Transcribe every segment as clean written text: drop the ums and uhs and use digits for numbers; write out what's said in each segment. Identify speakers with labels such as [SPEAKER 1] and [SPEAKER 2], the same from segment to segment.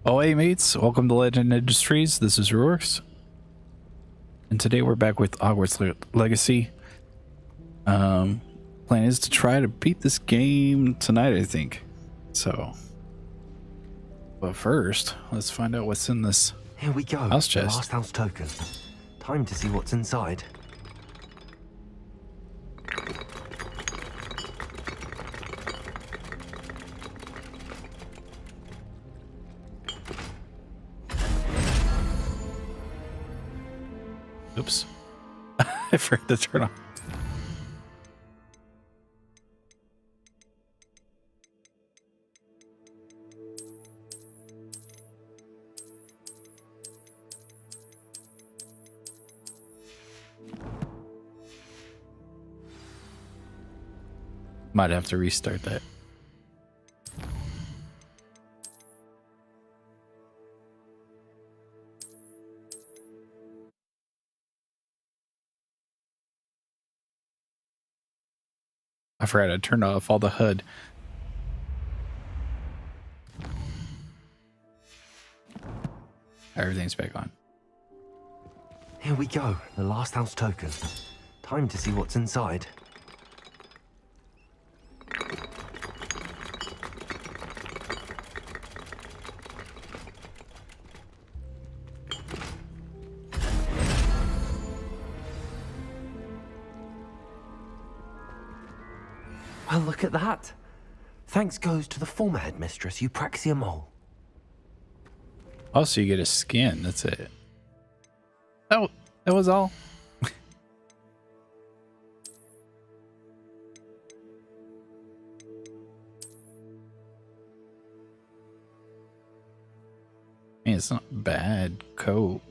[SPEAKER 1] Oh, hey mates, welcome to Legend Industries. This is Ruroux. And today we're back with Hogwarts Legacy. Plan is to try to beat this game tonight, I think. So, but first, let's find out what's in this
[SPEAKER 2] Here we go.
[SPEAKER 1] house
[SPEAKER 2] The
[SPEAKER 1] chest.
[SPEAKER 2] last house token. Time to see what's inside.
[SPEAKER 1] Oops. I forgot to turn on. Might have to restart that. I forgot I turned off all the HUD. Everything's back on.
[SPEAKER 2] Here we go. The last house token. Time to see what's inside. Well, look at that. Thanks goes to the former headmistress, Eupraxia Mole.
[SPEAKER 1] Also, you get a skin. That's it. Oh, that was all. Man, it's not bad coat.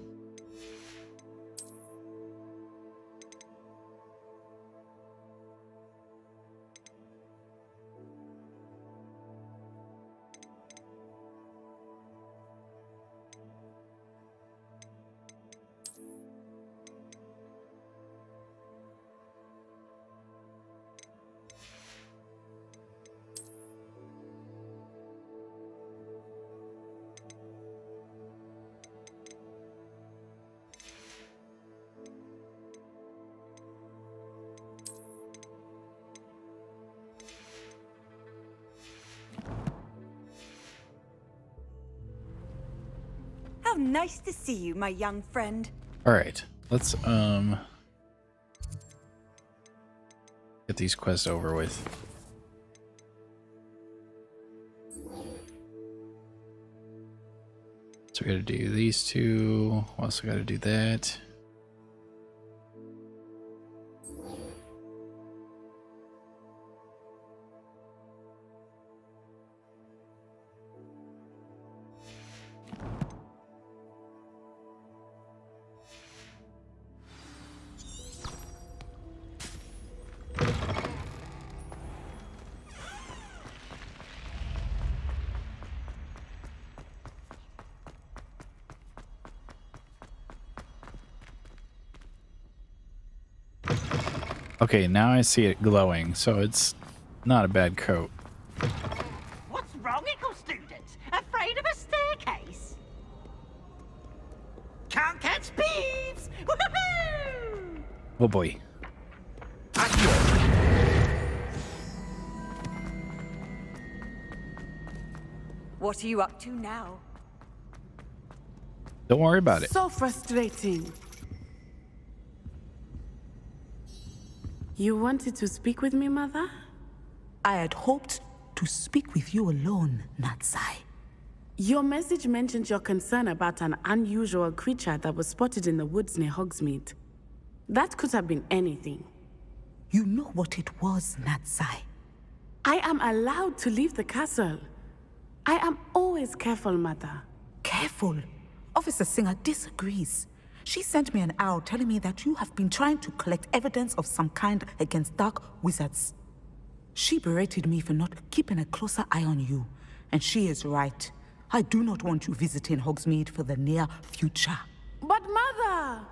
[SPEAKER 3] How nice to see you, my young friend.
[SPEAKER 1] All right, let's get these quests over with. So we got to do these two. Also got to do that. Okay, now I see it glowing, so it's not a bad coat.
[SPEAKER 4] What's wrong, Ickle students? Afraid of a staircase? Can't catch thieves! Woohoo!
[SPEAKER 1] Oh boy.
[SPEAKER 3] What are you up to now?
[SPEAKER 1] Don't worry about it.
[SPEAKER 5] So frustrating. You wanted to speak with me, Mother?
[SPEAKER 6] I had hoped to speak with you alone, Natsai.
[SPEAKER 5] Your message mentioned your concern about an unusual creature that was spotted in the woods near Hogsmeade. That could have been anything.
[SPEAKER 6] You know what it was, Natsai.
[SPEAKER 5] I am allowed to leave the castle. I am always careful, Mother.
[SPEAKER 6] Careful. Officer Singer disagrees. She sent me an owl telling me that you have been trying to collect evidence of some kind against dark wizards. She berated me for not keeping a closer eye on you, and she is right. I do not want you visiting Hogsmeade for the near future.
[SPEAKER 5] But Mother!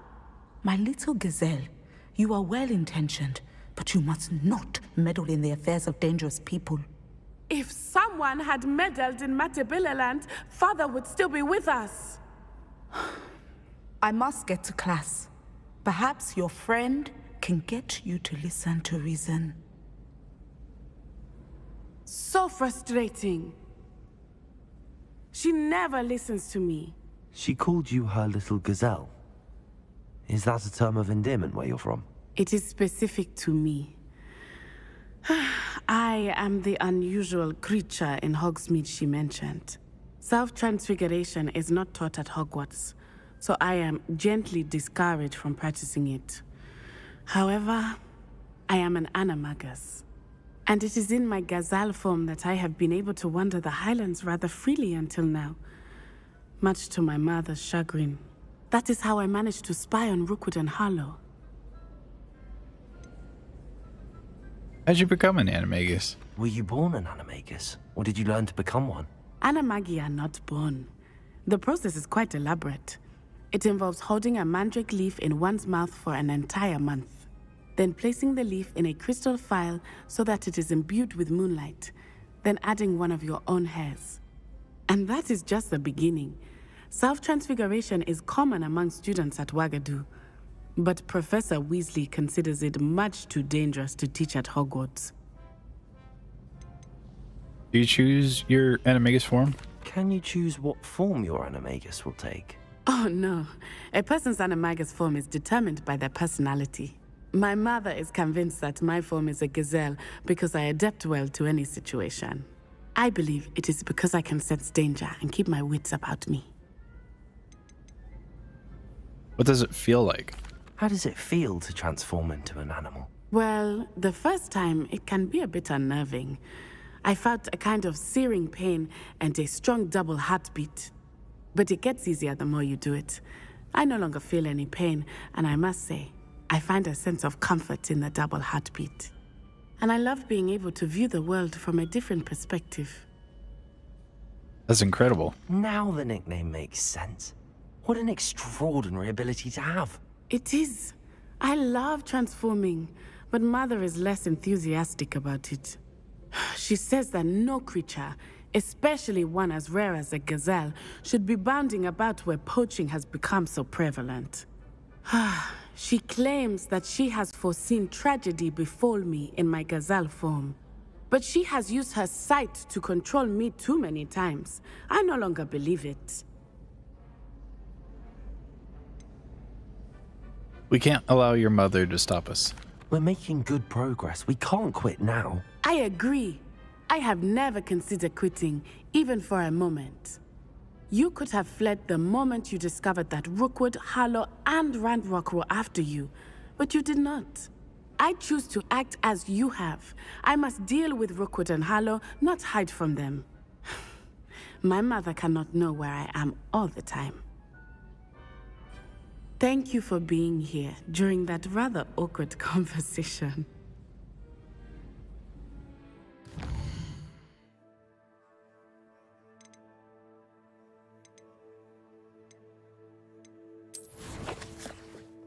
[SPEAKER 6] My little gazelle, you are well-intentioned, but you must not meddle in the affairs of dangerous people.
[SPEAKER 5] If someone had meddled in Matabilaland, Father would still be with us.
[SPEAKER 6] I must get to class. Perhaps your friend can get you to listen to reason.
[SPEAKER 5] So frustrating. She never listens to me.
[SPEAKER 2] She called you her little gazelle. Is that a term of endearment where you're from?
[SPEAKER 5] It is specific to me. I am the unusual creature in Hogsmeade she mentioned. Self-transfiguration is not taught at Hogwarts, so I am gently discouraged from practicing it. However, I am an animagus, and it is in my gazelle form that I have been able to wander the Highlands rather freely until now, much to my mother's chagrin. That is how I managed to spy on Rookwood and Harlow.
[SPEAKER 1] How'd you become an animagus?
[SPEAKER 2] Were you born an animagus, or did you learn to become one?
[SPEAKER 5] Animagi are not born. The process is quite elaborate. It involves holding a mandrake leaf in one's mouth for an entire month, then placing the leaf in a crystal phial so that it is imbued with moonlight, then adding one of your own hairs. And that is just the beginning. Self-transfiguration is common among students at Wagadu, but Professor Weasley considers it much too dangerous to teach at Hogwarts.
[SPEAKER 1] Do you choose your animagus form?
[SPEAKER 2] Can you choose what form your animagus will take?
[SPEAKER 5] Oh no, a person's animagus form is determined by their personality. My mother is convinced that my form is a gazelle because I adapt well to any situation. I believe it is because I can sense danger and keep my wits about me.
[SPEAKER 1] What does it feel like?
[SPEAKER 2] How does it feel to transform into an animal?
[SPEAKER 5] Well, the first time it can be a bit unnerving. I felt a kind of searing pain and a strong double heartbeat. But it gets easier the more you do it. I no longer feel any pain, and I must say, I find a sense of comfort in the double heartbeat. And I love being able to view the world from a different perspective.
[SPEAKER 1] That's incredible.
[SPEAKER 2] Now the nickname makes sense. What an extraordinary ability to have.
[SPEAKER 5] It is. I love transforming, but Mother is less enthusiastic about it. She says that no creature, especially one as rare as a gazelle, should be bounding about where poaching has become so prevalent. She claims that she has foreseen tragedy befall me in my gazelle form. But she has used her sight to control me too many times. I no longer believe it.
[SPEAKER 1] We can't allow your mother to stop us.
[SPEAKER 2] We're making good progress. We can't quit now.
[SPEAKER 5] I agree. I have never considered quitting, even for a moment. You could have fled the moment you discovered that Rookwood, Harlow, and Ranrock were after you, but you did not. I choose to act as you have. I must deal with Rookwood and Harlow, not hide from them. My mother cannot know where I am all the time. Thank you for being here during that rather awkward conversation.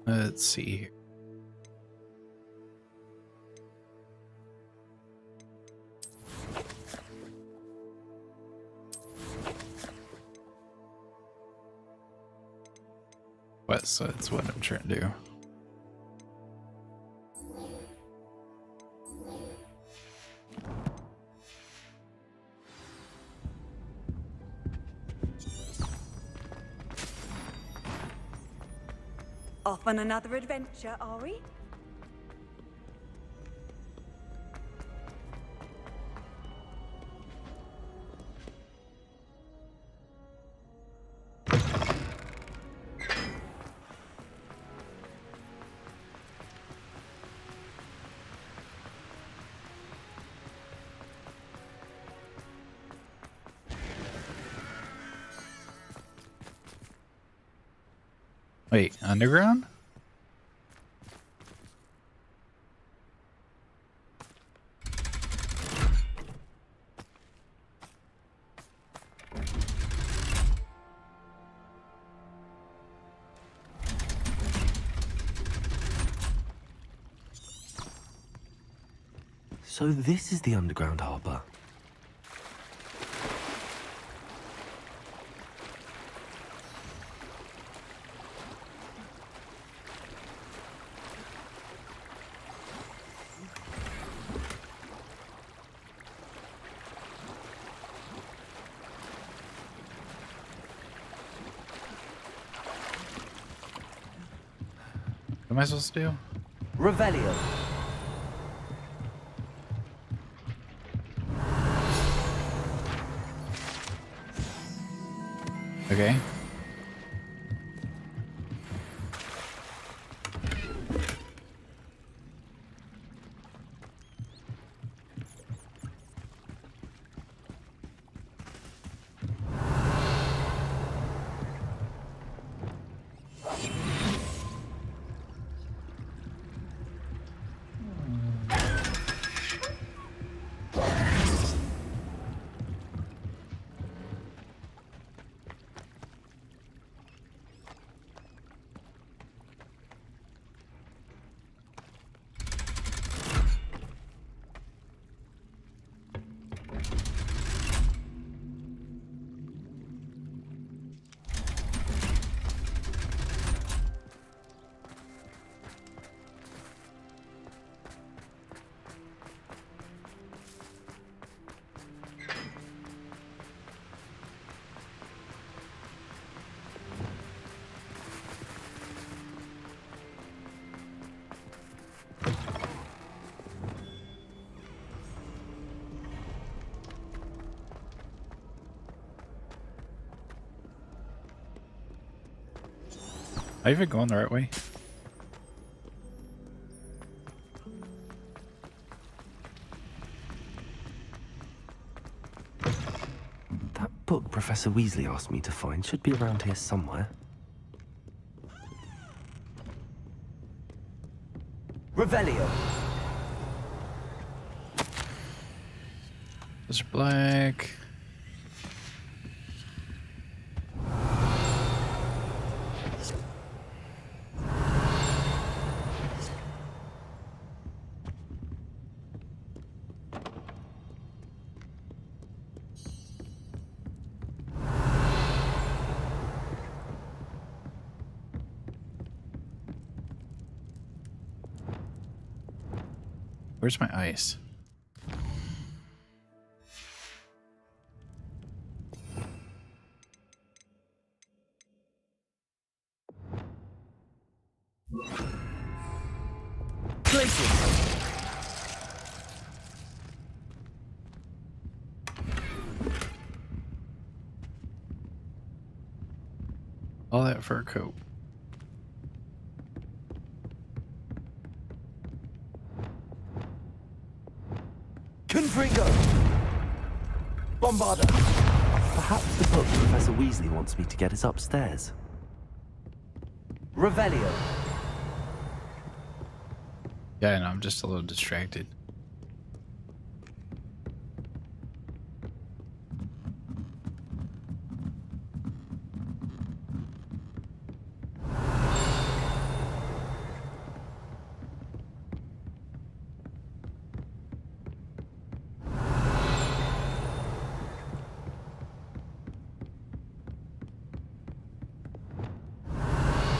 [SPEAKER 1] Let's see here. So that's what I'm trying to do.
[SPEAKER 3] Off on another adventure, are we?
[SPEAKER 1] Wait, underground?
[SPEAKER 2] So this is the underground harbor.
[SPEAKER 1] am I supposed to do?
[SPEAKER 2] Revelio.
[SPEAKER 1] Okay. Are you even going the right way?
[SPEAKER 2] That book Professor Weasley asked me to find should be around here somewhere. Revelio.
[SPEAKER 1] Those are black. Where's my ice? All that fur coat.
[SPEAKER 2] Confringo! Bombarda! Perhaps the book Professor Weasley wants me to get is upstairs. Revelio.
[SPEAKER 1] Yeah, no, I'm just a little distracted.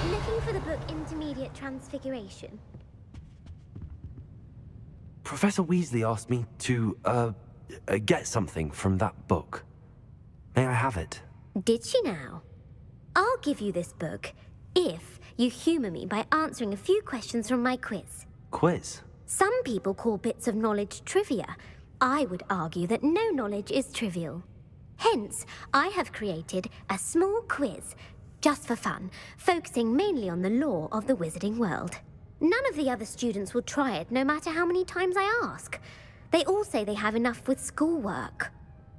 [SPEAKER 7] Looking for the book Intermediate Transfiguration.
[SPEAKER 2] Professor Weasley asked me to, get something from that book. May I have it?
[SPEAKER 7] Did she now? I'll give you this book if you humor me by answering a few questions from my quiz.
[SPEAKER 2] Quiz?
[SPEAKER 7] Some people call bits of knowledge trivia. I would argue that no knowledge is trivial. Hence, I have created a small quiz, just for fun, focusing mainly on the lore of the wizarding world. None of the other students will try it, no matter how many times I ask. They all say they have enough with schoolwork.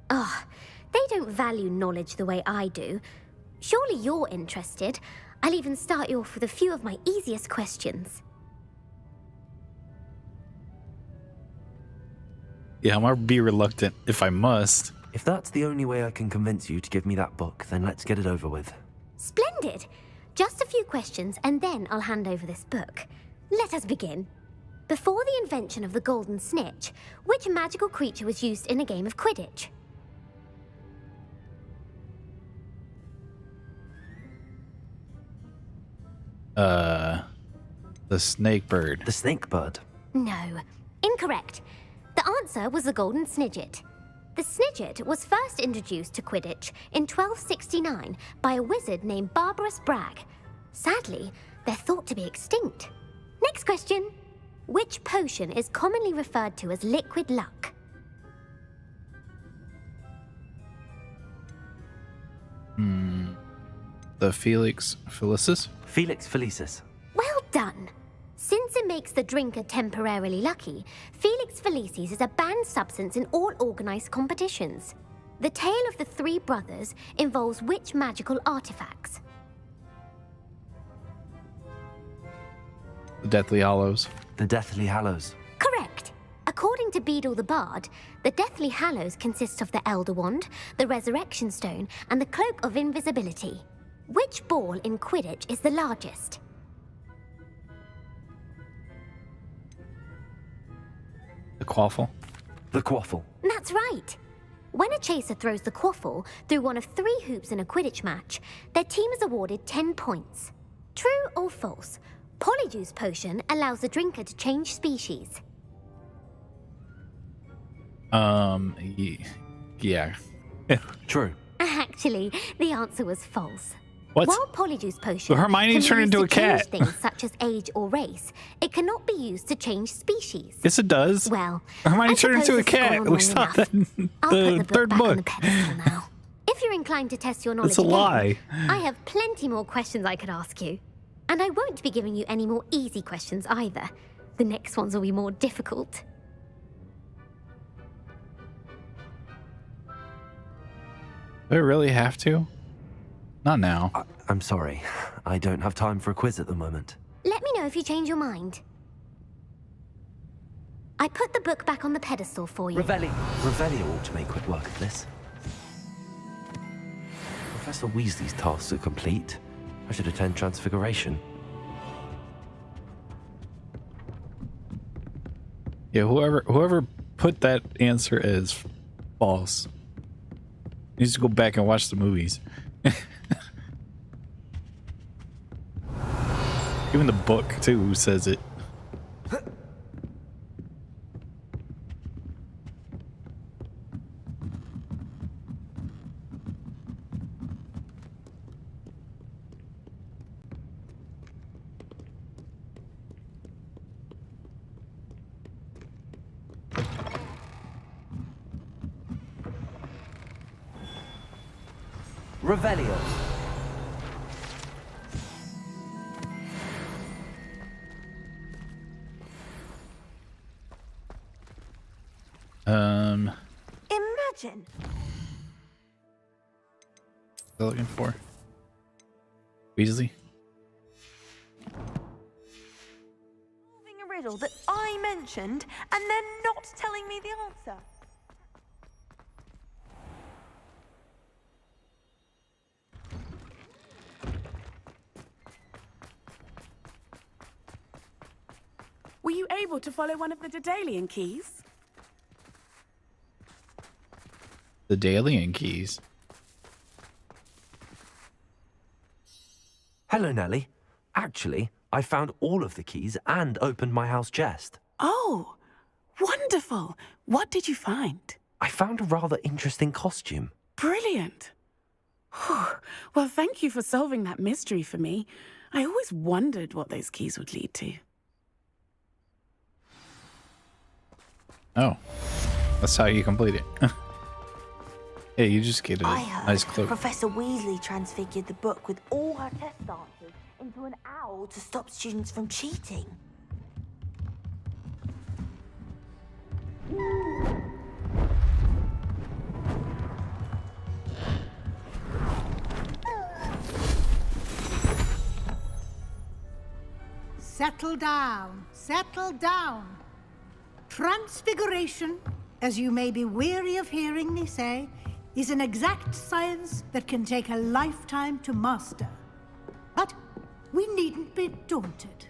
[SPEAKER 7] Ugh, they don't value knowledge the way I do. Surely you're interested. I'll even start you off with a few of my easiest questions.
[SPEAKER 1] Yeah, I'm gonna be reluctant if I must.
[SPEAKER 2] If that's the only way I can convince you to give me that book, then let's get it over with.
[SPEAKER 7] Splendid! Just a few questions and then I'll hand over this book. Let us begin. Before the invention of the golden snitch, which magical creature was used in a game of Quidditch?
[SPEAKER 1] The snake bird.
[SPEAKER 2] The snake bird.
[SPEAKER 7] No, incorrect. The answer was the golden snidget. The snidget was first introduced to Quidditch in 1269 by a wizard named Barbarous Bragg. Sadly, they're thought to be extinct. Next question. Which potion is commonly referred to as liquid luck?
[SPEAKER 1] The Felix Felicis?
[SPEAKER 2] Felix Felicis.
[SPEAKER 7] Well done. Since it makes the drinker temporarily lucky, Felix Felicis is a banned substance in all organized competitions. The tale of the three brothers involves which magical artifacts?
[SPEAKER 1] The Deathly Hallows.
[SPEAKER 2] The Deathly Hallows.
[SPEAKER 7] Correct. According to Beadle the Bard, the Deathly Hallows consists of the Elder Wand, the Resurrection Stone, and the Cloak of Invisibility. Which ball in Quidditch is the largest?
[SPEAKER 1] The Quaffle.
[SPEAKER 2] The Quaffle.
[SPEAKER 7] That's right. When a chaser throws the quaffle through one of 3 hoops in a Quidditch match, their team is awarded 10 points. True or false? Polyjuice potion allows the drinker to change species.
[SPEAKER 1] Yeah.
[SPEAKER 2] True.
[SPEAKER 7] Actually, the answer was false.
[SPEAKER 1] What?
[SPEAKER 7] While Polyjuice potion
[SPEAKER 1] So Hermione
[SPEAKER 7] can
[SPEAKER 1] turned
[SPEAKER 7] be used
[SPEAKER 1] into
[SPEAKER 7] to
[SPEAKER 1] a
[SPEAKER 7] change
[SPEAKER 1] cat.
[SPEAKER 7] things such as age or race, it cannot be used to change species.
[SPEAKER 1] Yes, it does.
[SPEAKER 7] Well,
[SPEAKER 1] Hermione
[SPEAKER 7] I
[SPEAKER 1] turned into
[SPEAKER 7] suppose
[SPEAKER 1] a
[SPEAKER 7] this has
[SPEAKER 1] cat.
[SPEAKER 7] gone on
[SPEAKER 1] We
[SPEAKER 7] long
[SPEAKER 1] saw
[SPEAKER 7] enough.
[SPEAKER 1] that in
[SPEAKER 7] I'll
[SPEAKER 1] the
[SPEAKER 7] put the
[SPEAKER 1] third
[SPEAKER 7] back on the
[SPEAKER 1] book.
[SPEAKER 7] pedestal now. If you're inclined to test your knowledge
[SPEAKER 1] That's a
[SPEAKER 7] again,
[SPEAKER 1] lie.
[SPEAKER 7] I have plenty more questions I could ask you. And I won't be giving you any more easy questions either. The next ones will be more difficult.
[SPEAKER 1] Do I really have to? Not now.
[SPEAKER 2] I'm sorry. I don't have time for a quiz at the moment.
[SPEAKER 7] Let me know if you change your mind. I put the book back on the pedestal for you.
[SPEAKER 2] Revelio ought to make quick work of this. Professor Weasley's tasks are complete. I should attend Transfiguration.
[SPEAKER 1] Yeah, whoever put that answer is false. Needs to go back and watch the movies. Even the book too says it.
[SPEAKER 2] Revelio.
[SPEAKER 3] Imagine.
[SPEAKER 1] What are you looking for? Weasley?
[SPEAKER 3] Solving a riddle that I mentioned and then not telling me the answer.
[SPEAKER 5] Were you able to follow one of the Daedalian keys?
[SPEAKER 1] The Daedalian keys.
[SPEAKER 2] Hello, Nellie. Actually, I found all of the keys and opened my house chest.
[SPEAKER 5] Oh, wonderful. What did you find?
[SPEAKER 2] I found a rather interesting costume.
[SPEAKER 5] Brilliant. Well, thank you for solving that mystery for me. I always wondered what those keys would lead to.
[SPEAKER 1] Oh, that's how you complete it. Yeah, you just get a
[SPEAKER 3] I heard
[SPEAKER 1] nice cloak.
[SPEAKER 3] Professor Weasley transfigured the book with all her test answers into an owl to stop students from cheating.
[SPEAKER 8] Settle down, settle down. Transfiguration, as you may be weary of hearing me say, is an exact science that can take a lifetime to master. But we needn't be daunted.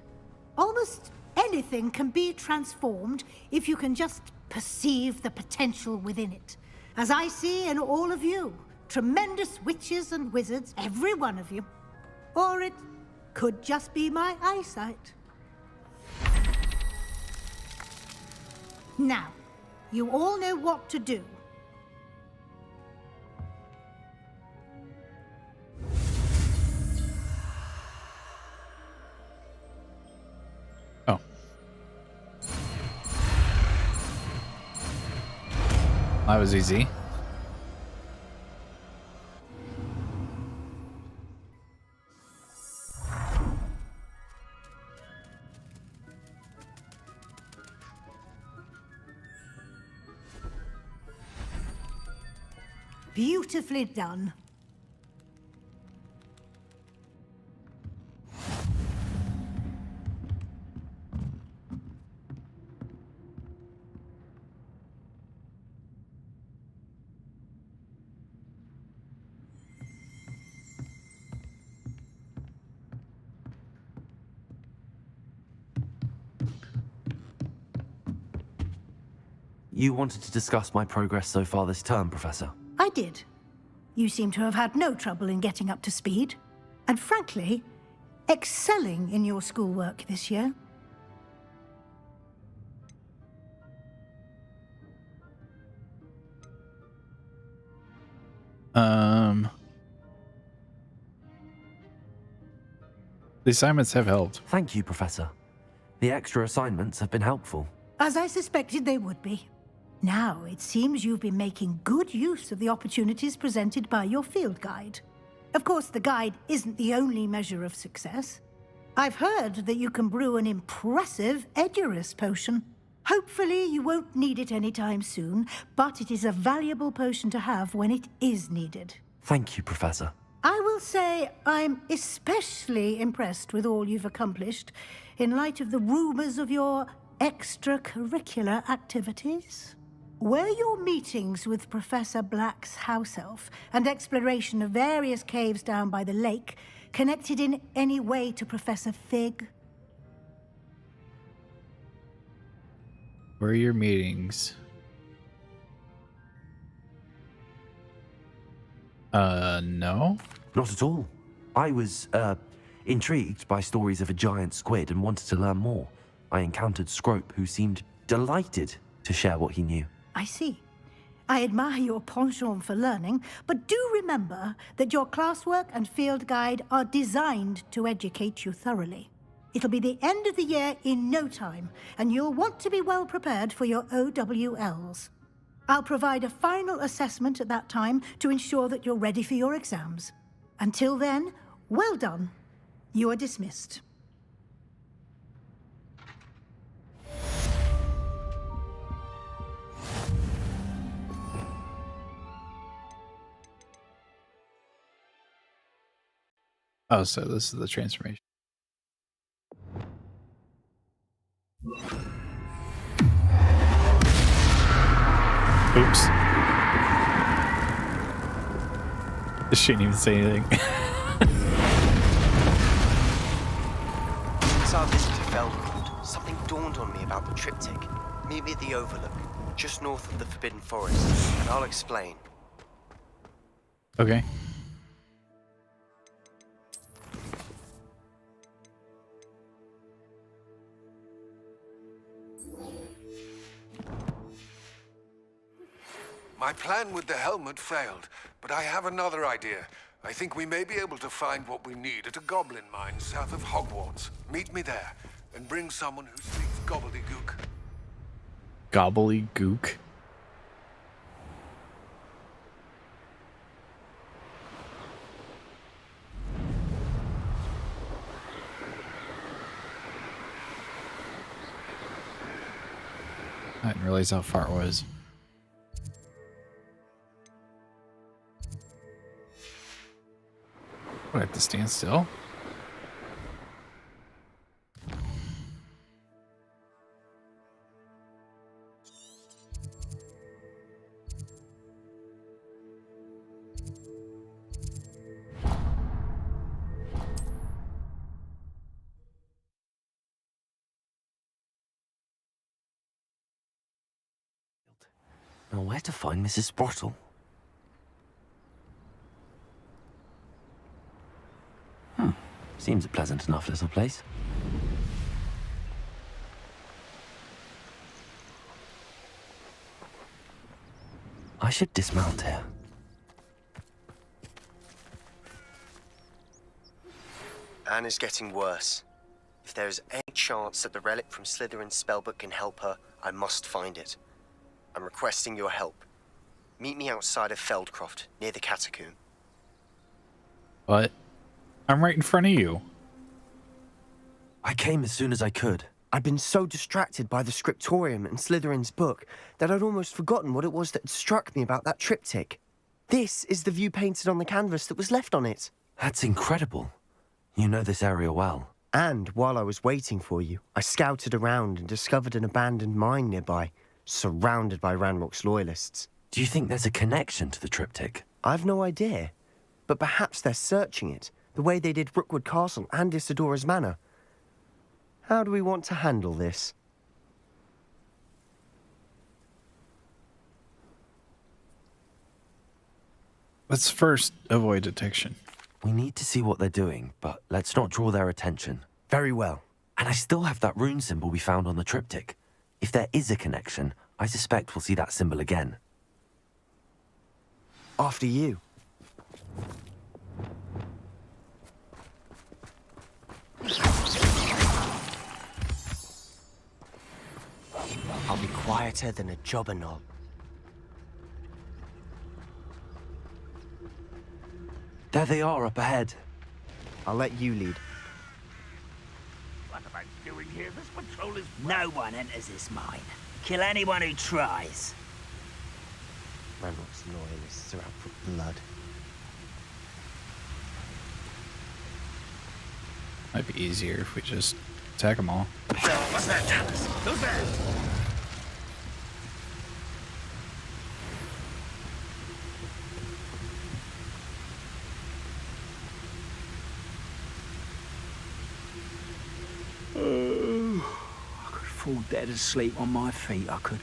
[SPEAKER 8] Almost anything can be transformed if you can just perceive the potential within it. As I see in all of you, tremendous witches and wizards, every one of you. Or it could just be my eyesight. Now, you all know what to do.
[SPEAKER 1] Oh, That was easy.
[SPEAKER 8] Beautifully done.
[SPEAKER 2] You wanted to discuss my progress so far this term, Professor?
[SPEAKER 8] I did. You seem to have had no trouble in getting up to speed. And frankly, excelling in your schoolwork this year.
[SPEAKER 1] The assignments have helped.
[SPEAKER 2] Thank you, Professor. The extra assignments have been helpful.
[SPEAKER 8] As I suspected they would be. Now, it seems you've been making good use of the opportunities presented by your field guide. Of course, the guide isn't the only measure of success. I've heard that you can brew an impressive Edurus potion. Hopefully, you won't need it anytime soon, but it is a valuable potion to have when it is needed.
[SPEAKER 2] Thank you, Professor.
[SPEAKER 8] I will say I'm especially impressed with all you've accomplished in light of the rumors of your extracurricular activities. Were your meetings with Professor Black's house elf and exploration of various caves down by the lake connected in any way to Professor Fig?
[SPEAKER 1] Where are your meetings? No.
[SPEAKER 2] Not at all. I was, intrigued by stories of a giant squid and wanted to learn more. I encountered Scrope, who seemed delighted to share what he knew.
[SPEAKER 8] I see. I admire your penchant for learning, but do remember that your classwork and field guide are designed to educate you thoroughly. It'll be the end of the year in no time, and you'll want to be well prepared for your OWLs. I'll provide a final assessment at that time to ensure that you're ready for your exams. Until then, well done. You are dismissed.
[SPEAKER 1] Oh, so this is the transformation. Oops. This shouldn't even say anything.
[SPEAKER 9] Since our visit to Feldcourt, something dawned on me about the triptych. Meet me at the Overlook, just north of the Forbidden Forest, and I'll explain.
[SPEAKER 1] Okay.
[SPEAKER 10] My plan with the helmet failed, but I have another idea. I think we may be able to find what we need at a goblin mine south of Hogwarts. Meet me there, and bring someone who speaks gobbledygook.
[SPEAKER 1] Gobbledygook? I didn't realize how far it was. I have to stand still.
[SPEAKER 2] Now, where to find Mrs. Sprottle? Seems a pleasant enough little place. I should dismount here.
[SPEAKER 9] Anne is getting worse. If there is any chance that the relic from Slytherin's spellbook can help her, I must find it. I'm requesting your help. Meet me outside of Feldcroft, near the catacomb.
[SPEAKER 1] What? I'm right in front of you.
[SPEAKER 2] I came as soon as I could.
[SPEAKER 9] I'd been so distracted by the scriptorium and Slytherin's book that I'd almost forgotten what it was that struck me about that triptych. This is the view painted on the canvas that was left on it.
[SPEAKER 2] That's incredible. You know this area well.
[SPEAKER 9] And while I was waiting for you, I scouted around and discovered an abandoned mine nearby, surrounded by Ranrock's loyalists.
[SPEAKER 2] Do you think there's a connection to the triptych?
[SPEAKER 9] I've no idea, but perhaps they're searching it, the way they did Rookwood Castle and Isidora's Manor. How do we want to handle this?
[SPEAKER 1] Let's first avoid detection.
[SPEAKER 2] We need to see what they're doing, but let's not draw their attention.
[SPEAKER 9] Very well.
[SPEAKER 2] And I still have that rune symbol we found on the triptych. If there is a connection, I suspect we'll see that symbol again.
[SPEAKER 9] After you. I'll be quieter than a jobber knob.
[SPEAKER 2] There they are up ahead.
[SPEAKER 9] I'll let you lead.
[SPEAKER 11] What am I doing here? This patrol is... No one enters this mine. Kill anyone who tries.
[SPEAKER 9] Ranrock's loyalists are out for blood.
[SPEAKER 1] Might be easier if we just attack them all.
[SPEAKER 11] What's that, Talus? Who's there? I could fall dead asleep on my feet, I could.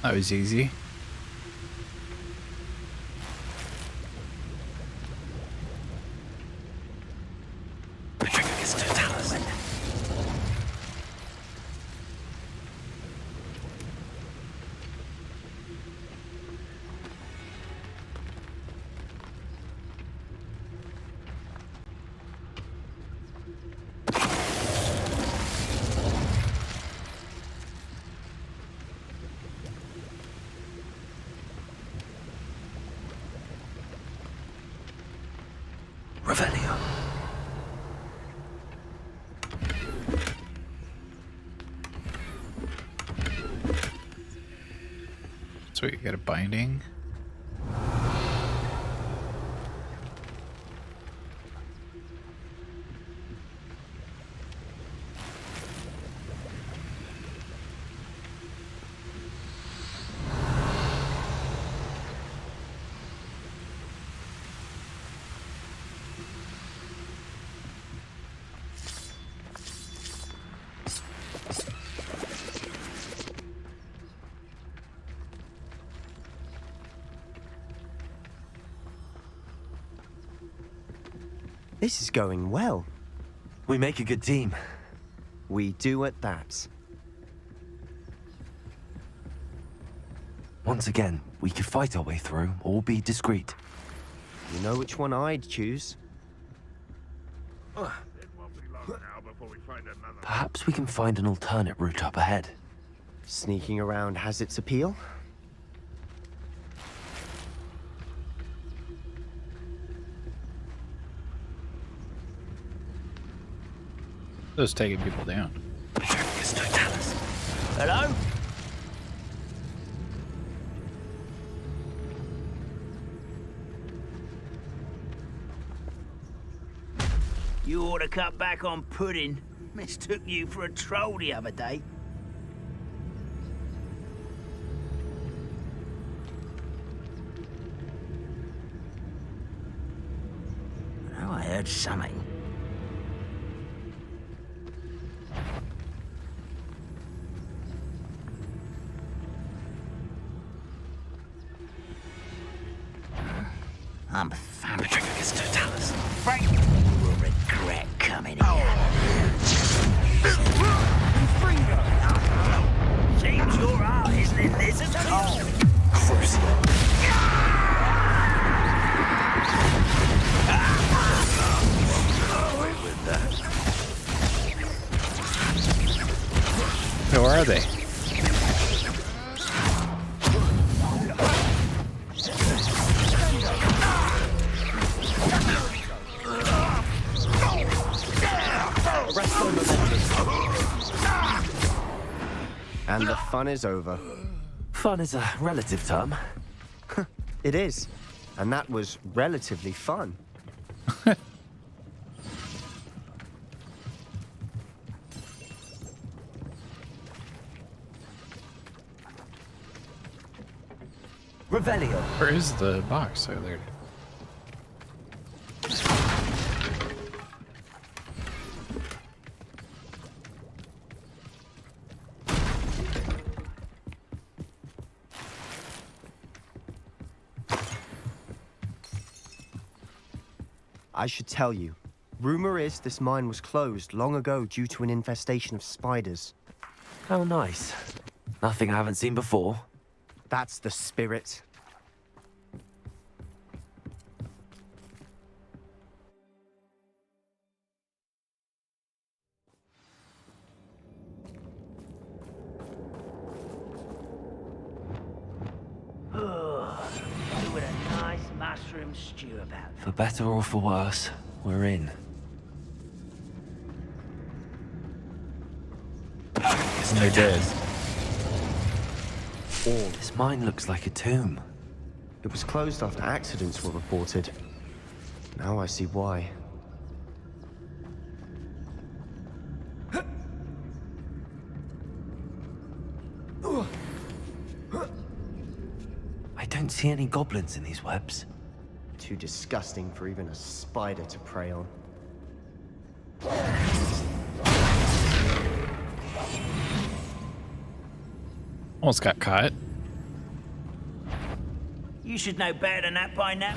[SPEAKER 1] That was easy.
[SPEAKER 2] Revelio.
[SPEAKER 1] So you got a binding.
[SPEAKER 9] This is going well.
[SPEAKER 2] We make a good team.
[SPEAKER 9] We do at that.
[SPEAKER 2] Once again, we could fight our way through or be discreet.
[SPEAKER 9] You know which one I'd choose.
[SPEAKER 2] Perhaps we can find an alternate route up ahead.
[SPEAKER 9] Sneaking around has its appeal.
[SPEAKER 1] Just taking people down.
[SPEAKER 11] Hello? You ought to cut back on pudding. Mistook you for a troll the other day. Oh, I heard something. I'm famished. Frank, you will regret coming here. Seems your heart isn't in this at all. Away with that.
[SPEAKER 1] they?
[SPEAKER 9] And the fun is over.
[SPEAKER 2] Fun is a relative term.
[SPEAKER 9] It is. And that was relatively fun.
[SPEAKER 2] Revelio.
[SPEAKER 1] Where is the box? Oh, there it is.
[SPEAKER 9] I should tell you. Rumor is this mine was closed long ago due to an infestation of spiders.
[SPEAKER 2] How nice. Nothing I haven't seen before.
[SPEAKER 9] That's the spirit.
[SPEAKER 11] With a nice mushroom stew about.
[SPEAKER 2] For better or for worse, we're in.
[SPEAKER 1] They did.
[SPEAKER 2] This mine looks like a tomb.
[SPEAKER 9] It was closed after accidents were reported. Now I see why.
[SPEAKER 2] I don't see any goblins in these webs.
[SPEAKER 9] Too disgusting for even a spider to prey on.
[SPEAKER 1] Almost got caught.
[SPEAKER 11] You should know better than that by now.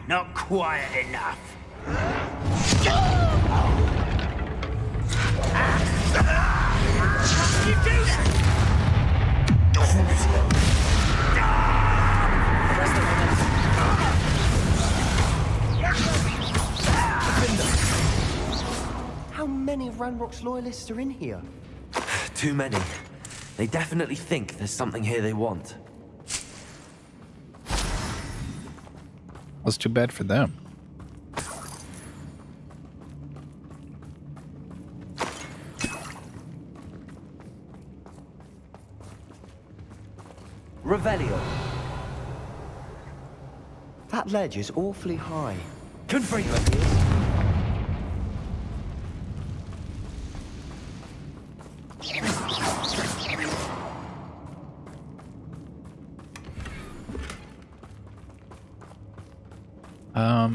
[SPEAKER 11] Not quiet enough. How did you do that?
[SPEAKER 9] How many of Ranrock's loyalists are in here?
[SPEAKER 2] Too many. They definitely think there's something here they want.
[SPEAKER 1] That's too bad for them.
[SPEAKER 2] Revelio.
[SPEAKER 9] That ledge is awfully high.
[SPEAKER 2] Confirm.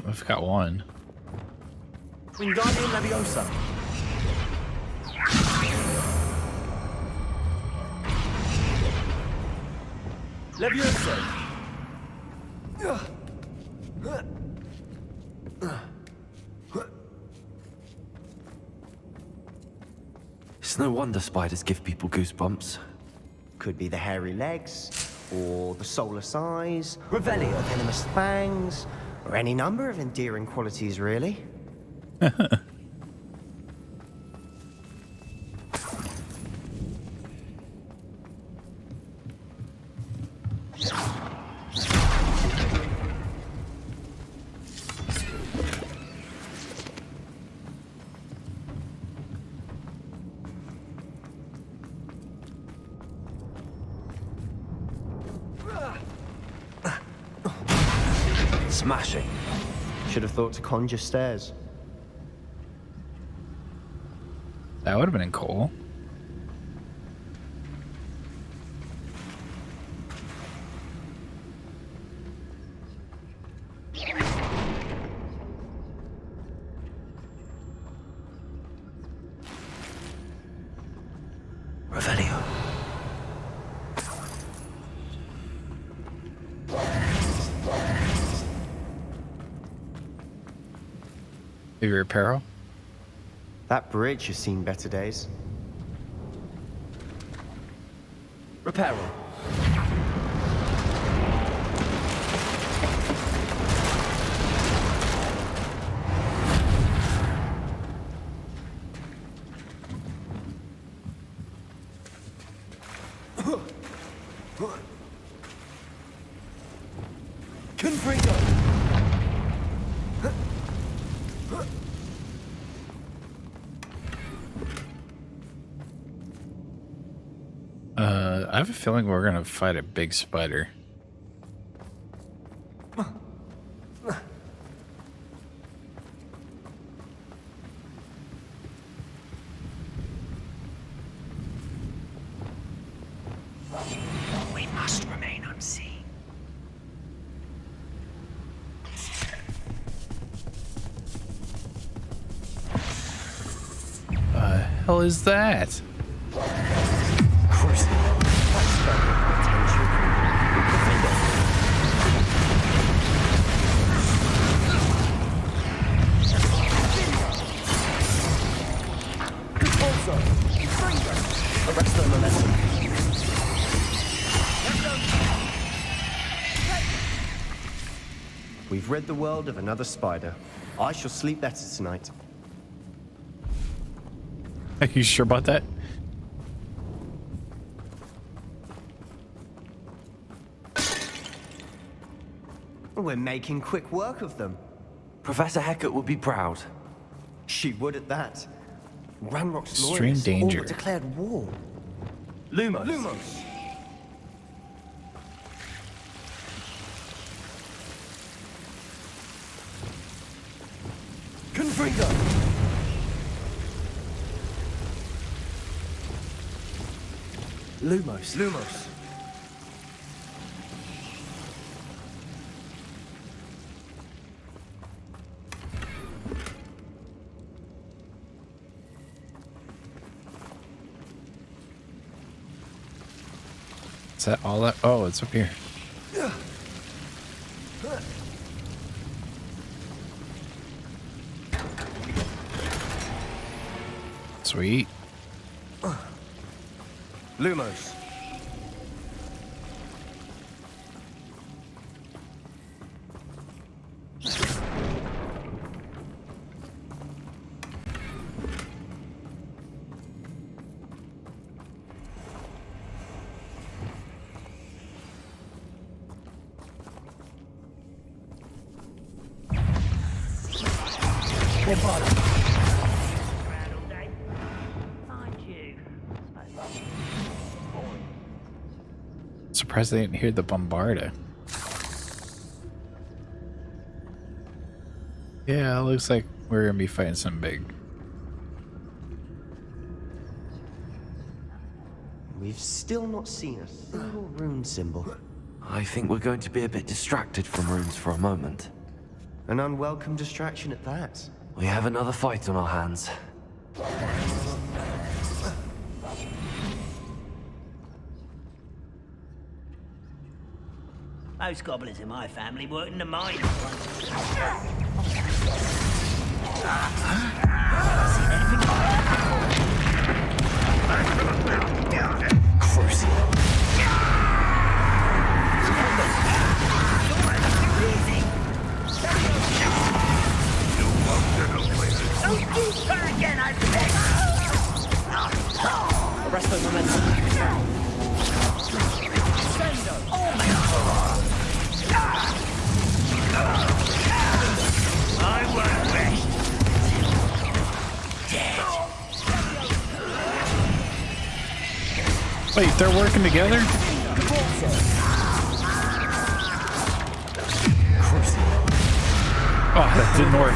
[SPEAKER 1] I've got one.
[SPEAKER 2] Wingardium Leviosa. Leviosa. It's no wonder spiders give people goosebumps.
[SPEAKER 9] Could be the hairy legs, or the soulless eyes,
[SPEAKER 2] Revelio.
[SPEAKER 9] venomous fangs, or any number of endearing qualities, really.
[SPEAKER 2] Smashing.
[SPEAKER 9] Should have thought to conjure stairs.
[SPEAKER 1] That would have been cool.
[SPEAKER 2] Revelio.
[SPEAKER 1] Maybe Reparo?
[SPEAKER 9] That bridge has seen better days.
[SPEAKER 2] Reparo.
[SPEAKER 9] Confringo!
[SPEAKER 1] I have a feeling we're gonna fight a big spider.
[SPEAKER 11] We must remain unseen.
[SPEAKER 1] Hell is that?
[SPEAKER 9] Christ, that spell got my attention. Defender! Also, arrest the momentum. We've rid the world of another spider. I shall sleep better tonight.
[SPEAKER 1] Are you sure about that?
[SPEAKER 9] We're making quick work of them.
[SPEAKER 2] Professor Hecat would be proud.
[SPEAKER 9] She would at that. Ranrock's
[SPEAKER 1] Extreme
[SPEAKER 9] lawyers
[SPEAKER 1] danger.
[SPEAKER 9] all but declared war. Lumos. Lumos. Confringo. Lumos. Lumos.
[SPEAKER 1] Is that all that? Oh, it's up here. Sweet.
[SPEAKER 9] Lumos.
[SPEAKER 1] Surprised they didn't hear the bombarda. Yeah, it looks like we're gonna be fighting something big.
[SPEAKER 9] We've still not seen a single rune symbol.
[SPEAKER 2] I think we're going to be a bit distracted from runes for a moment.
[SPEAKER 9] An unwelcome distraction at that.
[SPEAKER 2] We have another fight on our hands.
[SPEAKER 11] Most goblins in my family work in the mines.
[SPEAKER 9] Arrest the momentum.
[SPEAKER 11] I won't rest.
[SPEAKER 1] Wait, they're working together? Oh, that didn't work.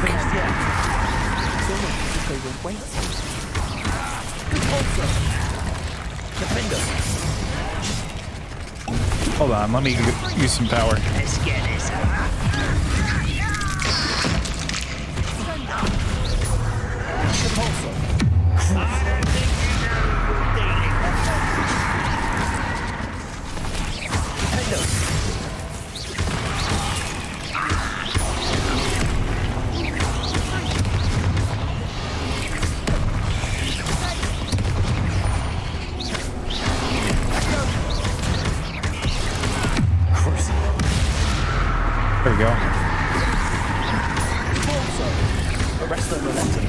[SPEAKER 1] Hold on, let me use some power.
[SPEAKER 11] Let's get this. I don't think you know who you're dealing
[SPEAKER 1] There we go.
[SPEAKER 9] Arrest the momentum.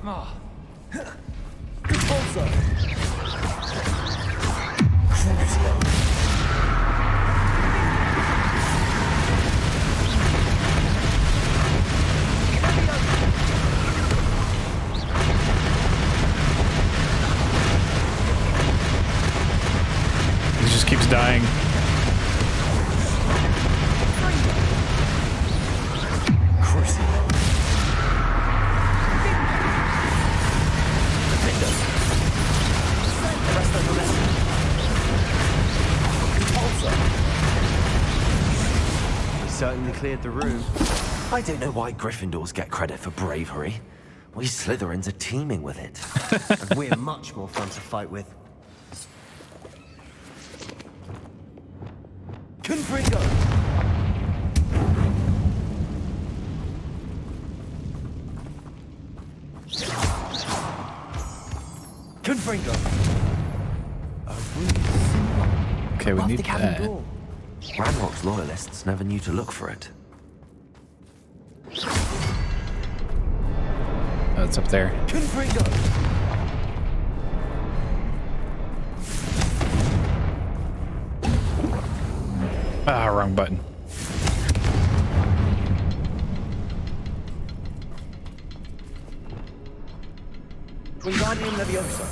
[SPEAKER 1] He just keeps dying.
[SPEAKER 9] We certainly cleared the room.
[SPEAKER 2] I don't know why Gryffindors get credit for bravery. We Slytherins are teeming with it.
[SPEAKER 9] And we're much more fun to fight with.
[SPEAKER 2] Confringo! Confringo!
[SPEAKER 1] Okay, we
[SPEAKER 2] Above
[SPEAKER 1] need
[SPEAKER 2] the cabin
[SPEAKER 1] that.
[SPEAKER 2] door. Ranrock's loyalists never knew to look for it.
[SPEAKER 1] Oh, it's up there.
[SPEAKER 2] Confringo!
[SPEAKER 1] Ah, wrong button.
[SPEAKER 9] Wingardium Leviosa.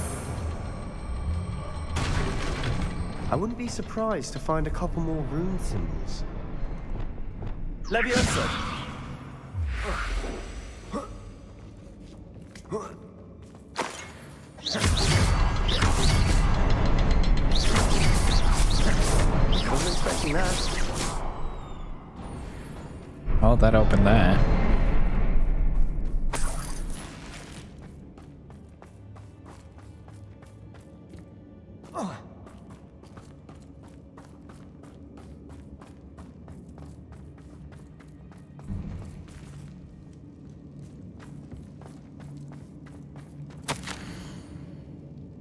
[SPEAKER 9] I wouldn't be surprised to find a couple more rune symbols. Leviosa! Wasn't expecting that.
[SPEAKER 1] Oh, that opened that.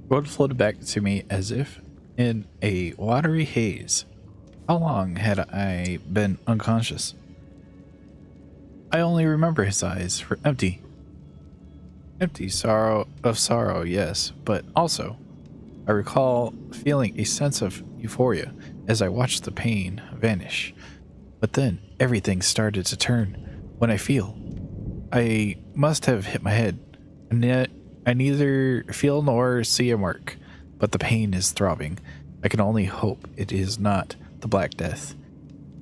[SPEAKER 1] Blood floated back to me as if in a watery haze. How long had I been unconscious? I only remember his eyes were empty. Empty sorrow, yes, but also I recall feeling a sense of euphoria as I watched the pain vanish. But then everything started to turn when I must have hit my head, and yet I neither feel nor see a mark, but the pain is throbbing. I can only hope it is not the Black Death.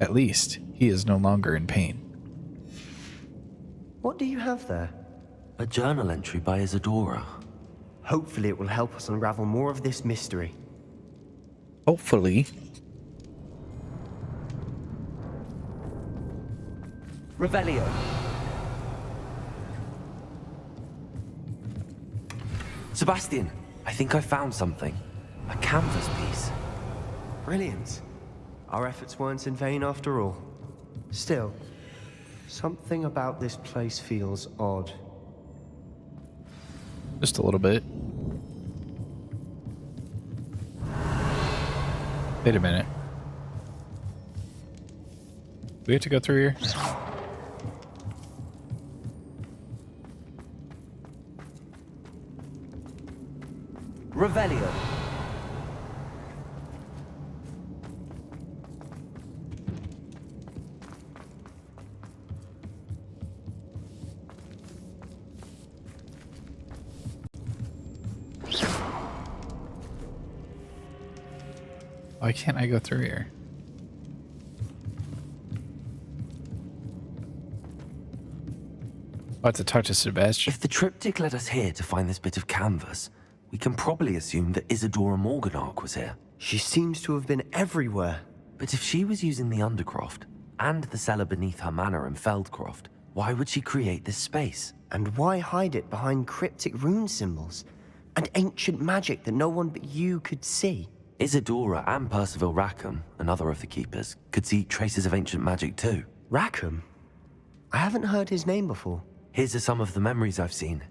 [SPEAKER 1] At least he is no longer in pain.
[SPEAKER 9] What do you have there?
[SPEAKER 2] A journal entry by Isadora.
[SPEAKER 9] Hopefully it will help us unravel more of this mystery.
[SPEAKER 1] Hopefully.
[SPEAKER 2] Revelio. Sebastian, I think I found something. A canvas piece.
[SPEAKER 9] Brilliant. Our efforts weren't in vain after all. Still, something about this place feels odd.
[SPEAKER 1] Just a little bit. Wait a minute. Do we have to go through here?
[SPEAKER 2] Revelio.
[SPEAKER 1] Why can't I go through here? I have to talk to Sebastian.
[SPEAKER 2] If the triptych led us here to find this bit of canvas, we can probably assume that Isadora Morganach was here.
[SPEAKER 9] She seems to have been everywhere.
[SPEAKER 2] But if she was using the Undercroft and the cellar beneath her manor in Feldcroft, why would she create this space?
[SPEAKER 9] And why hide it behind cryptic rune symbols and ancient magic that no one but you could see?
[SPEAKER 2] Isadora and Percival Rackham, another of the Keepers, could see traces of ancient magic too.
[SPEAKER 9] Rackham? I haven't heard his name before.
[SPEAKER 2] Here are some of the memories I've seen.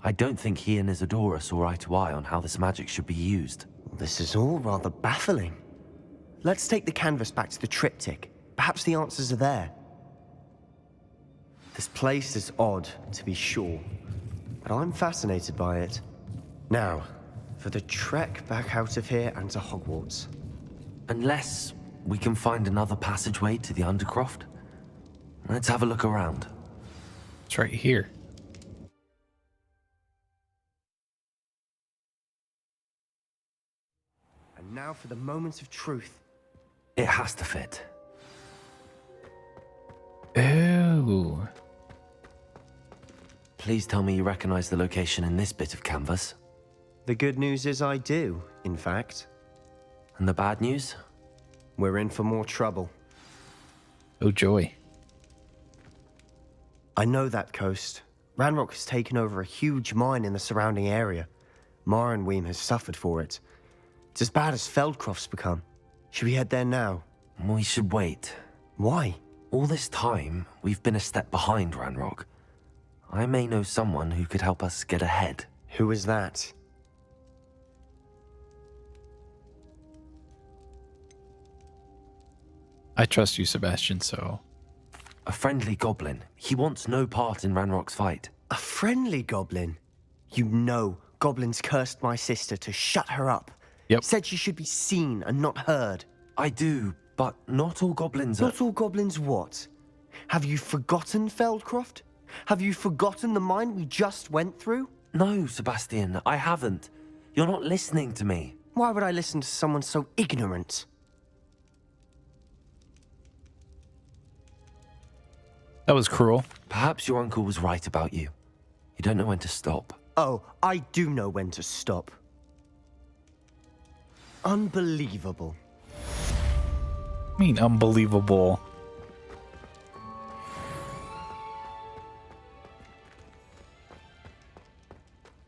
[SPEAKER 2] I don't think he and Isadora saw eye to eye on how this magic should be used.
[SPEAKER 9] This is all rather baffling. Let's take the canvas back to the triptych. Perhaps the answers are there. This place is odd, to be sure. but I'm fascinated by it. Now, for the trek back out of here and to Hogwarts.
[SPEAKER 2] Unless we can find another passageway to the Undercroft. Let's have a look around.
[SPEAKER 1] It's right here.
[SPEAKER 9] And now for the moment of truth.
[SPEAKER 2] It has to fit.
[SPEAKER 1] Oh.
[SPEAKER 2] Please tell me you recognize the location in this bit of canvas.
[SPEAKER 9] The good news is I do, in fact.
[SPEAKER 2] And the bad news?
[SPEAKER 9] We're in for more trouble.
[SPEAKER 1] Oh, joy.
[SPEAKER 9] I know that coast. Ranrock has taken over a huge mine in the surrounding area. Marrenweem has suffered for it. It's as bad as Feldcroft's become. Should we head there now?
[SPEAKER 2] We should wait.
[SPEAKER 9] Why?
[SPEAKER 2] All this time, we've been a step behind Ranrock. I may know someone who could help us get ahead.
[SPEAKER 9] Who is that?
[SPEAKER 1] I trust you, Sebastian, so...
[SPEAKER 2] A friendly goblin. He wants no part in Ranrock's fight.
[SPEAKER 9] A friendly goblin? You know, goblins cursed my sister to shut her up.
[SPEAKER 1] Yep.
[SPEAKER 9] Said she should be seen and not heard.
[SPEAKER 2] I do, but not all goblins are...
[SPEAKER 9] Not all goblins what? Have you forgotten Feldcroft? Have you forgotten the mine we just went through?
[SPEAKER 2] No, Sebastian, I haven't. You're not listening to me.
[SPEAKER 9] Why would I listen to someone so ignorant?
[SPEAKER 1] That was cruel.
[SPEAKER 2] Perhaps your uncle was right about you. You don't know when to stop.
[SPEAKER 9] Oh, I do know when to stop. Unbelievable.
[SPEAKER 1] I mean, unbelievable.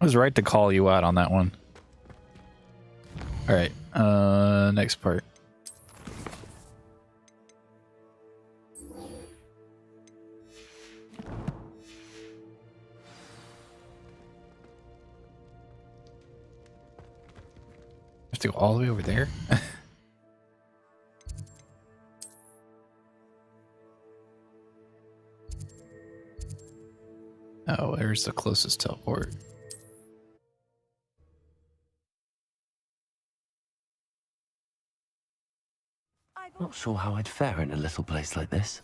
[SPEAKER 1] I was right to call you out on that one. All right, next part. Have to go all the way over there? Oh, there's the closest teleport.
[SPEAKER 2] Not sure how I'd fare in a little place like this.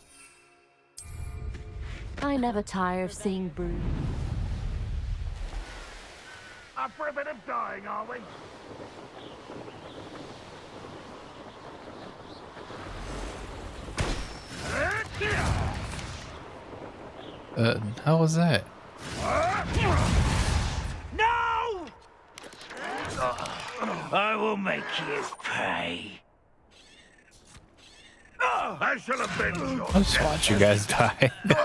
[SPEAKER 12] I never tire of seeing Brood.
[SPEAKER 11] Up for a bit of dying, are we?
[SPEAKER 1] How was that?
[SPEAKER 11] No! I will make you pay. I shall avenge your
[SPEAKER 1] I'll just watch you guys die.
[SPEAKER 11] Run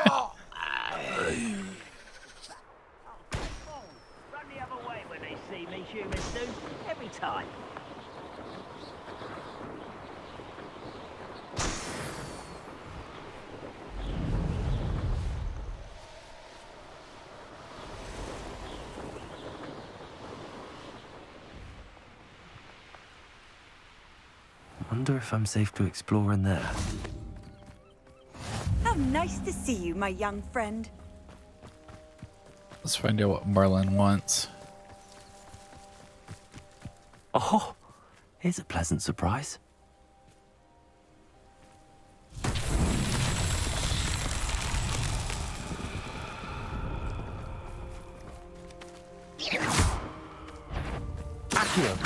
[SPEAKER 11] the other way when they see me, human dude. Every time.
[SPEAKER 2] Wonder if I'm safe to explore in there.
[SPEAKER 13] How nice to see you, my young friend.
[SPEAKER 1] Let's find out what Merlin wants.
[SPEAKER 2] Oh, here's a pleasant surprise.
[SPEAKER 9] Accio.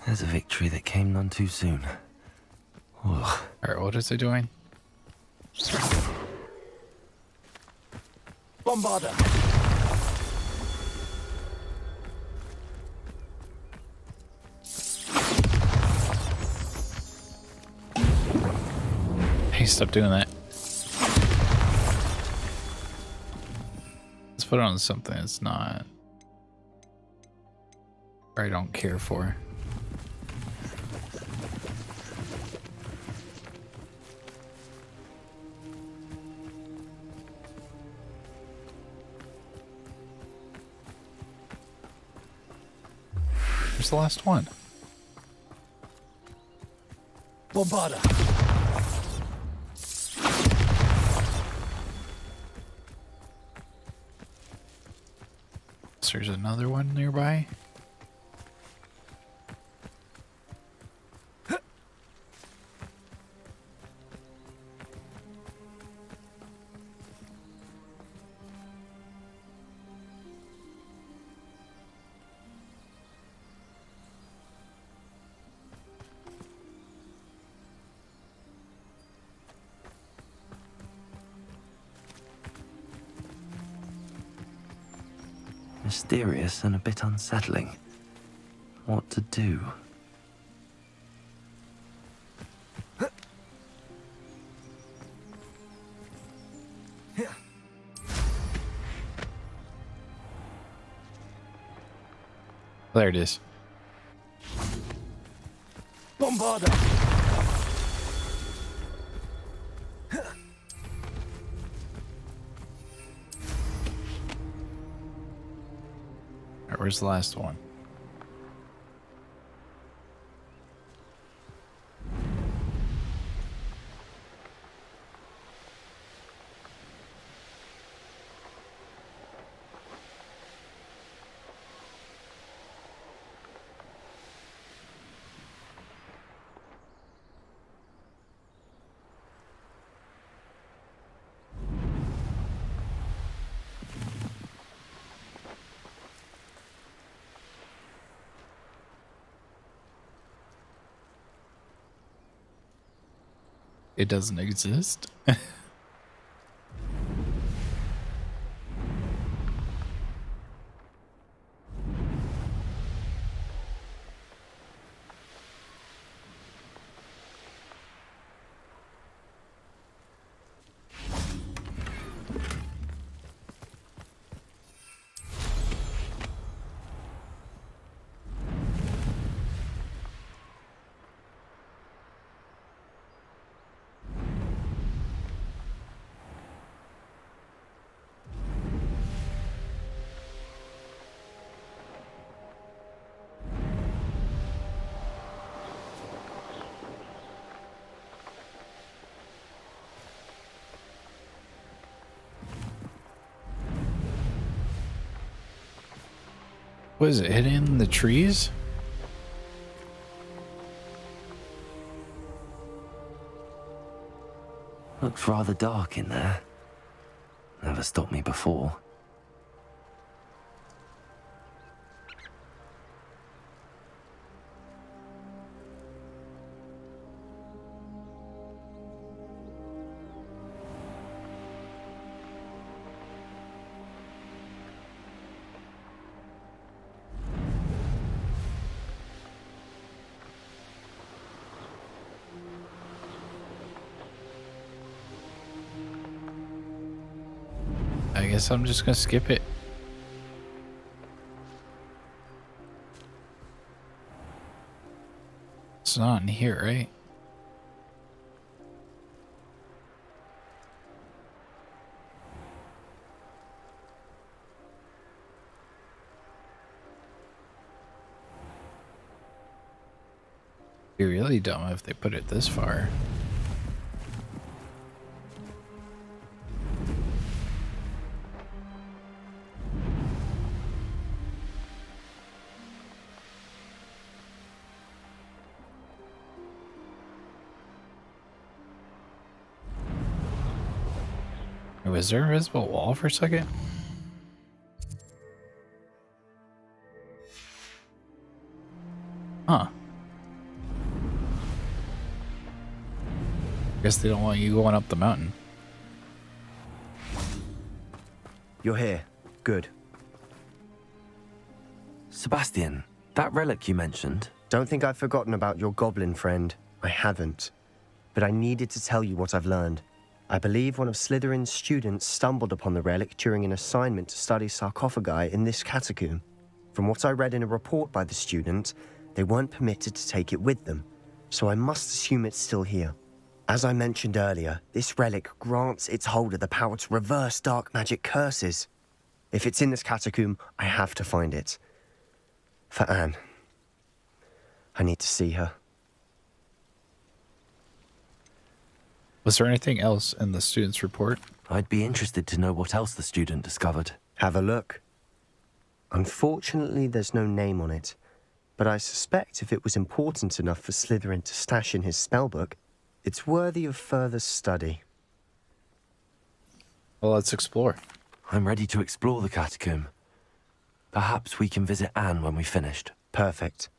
[SPEAKER 2] There's a victory that came none too soon. Ugh.
[SPEAKER 1] Alright, what is it doing?
[SPEAKER 9] Bombarder.
[SPEAKER 1] Hey, stop doing that. Let's put it on something that's not... or I don't care for. Where's the last one?
[SPEAKER 14] Bombarda.
[SPEAKER 1] So there's another one nearby.
[SPEAKER 2] Mysterious and a bit unsettling. What to do?
[SPEAKER 1] There it is.
[SPEAKER 14] Bombarda.
[SPEAKER 1] Alright, where's the last one? It doesn't exist. What is it, hidden in the trees?
[SPEAKER 2] Looks rather dark in there. Never stopped me before.
[SPEAKER 1] I guess I'm just gonna skip it. It's not in here, right? Be really dumb if they put it this far. Was there an invisible wall for a second? Huh. Guess they don't want you going up the mountain.
[SPEAKER 9] You're here. Good.
[SPEAKER 2] Sebastian, that relic you mentioned.
[SPEAKER 9] Don't think I've forgotten about your goblin friend. I haven't. But I needed to tell you what I've learned. I believe one of Slytherin's students stumbled upon the relic during an assignment to study sarcophagi in this catacomb. From what I read in a report by the student, they weren't permitted to take it with them, so I must assume it's still here. As I mentioned earlier, this relic grants its holder the power to reverse dark magic curses. If it's in this catacomb, I have to find it. For Anne. I need to see her.
[SPEAKER 1] Was there anything else in the student's report?
[SPEAKER 2] I'd be interested to know what else the student discovered.
[SPEAKER 9] Have a look. Unfortunately, there's no name on it, but I suspect if it was important enough for Slytherin to stash in his spellbook, it's worthy of further study.
[SPEAKER 1] Well, let's explore.
[SPEAKER 2] I'm ready to explore the catacomb. Perhaps we can visit Anne when we've finished.
[SPEAKER 9] Perfect.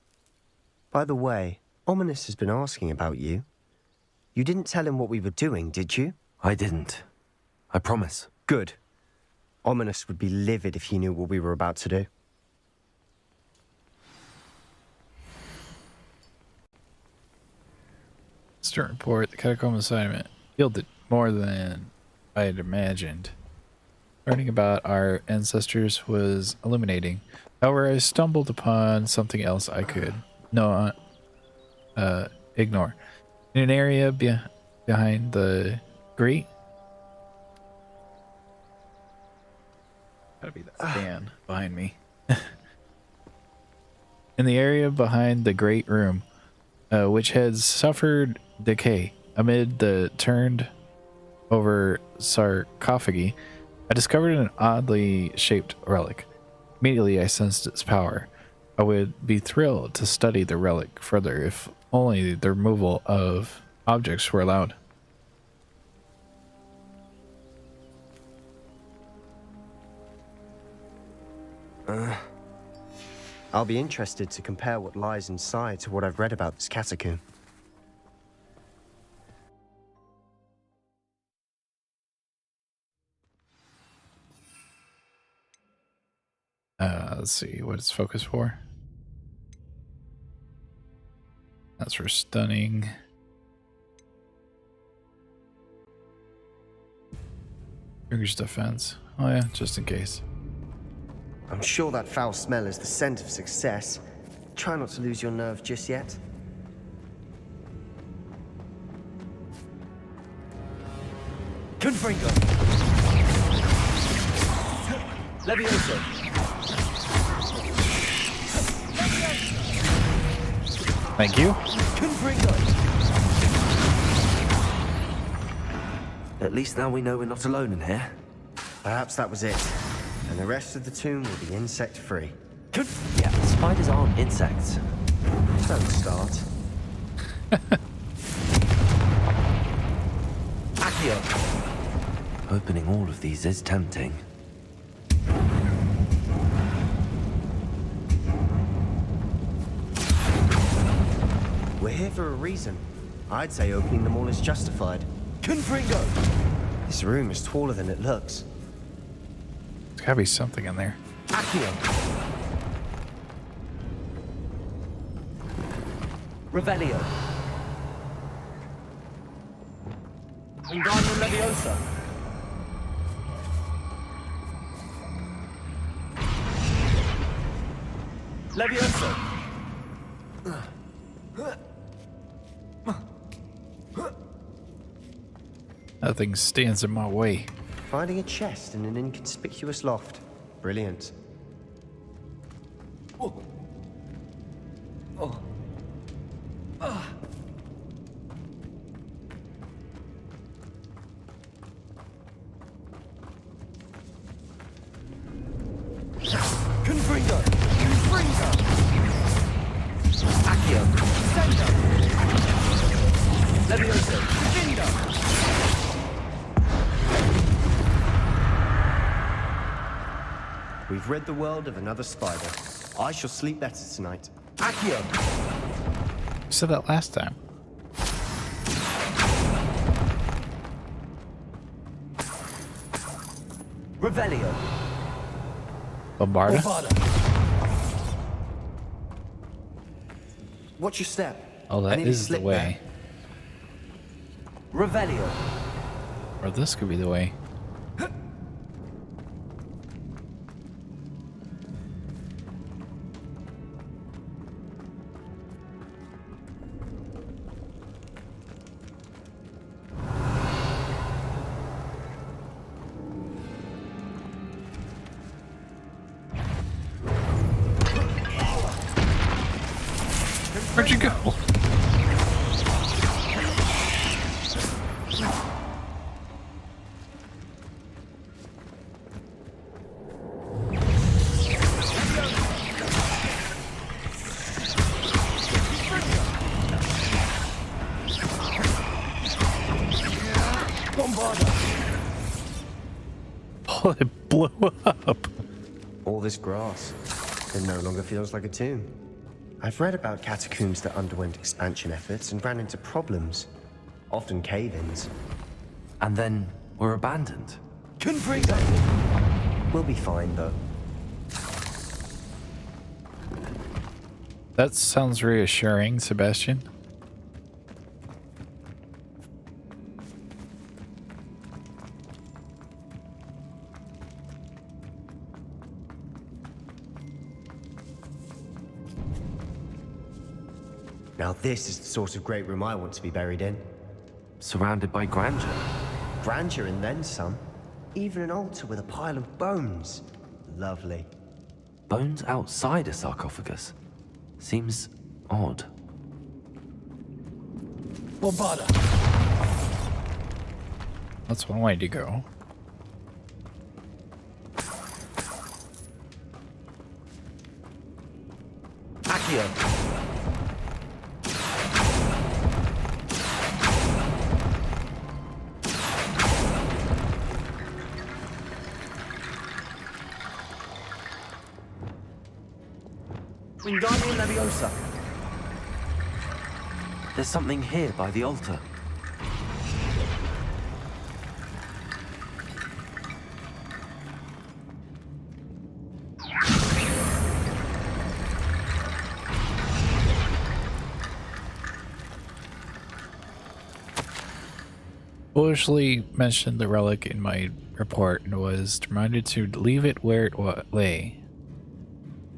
[SPEAKER 9] By the way, Ominous has been asking about you. You didn't tell him what we were doing, did you?
[SPEAKER 2] I didn't. I promise.
[SPEAKER 9] Good. Ominous would be livid if he knew what we were about to do.
[SPEAKER 1] Student report, the catacomb assignment yielded more than I had imagined. Learning about our ancestors was illuminating. However, I stumbled upon something else I could ignore. In an area behind the great... Gotta be that fan behind me. In the area behind the great room, which had suffered decay amid the turned over sarcophagi, I discovered an oddly shaped relic. Immediately I sensed its power. I would be thrilled to study the relic further if only the removal of objects were allowed.
[SPEAKER 9] I'll be interested to compare what lies inside to what I've read about this catacomb.
[SPEAKER 1] Let's see what it's focused for. That's for stunning. Trigger's defense. Oh yeah, just in case.
[SPEAKER 9] I'm sure that foul smell is the scent of success. Try not to lose your nerve just yet.
[SPEAKER 14] Confringo. Levioso.
[SPEAKER 1] Thank you.
[SPEAKER 14] Confringo.
[SPEAKER 2] At least now we know we're not alone in here.
[SPEAKER 9] Perhaps that was it. And the rest of the tomb will be insect-free.
[SPEAKER 2] Yeah, spiders aren't insects.
[SPEAKER 9] Don't start.
[SPEAKER 2] Accio. Opening all of these is tempting.
[SPEAKER 9] We're here for a reason. I'd say opening them all is justified.
[SPEAKER 14] Confringo.
[SPEAKER 9] This room is taller than it looks.
[SPEAKER 1] There's gotta be something in there.
[SPEAKER 14] Accio. Revelio. Wingardium Leviosa. Leviosa.
[SPEAKER 1] Nothing stands in my way.
[SPEAKER 9] Finding a chest in an inconspicuous loft. Brilliant.
[SPEAKER 14] Oh. Oh. Ah. Confringo. Confringo. Accio. Sendo. Levioso. Vindo.
[SPEAKER 9] We've rid the world of another spider. I shall sleep better tonight.
[SPEAKER 14] Accio.
[SPEAKER 1] You said that last time.
[SPEAKER 14] Revelio.
[SPEAKER 1] Bombarda?
[SPEAKER 9] Watch your step.
[SPEAKER 1] Oh,
[SPEAKER 9] I
[SPEAKER 1] that
[SPEAKER 9] nearly
[SPEAKER 1] is the
[SPEAKER 9] slipped
[SPEAKER 1] way.
[SPEAKER 14] there. Revelio.
[SPEAKER 1] Or this could be the way. Where'd you go? Oh, it blew up.
[SPEAKER 9] All this grass. It no longer feels like a tomb. I've read about catacombs that underwent expansion efforts and ran into problems. Often cave-ins.
[SPEAKER 2] And then were abandoned.
[SPEAKER 14] Confringo!
[SPEAKER 9] We'll be fine, though.
[SPEAKER 1] That sounds reassuring, Sebastian.
[SPEAKER 9] Now this is the sort of great room I want to be buried in.
[SPEAKER 2] Surrounded by grandeur.
[SPEAKER 9] Grandeur and then some. Even an altar with a pile of bones. Lovely.
[SPEAKER 2] Bones outside a sarcophagus. Seems odd.
[SPEAKER 14] Bombarda!
[SPEAKER 1] That's one way to go.
[SPEAKER 14] Accio! Wingardium Leviosa!
[SPEAKER 2] There's something here by the altar.
[SPEAKER 1] Foolishly mentioned the relic in my report and was reminded to leave it where it lay.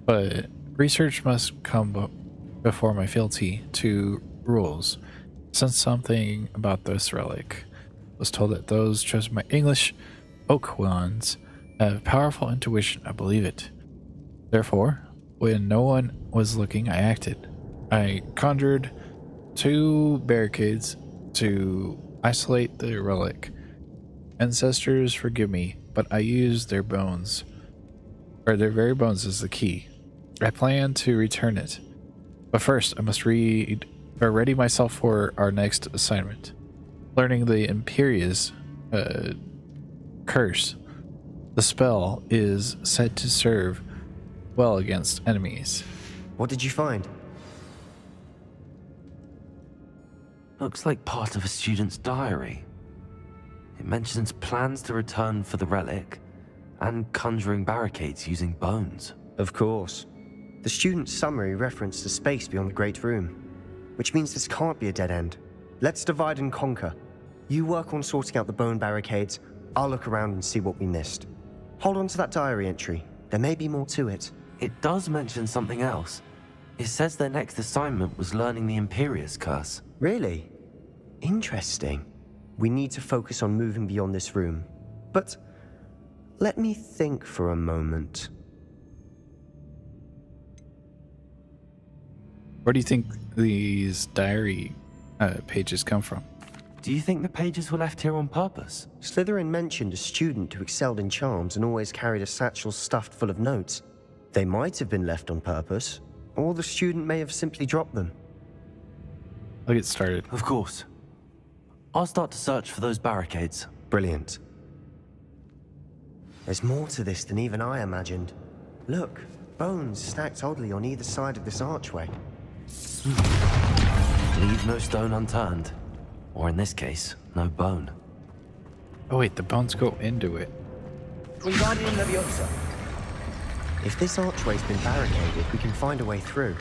[SPEAKER 1] But research must come before my fealty to rules. Since something about this relic was told that those chosen by English oak wands have powerful intuition, I believe it. Therefore, when no one was looking, I acted. I conjured 2 barricades to isolate the relic. Ancestors, forgive me, but I used their bones, or their very bones, as the key. I plan to return it, but first I must ready myself for our next assignment. Learning the Imperious curse. The spell is said to serve well against enemies.
[SPEAKER 9] What did you find?
[SPEAKER 2] Looks like part of a student's diary. It mentions plans to return for the relic and conjuring barricades using bones.
[SPEAKER 9] Of course. The student's summary referenced a space beyond the Great Room, which means this can't be a dead end. Let's divide and conquer. You work on sorting out the bone barricades, I'll look around and see what we missed. Hold on to that diary entry. There may be more to it.
[SPEAKER 2] It does mention something else. It says their next assignment was learning the Imperious curse.
[SPEAKER 9] Really? Interesting. We need to focus on moving beyond this room. But let me think for a moment.
[SPEAKER 1] Where do you think these diary pages come from?
[SPEAKER 2] Do you think the pages were left here on purpose?
[SPEAKER 9] Slytherin mentioned a student who excelled in charms and always carried a satchel stuffed full of notes. They might have been left on purpose, or the student may have simply dropped them.
[SPEAKER 1] I'll get started.
[SPEAKER 2] Of course. I'll start to search for those barricades.
[SPEAKER 9] Brilliant. There's more to this than even I imagined. Look, bones stacked oddly on either side of this archway.
[SPEAKER 2] Leave no stone unturned. Or in this case, no bone.
[SPEAKER 1] Oh wait, the bones go into it.
[SPEAKER 14] Wingardium Leviosa!
[SPEAKER 9] If this archway's been barricaded, we can find a way through.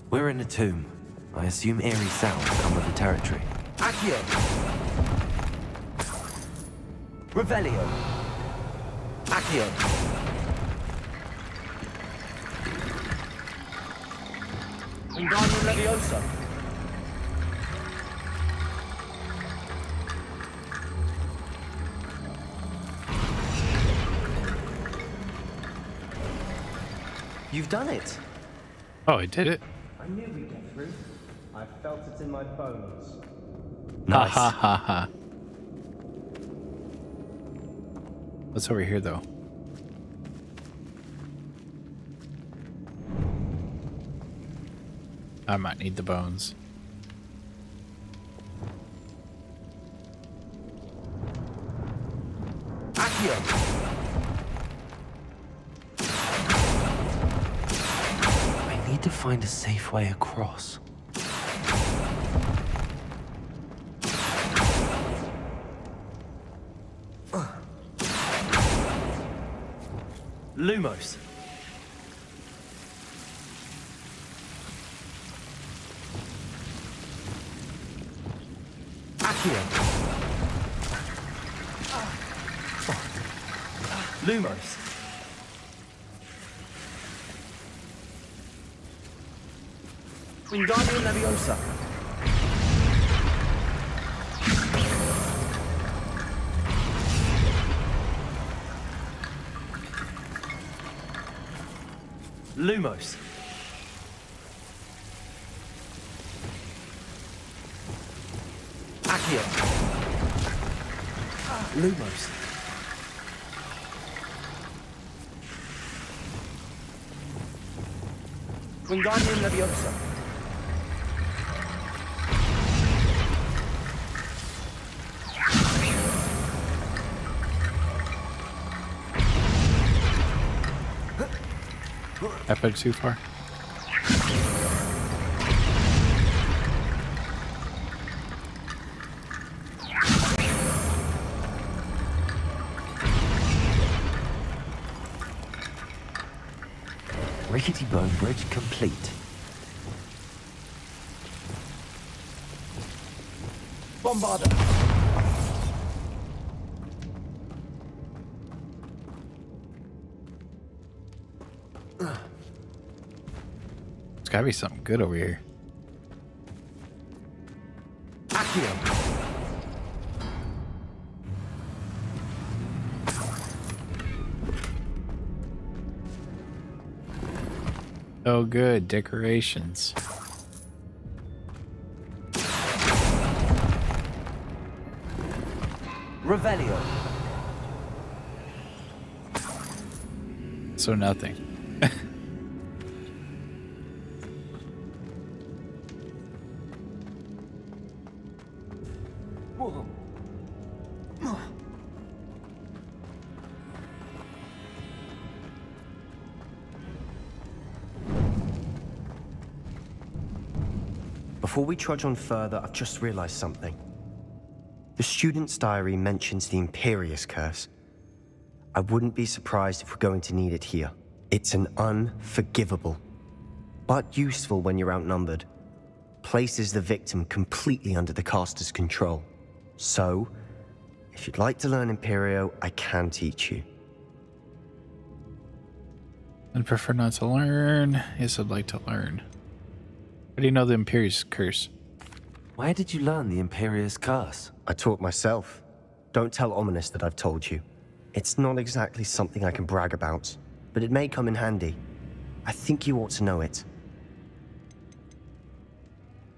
[SPEAKER 2] We're in a tomb. I assume eerie sounds come with the territory.
[SPEAKER 14] Accio! Revelio! Accio! Wingardium Leviosa!
[SPEAKER 9] You've done it.
[SPEAKER 1] Oh, I did it.
[SPEAKER 9] I knew we'd get through. I felt it in my bones.
[SPEAKER 1] Ha
[SPEAKER 9] Nice.
[SPEAKER 1] ha ha ha. What's over here, though? I might need the bones.
[SPEAKER 14] Accio.
[SPEAKER 2] I need to find a safe way across.
[SPEAKER 14] Lumos. Accio. Lumos. Wingardium Leviosa. Lumos. Accio. Lumos. Wingardium Leviosa.
[SPEAKER 1] I put it too far.
[SPEAKER 2] Rickety bone bridge complete.
[SPEAKER 14] Bombarda.
[SPEAKER 1] There's gotta be something good over here.
[SPEAKER 14] Accio.
[SPEAKER 1] Oh, good. Decorations.
[SPEAKER 14] Revelio.
[SPEAKER 1] So nothing.
[SPEAKER 9] Before we trudge on further, I've just realized something. The student's diary mentions the Imperious Curse. I wouldn't be surprised if we're going to need it here. It's an unforgivable, but useful when you're outnumbered. Places the victim completely under the caster's control. So, if you'd like to learn Imperio, I can teach you.
[SPEAKER 1] I'd prefer not to learn. Yes, I'd like to learn. How do you know the Imperious Curse?
[SPEAKER 2] Where did you learn the Imperious Curse?
[SPEAKER 9] I taught myself. Don't tell Ominous that I've told you. It's not exactly something I can brag about, but it may come in handy. I think you ought to know it.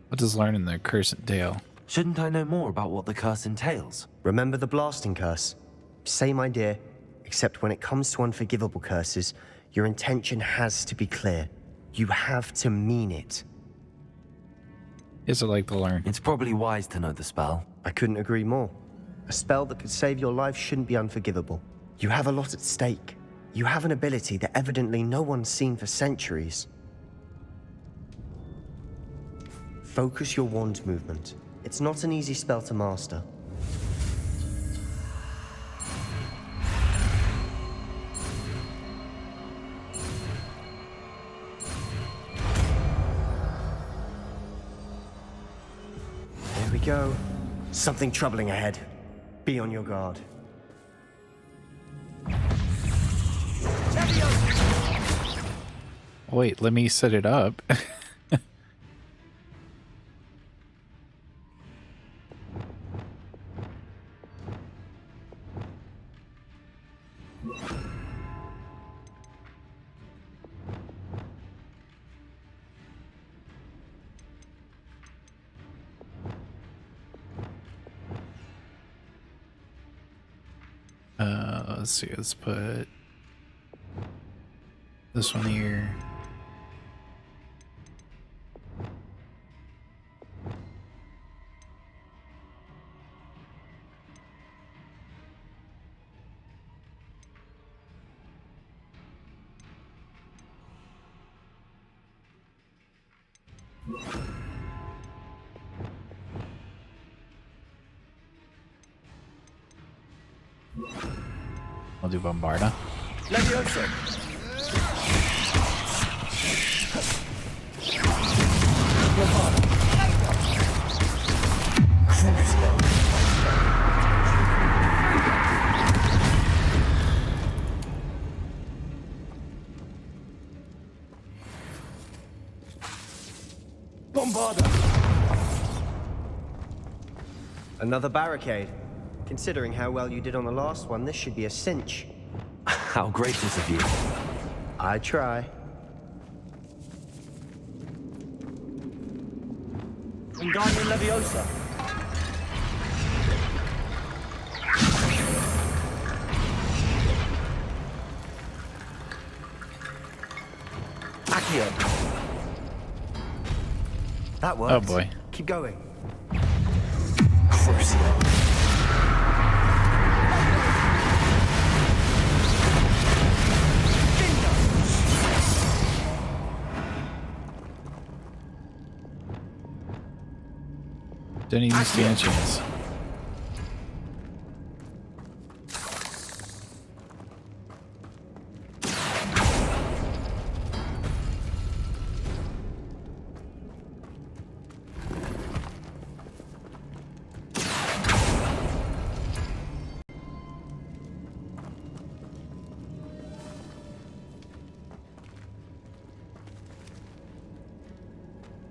[SPEAKER 1] What does learning the curse entail?
[SPEAKER 2] Shouldn't I know more about what the curse entails?
[SPEAKER 9] Remember the blasting curse? Same idea, except when it comes to unforgivable curses, your intention has to be clear. You have to mean it.
[SPEAKER 1] Yes, I'd like to learn.
[SPEAKER 2] It's probably wise to know the spell.
[SPEAKER 9] I couldn't agree more. A spell that could save your life shouldn't be unforgivable. You have a lot at stake. You have an ability that evidently no one's seen for centuries. Focus your wand movement. It's not an easy spell to master. There we go. Something troubling ahead. Be on your guard.
[SPEAKER 1] Wait, let me set it up. Let's see. Let's put this one here. I'll do Bombarda.
[SPEAKER 14] Levioso. Bombarda.
[SPEAKER 9] Another barricade. Considering how well you did on the last one, this should be a cinch.
[SPEAKER 2] How gracious of you.
[SPEAKER 9] I try.
[SPEAKER 14] Wingardium Leviosa. Accio.
[SPEAKER 9] That worked.
[SPEAKER 1] Oh boy.
[SPEAKER 9] Keep going.
[SPEAKER 2] Crucio.
[SPEAKER 1] Didn't even stand a chance.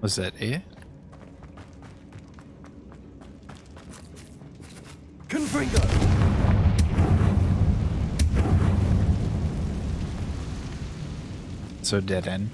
[SPEAKER 1] Was that it?
[SPEAKER 14] Confringo.
[SPEAKER 1] So dead end.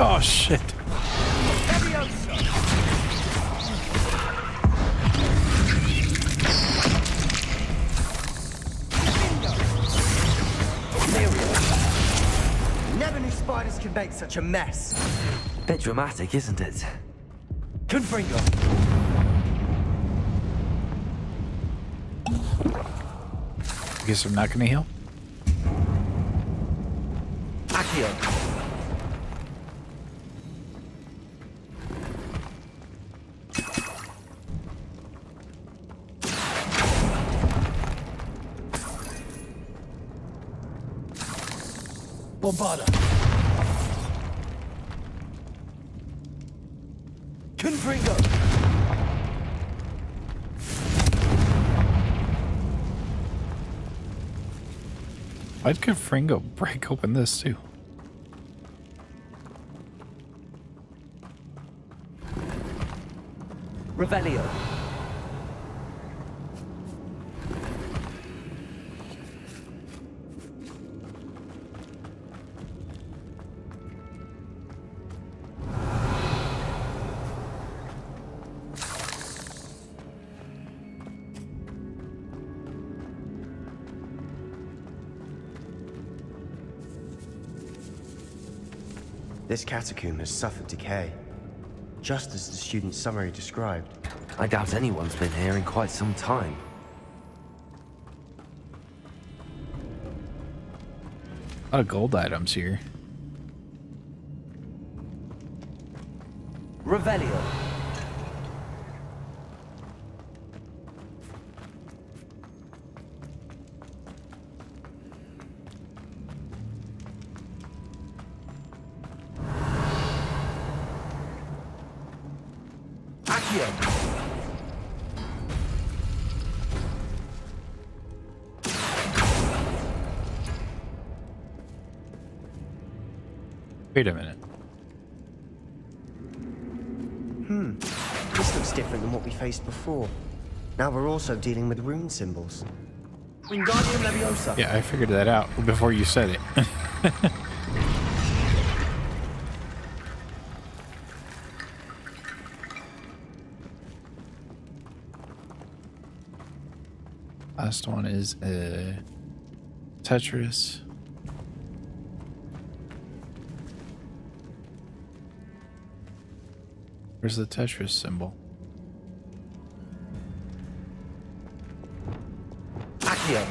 [SPEAKER 1] Oh shit.
[SPEAKER 9] Never knew spiders could make such a mess.
[SPEAKER 2] Bit dramatic, isn't it?
[SPEAKER 14] Confringo.
[SPEAKER 1] Guess I'm not gonna heal.
[SPEAKER 14] Accio. Bombarda. Confringo.
[SPEAKER 1] Why'd Confringo break open this too?
[SPEAKER 14] Revelio.
[SPEAKER 9] This catacomb has suffered decay, just as the student's summary described.
[SPEAKER 2] I doubt anyone's been here in quite some time.
[SPEAKER 1] A lot of gold items here.
[SPEAKER 14] Revelio. Accio.
[SPEAKER 1] Wait a minute.
[SPEAKER 9] This looks different than what we faced before. Now we're also dealing with rune symbols.
[SPEAKER 14] Wingardium Leviosa.
[SPEAKER 1] Yeah, I figured that out before you said it. Last one is Tetris. Where's the Tetris symbol?
[SPEAKER 14] Accio.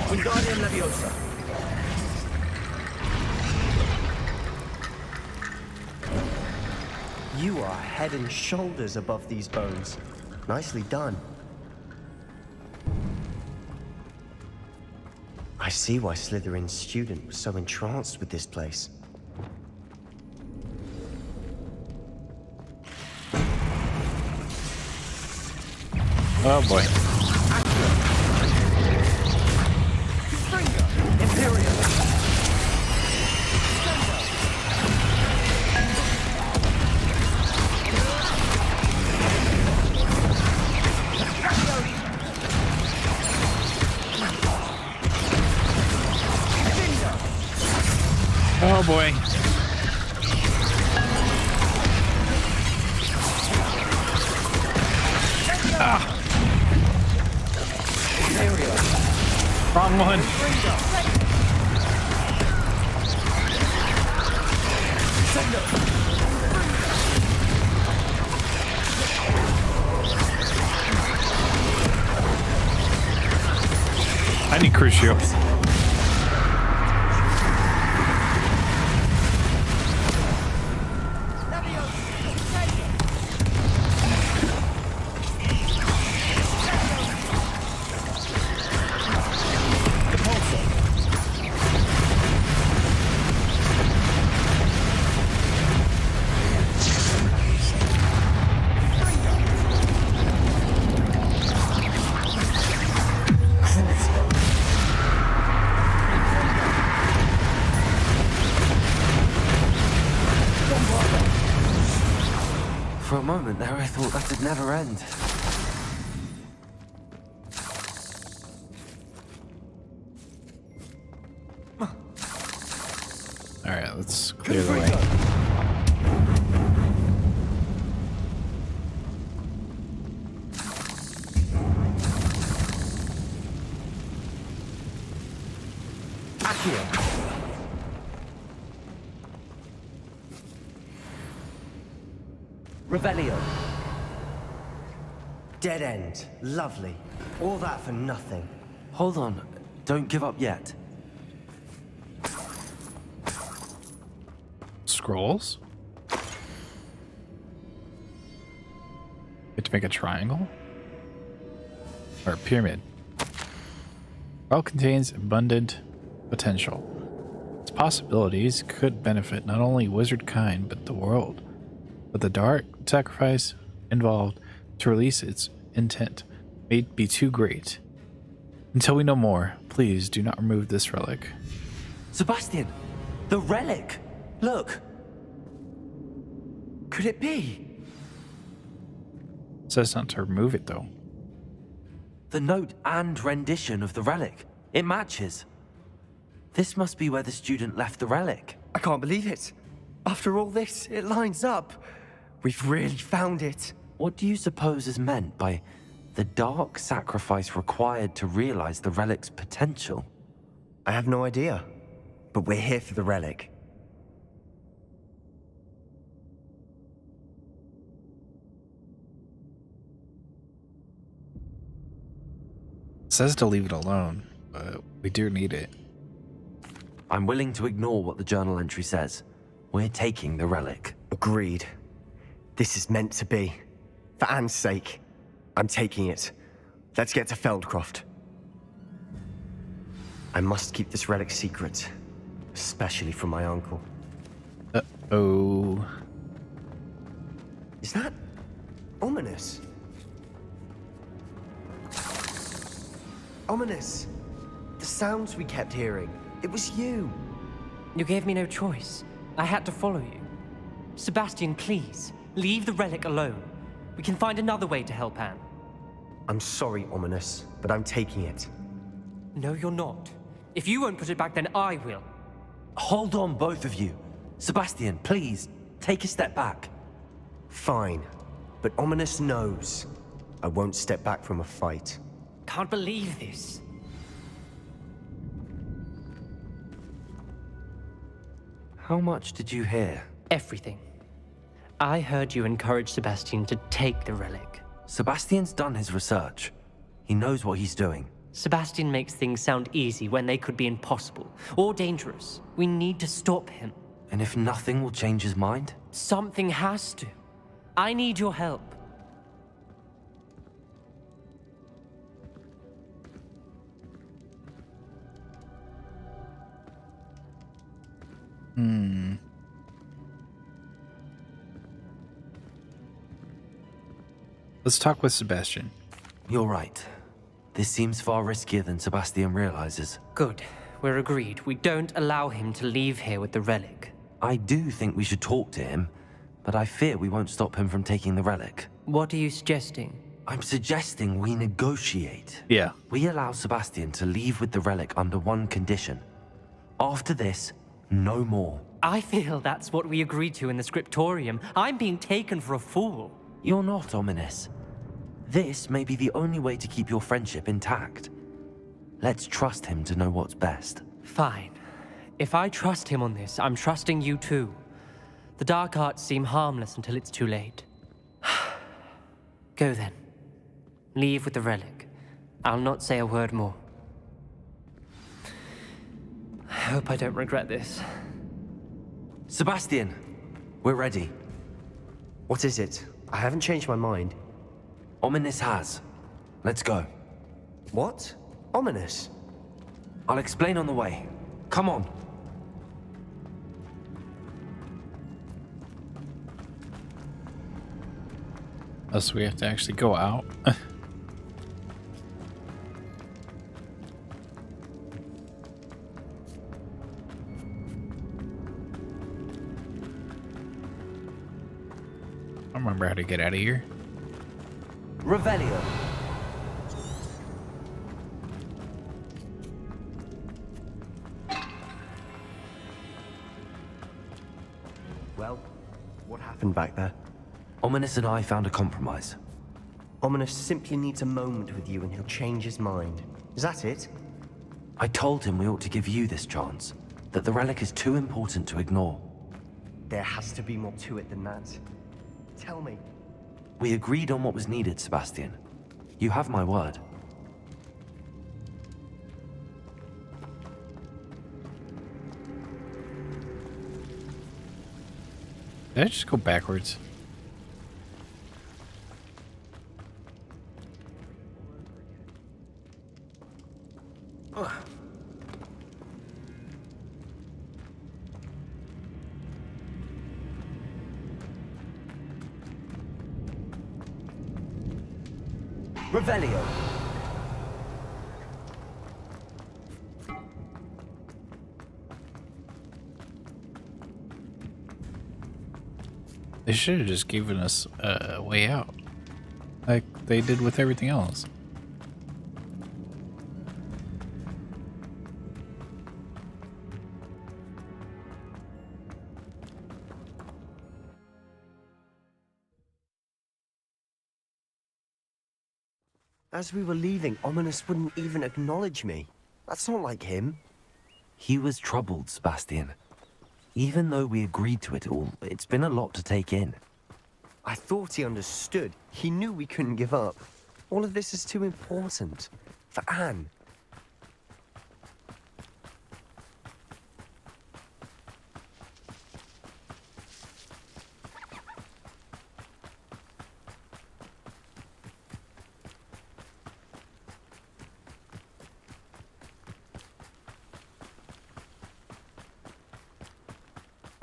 [SPEAKER 14] Wingardium Leviosa.
[SPEAKER 9] You are head and shoulders above these bones. Nicely done. I see why Slytherin's student was so entranced with this place.
[SPEAKER 1] Oh boy. Oh boy. Ah. Wrong one. I need Crucio.
[SPEAKER 2] For a moment there, I thought that'd never end.
[SPEAKER 1] All right, let's clear the way.
[SPEAKER 14] Accio. Revelio.
[SPEAKER 9] Dead end. Lovely. All that for nothing.
[SPEAKER 2] Hold on, don't give up yet.
[SPEAKER 1] Scrolls? Get to make a triangle? Or a pyramid. Well, contains abundant potential. Its possibilities could benefit not only wizard kind, but the world. But the dark sacrifice involved to release its intent may be too great. Until we know more, please do not remove this relic.
[SPEAKER 2] Sebastian, the relic! Look! Could it be?
[SPEAKER 1] It says not to remove it though.
[SPEAKER 2] The note and rendition of the relic. It matches. This must be where the student left the relic.
[SPEAKER 9] I can't believe it. After all this, it lines up. We've really found it.
[SPEAKER 2] What do you suppose is meant by the dark sacrifice required to realize the relic's potential?
[SPEAKER 9] I have no idea. But we're here for the relic.
[SPEAKER 1] It says to leave it alone, but we do need it.
[SPEAKER 2] I'm willing to ignore what the journal entry says. We're taking the relic.
[SPEAKER 9] Agreed. This is meant to be. For Anne's sake, I'm taking it. Let's get to Feldcroft. I must keep this relic secret, especially from my uncle.
[SPEAKER 1] Uh-oh.
[SPEAKER 9] Is that ominous? Ominous! The sounds we kept hearing. It was you.
[SPEAKER 15] You gave me no choice. I had to follow you. Sebastian, please, leave the relic alone. We can find another way to help Anne.
[SPEAKER 9] I'm sorry, Ominous, but I'm taking it.
[SPEAKER 15] No, you're not. If you won't put it back, then I will.
[SPEAKER 2] Hold on, both of you. Sebastian, please, take a step back.
[SPEAKER 9] Fine, but Ominous knows I won't step back from a fight.
[SPEAKER 15] Can't believe this.
[SPEAKER 2] How much did you hear?
[SPEAKER 15] Everything. I heard you encourage Sebastian to take the relic.
[SPEAKER 2] Sebastian's done his research. He knows what he's doing.
[SPEAKER 15] Sebastian makes things sound easy when they could be impossible or dangerous. We need to stop him.
[SPEAKER 2] And if nothing will change his mind?
[SPEAKER 15] Something has to. I need your help.
[SPEAKER 1] Let's talk with Sebastian.
[SPEAKER 2] You're right. This seems far riskier than Sebastian realizes.
[SPEAKER 15] Good. We're agreed. We don't allow him to leave here with the relic.
[SPEAKER 2] I do think we should talk to him, but I fear we won't stop him from taking the relic.
[SPEAKER 15] What are you suggesting?
[SPEAKER 2] I'm suggesting we negotiate.
[SPEAKER 1] Yeah.
[SPEAKER 2] We allow Sebastian to leave with the relic under one condition. After this, no more.
[SPEAKER 15] I feel that's what we agreed to in the scriptorium. I'm being taken for a fool.
[SPEAKER 2] You're not, Ominous. This may be the only way to keep your friendship intact. Let's trust him to know what's best.
[SPEAKER 15] Fine. If I trust him on this, I'm trusting you too. The dark arts seem harmless until it's too late. Go then. Leave with the relic. I'll not say a word more. I hope I don't regret this.
[SPEAKER 2] Sebastian, we're ready.
[SPEAKER 9] What is it? I haven't changed my mind.
[SPEAKER 2] Ominous has. Let's go.
[SPEAKER 9] What? Ominous?
[SPEAKER 2] I'll explain on the way. Come on.
[SPEAKER 1] Oh, so we have to actually go out. I remember how to get out of here.
[SPEAKER 14] Revelio.
[SPEAKER 9] Well, what happened back there?
[SPEAKER 2] Ominous and I found a compromise.
[SPEAKER 9] Ominous simply needs a moment with you and he'll change his mind. Is that it?
[SPEAKER 2] I told him we ought to give you this chance, that the relic is too important to ignore.
[SPEAKER 9] There has to be more to it than that. Tell me.
[SPEAKER 2] We agreed on what was needed, Sebastian. You have my word.
[SPEAKER 1] Did I just go backwards?
[SPEAKER 14] Revelio.
[SPEAKER 1] They should have just given us a way out, like they did with everything else.
[SPEAKER 9] As we were leaving, Ominous wouldn't even acknowledge me. That's not like him.
[SPEAKER 2] He was troubled, Sebastian. Even though we agreed to it all, it's been a lot to take in.
[SPEAKER 9] I thought he understood. He knew we couldn't give up. All of this is too important. For Anne.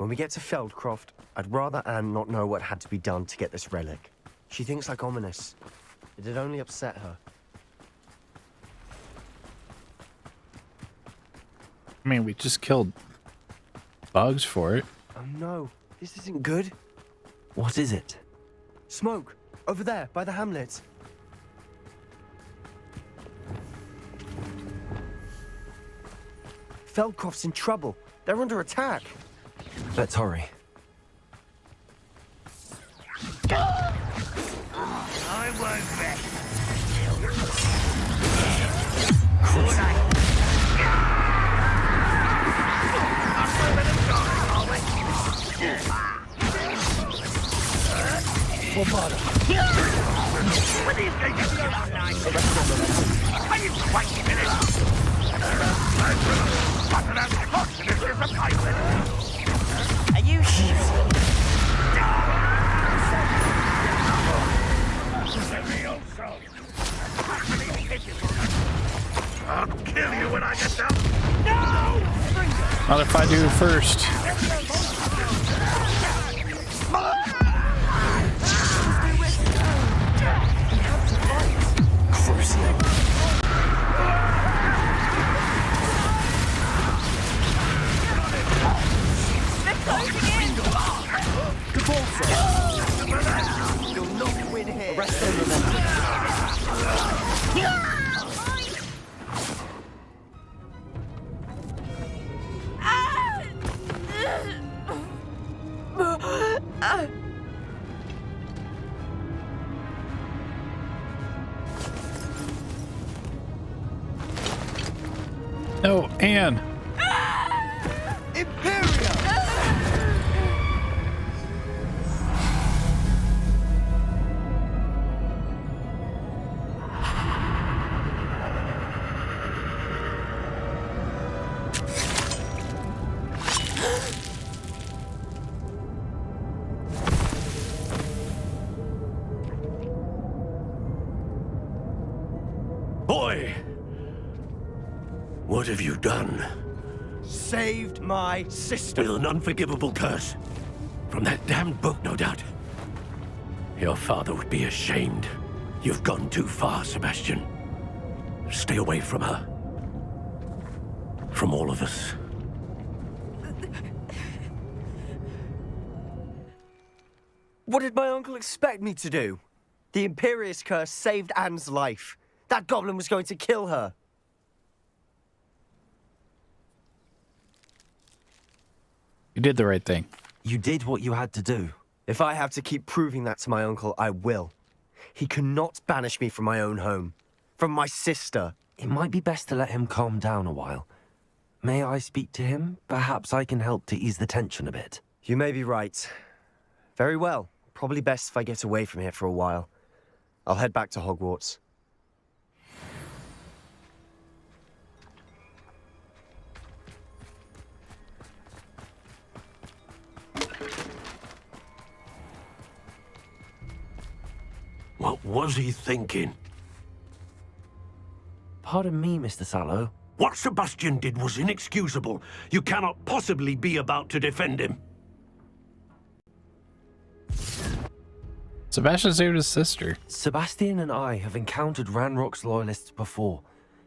[SPEAKER 9] When we get to Feldcroft, I'd rather Anne not know what had to be done to get this relic. She thinks like ominous. It'd only upset her.
[SPEAKER 1] I mean, we just killed bugs for it.
[SPEAKER 9] Oh no, this isn't good.
[SPEAKER 2] What is it?
[SPEAKER 9] Smoke! Over there, by the hamlet. Feldcroft's in trouble. They're under attack.
[SPEAKER 2] Let's hurry.
[SPEAKER 11] I won't rest.
[SPEAKER 4] Are you shooting?
[SPEAKER 11] I'll kill you when I get down. No!
[SPEAKER 1] Not if I do first.
[SPEAKER 9] You'll not win here. Arrest them,
[SPEAKER 1] No, Anne.
[SPEAKER 16] Boy! What have you done?
[SPEAKER 9] Saved my sister.
[SPEAKER 16] With an unforgivable curse. From that damned book, no doubt. Your father would be ashamed. You've gone too far, Sebastian. Stay away from her. From all of us.
[SPEAKER 9] What did my uncle expect me to do? The Imperius curse saved Anne's life. That goblin was going to kill her.
[SPEAKER 1] You did the right thing.
[SPEAKER 2] You did what you had to do.
[SPEAKER 9] If I have to keep proving that to my uncle, I will. He cannot banish me from my own home. From my sister.
[SPEAKER 2] It might be best to let him calm down a while. May I speak to him? Perhaps I can help to ease the tension a bit.
[SPEAKER 9] You may be right. Very well. Probably best if I get away from here for a while. I'll head back to Hogwarts.
[SPEAKER 16] What was he thinking?
[SPEAKER 2] Pardon me, Mr. Sallow.
[SPEAKER 16] What Sebastian did was inexcusable. You cannot possibly be about to defend him.
[SPEAKER 1] Sebastian saved his sister.
[SPEAKER 2] Sebastian and I have encountered Ranrock's loyalists before.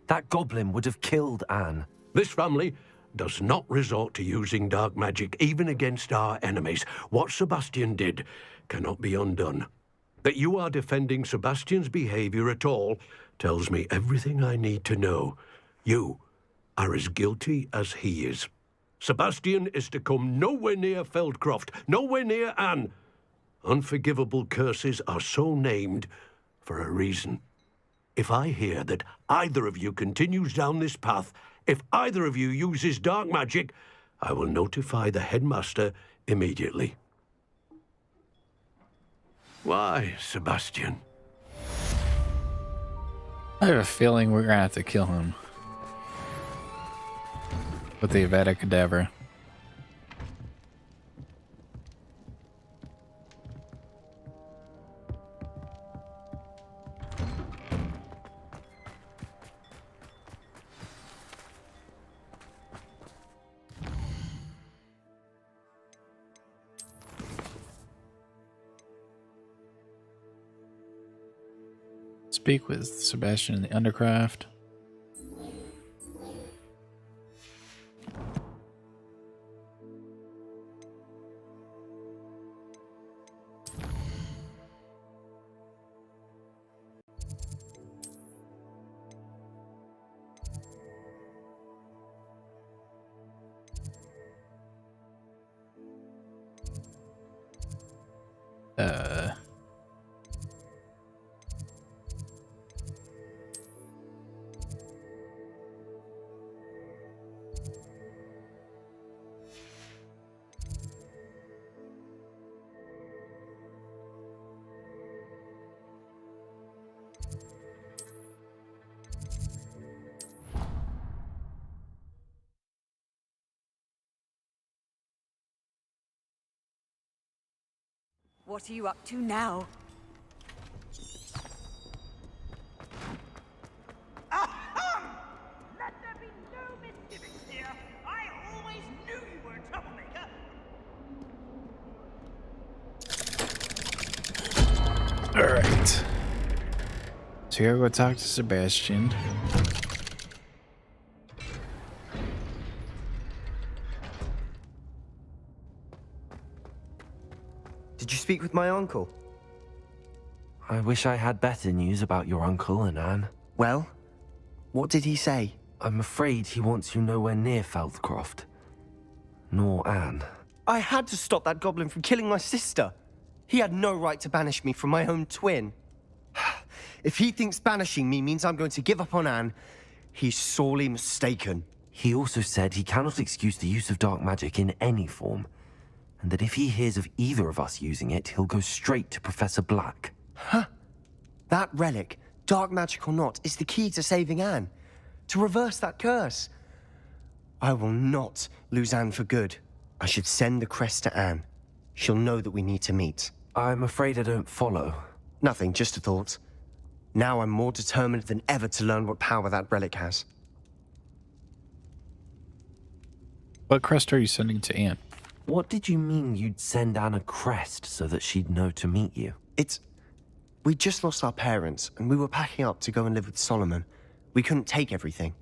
[SPEAKER 2] That goblin would have killed Anne.
[SPEAKER 16] This family does not resort to using dark magic even against our enemies. What Sebastian did cannot be undone. That you are defending Sebastian's behavior at all tells me everything I need to know. You are as guilty as he is. Sebastian is to come nowhere near Feldcroft, nowhere near Anne. Unforgivable curses are so named for a reason. If I hear that either of you continues down this path, if either of you uses dark magic, I will notify the headmaster immediately. Why, Sebastian?
[SPEAKER 1] I have a feeling we're gonna have to kill him with the Avada Kedavra. Speak with Sebastian in the Undercraft.
[SPEAKER 13] What are you up to now?
[SPEAKER 11] Let there be no misgivings here. I always knew you were a troublemaker.
[SPEAKER 1] Alright. So you gotta go talk to Sebastian.
[SPEAKER 9] Did you speak with my uncle?
[SPEAKER 2] I wish I had better news about your uncle and Anne.
[SPEAKER 9] Well, what did he say?
[SPEAKER 2] I'm afraid he wants you nowhere near Feldcroft. Nor Anne.
[SPEAKER 9] I had to stop that goblin from killing my sister. He had no right to banish me from my own twin. If he thinks banishing me means I'm going to give up on Anne, he's sorely mistaken.
[SPEAKER 2] He also said he cannot excuse the use of dark magic in any form, and that if he hears of either of us using it, he'll go straight to Professor Black.
[SPEAKER 9] Huh? That relic, dark magic or not, is the key to saving Anne. To reverse that curse. I will not lose Anne for good. I should send the crest to Anne. She'll know that we need to meet.
[SPEAKER 2] I'm afraid I don't follow.
[SPEAKER 9] Nothing, just a thought. Now I'm more determined than ever to learn what power that relic has.
[SPEAKER 1] What crest are you sending to Anne?
[SPEAKER 2] What did you mean you'd send Anne a crest so that she'd know to meet you?
[SPEAKER 9] We just lost our parents, and we were packing up to go and live with Solomon. We couldn't take everything.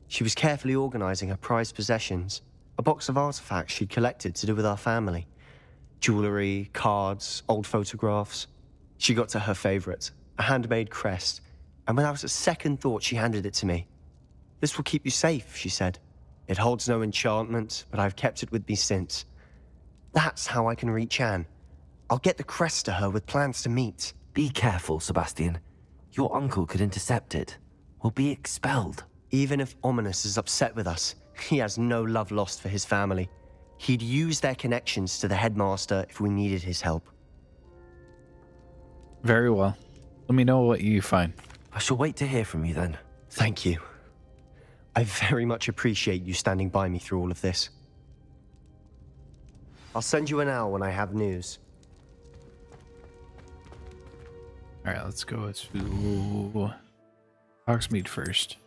[SPEAKER 9] She was carefully organizing her prized possessions, a box of artifacts she'd collected to do with our family. Jewelry, cards, old photographs. She got to her favorite, a handmade crest, and without a second thought, she handed it to me. "This will keep you safe," she said. "It holds no enchantment, but I've kept it with me since. That's how I can reach Anne. I'll get the crest to her with plans to meet."
[SPEAKER 2] Be careful, Sebastian. Your uncle could intercept it. We'll be expelled.
[SPEAKER 9] Even if Ominous is upset with us, he has no love lost for his family. He'd use their connections to the headmaster if we needed his help.
[SPEAKER 1] Very well. Let me know what you find.
[SPEAKER 2] I shall wait to hear from you then.
[SPEAKER 9] Thank you. I very much appreciate you standing by me through all of this. I'll send you an owl when I have news.
[SPEAKER 1] All right, let's go to Hogsmeade first.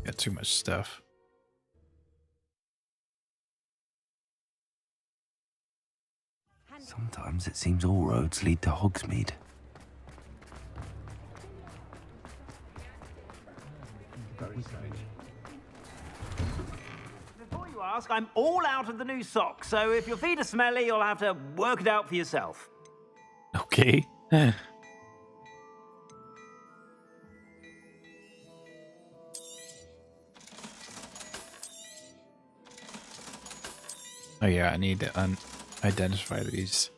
[SPEAKER 1] Got too much stuff.
[SPEAKER 2] Sometimes it seems all roads lead to Hogsmeade.
[SPEAKER 11] Before you ask, I'm all out of the new socks, so if your feet are smelly, you'll have to work it out for yourself.
[SPEAKER 1] Okay. Oh yeah, I need to identify these.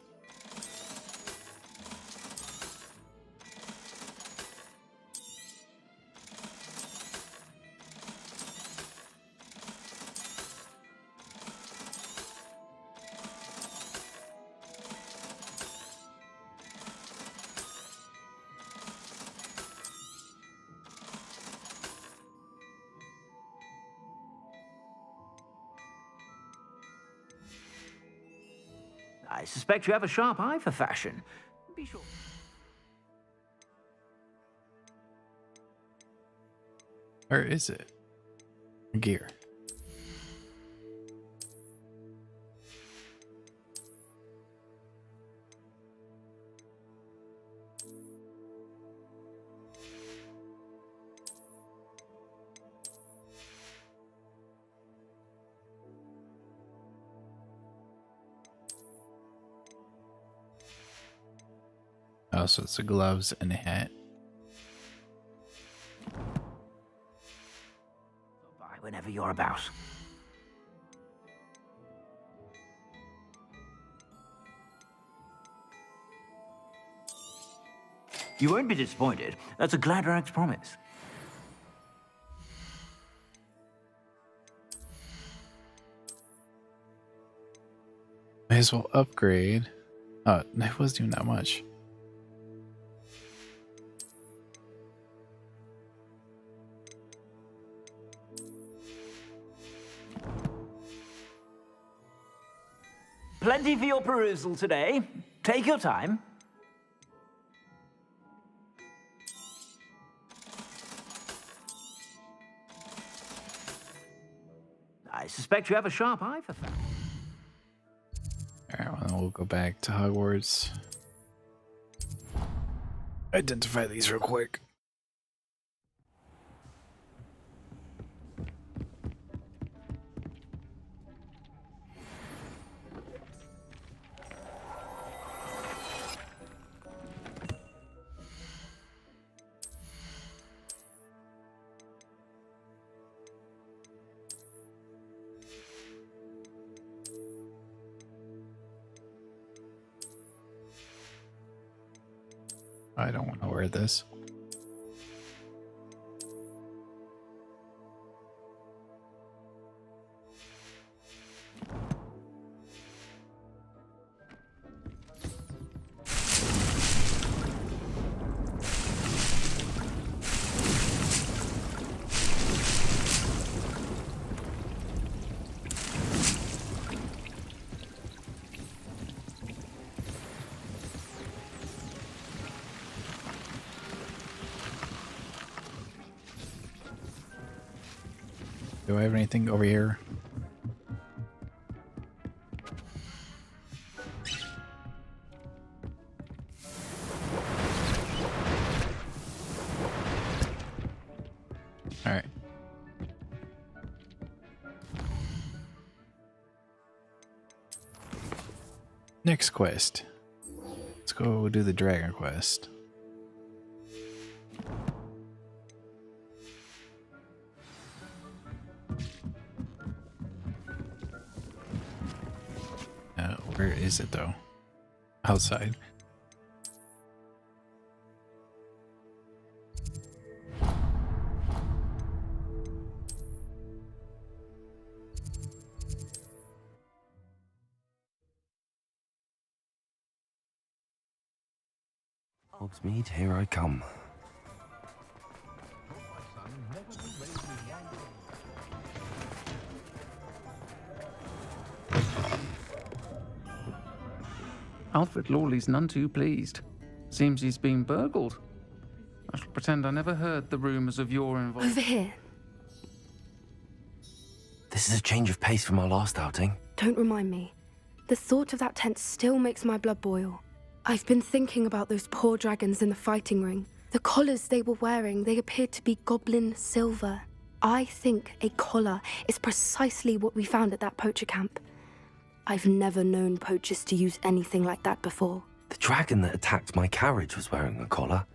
[SPEAKER 11] I suspect you have a sharp eye for fashion. Be sure.
[SPEAKER 1] Where is it? Gear. Oh, so it's the gloves and a hat.
[SPEAKER 11] Bye whenever you're about. You won't be disappointed. That's a Gladrag's promise.
[SPEAKER 1] May as well upgrade. Oh, it wasn't even that much.
[SPEAKER 11] Plenty for your perusal today. Take your time. I suspect you have a sharp eye for that.
[SPEAKER 1] Alright, well, then we'll go back to Hogwarts. Identify these real quick. I don't want to wear this. Do I have anything over here? All right. Next quest. Let's go do the dragon quest. Where is it though? Outside.
[SPEAKER 2] Hogsmeade, here I come.
[SPEAKER 17] Alfred Lawley's none too pleased. Seems he's been burgled. I shall pretend I never heard the rumours of your involvement.
[SPEAKER 18] Over here.
[SPEAKER 2] This is a change of pace from our last outing.
[SPEAKER 18] Don't remind me. The thought of that tent still makes my blood boil. I've been thinking about those poor dragons in the fighting ring. The collars they were wearing, they appeared to be goblin silver. I think a collar is precisely what we found at that poacher camp. I've never known poachers to use anything like that before.
[SPEAKER 2] The dragon that attacked my carriage was wearing a collar,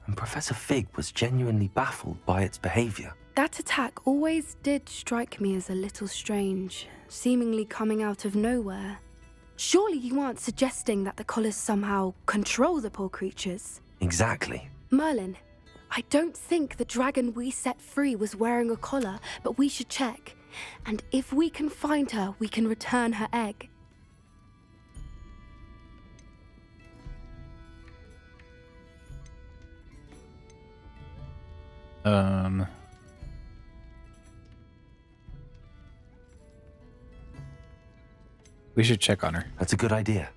[SPEAKER 2] and Professor Fig was genuinely baffled by its behavior.
[SPEAKER 18] That attack always did strike me as a little strange, seemingly coming out of nowhere. Surely you aren't suggesting that the collars somehow control the poor creatures?
[SPEAKER 2] Exactly.
[SPEAKER 18] Merlin, I don't think the dragon we set free was wearing a collar, but we should check. And if we can find her, we can return her egg.
[SPEAKER 1] We should check on her.
[SPEAKER 2] That's a good idea.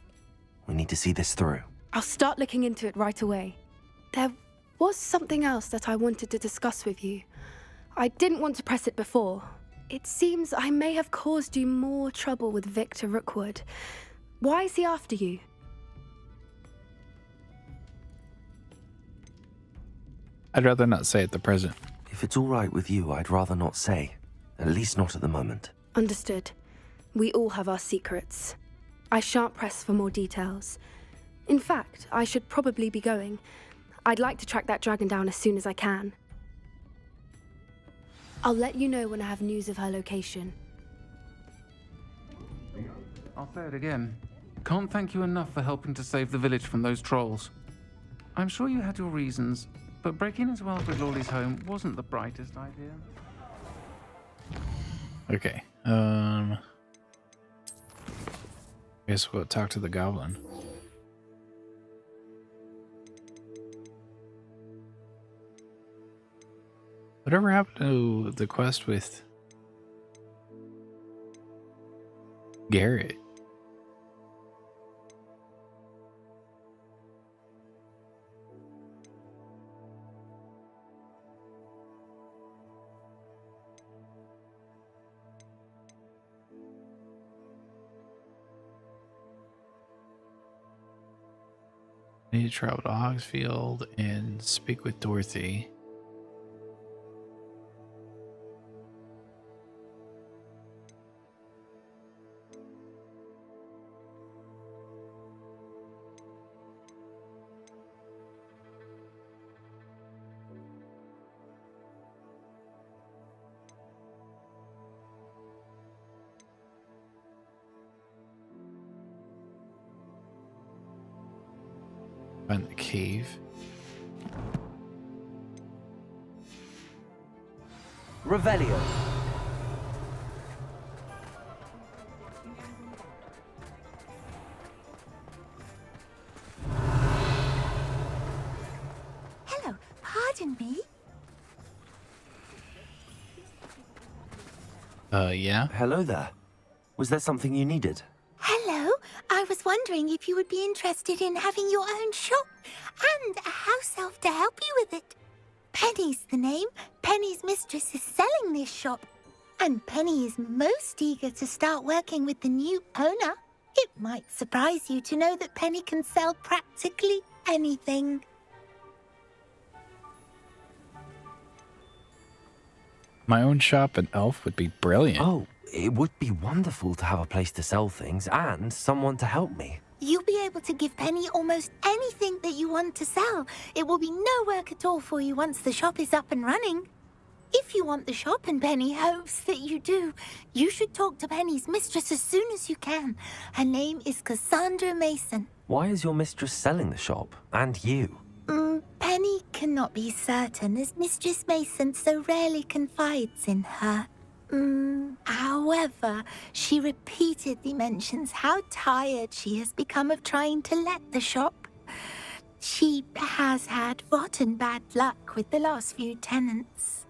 [SPEAKER 2] We need to see this through.
[SPEAKER 18] I'll start looking into it right away. There was something else that I wanted to discuss with you. I didn't want to press it before. It seems I may have caused you more trouble with Victor Rookwood. Why is he after you?
[SPEAKER 1] I'd rather not say at the present.
[SPEAKER 2] If it's all right with you, I'd rather not say. At least not at the moment.
[SPEAKER 18] Understood. We all have our secrets. I shan't press for more details. In fact, I should probably be going. I'd like to track that dragon down as soon as I can. I'll let you know when I have news of her location.
[SPEAKER 17] I'll say it again. Can't thank you enough for helping to save the village from those trolls. I'm sure you had your reasons, but breaking into Alfred Lawley's home wasn't the brightest idea.
[SPEAKER 1] Okay. Guess we'll talk to the goblin. Whatever happened to the quest with Garrett? I need to travel to Hogsfield and speak with Dorothy. Find the cave.
[SPEAKER 14] Revelio.
[SPEAKER 3] Hello, pardon me?
[SPEAKER 1] Yeah?
[SPEAKER 2] Hello there. Was there something you needed?
[SPEAKER 3] Hello, I was wondering if you would be interested in having your own shop and a house elf to help you with it. Penny's the name. Penny's mistress is selling this shop, and Penny is most eager to start working with the new owner. It might surprise you to know that Penny can sell practically anything.
[SPEAKER 1] My own shop and elf would be brilliant.
[SPEAKER 2] Oh, it would be wonderful to have a place to sell things and someone to help me.
[SPEAKER 3] You'll be able to give Penny almost anything that you want to sell. It will be no work at all for you once the shop is up and running. If you want the shop and Penny hopes that you do, you should talk to Penny's mistress as soon as you can. Her name is Cassandra Mason.
[SPEAKER 2] Why is your mistress selling the shop? And you?
[SPEAKER 3] Penny cannot be certain, as Mistress Mason so rarely confides in her. However, she repeatedly mentions how tired she has become of trying to let the shop. She has had rotten bad luck with the last few tenants.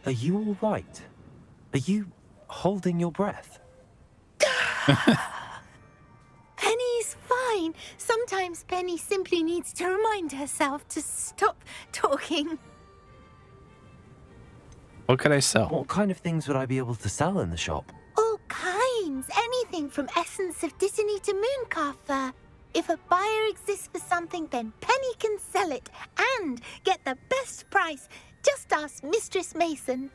[SPEAKER 2] Are you all right? Are you holding your breath?
[SPEAKER 3] Penny's fine. Sometimes Penny simply needs to remind herself to stop talking.
[SPEAKER 1] What could I sell?
[SPEAKER 2] What kind of things would I be able to sell in the shop?
[SPEAKER 3] All kinds. Anything from essence of Disney to mooncalf fur. If a buyer exists for something, then Penny can sell it and get the best price. Just ask Mistress Mason.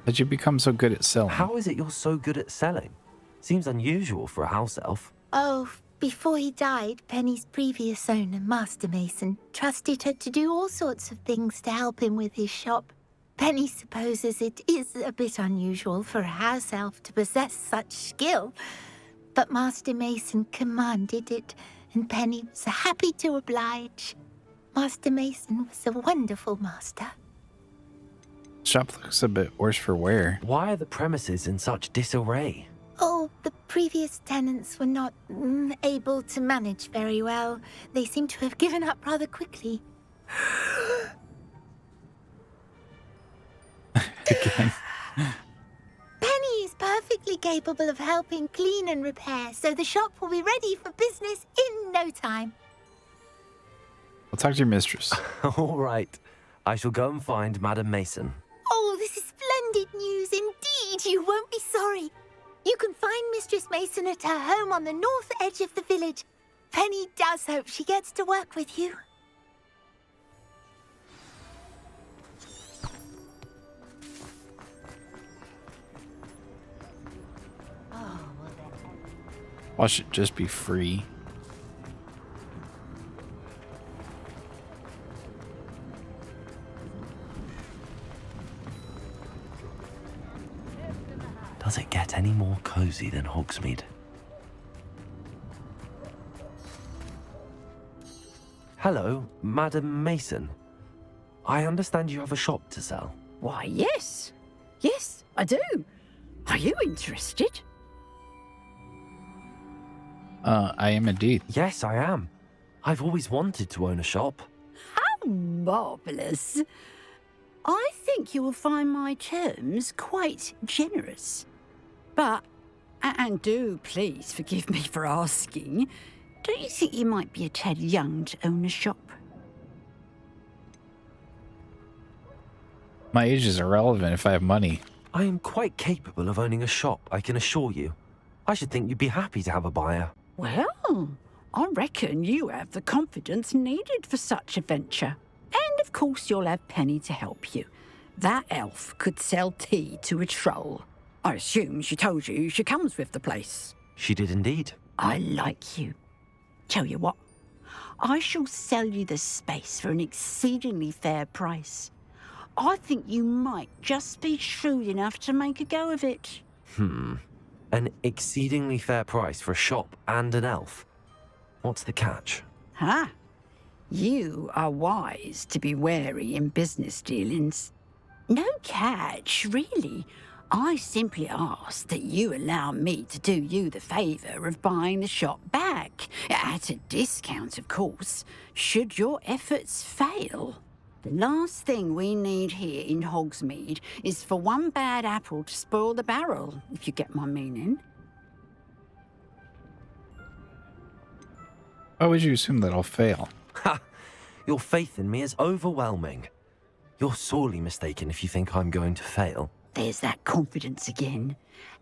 [SPEAKER 1] How'd you become so good at selling?
[SPEAKER 2] How is it you're so good at selling? Seems unusual for a house elf.
[SPEAKER 3] Oh, before he died, Penny's previous owner, Master Mason, trusted her to do all sorts of things to help him with his shop. Penny supposes it is a bit unusual for a house elf to possess such skill, but Master Mason commanded it, and Penny was happy to oblige. Master Mason was a wonderful master.
[SPEAKER 1] Shop looks a bit worse for wear.
[SPEAKER 2] Why are the premises in such disarray?
[SPEAKER 3] Oh, the previous tenants were not able to manage very well. They seem to have given up rather quickly.
[SPEAKER 1] Again.
[SPEAKER 3] Penny is perfectly capable of helping clean and repair, so the shop will be ready for business in no time.
[SPEAKER 1] I'll talk to your mistress.
[SPEAKER 2] All right. I shall go and find Madam Mason.
[SPEAKER 3] Oh, this is splendid news indeed. You won't be sorry. You can find Mistress Mason at her home on the north edge of the village. Penny does hope she gets to work with you.
[SPEAKER 1] Why should it just be free?
[SPEAKER 2] Does it get any more cozy than Hogsmeade? Hello, Madam Mason. I understand you have a shop to sell.
[SPEAKER 19] Why, yes. Yes, I do. Are you interested?
[SPEAKER 1] I am indeed.
[SPEAKER 2] Yes, I am. I've always wanted to own a shop.
[SPEAKER 19] How marvellous. I think you will find my terms quite generous. But, and do please forgive me for asking, don't you think you might be a tad young to own a shop?
[SPEAKER 1] My age is irrelevant if I have money.
[SPEAKER 2] I am quite capable of owning a shop, I can assure you. I should think you'd be happy to have a buyer.
[SPEAKER 19] Well, I reckon you have the confidence needed for such a venture. And of course you'll have Penny to help you. That elf could sell tea to a troll. I assume she told you she comes with the place.
[SPEAKER 2] She did indeed.
[SPEAKER 19] I like you. Tell you what, I shall sell you the space for an exceedingly fair price. I think you might just be shrewd enough to make a go of it.
[SPEAKER 2] An exceedingly fair price for a shop and an elf. What's the catch?
[SPEAKER 19] Huh? You are wise to be wary in business dealings. No catch, really. I simply ask that you allow me to do you the favour of buying the shop back. At a discount, of course, should your efforts fail. The last thing we need here in Hogsmeade is for one bad apple to spoil the barrel, if you get my meaning.
[SPEAKER 1] Why would you assume that I'll fail?
[SPEAKER 2] Ha! Your faith in me is overwhelming. You're sorely mistaken if you think I'm going to fail.
[SPEAKER 19] There's that confidence again.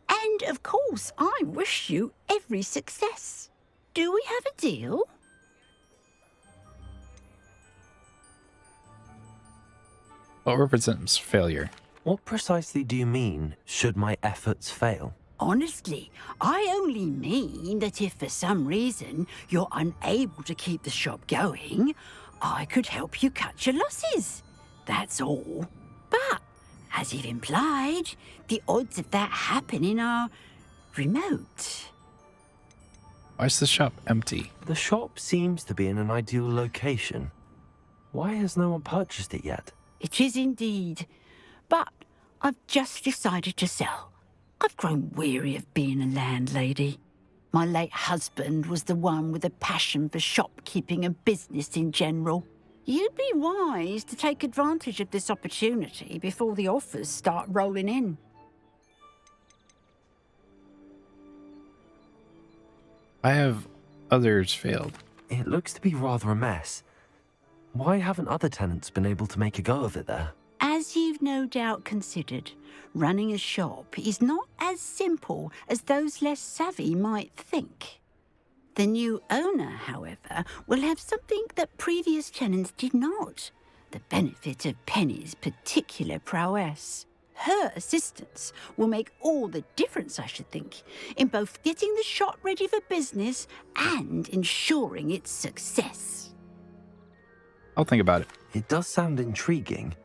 [SPEAKER 19] And, of course, I wish you every success. Do we have a deal?
[SPEAKER 1] What represents failure?
[SPEAKER 2] What precisely do you mean, should my efforts fail?
[SPEAKER 19] Honestly, I only mean that if for some reason you're unable to keep the shop going, I could help you cut your losses. That's all. But, as you've implied, the odds of that happening are remote.
[SPEAKER 1] Why is the shop empty?
[SPEAKER 2] The shop seems to be in an ideal location. Why has no one purchased it yet?
[SPEAKER 19] It is indeed. But I've just decided to sell. I've grown weary of being a landlady. My late husband was the one with a passion for shopkeeping and business in general. You'd be wise to take advantage of this opportunity before the offers start rolling in.
[SPEAKER 1] Why have others failed?
[SPEAKER 2] It looks to be rather a mess. Why haven't other tenants been able to make a go of it there?
[SPEAKER 19] As you've no doubt considered, running a shop is not as simple as those less savvy might think. The new owner, however, will have something that previous tenants did not. The benefit of Penny's particular prowess. Her assistance will make all the difference, I should think, in both getting the shop ready for business and ensuring its success.
[SPEAKER 1] I'll think about it.
[SPEAKER 2] It does sound intriguing,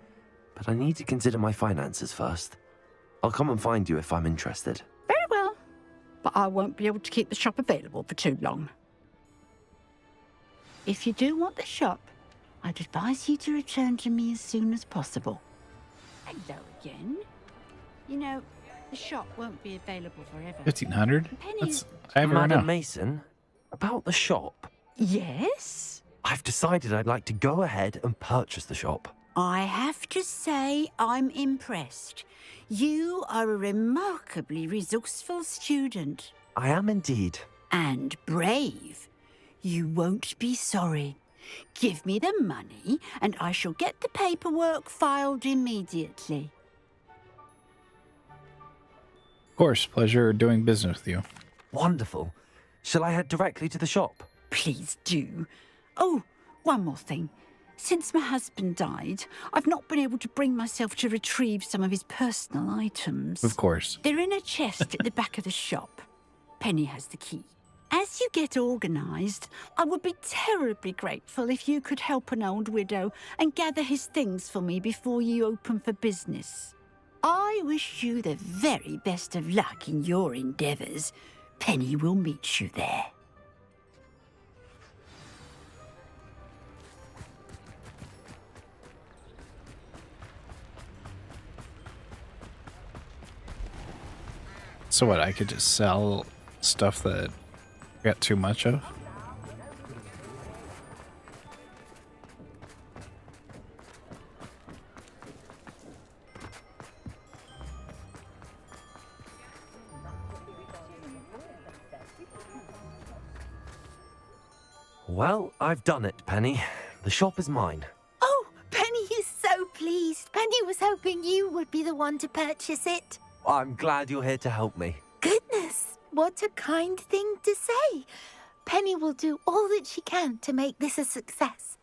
[SPEAKER 2] but I need to consider my finances first. I'll come and find you if I'm interested.
[SPEAKER 19] Very well, but I won't be able to keep the shop available for too long. If you do want the shop, I'd advise you to return to me as soon as possible. Hello again. You know, the shop won't be available forever.
[SPEAKER 1] 1,500?
[SPEAKER 19] Pennies.
[SPEAKER 1] I have it right
[SPEAKER 2] Madam
[SPEAKER 1] now.
[SPEAKER 2] Mason, about the shop.
[SPEAKER 19] Yes?
[SPEAKER 2] I've decided I'd like to go ahead and purchase the shop.
[SPEAKER 19] I have to say I'm impressed. You are a remarkably resourceful student.
[SPEAKER 2] I am indeed.
[SPEAKER 19] And brave. You won't be sorry. Give me the money, and I shall get the paperwork filed immediately.
[SPEAKER 1] Of course, pleasure doing business with you.
[SPEAKER 2] Wonderful. Shall I head directly to the shop?
[SPEAKER 19] Please do. Oh, one more thing. Since my husband died, I've not been able to bring myself to retrieve some of his personal items.
[SPEAKER 1] Of course.
[SPEAKER 19] They're in a chest at the back of the shop. Penny has the key. As you get organised, I would be terribly grateful if you could help an old widow and gather his things for me before you open for business. I wish you the very best of luck in your endeavours. Penny will meet you there.
[SPEAKER 1] So what, I could just sell stuff that I got too much of?
[SPEAKER 2] Well, I've done it, Penny. The shop is mine.
[SPEAKER 3] Oh, Penny is so pleased. Penny was hoping you would be the one to purchase it.
[SPEAKER 2] I'm glad you're here to help me.
[SPEAKER 3] Goodness, what a kind thing to say. Penny will do all that she can to make this a success.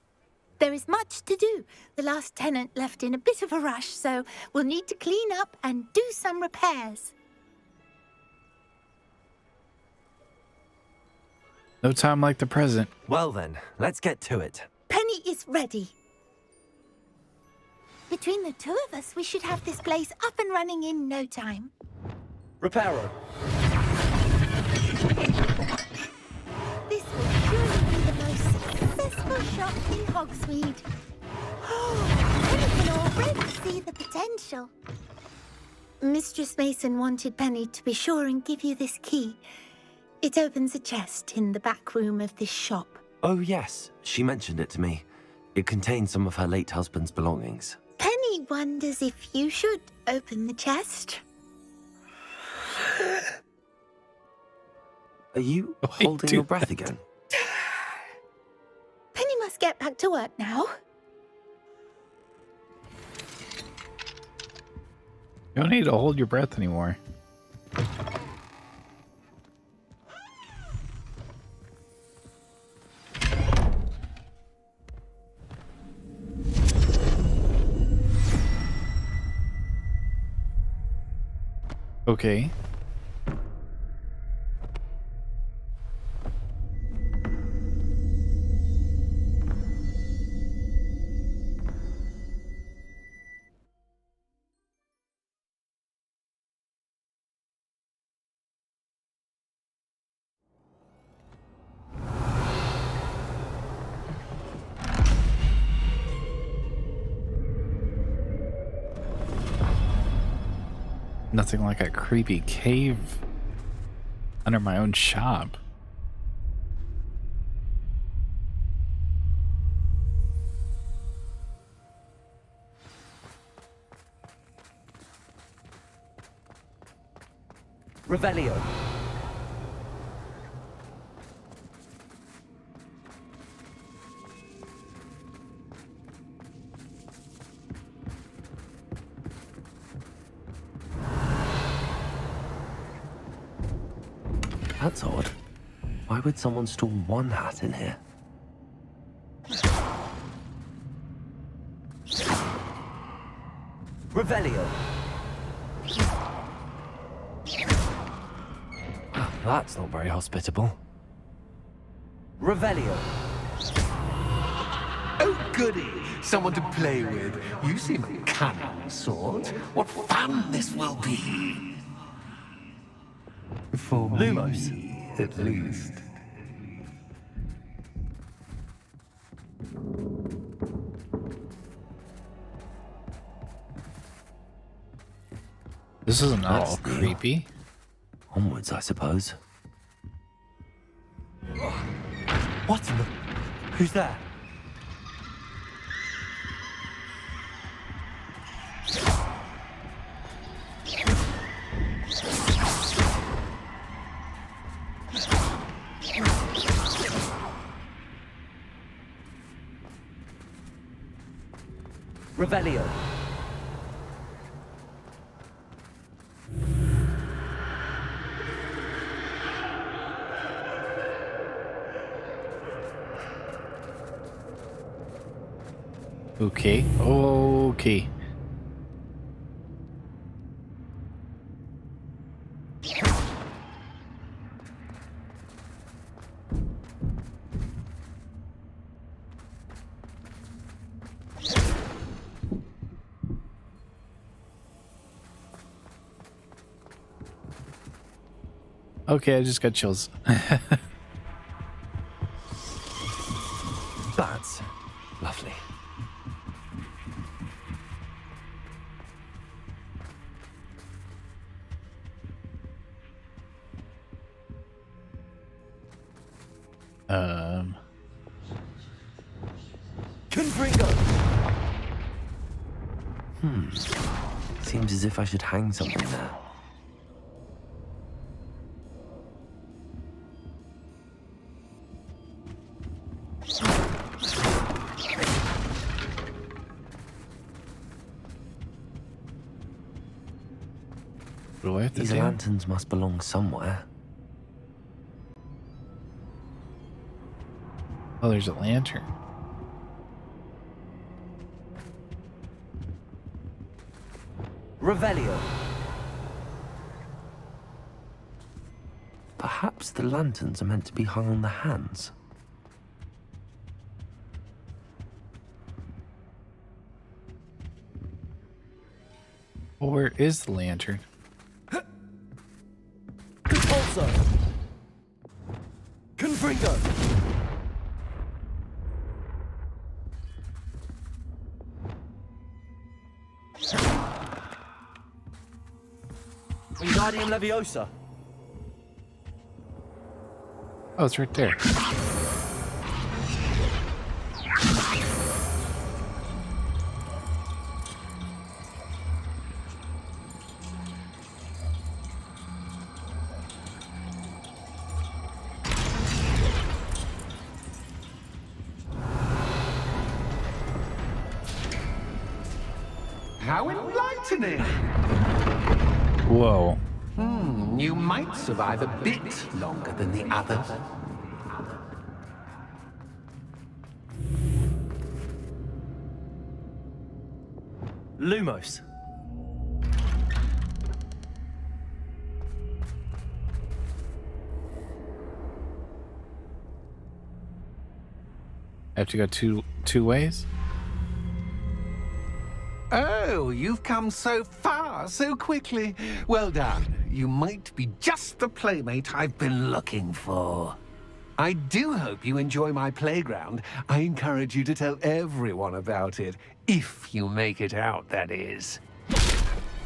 [SPEAKER 3] There is much to do. The last tenant left in a bit of a rush, so we'll need to clean up and do some repairs.
[SPEAKER 1] No time like the present.
[SPEAKER 2] Well then, let's get to it.
[SPEAKER 3] Penny is ready. Between the two of us, we should have this place up and running in no time.
[SPEAKER 14] Reparo.
[SPEAKER 3] This will surely be the most successful shop in Hogsmeade. Oh, Penny can already see the potential. Mistress Mason wanted Penny to be sure and give you this key. It opens a chest in the back room of this shop.
[SPEAKER 2] Oh yes, she mentioned it to me. It contains some of her late husband's belongings.
[SPEAKER 3] Penny wonders if you should open the chest.
[SPEAKER 2] Are you holding your breath again?
[SPEAKER 3] Penny must get back to work now.
[SPEAKER 1] You don't need to hold your breath anymore. Okay. Nothing like a creepy cave under my own shop.
[SPEAKER 14] Revelio.
[SPEAKER 2] That's odd. Why would someone store one hat in here?
[SPEAKER 14] Revelio.
[SPEAKER 2] That's not very hospitable.
[SPEAKER 14] Revelio.
[SPEAKER 10] Oh, goody! Someone to play with. You seem a cunning sort. What fun this will be! For
[SPEAKER 14] Lumos.
[SPEAKER 10] me, at least.
[SPEAKER 1] This isn't all
[SPEAKER 2] That's new.
[SPEAKER 1] creepy.
[SPEAKER 2] Onwards, I suppose. What in the... Who's there?
[SPEAKER 14] Revelio.
[SPEAKER 1] Okay. Okay. Okay, I just got chills.
[SPEAKER 2] That's lovely. Confringo! Seems as if I should hang something there.
[SPEAKER 1] What do I have to
[SPEAKER 2] These
[SPEAKER 1] do?
[SPEAKER 2] lanterns must belong somewhere.
[SPEAKER 1] Oh, there's a lantern.
[SPEAKER 14] Revelio.
[SPEAKER 2] Perhaps the lanterns are meant to be hung on the hands.
[SPEAKER 1] Well, where is the lantern?
[SPEAKER 14] Compulso. Confringo. Wingardium Leviosa.
[SPEAKER 1] Oh, it's right there.
[SPEAKER 20] How enlightening!
[SPEAKER 1] Whoa.
[SPEAKER 20] You might survive a bit longer than the others.
[SPEAKER 14] Lumos.
[SPEAKER 1] I have to go two ways?
[SPEAKER 20] Oh, you've come so far so quickly. Well done. You might be just the playmate I've been looking for. I do hope you enjoy my playground. I encourage you to tell everyone about it. If you make it out, that is.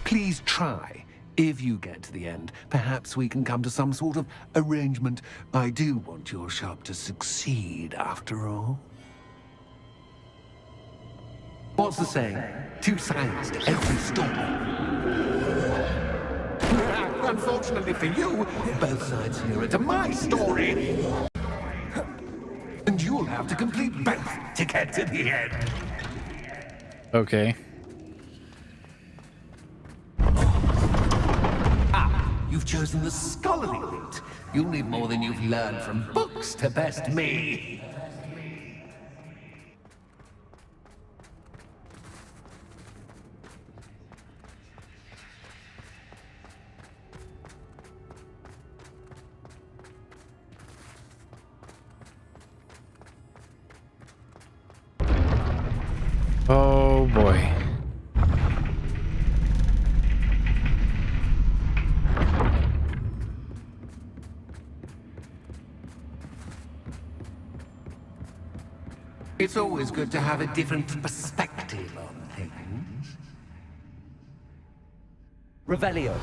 [SPEAKER 20] Please try. If you get to the end, perhaps we can come to some sort of arrangement. I do want your shop to succeed, after all. What's the saying? Two sides to every story. Unfortunately for you, both sides here are to my story. And you'll have to complete both to get to the end.
[SPEAKER 1] Okay.
[SPEAKER 20] You've chosen the scholarly route. You'll need more than you've learned from books to best me.
[SPEAKER 1] Oh boy.
[SPEAKER 20] It's always good to have a different perspective on things.
[SPEAKER 14] Revelio.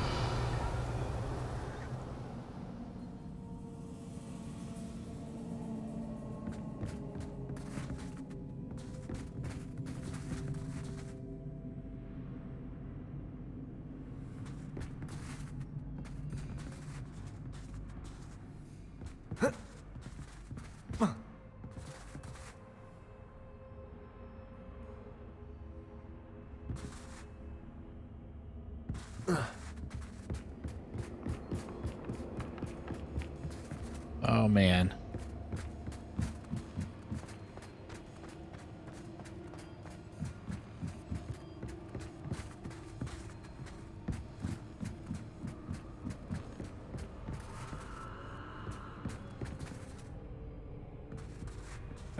[SPEAKER 1] Oh man.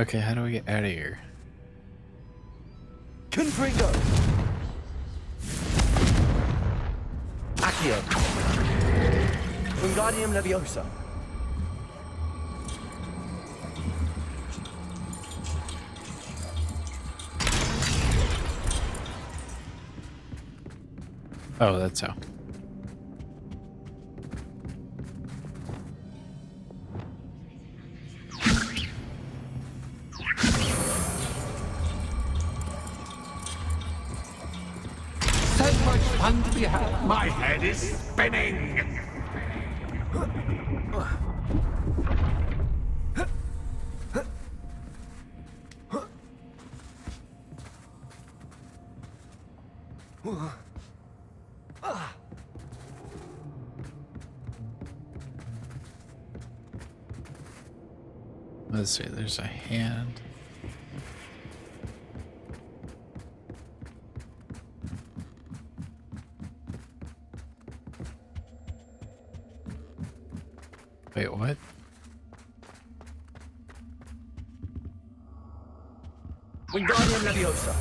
[SPEAKER 1] Okay, how do we get out of here?
[SPEAKER 14] Confringo. Accio. Wingardium Leviosa.
[SPEAKER 1] Oh, that's how.
[SPEAKER 20] So much fun to be had. My head is spinning.
[SPEAKER 1] Let's see, there's a hand. Wait, what?
[SPEAKER 14] Wingardium Leviosa.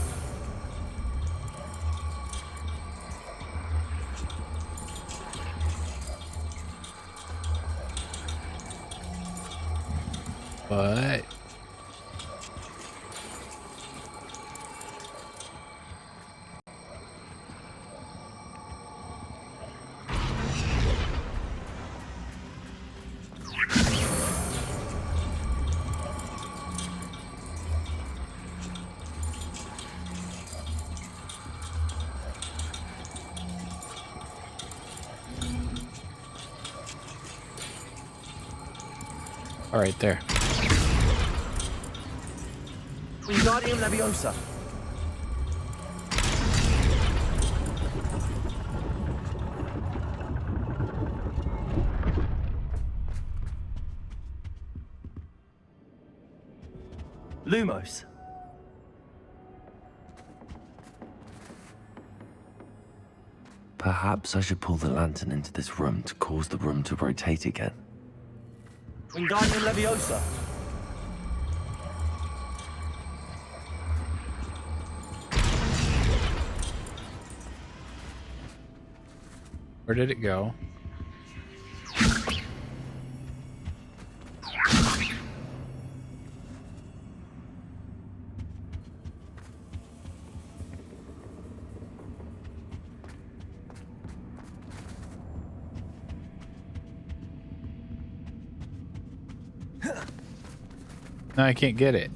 [SPEAKER 1] What? All right, there.
[SPEAKER 14] Wingardium Leviosa. Lumos.
[SPEAKER 2] Perhaps I should pull the lantern into this room to cause the room to rotate again.
[SPEAKER 14] Wingardium Leviosa.
[SPEAKER 1] Where did it go? No, I can't get it.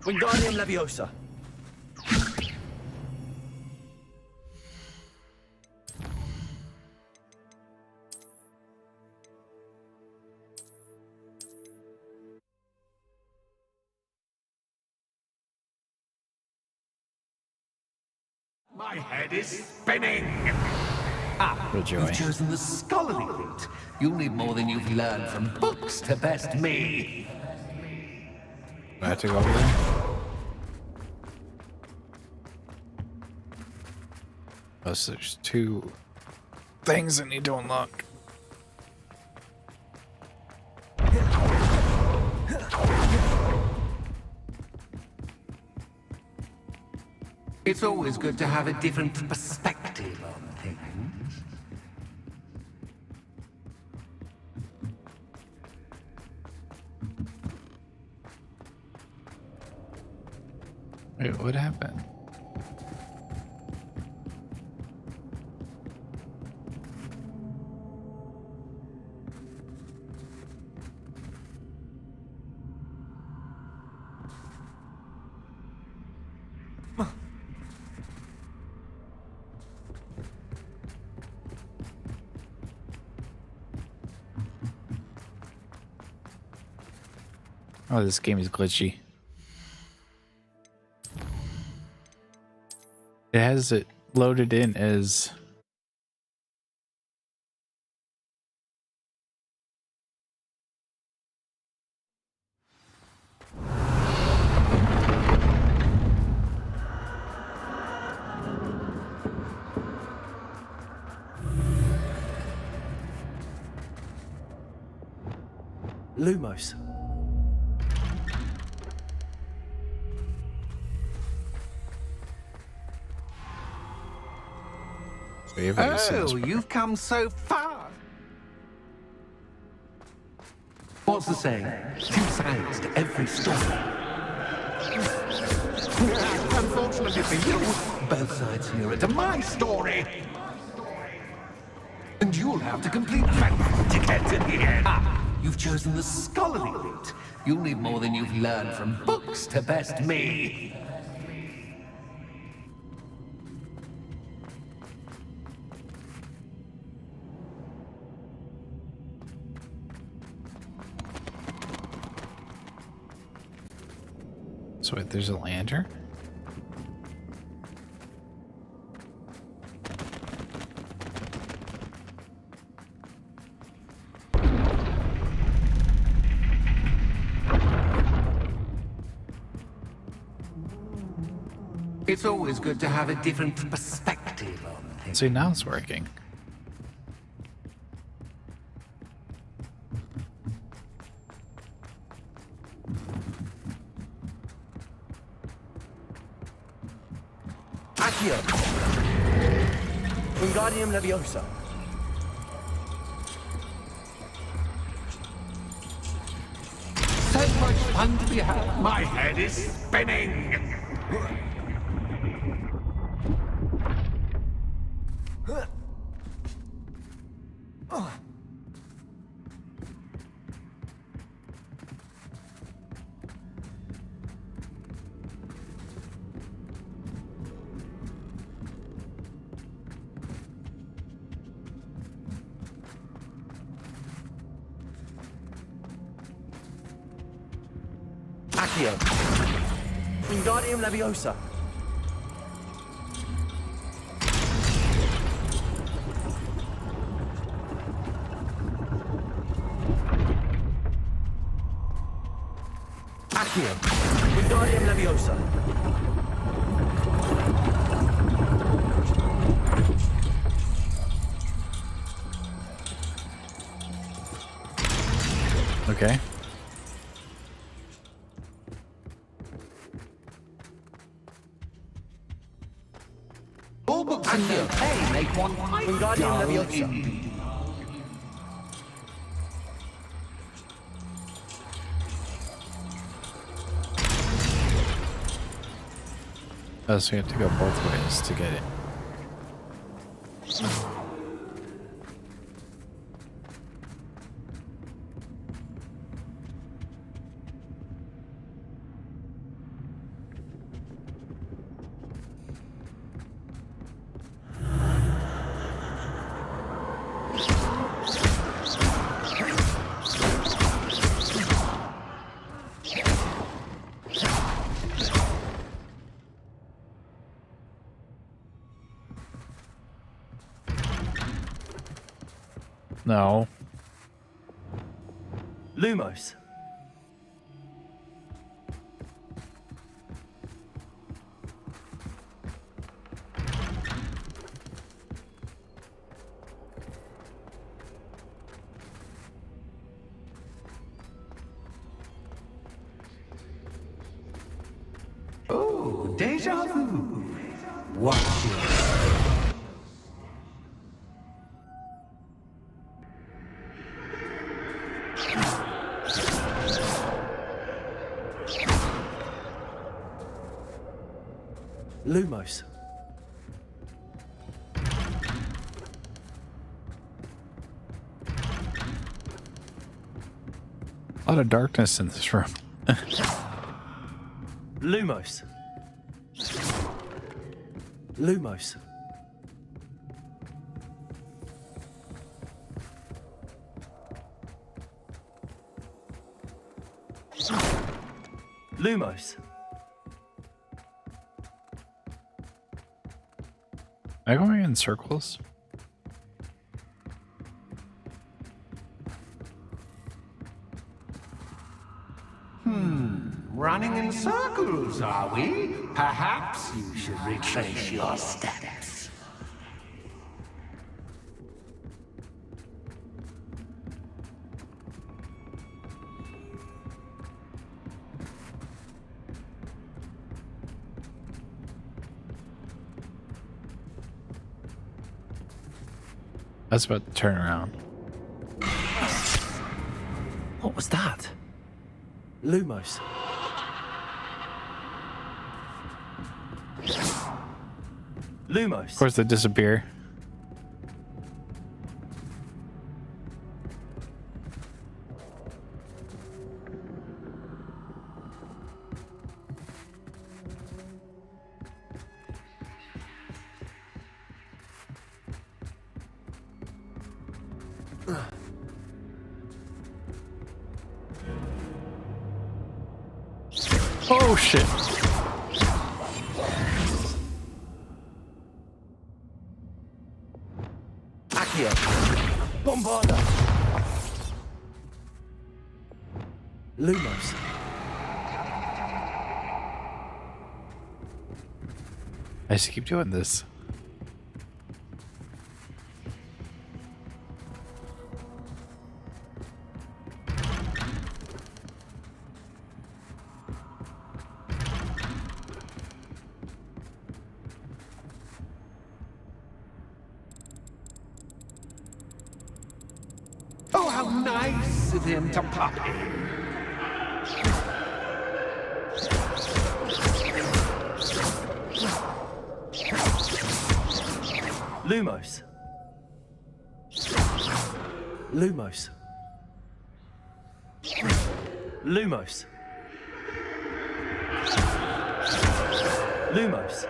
[SPEAKER 14] Wingardium Leviosa.
[SPEAKER 20] My head is spinning.
[SPEAKER 1] Joy.
[SPEAKER 20] You've chosen the scholarly route. You'll need more than you've learned from books to best me.
[SPEAKER 1] I have to go over there. Oh, so there's two things I need to unlock.
[SPEAKER 20] It's always good to have a different perspective on things.
[SPEAKER 1] Wait, what happened? Oh, this game is glitchy. It has it loaded in as
[SPEAKER 14] Lumos.
[SPEAKER 20] Oh, you've come so far. What's the saying? Two sides to every story. Unfortunately for you, both sides hear it to my story. And you'll have to complete both to get to the end. You've chosen the scholarly route. You'll need more than you've learned from books to best me.
[SPEAKER 1] So wait, there's a lantern?
[SPEAKER 20] It's always good to have a different perspective on things.
[SPEAKER 1] See, now it's working.
[SPEAKER 14] Accio! Wingardium Leviosa.
[SPEAKER 20] So much fun to be had. My head is spinning.
[SPEAKER 14] Accio. Wingardium Leviosa. Accio. Wingardium Leviosa.
[SPEAKER 1] Okay.
[SPEAKER 20] All books and no pay make one
[SPEAKER 14] Wingardium Leviosa.
[SPEAKER 1] Oh, so we have to go both ways to get it. No.
[SPEAKER 14] Lumos.
[SPEAKER 20] Oh, deja vu. Watch it.
[SPEAKER 14] Lumos.
[SPEAKER 1] A lot of darkness in this room.
[SPEAKER 14] Lumos. Lumos. Lumos.
[SPEAKER 1] Am I going in circles?
[SPEAKER 20] Running in circles, are we? Perhaps you should retrace your steps.
[SPEAKER 1] I was about to turn around.
[SPEAKER 14] What was that? Lumos. Lumos.
[SPEAKER 1] Of course, they disappear. Oh shit.
[SPEAKER 14] Accio. Bombarda. Lumos.
[SPEAKER 1] I just keep doing this.
[SPEAKER 20] Oh, how nice of him to pop in.
[SPEAKER 14] Lumos. Lumos. Lumos. Lumos.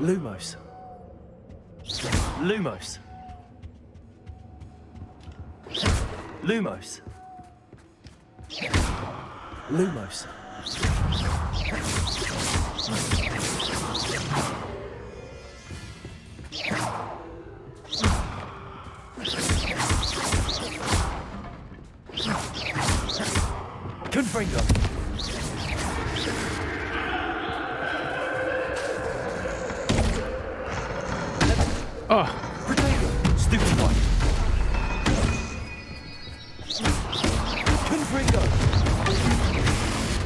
[SPEAKER 14] Lumos. Lumos. Lumos. Lumos. Confringo.
[SPEAKER 1] Oh.
[SPEAKER 14] Stupid boy. Confringo.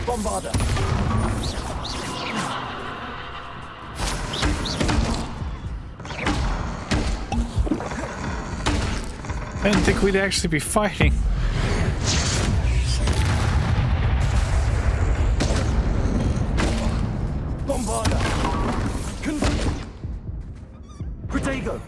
[SPEAKER 14] Bombarda.
[SPEAKER 1] I didn't think we'd actually be fighting.
[SPEAKER 14] Bombarda. Protego.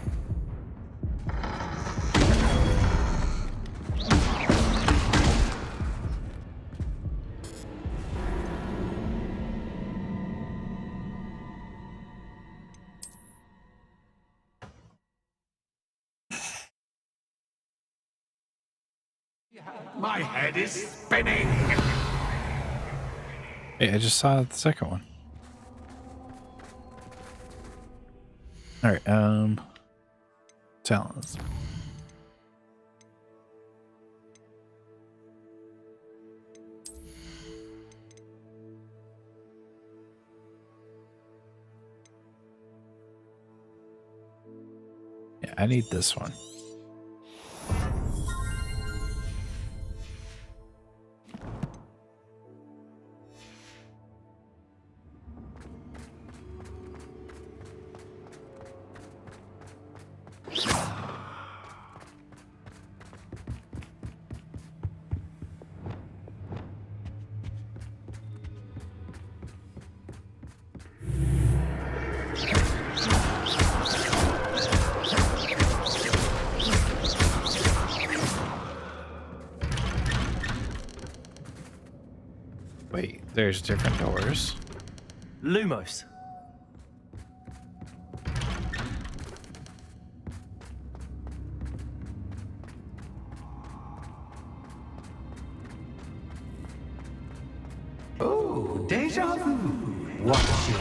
[SPEAKER 20] My head is spinning.
[SPEAKER 1] Hey, I just saw the second one. Alright, talents. Yeah, I need this one. Wait, there's different doors.
[SPEAKER 14] Lumos.
[SPEAKER 20] Oh, deja vu. What's your...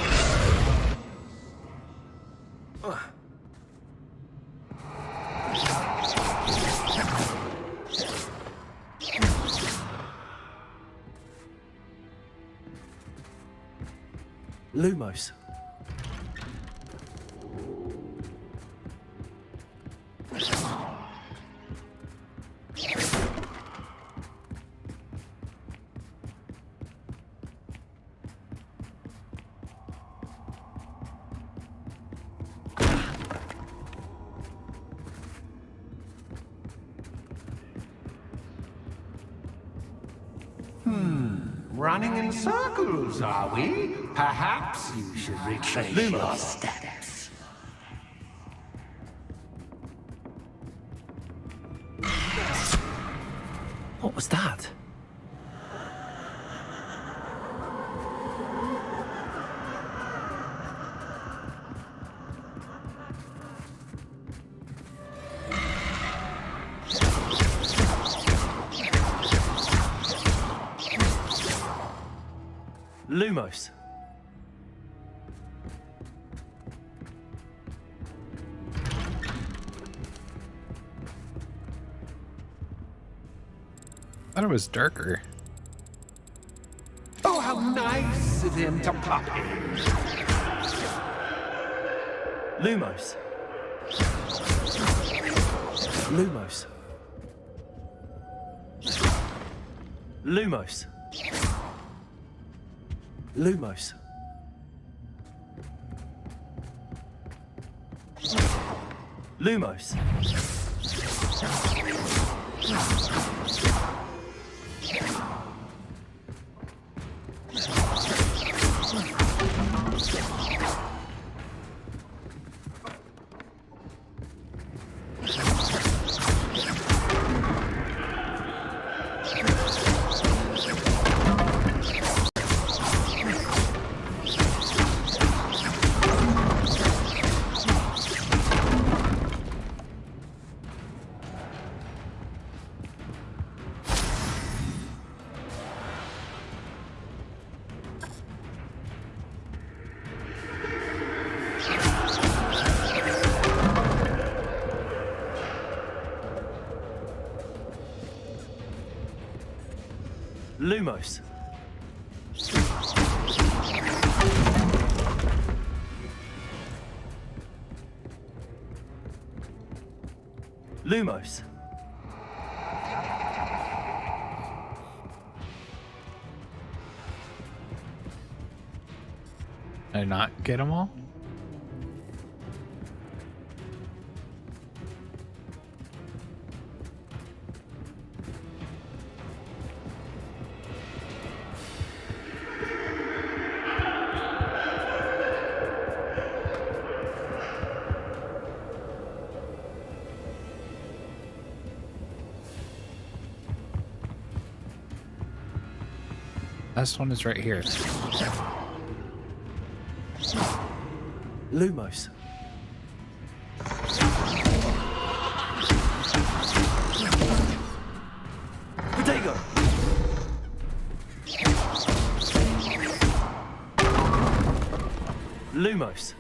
[SPEAKER 14] Lumos.
[SPEAKER 20] running in circles, are we? Perhaps you should retrace your steps.
[SPEAKER 14] What was that? Lumos.
[SPEAKER 1] I thought it was darker.
[SPEAKER 20] Oh, how nice of him to pop in.
[SPEAKER 14] Lumos. Lumos. Lumos. Lumos. Lumos. Lumos. Lumos.
[SPEAKER 1] Did I not get them all? Last one is right here.
[SPEAKER 14] Lumos. Protego. Lumos.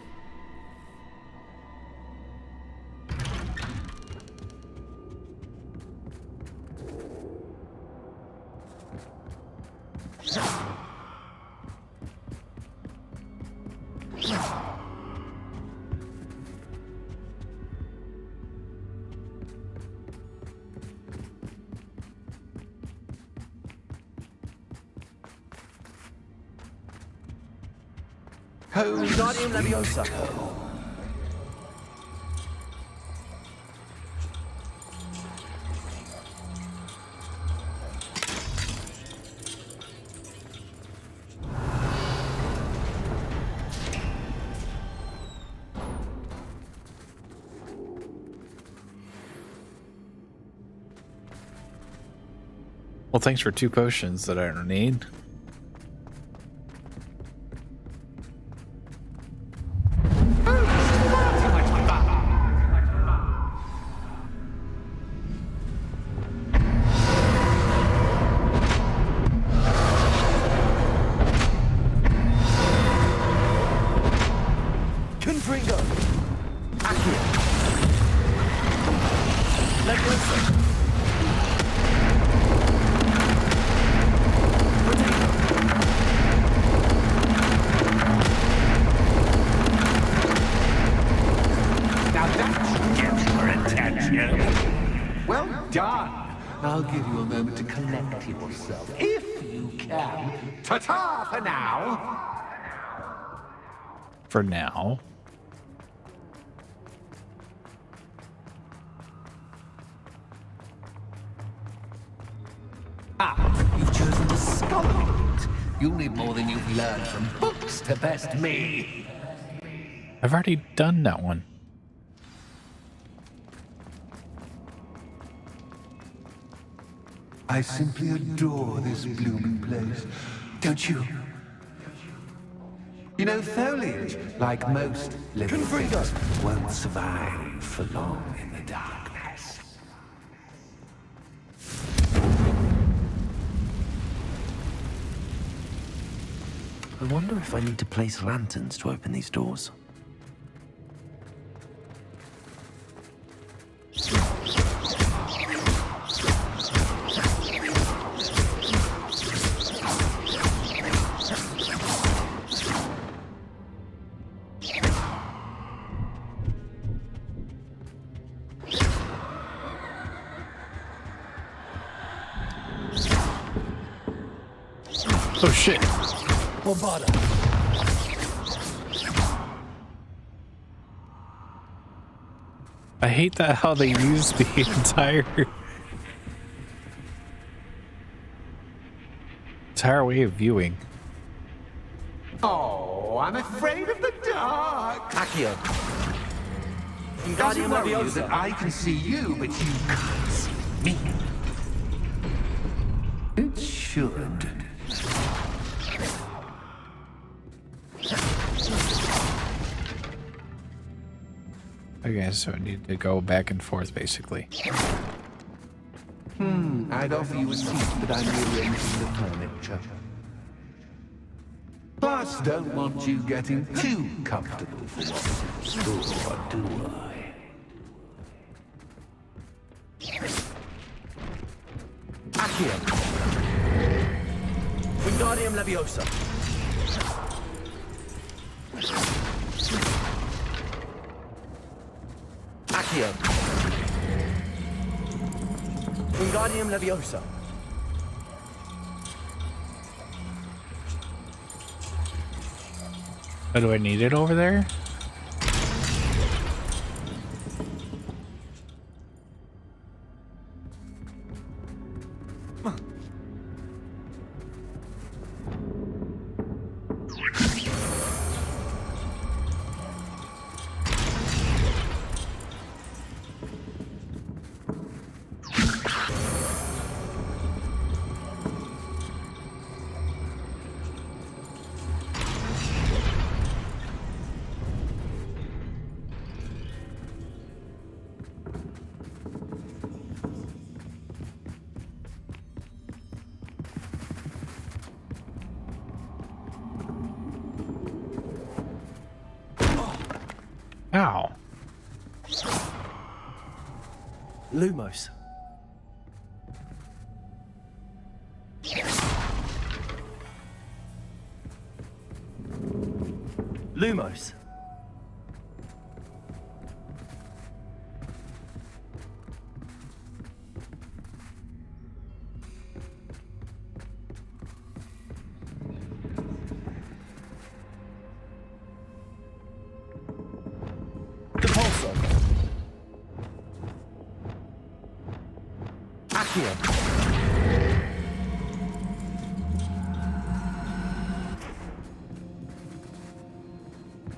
[SPEAKER 14] Wingardium Leviosa.
[SPEAKER 1] Well, thanks for 2 potions that I don't need.
[SPEAKER 14] Confringo. Accio. Leviosa.
[SPEAKER 20] Now that gets your attention. Well done. I'll give you a moment to collect yourself, if you can. Ta-ta for now.
[SPEAKER 1] For now.
[SPEAKER 20] Ah, you've chosen the scholarly route. You'll need more than you've learned from books to best me.
[SPEAKER 1] I've already done that one.
[SPEAKER 10] I simply adore this blooming place. Don't you?
[SPEAKER 20] You know, foliage, like most living things, won't survive for long in the darkness.
[SPEAKER 2] I wonder if I need to place lanterns to open these doors.
[SPEAKER 1] Oh shit.
[SPEAKER 14] What bother?
[SPEAKER 1] I hate that how they use the entire way of viewing.
[SPEAKER 20] Oh, I'm afraid of the dark.
[SPEAKER 14] Accio.
[SPEAKER 20] Does it worry you that I can see you, but you can't see me? It should.
[SPEAKER 1] Okay, so I need to go back and forth, basically.
[SPEAKER 20] I'd offer you a seat, but I'm rearranging the furniture. Plus, don't want you getting too comfortable for what's in store, do I?
[SPEAKER 14] Accio. Wingardium Leviosa. Accio. Wingardium Leviosa.
[SPEAKER 1] Oh, do I need it over there? Ow.
[SPEAKER 14] Lumos. Lumos.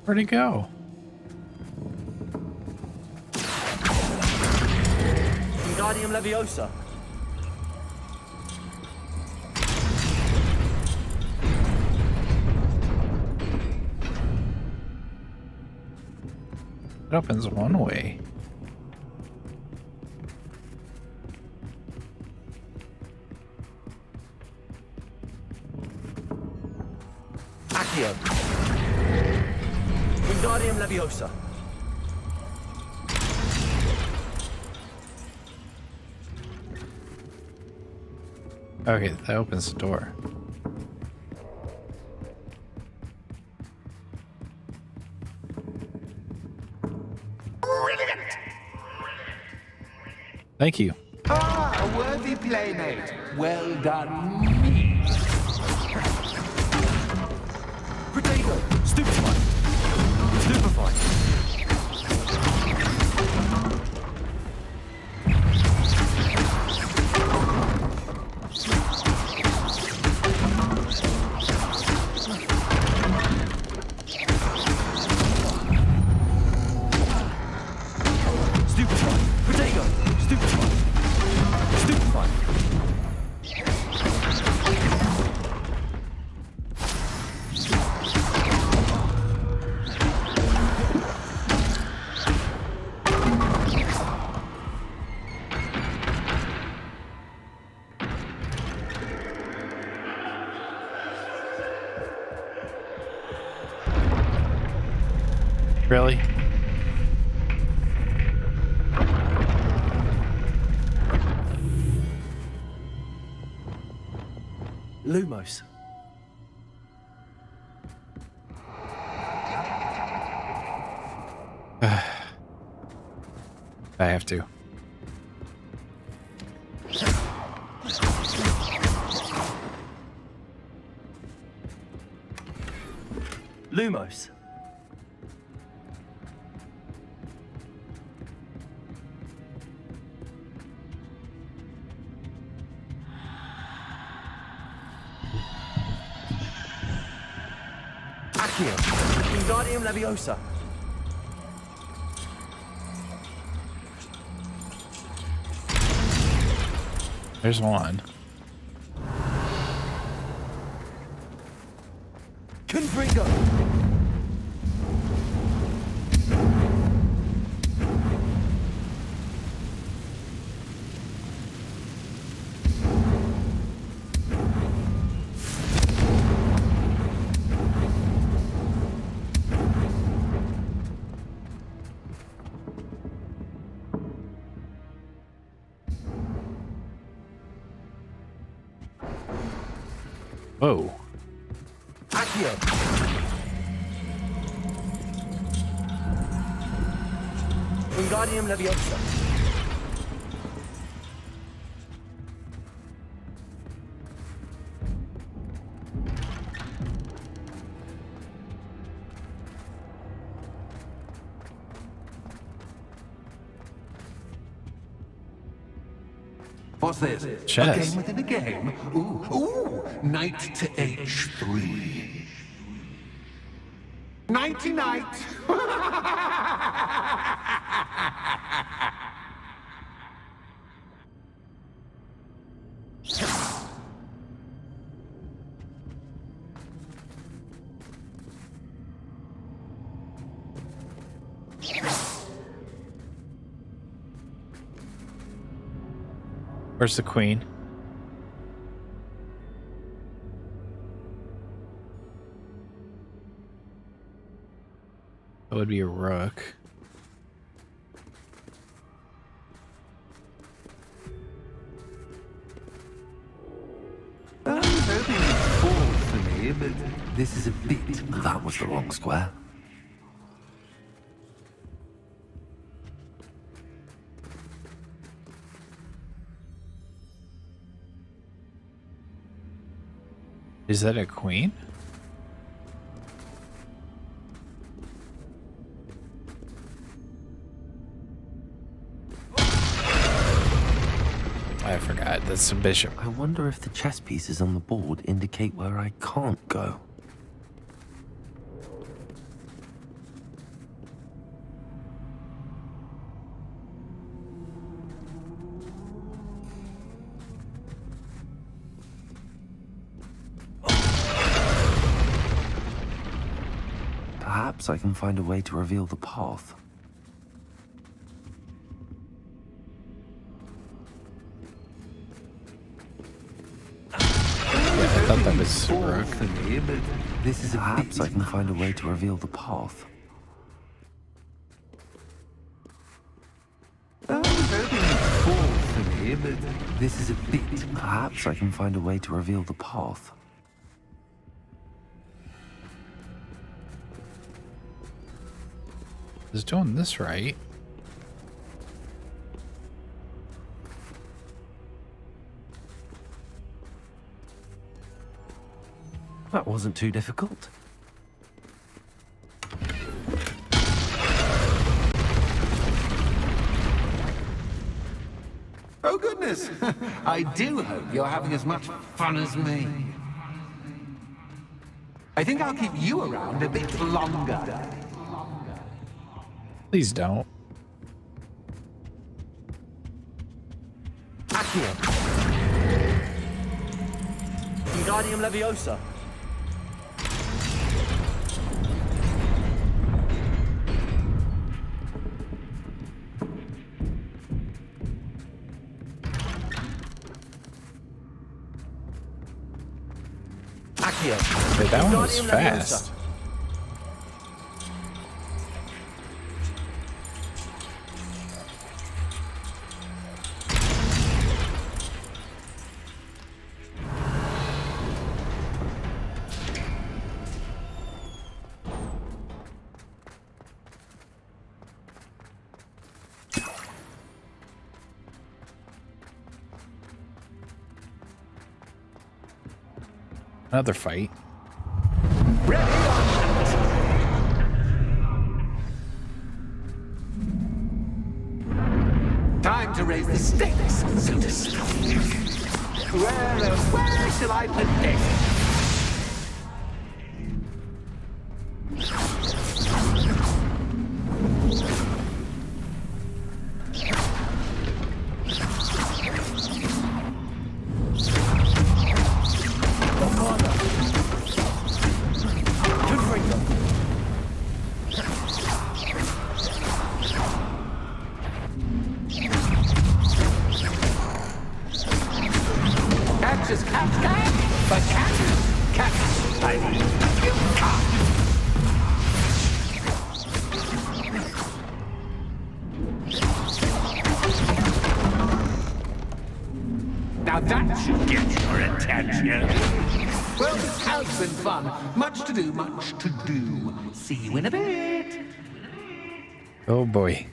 [SPEAKER 1] Where'd it go?
[SPEAKER 14] Wingardium Leviosa.
[SPEAKER 1] It opens one way.
[SPEAKER 14] Accio. Wingardium Leviosa.
[SPEAKER 1] Okay, that opens the door. Thank you.
[SPEAKER 20] Ah, a worthy playmate. Well done, me.
[SPEAKER 14] Potato. Stupefy. Stupefy.
[SPEAKER 1] Really?
[SPEAKER 14] Lumos.
[SPEAKER 1] I have to.
[SPEAKER 14] Lumos. Accio. Wingardium Leviosa.
[SPEAKER 1] There's one.
[SPEAKER 14] Confringo.
[SPEAKER 1] Whoa.
[SPEAKER 14] Accio. Wingardium Leviosa.
[SPEAKER 10] What's this?
[SPEAKER 1] Chess.
[SPEAKER 10] A game within a game? Ooh, knight to h3. Nighty night.
[SPEAKER 1] Where's the queen? That would be a rook.
[SPEAKER 2] I'm hoping it's falls for me, but this is a bit... That was the wrong square.
[SPEAKER 1] Is that a queen? I forgot. That's a bishop.
[SPEAKER 2] I wonder if the chess pieces on the board indicate where I can't go. Perhaps I can find a way to reveal the path.
[SPEAKER 1] I thought that was rook.
[SPEAKER 2] For me, but this is perhaps I can find a way to reveal the path. I'm hoping it's falls for me, but this is a bit. Perhaps I can find a way to reveal the path.
[SPEAKER 1] Is doing this right?
[SPEAKER 2] That wasn't too difficult.
[SPEAKER 20] Oh, goodness. I do hope you're having as much fun as me. I think I'll keep you around a bit longer.
[SPEAKER 1] Please don't.
[SPEAKER 14] Accio. Wingardium Leviosa. Accio.
[SPEAKER 1] Wait, that one was fast. Another fight.
[SPEAKER 20] Time to raise the stakes, so to speak. Where shall I put this? Now that should get your attention. Well, this has been fun. Much to do, much to do. See you in a bit.
[SPEAKER 1] Oh boy.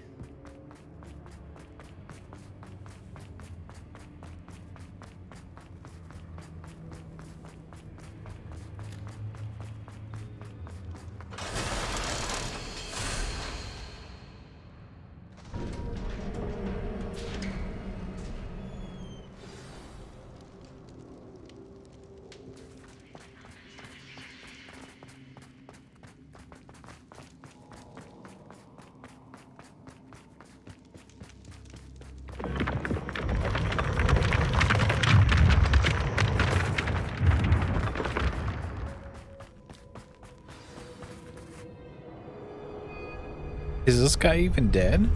[SPEAKER 1] Is this guy even dead?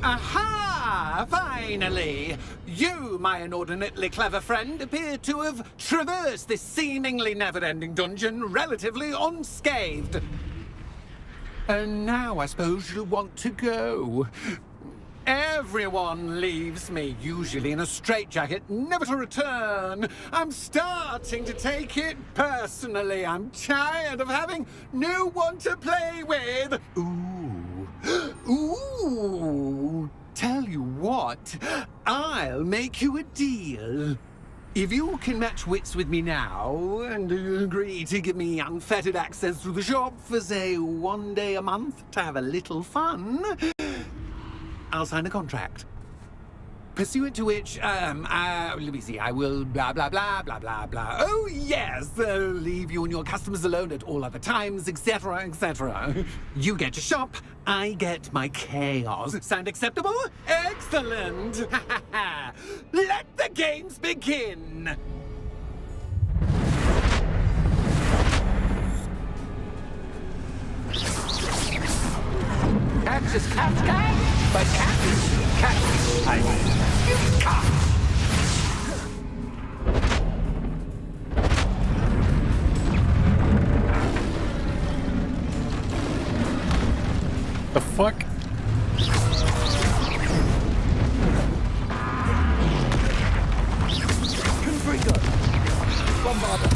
[SPEAKER 20] Aha! Finally! You, my inordinately clever friend, appear to have traversed this seemingly never-ending dungeon relatively unscathed. And now I suppose you'll want to go. Everyone leaves me, usually in a straitjacket, never to return. I'm starting to take it personally. I'm tired of having no one to play with. Ooh. Tell you what, I'll make you a deal. If you can match wits with me now, and agree to give me unfettered access through the shop for, say, 1 day a month to have a little fun, I'll sign a contract. Pursuant to which, let me see, I will blah, blah, blah, blah, blah, blah. Oh, yes, leave you and your customers alone at all other times, etc., etc. You get to shop, I get my chaos. Sound acceptable? Excellent! Let the games begin! Catch is catch, but catch is catch. I mean, you can't.
[SPEAKER 1] The fuck?
[SPEAKER 14] Confringo! Bombarda!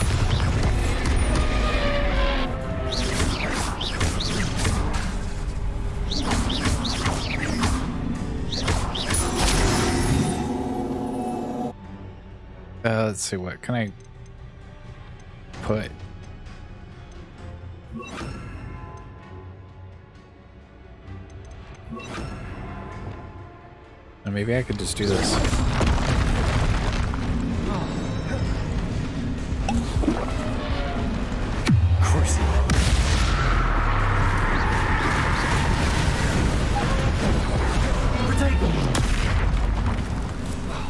[SPEAKER 1] Let's see, what can I put? And maybe I could just do this.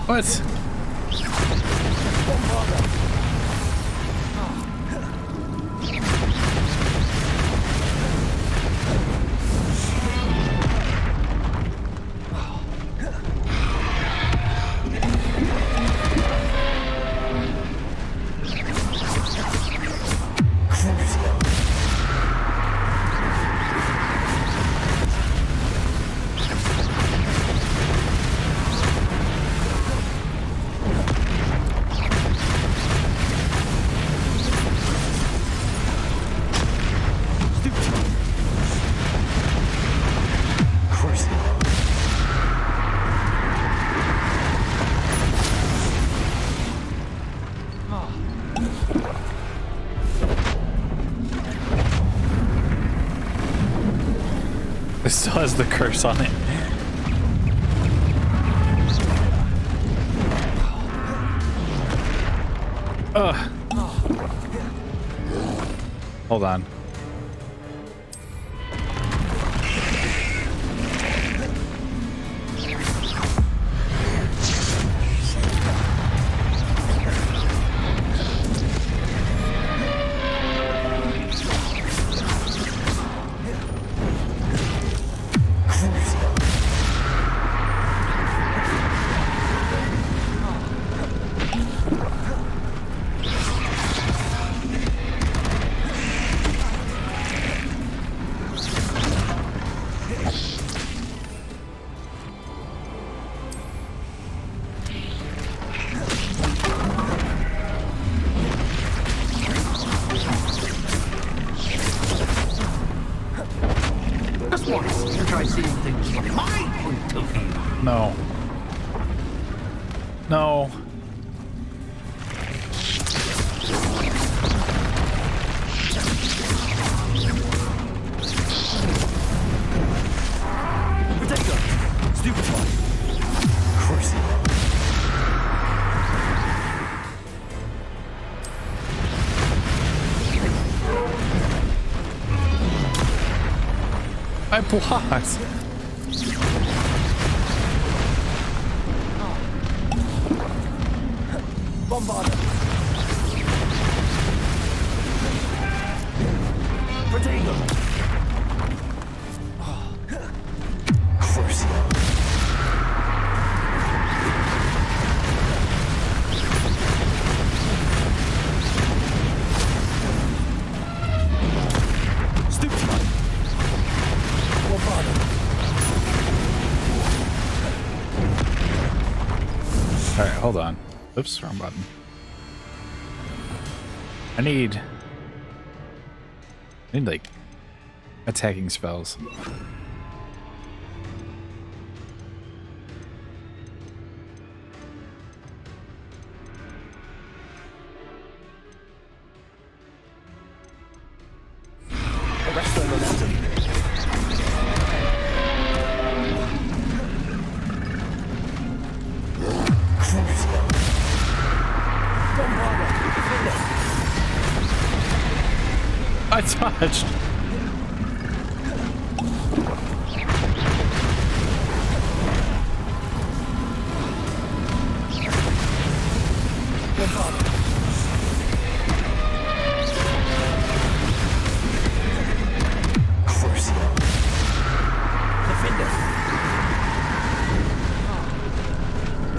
[SPEAKER 1] What? It still has the curse on it. Ugh. Hold on. No. No. I blocked.
[SPEAKER 14] Bombarder. Protego. Crucio. Stupefy. Bombarder.
[SPEAKER 1] All right, hold on. Oops, wrong button. I need like attacking spells.
[SPEAKER 14] Arrest the momentum.
[SPEAKER 1] I touched.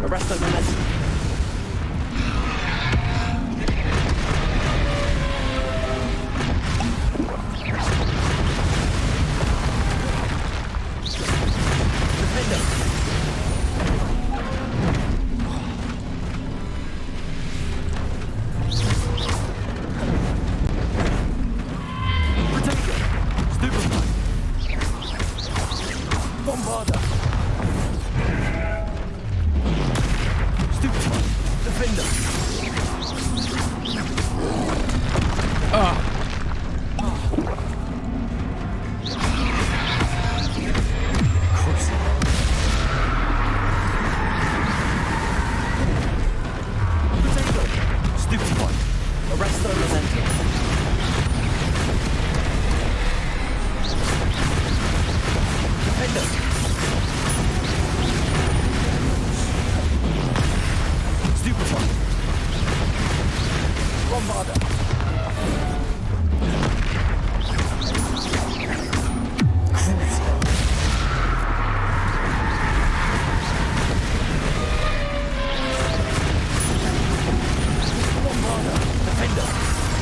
[SPEAKER 14] Arrest the momentum.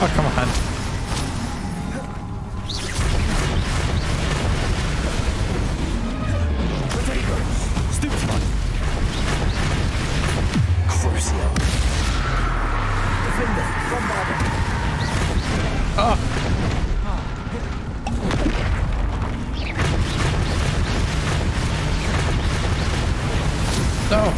[SPEAKER 1] Oh, come on. No.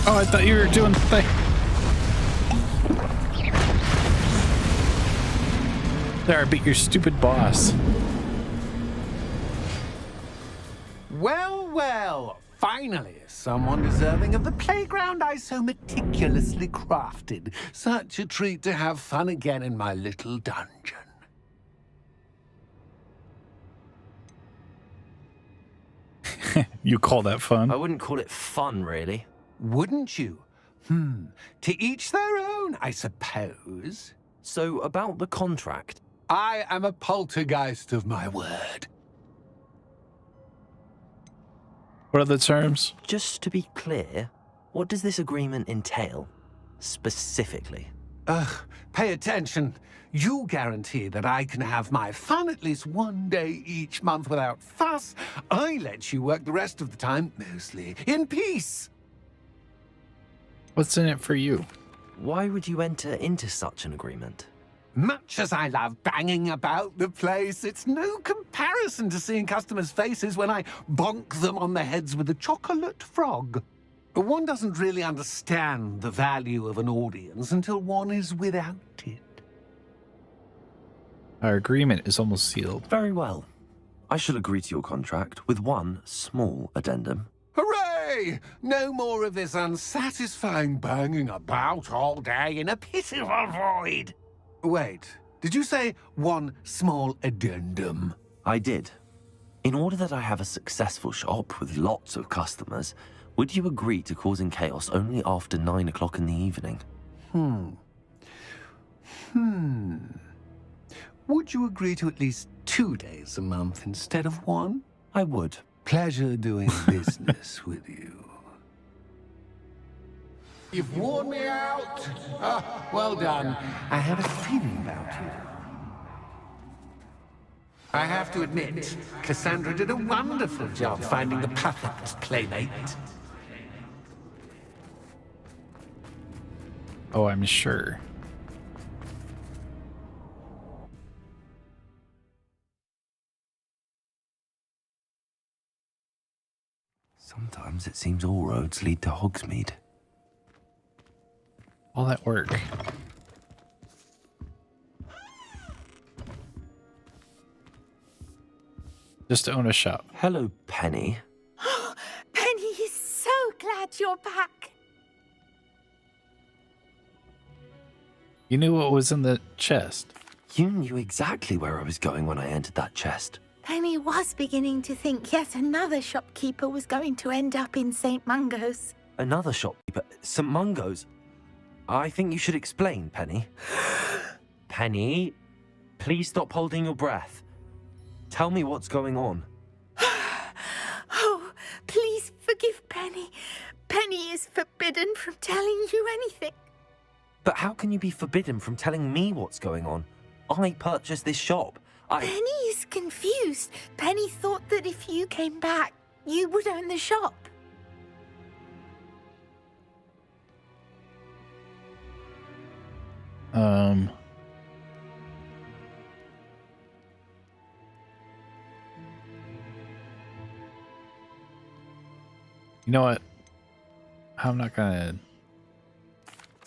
[SPEAKER 1] Oh, I thought you were doing the thing. There, I beat your stupid boss.
[SPEAKER 20] Well, well, finally, someone deserving of the playground I so meticulously crafted. Such a treat to have fun again in my little dungeon.
[SPEAKER 1] You call that fun?
[SPEAKER 2] I wouldn't call it fun, really.
[SPEAKER 20] Wouldn't you? To each their own, I suppose.
[SPEAKER 2] So, about the contract.
[SPEAKER 20] I am a poltergeist of my word.
[SPEAKER 1] What are the terms?
[SPEAKER 2] Just to be clear, what does this agreement entail? Specifically.
[SPEAKER 20] Pay attention. You guarantee that I can have my fun at least one day each month without fuss. I let you work the rest of the time, mostly in peace.
[SPEAKER 1] What's in it for you?
[SPEAKER 2] Why would you enter into such an agreement?
[SPEAKER 20] Much as I love banging about the place, it's no comparison to seeing customers' faces when I bonk them on the heads with a chocolate frog. One doesn't really understand the value of an audience until one is without it.
[SPEAKER 1] Our agreement is almost sealed.
[SPEAKER 2] Very well. I shall agree to your contract with one small addendum.
[SPEAKER 20] Hooray! No more of this unsatisfying banging about all day in a pitiful void. Wait, did you say one small addendum?
[SPEAKER 2] I did. In order that I have a successful shop with lots of customers, would you agree to causing chaos only after 9 o'clock in the evening?
[SPEAKER 20] Would you agree to at least 2 days a month instead of one?
[SPEAKER 2] I would.
[SPEAKER 20] Pleasure doing business with you. You've worn me out. Well done. I had a feeling about you. I have to admit, Cassandra did a wonderful job finding the perfect playmate.
[SPEAKER 1] Oh, I'm sure.
[SPEAKER 2] Sometimes it seems all roads lead to Hogsmeade.
[SPEAKER 1] All that work. Just to own a shop.
[SPEAKER 2] Hello, Penny.
[SPEAKER 3] Penny is so glad you're back.
[SPEAKER 1] You knew what was in the chest.
[SPEAKER 2] You knew exactly where I was going when I entered that chest.
[SPEAKER 3] Penny was beginning to think yet another shopkeeper was going to end up in St. Mungo's.
[SPEAKER 2] Another shopkeeper? St. Mungo's? I think you should explain, Penny. Penny, please stop holding your breath. Tell me what's going on.
[SPEAKER 3] Oh, please forgive Penny. Penny is forbidden from telling you anything.
[SPEAKER 2] But how can you be forbidden from telling me what's going on? I purchased this shop.
[SPEAKER 3] Penny is confused. Penny thought that if you came back, you would own the shop.
[SPEAKER 1] You know what? I'm not gonna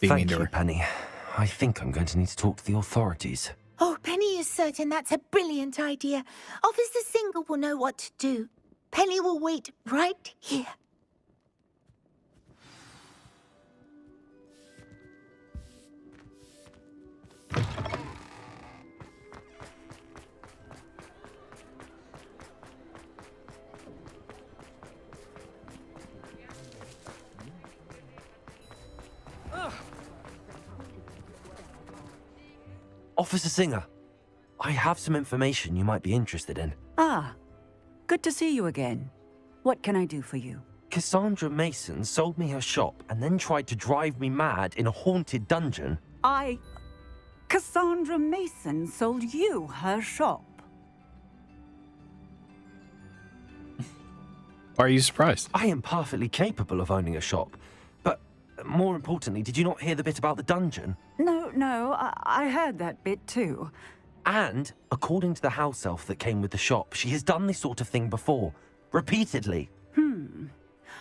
[SPEAKER 1] be mean
[SPEAKER 2] Thank
[SPEAKER 1] to
[SPEAKER 2] you,
[SPEAKER 1] her.
[SPEAKER 2] Penny. I think I'm going to need to talk to the authorities.
[SPEAKER 3] Oh, Penny is certain that's a brilliant idea. Officer Singer will know what to do. Penny will wait right here.
[SPEAKER 2] Officer Singer, I have some information you might be interested in.
[SPEAKER 21] Ah, good to see you again. What can I do for you?
[SPEAKER 2] Cassandra Mason sold me her shop and then tried to drive me mad in a haunted dungeon.
[SPEAKER 21] Cassandra Mason sold you her shop.
[SPEAKER 1] Why are you surprised?
[SPEAKER 2] I am perfectly capable of owning a shop. But more importantly, did you not hear the bit about the dungeon?
[SPEAKER 21] No, I heard that bit too.
[SPEAKER 2] And, according to the house elf that came with the shop, she has done this sort of thing before. Repeatedly.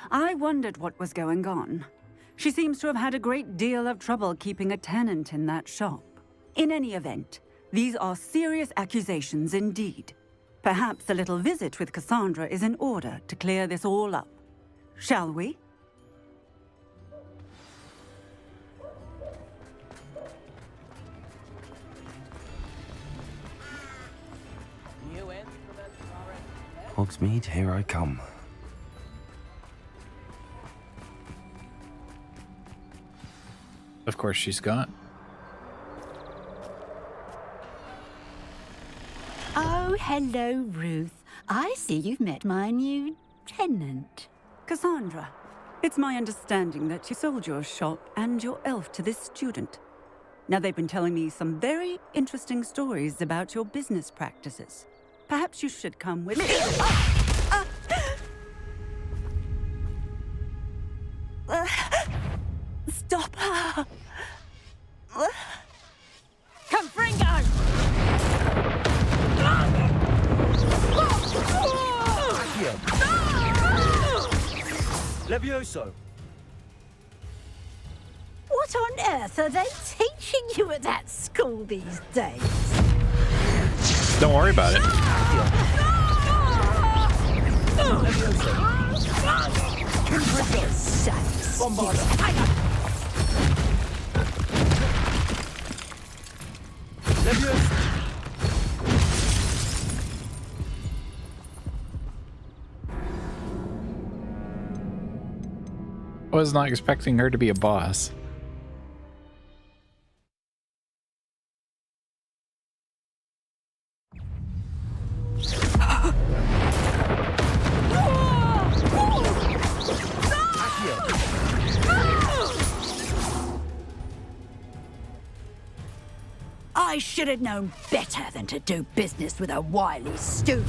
[SPEAKER 21] I wondered what was going on. She seems to have had a great deal of trouble keeping a tenant in that shop. In any event, these are serious accusations indeed. Perhaps a little visit with Cassandra is in order to clear this all up. Shall we?
[SPEAKER 2] Hogsmeade, here I come.
[SPEAKER 1] Of course she's got.
[SPEAKER 19] Oh, hello, Ruth. I see you've met my new tenant.
[SPEAKER 21] Cassandra, it's my understanding that you sold your shop and your elf to this student. Now, they've been telling me some very interesting stories about your business practices. Perhaps you should come with me.
[SPEAKER 19] Stop her!
[SPEAKER 4] Confringo!
[SPEAKER 14] Levioso!
[SPEAKER 19] What on earth are they teaching you at that school these days?
[SPEAKER 1] Don't worry about it. I was not expecting her to be a boss.
[SPEAKER 19] I should have known better than to do business with a wily student.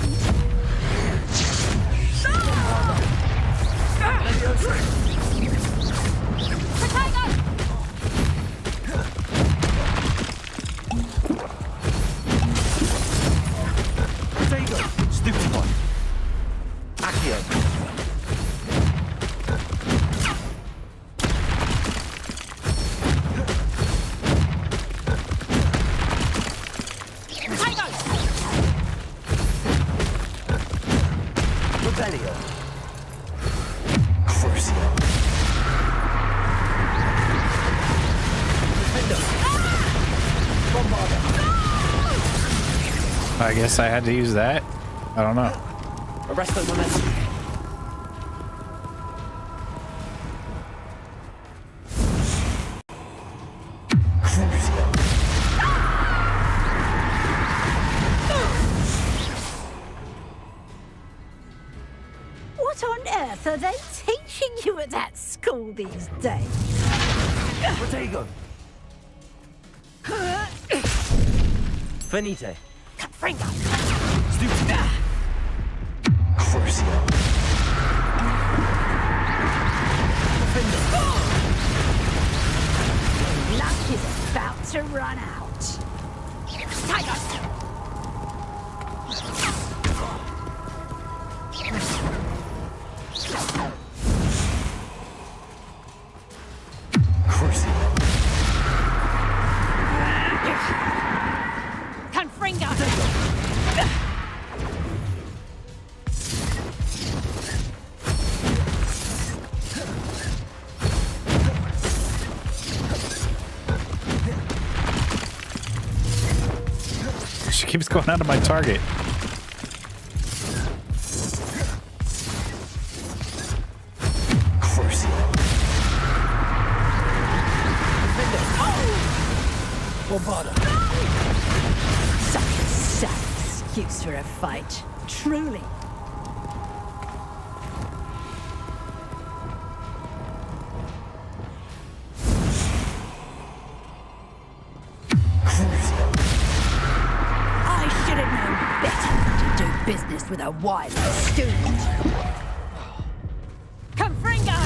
[SPEAKER 14] Stupid one. Accio. Rebellion. Crucio.
[SPEAKER 1] I guess I had to use that. I don't know.
[SPEAKER 14] Arresto momentum.
[SPEAKER 19] What on earth are they teaching you at that school these days?
[SPEAKER 14] Protego. Finite.
[SPEAKER 4] Confringo!
[SPEAKER 14] Stupid. Crucio.
[SPEAKER 19] Luck is about to run out.
[SPEAKER 4] Tiger!
[SPEAKER 14] Crucio.
[SPEAKER 4] Confringo!
[SPEAKER 1] She keeps going out of my target.
[SPEAKER 19] Such a sad excuse for a fight. Truly. I should have known better to do business with a wily student.
[SPEAKER 4] Confringo!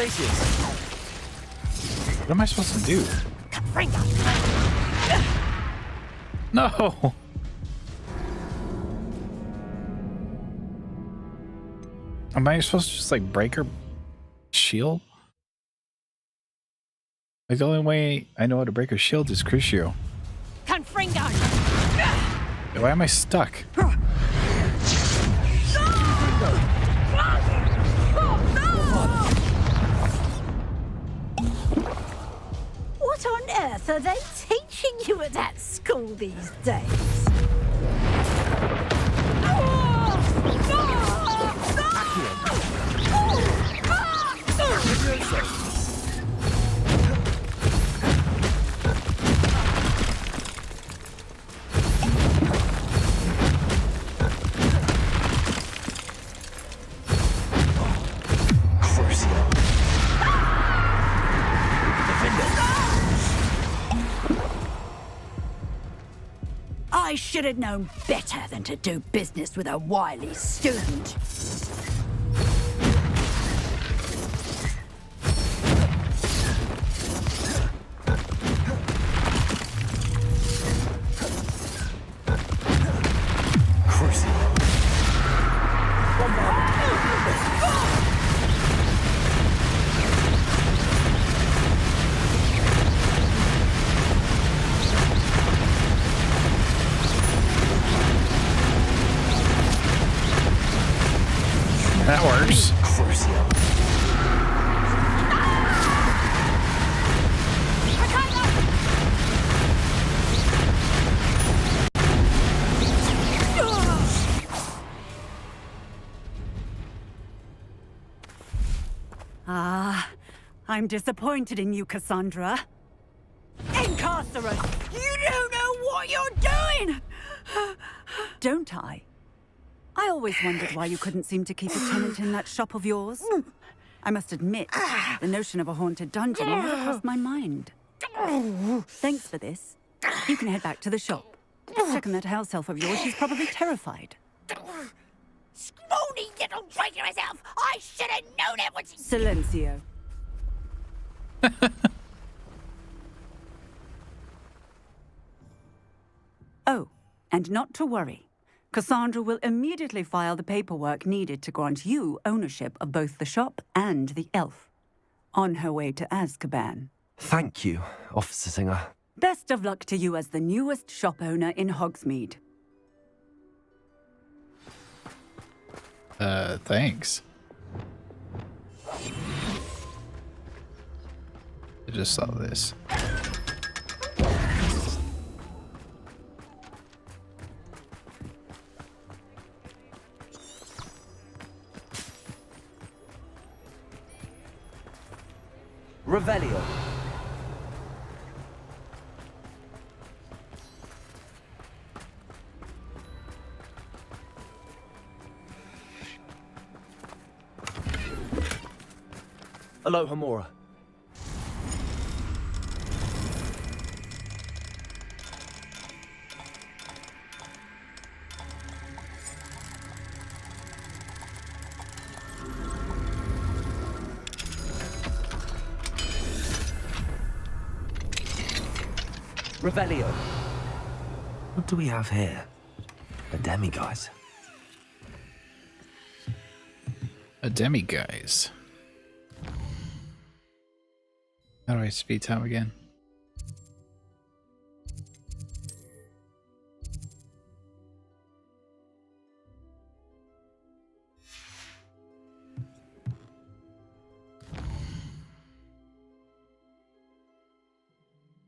[SPEAKER 14] places.
[SPEAKER 1] What am I supposed to do? No! Am I supposed to just like break her shield? Like the only way I know how to break her shield is Crucio.
[SPEAKER 4] Confringo!
[SPEAKER 1] Why am I stuck?
[SPEAKER 19] What on earth are they teaching you at that school these days? I should have known better than to do business with a wily student.
[SPEAKER 1] That works.
[SPEAKER 21] I'm disappointed in you, Cassandra. Incarcerate! You don't know what you're doing! Don't I? I always wondered why you couldn't seem to keep a tenant in that shop of yours. I must admit, the notion of a haunted dungeon never crossed my mind. Thanks for this. You can head back to the shop. Check on that house elf of yours, she's probably terrified.
[SPEAKER 4] Scrawny little traitor herself! I should have known it was...
[SPEAKER 21] Silencio. Oh, and not to worry. Cassandra will immediately file the paperwork needed to grant you ownership of both the shop and the elf. On her way to Azkaban.
[SPEAKER 2] Thank you, Officer Singer.
[SPEAKER 21] Best of luck to you as the newest shop owner in Hogsmeade.
[SPEAKER 1] Thanks. I just saw this.
[SPEAKER 14] Revelio. Aloha Mora. Revelio.
[SPEAKER 2] What do we have here? A demiguise.
[SPEAKER 1] A demiguise. How do I speed time again?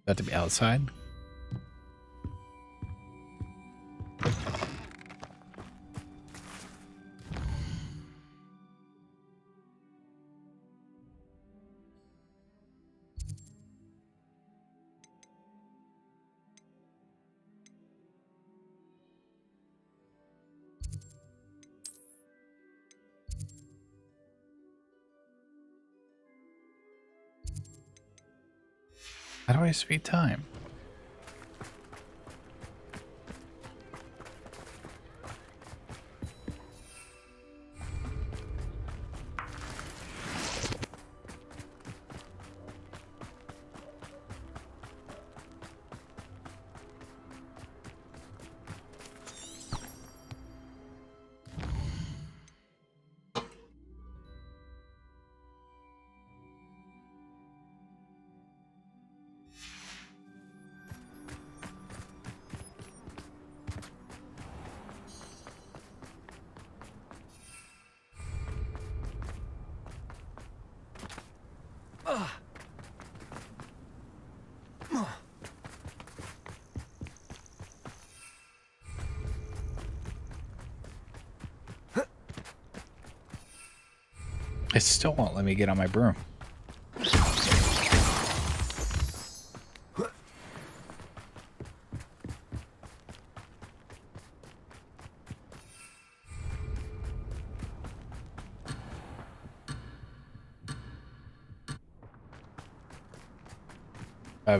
[SPEAKER 1] Got to be outside. How do I speed time? It still won't let me get on my broom.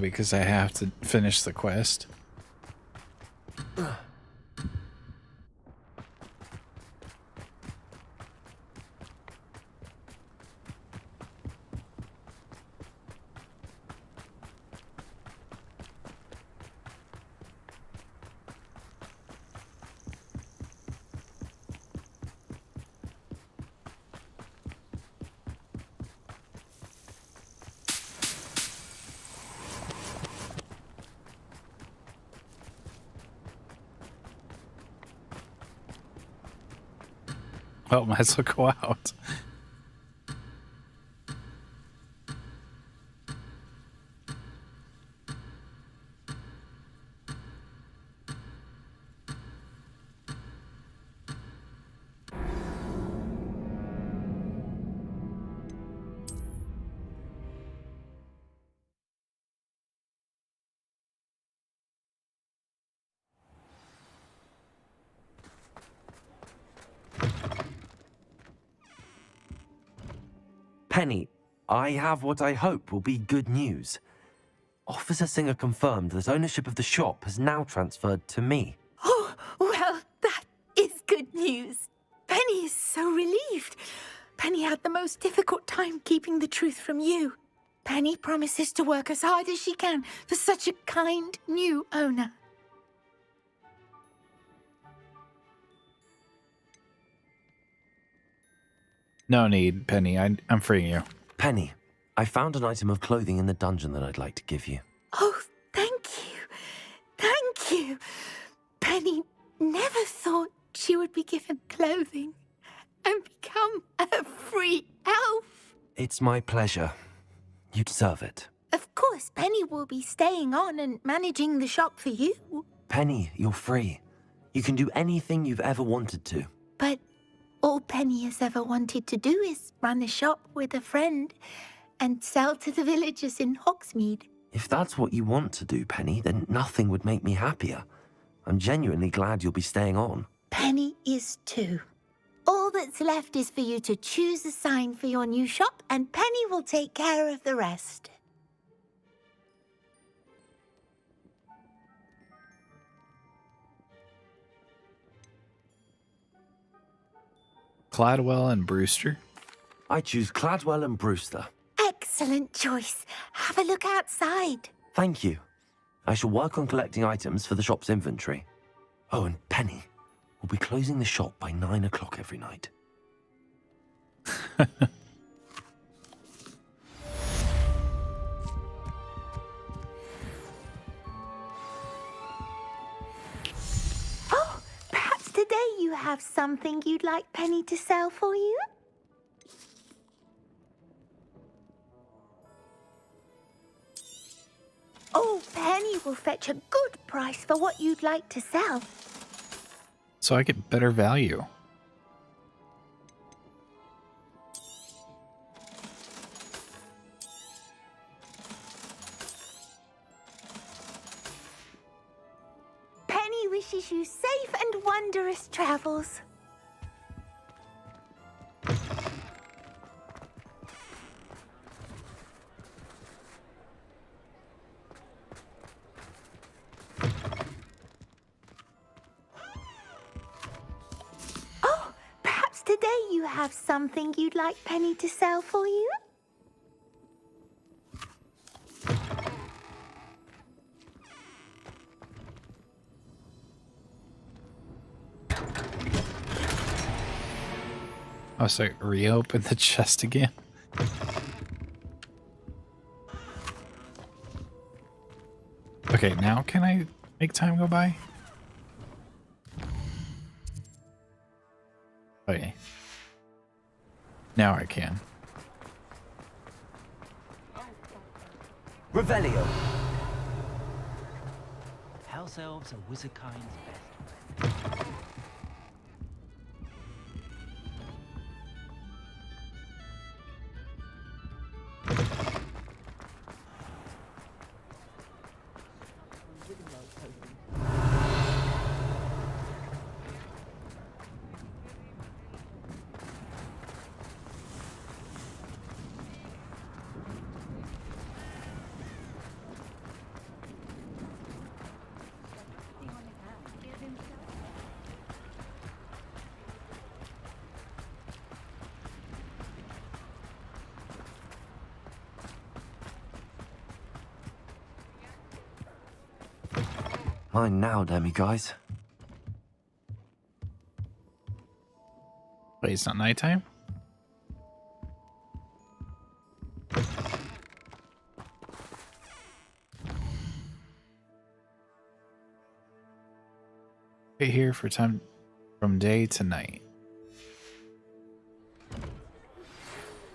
[SPEAKER 1] Because I have to finish the quest. Oh, might as well go out.
[SPEAKER 2] Penny, I have what I hope will be good news. Officer Singer confirmed that ownership of the shop has now transferred to me.
[SPEAKER 3] Oh, well, that is good news. Penny is so relieved. Penny had the most difficult time keeping the truth from you. Penny promises to work as hard as she can for such a kind new owner.
[SPEAKER 1] No need, Penny. I'm freeing you.
[SPEAKER 2] Penny, I found an item of clothing in the dungeon that I'd like to give you.
[SPEAKER 3] Oh, thank you. Thank you. Penny never thought she would be given clothing and become a free elf.
[SPEAKER 2] It's my pleasure. You deserve it.
[SPEAKER 3] Of course, Penny will be staying on and managing the shop for you.
[SPEAKER 2] Penny, you're free. You can do anything you've ever wanted to.
[SPEAKER 3] But all Penny has ever wanted to do is run a shop with a friend and sell to the villagers in Hogsmeade.
[SPEAKER 2] If that's what you want to do, Penny, then nothing would make me happier. I'm genuinely glad you'll be staying on.
[SPEAKER 3] Penny is too. All that's left is for you to choose a sign for your new shop, and Penny will take care of the rest.
[SPEAKER 1] Cladwell and Brewster.
[SPEAKER 2] I choose Cladwell and Brewster.
[SPEAKER 3] Excellent choice. Have a look outside.
[SPEAKER 2] Thank you. I shall work on collecting items for the shop's inventory. Oh, and Penny, we'll be closing the shop by 9 o'clock every night.
[SPEAKER 3] Oh, perhaps today you have something you'd like Penny to sell for you? Oh, Penny will fetch a good price for what you'd like to sell.
[SPEAKER 1] So I get better value.
[SPEAKER 3] Penny wishes you safe and wondrous travels. Oh, perhaps today you have something you'd like Penny to sell for you?
[SPEAKER 1] Oh, so reopen the chest again. Okay, now can I make time go by? Okay. Now I can.
[SPEAKER 14] Revelio.
[SPEAKER 11] House elves are wizardkind's best friends.
[SPEAKER 2] Mine now, guys.
[SPEAKER 1] Wait, it's not nighttime? Wait here for time from day to night.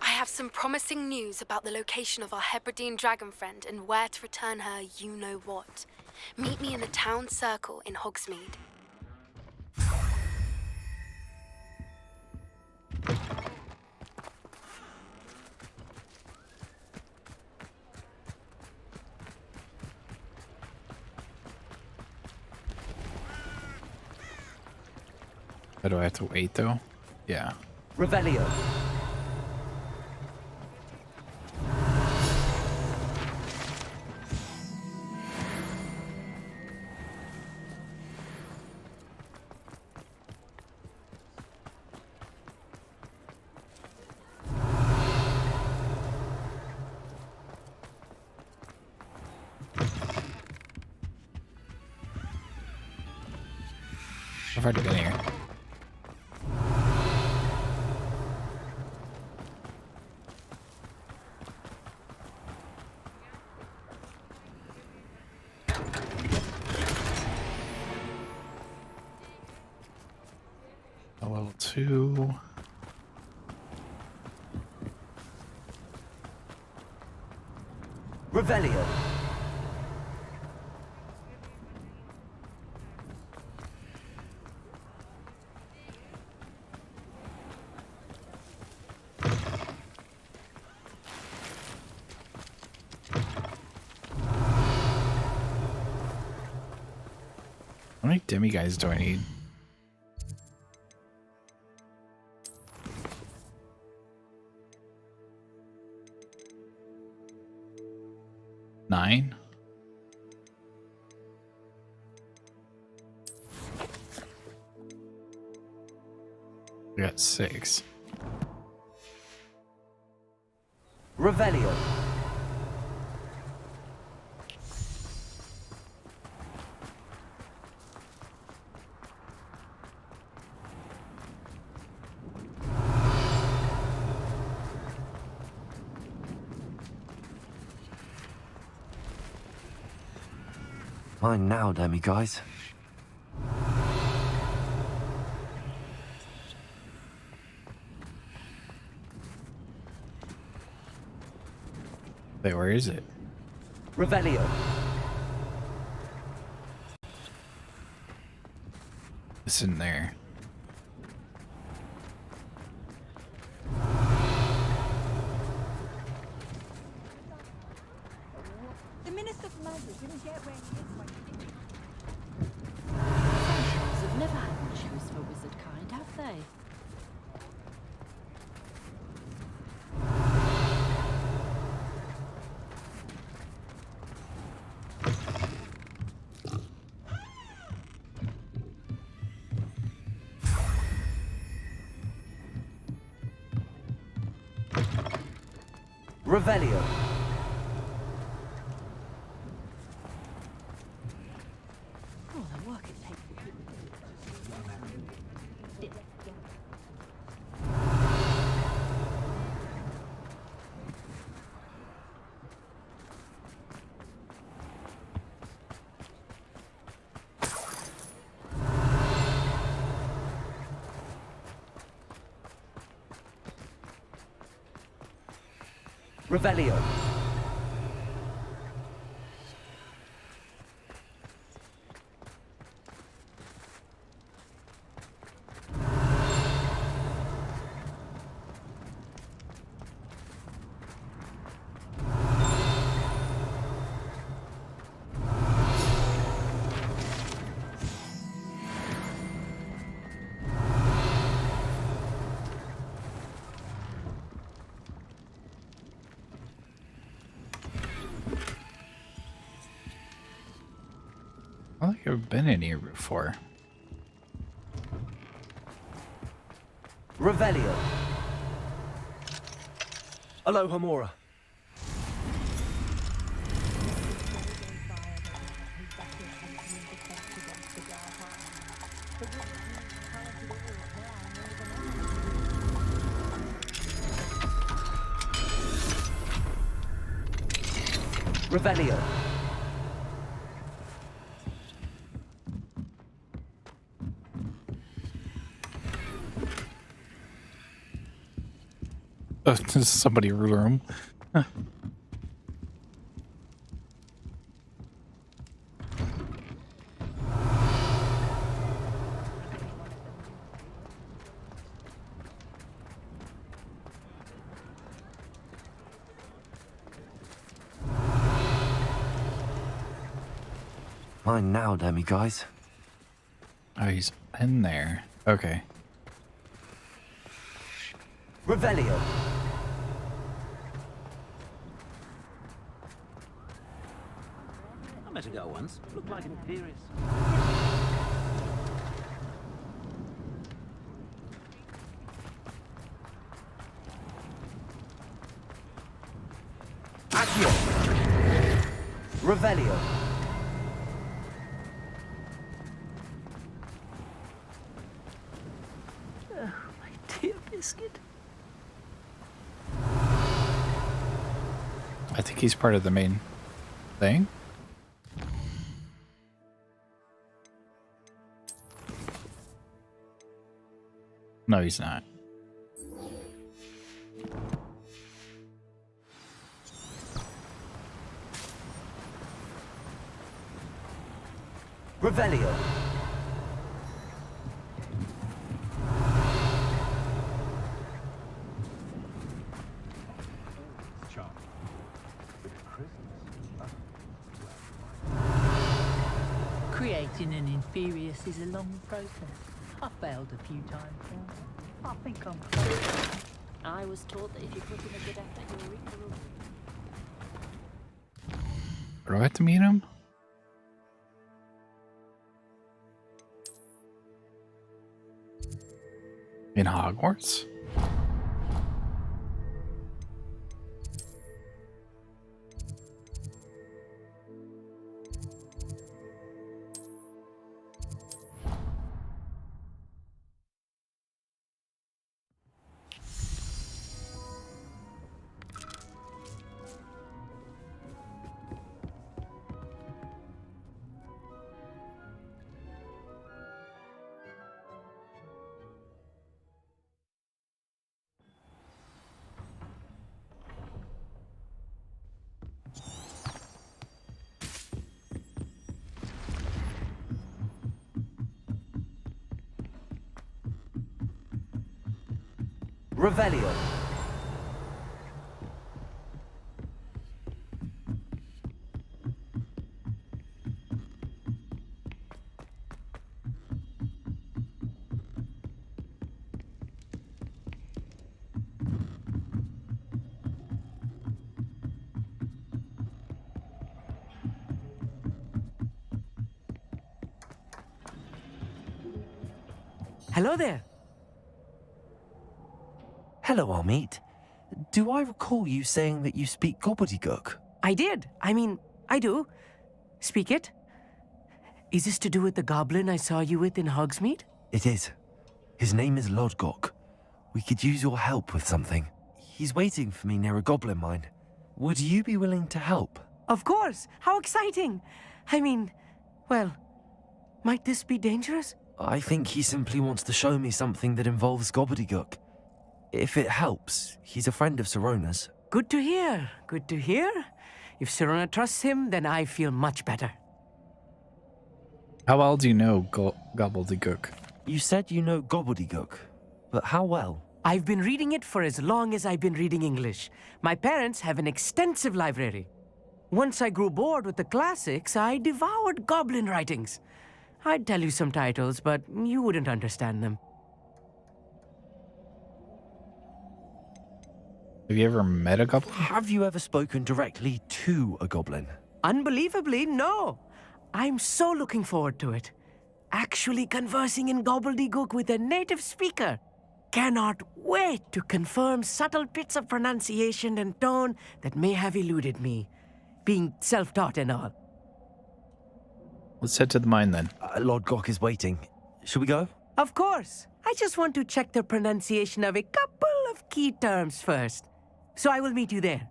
[SPEAKER 18] I have some promising news about the location of our Hebridean dragon friend and where to return her you-know-what. Meet me in the town circle in Hogsmeade.
[SPEAKER 1] But do I have to wait though? Yeah.
[SPEAKER 14] Revelio.
[SPEAKER 1] I've already been here. Level 2.
[SPEAKER 14] Revelio.
[SPEAKER 1] How many demi-guys do I need? Nine? We got 6.
[SPEAKER 14] Revelio.
[SPEAKER 2] Mine now, guys.
[SPEAKER 1] Wait, where is it?
[SPEAKER 14] Revelio.
[SPEAKER 1] It's in there.
[SPEAKER 13] The Minister for Magic didn't get where he is when he did.
[SPEAKER 12] Essentials have never had much use for wizard kind, have they?
[SPEAKER 14] Revelio.
[SPEAKER 12] Oh, the work it takes.
[SPEAKER 14] Revelio.
[SPEAKER 1] I don't think I've been in here before.
[SPEAKER 14] Revelio. Aloha Mora. Revelio.
[SPEAKER 1] Oh, there's somebody in the room. Huh.
[SPEAKER 2] Mine now, Demi guys.
[SPEAKER 1] Oh, he's in there. Okay.
[SPEAKER 14] Revelio.
[SPEAKER 11] I met a girl once. Looked like Imperious.
[SPEAKER 14] Accio. Revelio.
[SPEAKER 11] Oh, my dear biscuit.
[SPEAKER 1] I think he's part of the main thing. No, he's not.
[SPEAKER 14] Revelio.
[SPEAKER 4] Creating an Inferius is a long process. I failed a few times. I think I'm close.
[SPEAKER 12] I was taught that if you put in a good effort, you'll reap the reward.
[SPEAKER 1] Do I have to meet him? In Hogwarts?
[SPEAKER 14] Revelio.
[SPEAKER 2] Hello there. Hello, Amit. Do I recall you saying that you speak gobbledygook?
[SPEAKER 6] I did. I do. Speak it. Is this to do with the goblin I saw you with in Hogsmeade?
[SPEAKER 2] It is. His name is Lodgok. We could use your help with something. He's waiting for me near a goblin mine. Would you be willing to help?
[SPEAKER 6] Of course. How exciting. Well, might this be dangerous?
[SPEAKER 2] I think he simply wants to show me something that involves gobbledygook. If it helps, he's a friend of Sirona's.
[SPEAKER 6] Good to hear. Good to hear. If Sirona trusts him, then I feel much better.
[SPEAKER 1] How well do you know gobbledygook?
[SPEAKER 2] You said you know gobbledygook, but how well?
[SPEAKER 6] I've been reading it for as long as I've been reading English. My parents have an extensive library. Once I grew bored with the classics, I devoured goblin writings. I'd tell you some titles, but you wouldn't understand them.
[SPEAKER 1] Have you ever met a goblin?
[SPEAKER 2] Have you ever spoken directly to a goblin?
[SPEAKER 6] Unbelievably, no. I'm so looking forward to it. Actually conversing in gobbledygook with a native speaker. Cannot wait to confirm subtle bits of pronunciation and tone that may have eluded me, being self-taught and all.
[SPEAKER 1] Let's head to the mine then.
[SPEAKER 2] Lodgok is waiting. Shall we go?
[SPEAKER 6] Of course. I just want to check the pronunciation of a couple of key terms first. So I will meet you there.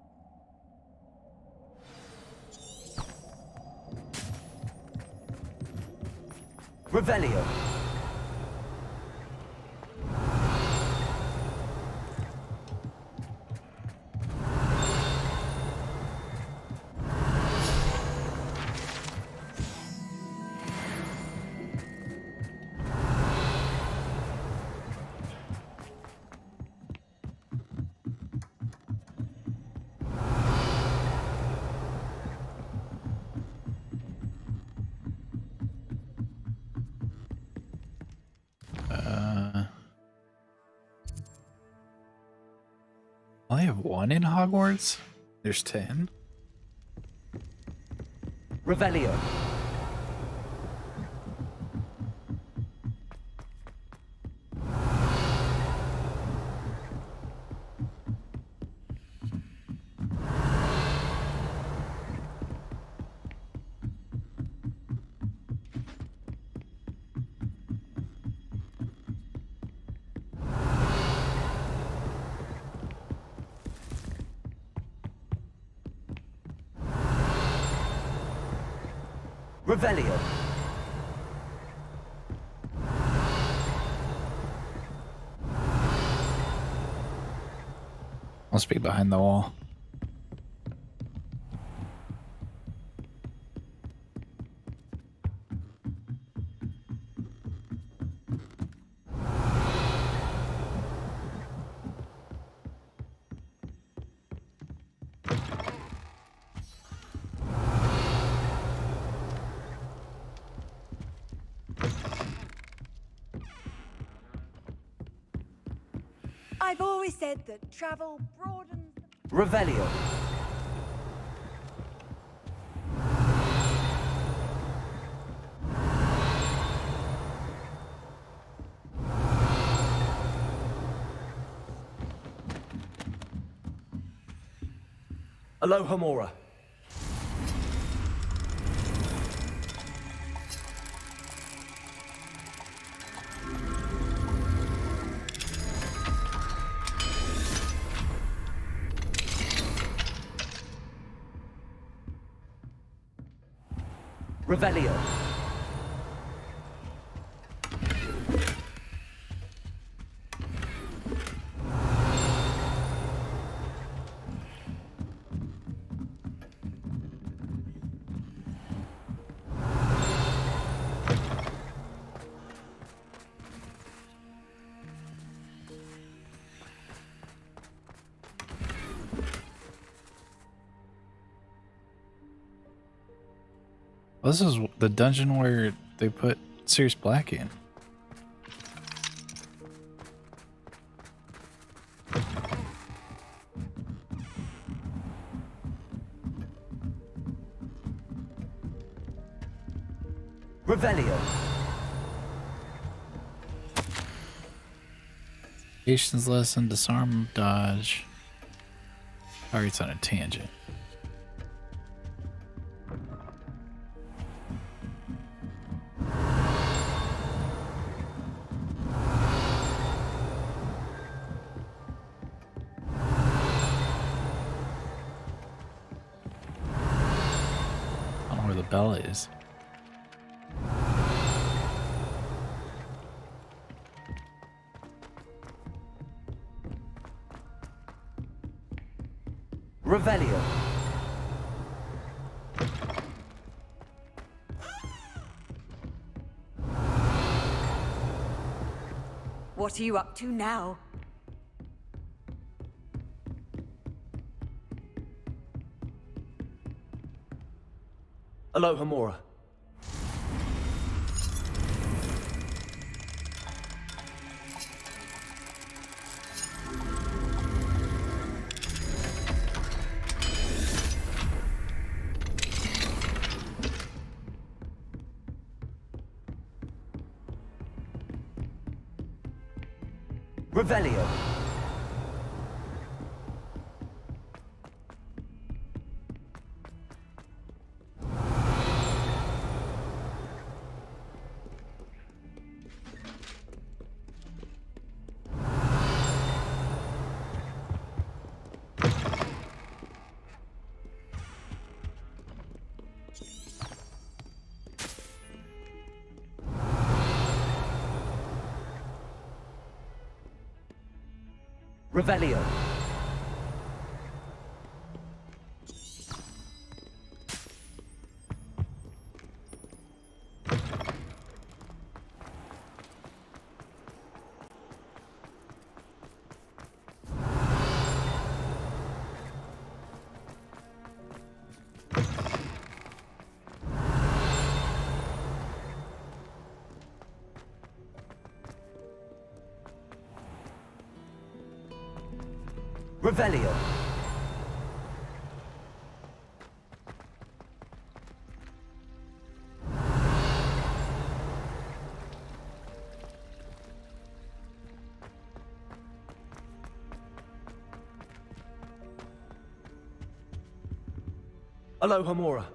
[SPEAKER 14] Revelio.
[SPEAKER 1] I have one in Hogwarts. There's 10.
[SPEAKER 14] Revelio. Revelio.
[SPEAKER 1] Must be behind the wall.
[SPEAKER 13] I've always said that travel broadens.
[SPEAKER 14] Revelio. Alohomora. Revelio.
[SPEAKER 1] This is the dungeon where they put Sirius Black in.
[SPEAKER 14] Revelio.
[SPEAKER 1] Patience lesson, disarm, dodge. Target's on a tangent. I don't know where the bell is.
[SPEAKER 14] Revelio.
[SPEAKER 13] What are you up to now?
[SPEAKER 14] Alohomora. Revelio. Revelio. Revelio. Aloha Mora.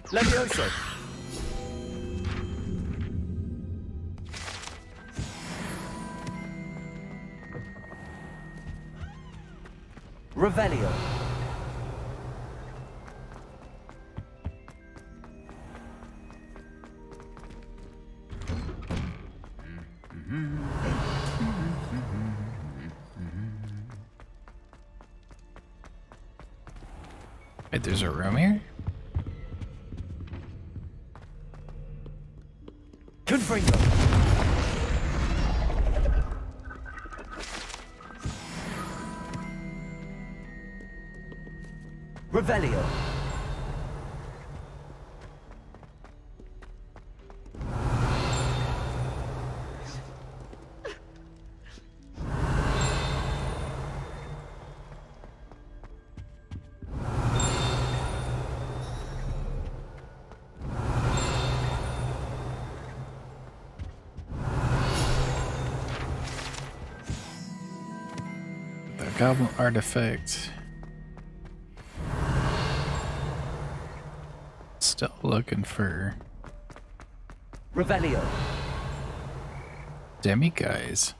[SPEAKER 14] Levioso. Revelio.
[SPEAKER 1] Wait, there's a room here?
[SPEAKER 14] Confringo. Revelio.
[SPEAKER 1] The goblin artifact. Still looking for
[SPEAKER 14] Revelio.
[SPEAKER 1] demi guys.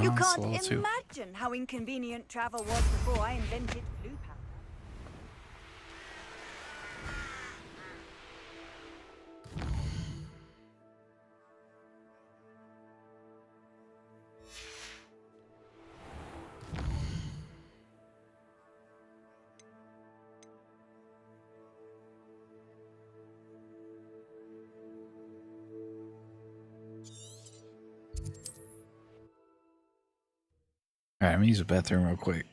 [SPEAKER 13] You
[SPEAKER 1] Oh, it's
[SPEAKER 13] can't
[SPEAKER 1] level 2.
[SPEAKER 13] imagine how inconvenient travel was before I invented blue powder.
[SPEAKER 1] Alright, I'm gonna use the bathroom real quick.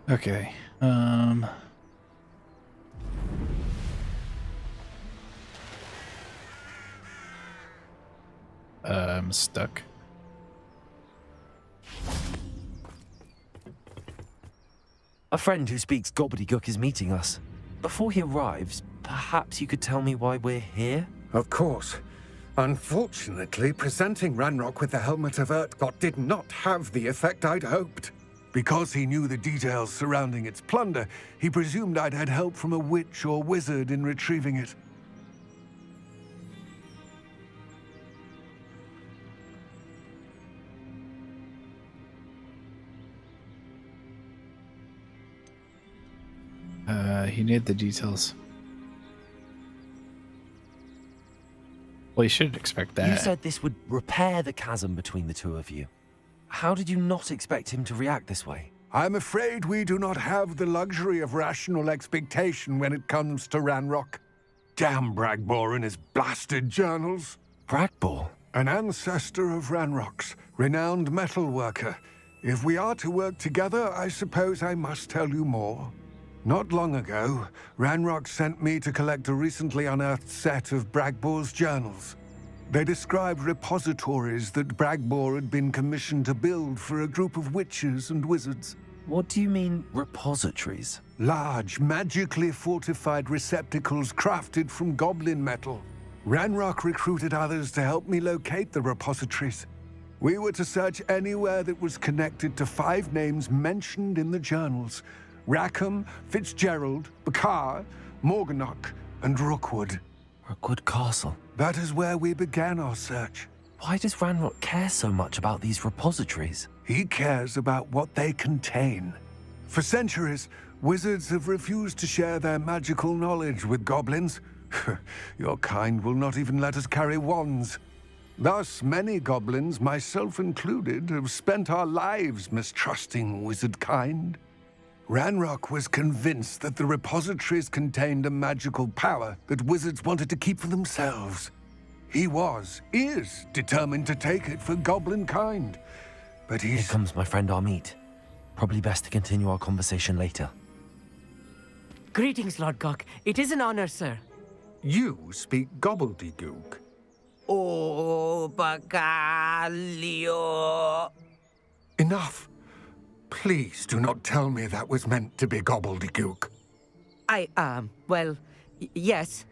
[SPEAKER 1] Okay. I'm stuck.
[SPEAKER 2] A friend who speaks gobbledygook is meeting us. Before he arrives, perhaps you could tell me why we're here?
[SPEAKER 10] Of course. Unfortunately, presenting Ranrock with the Helmet of Urtkot did not have the effect I'd hoped. Because he knew the details surrounding its plunder, he presumed I'd had help from a witch or wizard in retrieving it.
[SPEAKER 1] He needed the details. Well, you shouldn't expect that.
[SPEAKER 2] You said this would repair the chasm between the two of you. How did you not expect him to react this way?
[SPEAKER 10] I'm afraid we do not have the luxury of rational expectation when it comes to Ranrock. Damn Bragbor and his blasted journals.
[SPEAKER 2] Bragbor?
[SPEAKER 10] An ancestor of Ranrock's, renowned metal worker. If we are to work together, I suppose I must tell you more. Not long ago, Ranrock sent me to collect a recently unearthed set of Bragbor's journals. They described repositories that Bragbor had been commissioned to build for a group of witches and wizards.
[SPEAKER 2] What do you mean, repositories?
[SPEAKER 10] Large, magically fortified receptacles crafted from goblin metal. Ranrock recruited others to help me locate the repositories. We were to search anywhere that was connected to 5 names mentioned in the journals: Rackham, Fitzgerald, Bakar, Morganach, and Rookwood.
[SPEAKER 2] Rookwood Castle.
[SPEAKER 10] That is where we began our search.
[SPEAKER 2] Why does Ranrock care so much about these repositories?
[SPEAKER 10] He cares about what they contain. For centuries, wizards have refused to share their magical knowledge with goblins. Your kind will not even let us carry wands. Thus, many goblins, myself included, have spent our lives mistrusting wizard kind. Ranrock was convinced that the repositories contained a magical power that wizards wanted to keep for themselves. He is determined to take it for goblin kind. But
[SPEAKER 2] Here comes my friend Amit. Probably best to continue our conversation later.
[SPEAKER 6] Greetings, Lord Gok. It is an honor, sir.
[SPEAKER 10] You speak gobbledygook.
[SPEAKER 6] Oh, Bagalio.
[SPEAKER 10] Enough. Please do not tell me that was meant to be gobbledygook.
[SPEAKER 6] Yes.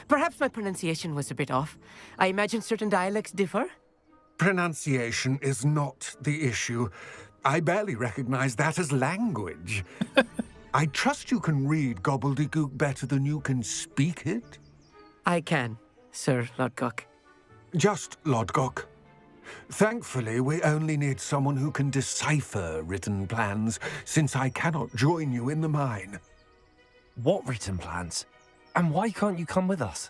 [SPEAKER 6] Perhaps my pronunciation was a bit off. I imagine certain dialects differ.
[SPEAKER 10] Pronunciation is not the issue. I barely recognize that as language. I trust you can read gobbledygook better than you can speak it?
[SPEAKER 6] I can, Sir Lodgok.
[SPEAKER 10] Just Lodgok. Thankfully, we only need someone who can decipher written plans, since I cannot join you in the mine.
[SPEAKER 2] What written plans? And why can't you come with us?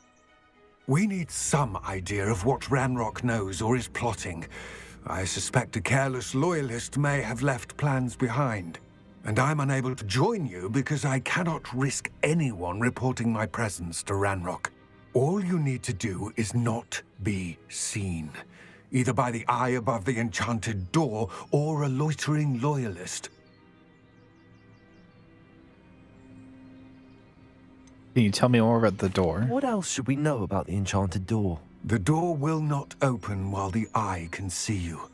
[SPEAKER 10] We need some idea of what Ranrock knows or is plotting. I suspect a careless loyalist may have left plans behind. And I'm unable to join you because I cannot risk anyone reporting my presence to Ranrock. All you need to do is not be seen, either by the eye above the enchanted door or a loitering loyalist.
[SPEAKER 1] Can you tell me more about the door?
[SPEAKER 2] What else should we know about the enchanted door?
[SPEAKER 10] The door will not open while the eye can see you.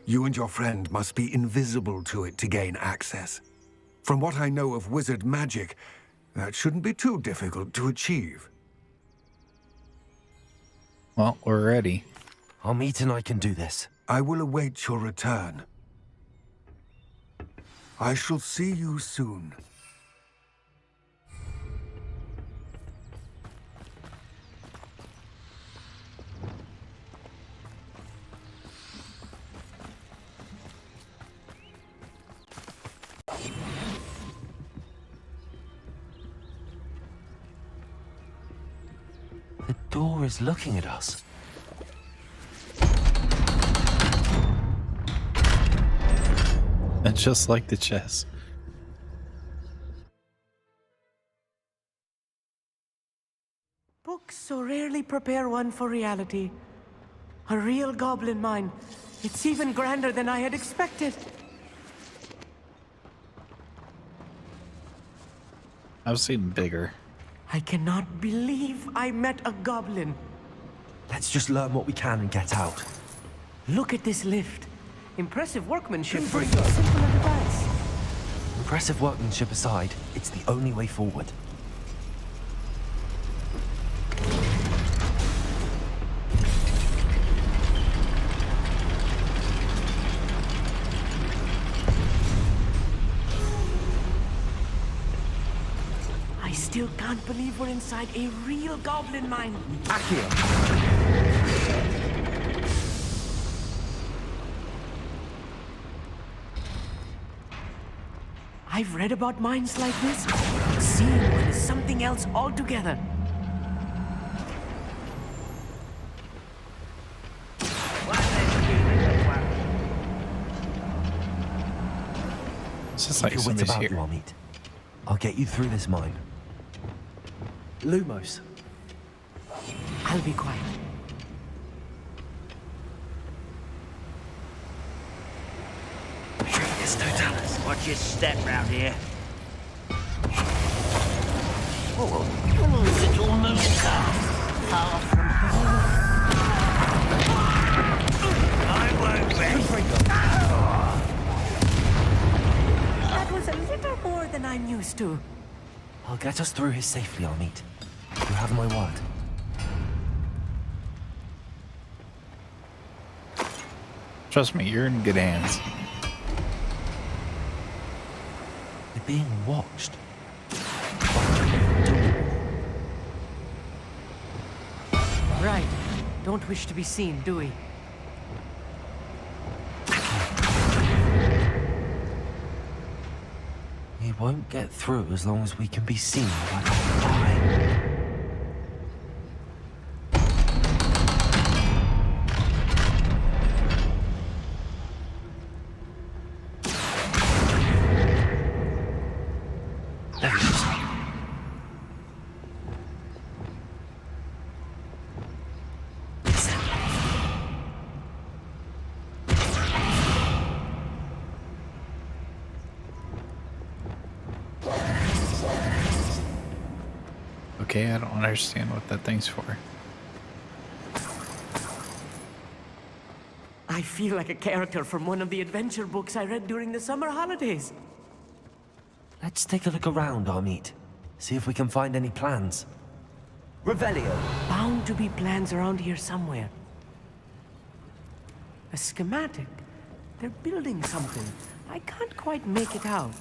[SPEAKER 10] You and your friend must be invisible to it to gain access. From what I know of wizard magic, that shouldn't be too difficult to achieve.
[SPEAKER 1] Well, we're ready.
[SPEAKER 2] Amit and I can do this.
[SPEAKER 10] I will await your return. I shall see you soon.
[SPEAKER 2] The door is looking at us.
[SPEAKER 1] And just like the chess.
[SPEAKER 6] Books so rarely prepare one for reality. A real goblin mine. It's even grander than I had expected.
[SPEAKER 1] I've seen bigger.
[SPEAKER 6] I cannot believe I met a goblin.
[SPEAKER 2] Let's just learn what we can and get out.
[SPEAKER 6] Look at this lift. Impressive workmanship for so simple a device.
[SPEAKER 2] Impressive workmanship aside, it's the only way forward.
[SPEAKER 6] I still can't believe we're inside a real goblin mine.
[SPEAKER 14] Accio.
[SPEAKER 6] I've read about mines like this. Seeing one is something else altogether.
[SPEAKER 1] It's just
[SPEAKER 2] Keep
[SPEAKER 1] like
[SPEAKER 2] your wits
[SPEAKER 1] somebody's
[SPEAKER 2] about
[SPEAKER 1] here.
[SPEAKER 2] you, Amit. I'll get you through this mine.
[SPEAKER 14] Lumos.
[SPEAKER 6] I'll be quiet.
[SPEAKER 11] Yes, Totalis. Watch your step round here. Oh, little mooka. Far from home. I won't rest.
[SPEAKER 6] That was a little more than I'm used to.
[SPEAKER 2] I'll get us through here safely, Amit. You have my word.
[SPEAKER 1] Trust me, you're in good hands.
[SPEAKER 2] We're being watched.
[SPEAKER 6] Right. Don't wish to be seen, do we?
[SPEAKER 2] We won't get through as long as we can be seen by the eye.
[SPEAKER 1] Okay, I don't understand what that thing's for.
[SPEAKER 6] I feel like a character from one of the adventure books I read during the summer holidays.
[SPEAKER 2] Let's take a look around, Amit. See if we can find any plans.
[SPEAKER 14] Revelio.
[SPEAKER 6] Bound to be plans around here somewhere. A schematic. They're building something. I can't quite make it out.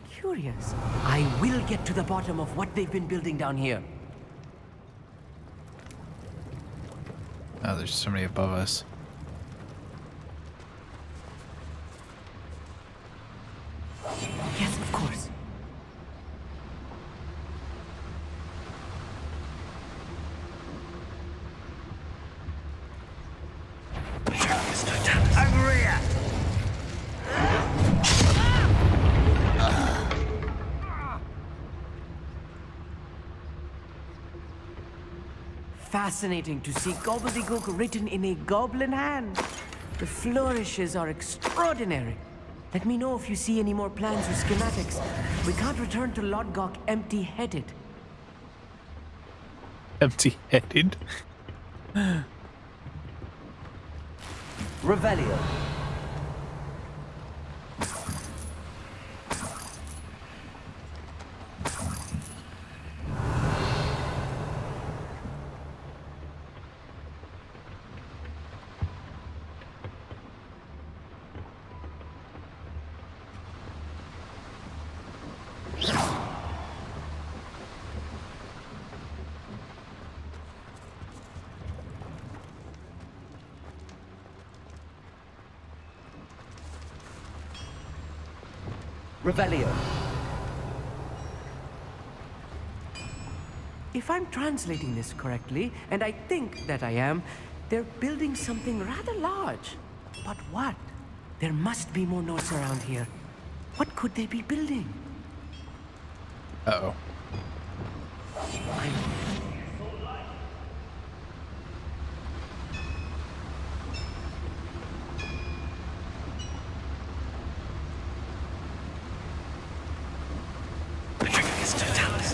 [SPEAKER 6] Curious. I will get to the bottom of what they've been building down here.
[SPEAKER 1] Oh, there's somebody above us.
[SPEAKER 6] Yes, of course.
[SPEAKER 11] Over here.
[SPEAKER 6] Fascinating to see gobbledygook written in a goblin hand. The flourishes are extraordinary. Let me know if you see any more plans or schematics. We can't return to Lodgok empty-headed.
[SPEAKER 1] Empty-headed?
[SPEAKER 14] Revelio. Revelio.
[SPEAKER 6] If I'm translating this correctly, and I think that I am, they're building something rather large. But what? There must be more notes around here. What could they be building?
[SPEAKER 1] Uh-oh.
[SPEAKER 11] It's Totalis.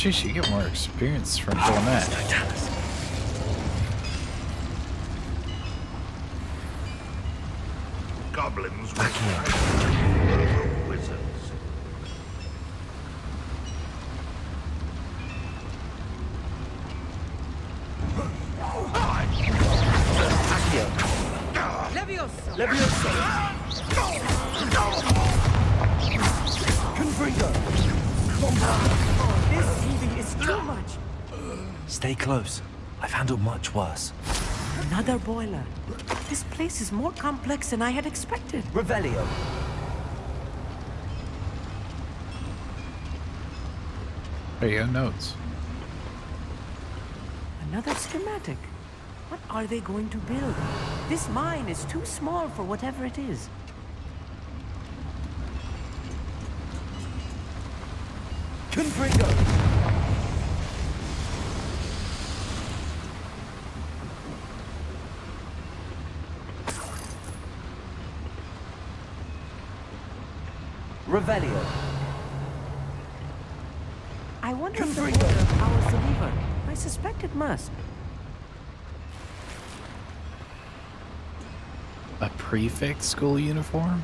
[SPEAKER 1] Jeez, you get more experience from doing that.
[SPEAKER 7] Goblins
[SPEAKER 2] Back here.
[SPEAKER 7] wizards.
[SPEAKER 6] Leviosa!
[SPEAKER 14] Leviosa! Confringo!
[SPEAKER 6] This heaving is too much.
[SPEAKER 2] Stay close. I've handled much worse.
[SPEAKER 6] Another boiler. This place is more complex than I had expected.
[SPEAKER 14] Revelio.
[SPEAKER 1] There you go, notes.
[SPEAKER 6] Another schematic. What are they going to build? This mine is too small for whatever it is.
[SPEAKER 14] Confringo! Revelio.
[SPEAKER 6] I wonder if the boiler powers the lever. I suspect it must.
[SPEAKER 1] A prefect school uniform?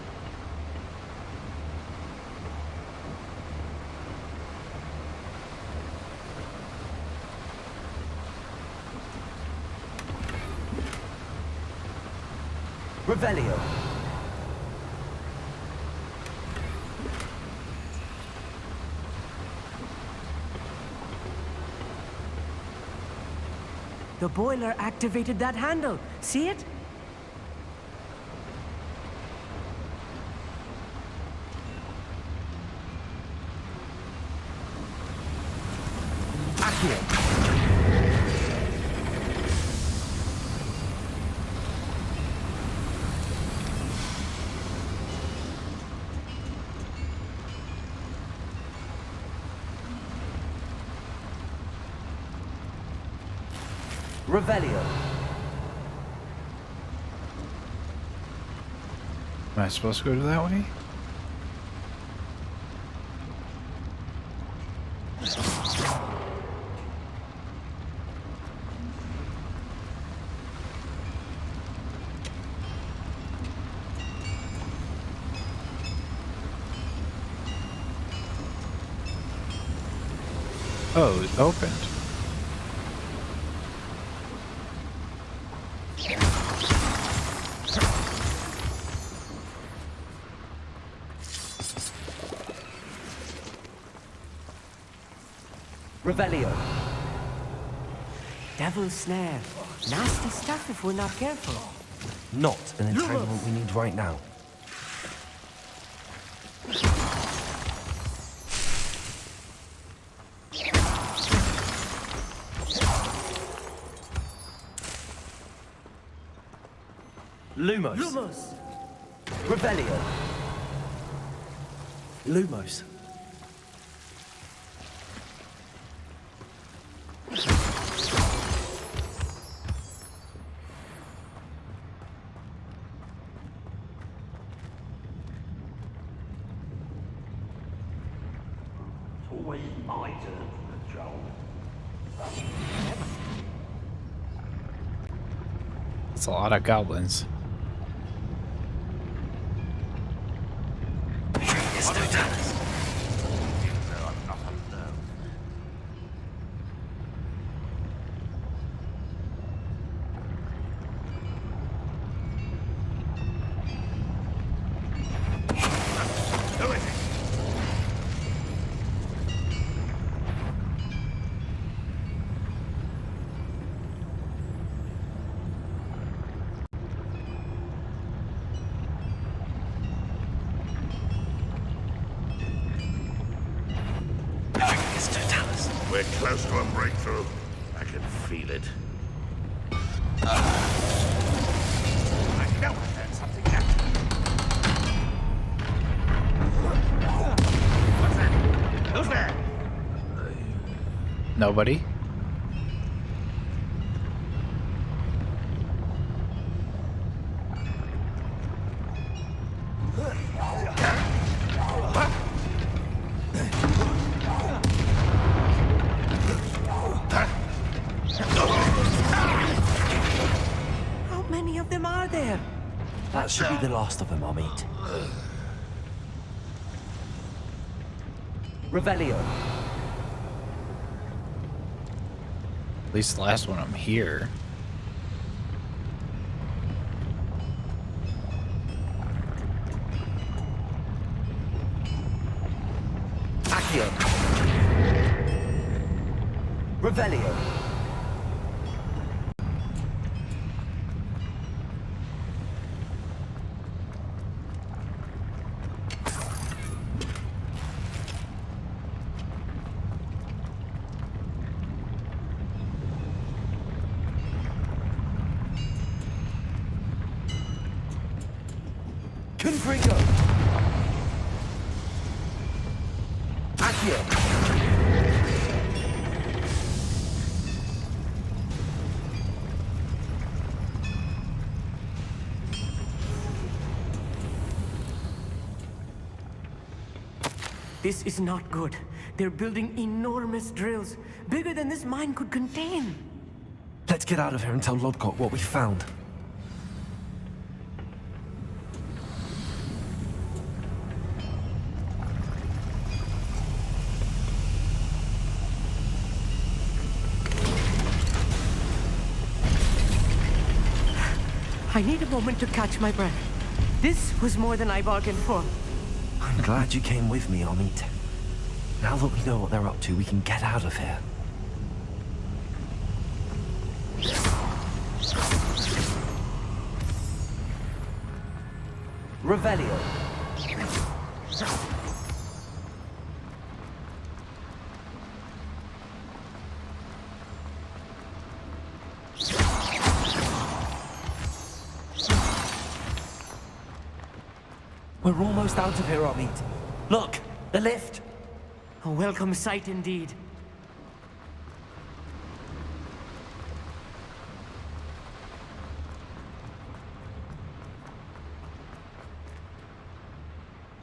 [SPEAKER 14] Revelio.
[SPEAKER 6] The boiler activated that handle. See it?
[SPEAKER 14] Revelio.
[SPEAKER 1] Am I supposed to go that way? Oh, it opened.
[SPEAKER 14] Revelio.
[SPEAKER 6] Devil's snare. Nasty stuff if we're not careful.
[SPEAKER 2] Not an entanglement we need right now.
[SPEAKER 14] Lumos.
[SPEAKER 6] Lumos!
[SPEAKER 14] Revelio.
[SPEAKER 2] Lumos.
[SPEAKER 7] Always my turn for the job.
[SPEAKER 1] It's a lot of goblins.
[SPEAKER 7] We're close to a breakthrough. I can feel it. I know I heard something now. What's that? Who's there?
[SPEAKER 1] Nobody?
[SPEAKER 2] should be the last of them, Amit.
[SPEAKER 14] Revelio.
[SPEAKER 1] At least the last one I'm here.
[SPEAKER 14] Accio. Revelio. Confringo. Accio.
[SPEAKER 6] This is not good. They're building enormous drills, bigger than this mine could contain.
[SPEAKER 2] Let's get out of here and tell Lodgok what we found.
[SPEAKER 6] I need a moment to catch my breath. This was more than I bargained for.
[SPEAKER 2] I'm glad you came with me, Amit. Now that we know what they're up to, we can get out of here.
[SPEAKER 14] Revelio.
[SPEAKER 2] We're almost out of here, Amit. Look, the lift.
[SPEAKER 6] A welcome sight indeed.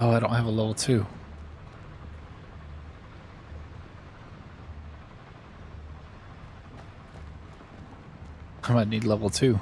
[SPEAKER 1] Oh, I don't have a level 2. I might need level 2.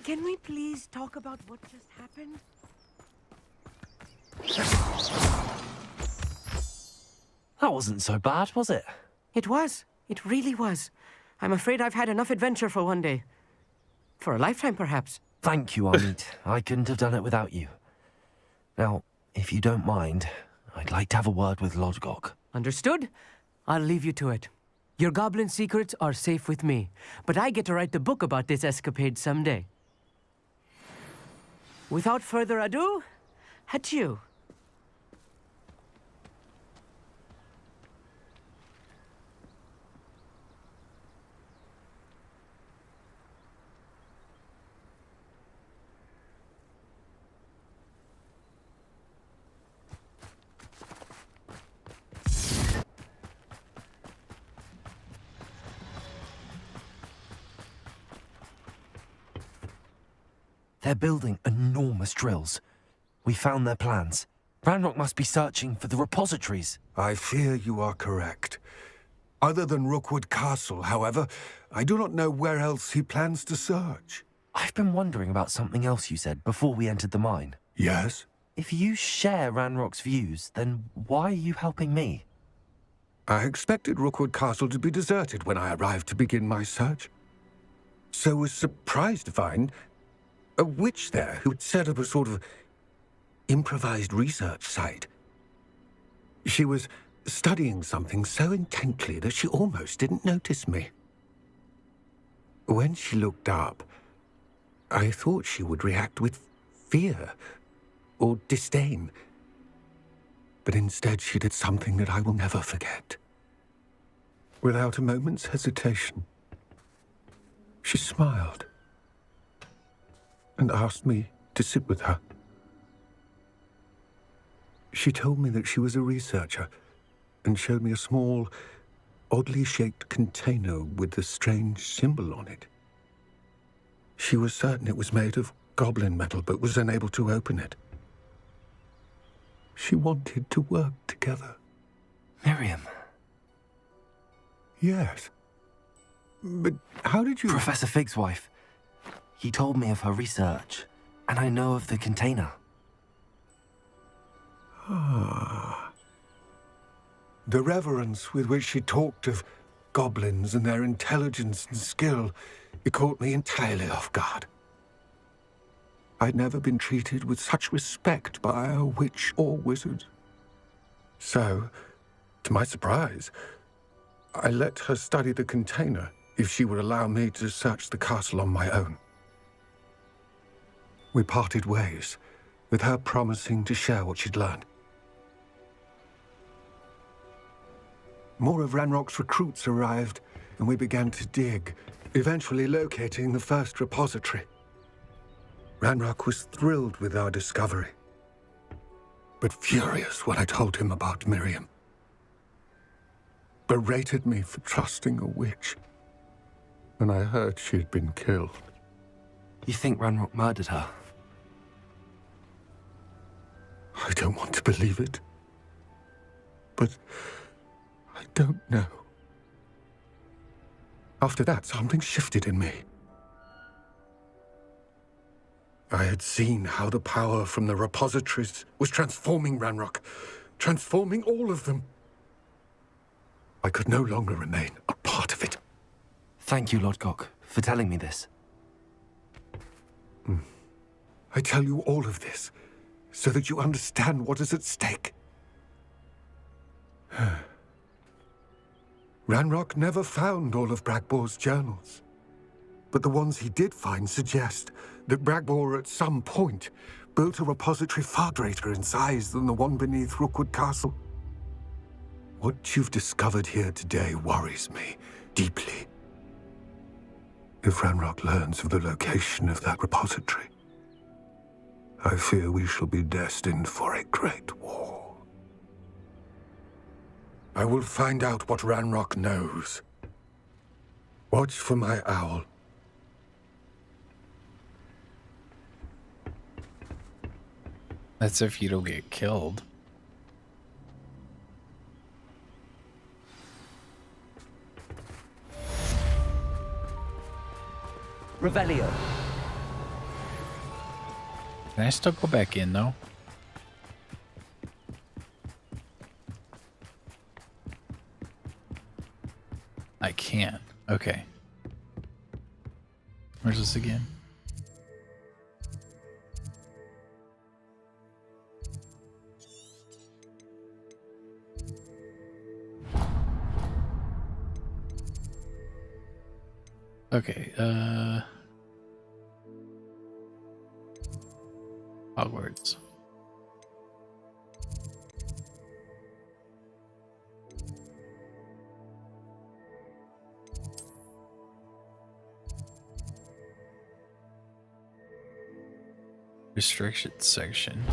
[SPEAKER 6] Can we please talk about what just happened?
[SPEAKER 2] That wasn't so bad, was it?
[SPEAKER 6] It was. It really was. I'm afraid I've had enough adventure for one day. For a lifetime, perhaps.
[SPEAKER 2] Thank you, Amit. I couldn't have done it without you. Now, if you don't mind, I'd like to have a word with Lodgok.
[SPEAKER 6] Understood? I'll leave you to it. Your goblin secrets are safe with me, but I get to write the book about this escapade someday. Without further ado, adieu.
[SPEAKER 2] They're building enormous drills. We found their plans. Ranrock must be searching for the repositories.
[SPEAKER 10] I fear you are correct. Other than Rookwood Castle, however, I do not know where else he plans to search.
[SPEAKER 2] I've been wondering about something else you said before we entered the mine.
[SPEAKER 10] Yes?
[SPEAKER 2] If you share Ranrock's views, then why are you helping me?
[SPEAKER 10] I expected Rookwood Castle to be deserted when I arrived to begin my search. So was surprised to find a witch there who had set up a sort of improvised research site. She was studying something so intently that she almost didn't notice me. When she looked up, I thought she would react with fear or disdain. But instead she did something that I will never forget.
[SPEAKER 20] Without a moment's hesitation, she smiled and asked me to sit with her. She told me that she was a researcher and showed me a small, oddly shaped container with a strange symbol on it. She was certain it was made of goblin metal, but was unable to open it. She wanted to work together.
[SPEAKER 2] Miriam.
[SPEAKER 20] Yes. But how did you...
[SPEAKER 2] Professor Fig's wife. He told me of her research, and I know of the container.
[SPEAKER 20] Ah. The reverence with which she talked of goblins and their intelligence and skill, it caught me entirely off guard. I'd never been treated with such respect by a witch or wizard. So, to my surprise, I let her study the container if she would allow me to search the castle on my own. We parted ways, with her promising to share what she'd learned. More of Ranrock's recruits arrived, and we began to dig, eventually locating the first repository. Ranrock was thrilled with our discovery, but furious when I told him about Miriam. Berated me for trusting a witch, and I heard she had been killed.
[SPEAKER 2] You think Ranrock murdered her?
[SPEAKER 20] I don't want to believe it, but I don't know. After that, something shifted in me. I had seen how the power from the repositories was transforming Ranrock, transforming all of them. I could no longer remain a part of it.
[SPEAKER 2] Thank you, Lodgok, for telling me this.
[SPEAKER 20] I tell you all of this so that you understand what is at stake. Ranrock never found all of Bragbor's journals, but the ones he did find suggest that Bragbor at some point built a repository far greater in size than the one beneath Rookwood Castle. What you've discovered here today worries me deeply. If Ranrock learns of the location of that repository, I fear we shall be destined for a great war. I will find out what Ranrock knows. Watch for my owl.
[SPEAKER 1] That's if you don't get killed.
[SPEAKER 14] Revelio.
[SPEAKER 1] Can I still go back in, though? I can't. Okay. Where's this again? Okay, Hogwarts. Restricted section.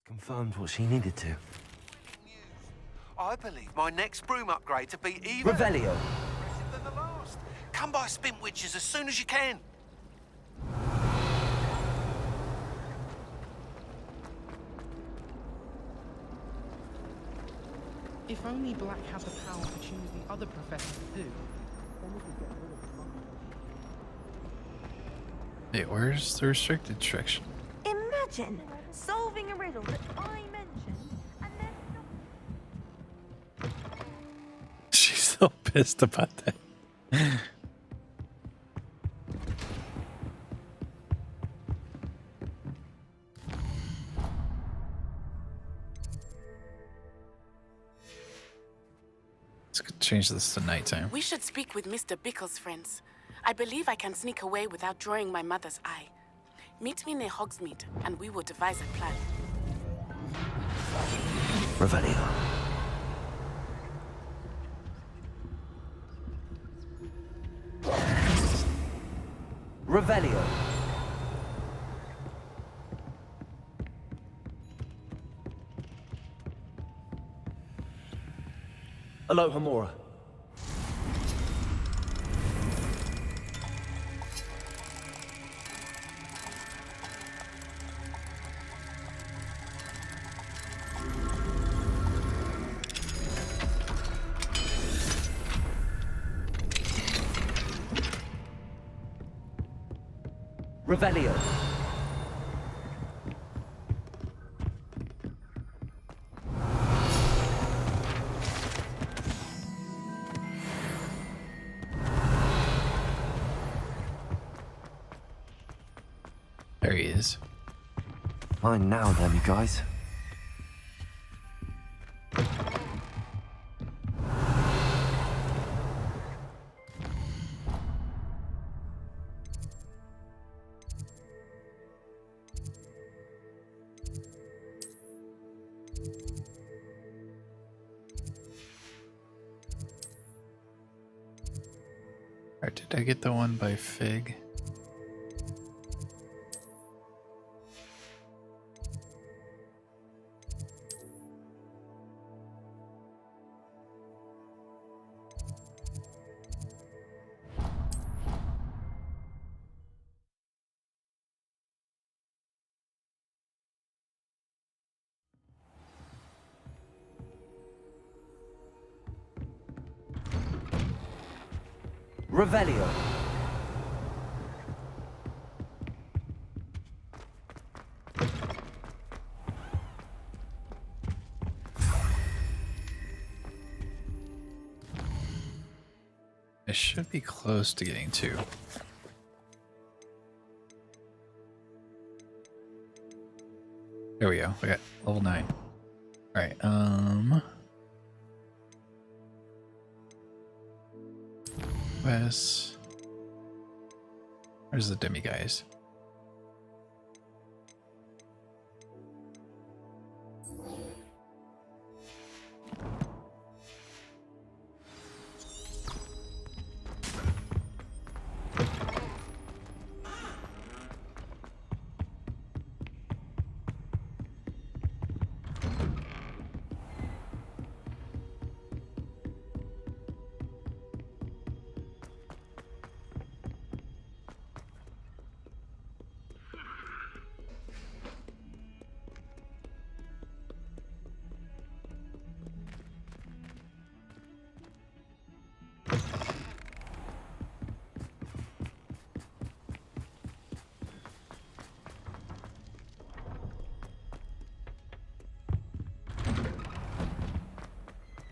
[SPEAKER 2] Confirmed what she needed to.
[SPEAKER 5] I believe my next broom upgrade to be even
[SPEAKER 14] Revelio.
[SPEAKER 5] impressive than the last. Come by Spin Witches as soon as you can.
[SPEAKER 17] If only Black had the power to choose the other professors too, then we could get rid of
[SPEAKER 1] Hey, where's the restricted section?
[SPEAKER 13] Imagine solving a riddle that I mentioned and then
[SPEAKER 1] She's so pissed about that. Let's change this to nighttime.
[SPEAKER 22] We should speak with Mr. Bickle's friends. I believe I can sneak away without drawing my mother's eye.
[SPEAKER 8] Meet me near Hogsmeade, and we will devise a plan.
[SPEAKER 2] Revelio.
[SPEAKER 14] Revelio. Aloha Mora. Revelio.
[SPEAKER 1] There he is.
[SPEAKER 2] Mine now, then, you guys.
[SPEAKER 1] Alright, did I get the one by Fig?
[SPEAKER 14] Revelio.
[SPEAKER 1] I should be close to getting 2. There we go. I got level 9. Alright, Wes. Where's the demi guys?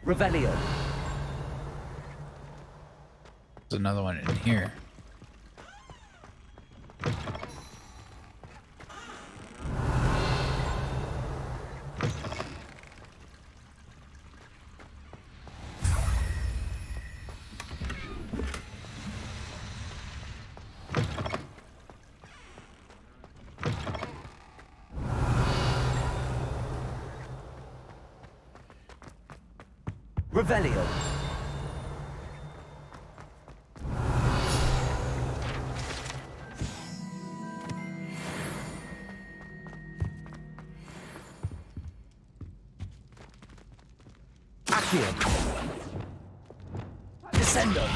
[SPEAKER 14] Revelio.
[SPEAKER 1] There's another one in here.
[SPEAKER 14] Revelio. Accio. Descendo.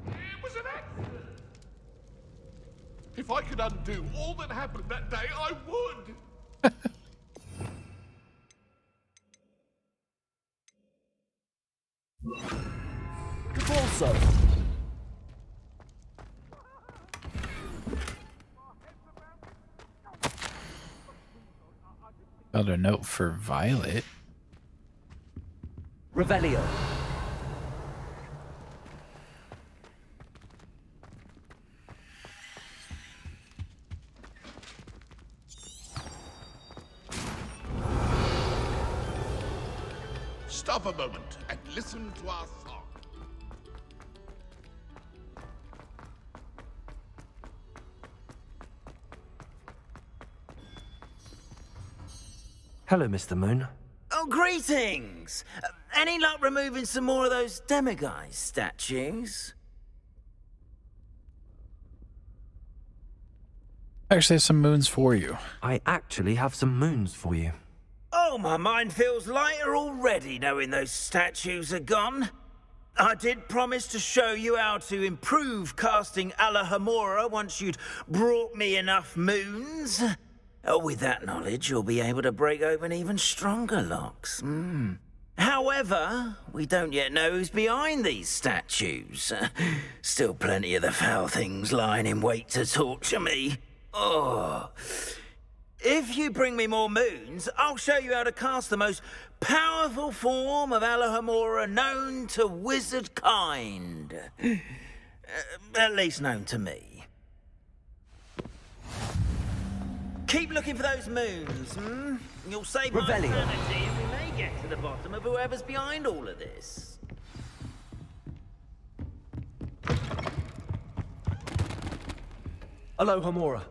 [SPEAKER 7] It was an accident. If I could undo all that happened that day, I would.
[SPEAKER 14] Also.
[SPEAKER 1] Got a note for Violet.
[SPEAKER 14] Revelio.
[SPEAKER 7] Stop a moment and listen to our song.
[SPEAKER 2] Hello, Mr. Moon.
[SPEAKER 11] Oh, greetings! Any luck removing some more of those demiguise statues?
[SPEAKER 1] I actually have some moons for you.
[SPEAKER 2] I actually have some moons for you.
[SPEAKER 11] Oh, my mind feels lighter already knowing those statues are gone. I did promise to show you how to improve casting Alohomora once you'd brought me enough moons. With that knowledge, you'll be able to break open even stronger locks. However, we don't yet know who's behind these statues. Still plenty of the foul things lying in wait to torture me. Oh. If you bring me more moons, I'll show you how to cast the most powerful form of Alohomora known to wizard kind. At least known to me. Keep looking for those moons, You'll save my sanity and we may get to the bottom of whoever's behind all of this.
[SPEAKER 14] Alohomora.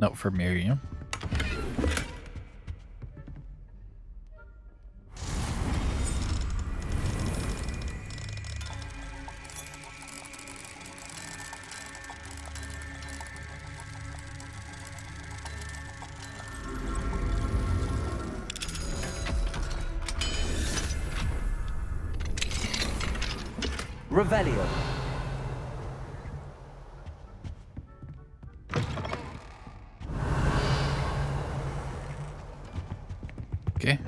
[SPEAKER 1] Note for Miriam.
[SPEAKER 14] Revelio.
[SPEAKER 1] Okay.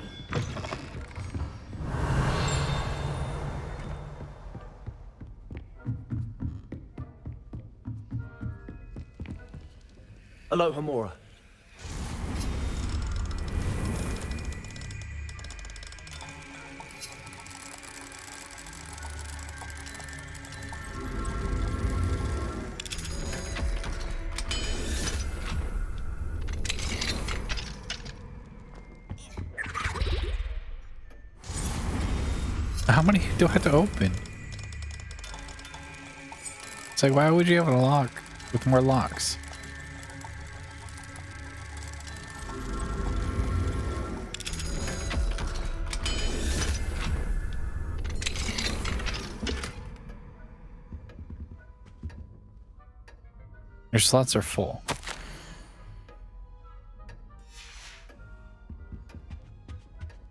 [SPEAKER 14] Alohomora.
[SPEAKER 1] How many do I have to open? It's like, why would you have a lock with more locks? Your slots are full.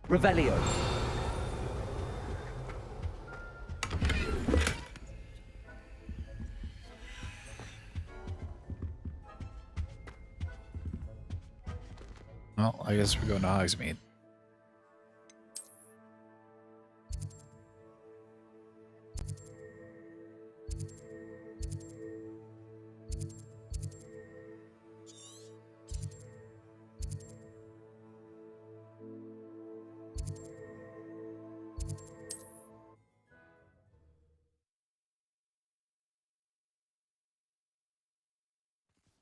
[SPEAKER 14] Revelio.
[SPEAKER 1] Well, I guess we're going to Hogsmeade.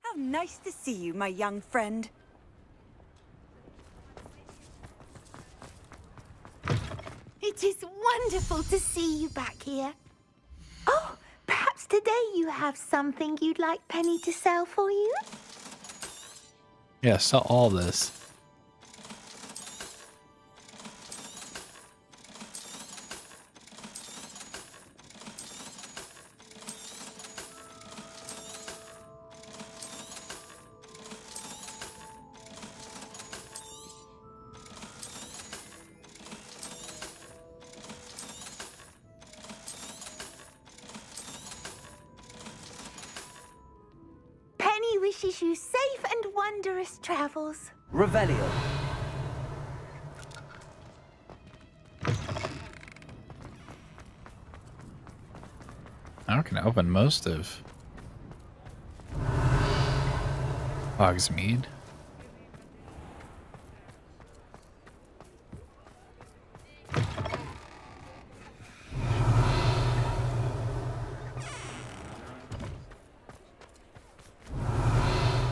[SPEAKER 15] How nice to see you, my young friend.
[SPEAKER 3] It is wonderful to see you back here. Oh, perhaps today you have something you'd like Penny to sell for you?
[SPEAKER 1] Yeah, sell all this.
[SPEAKER 3] Penny wishes you safe and wondrous travels.
[SPEAKER 14] Revelio.
[SPEAKER 1] I can open most of Hogsmeade.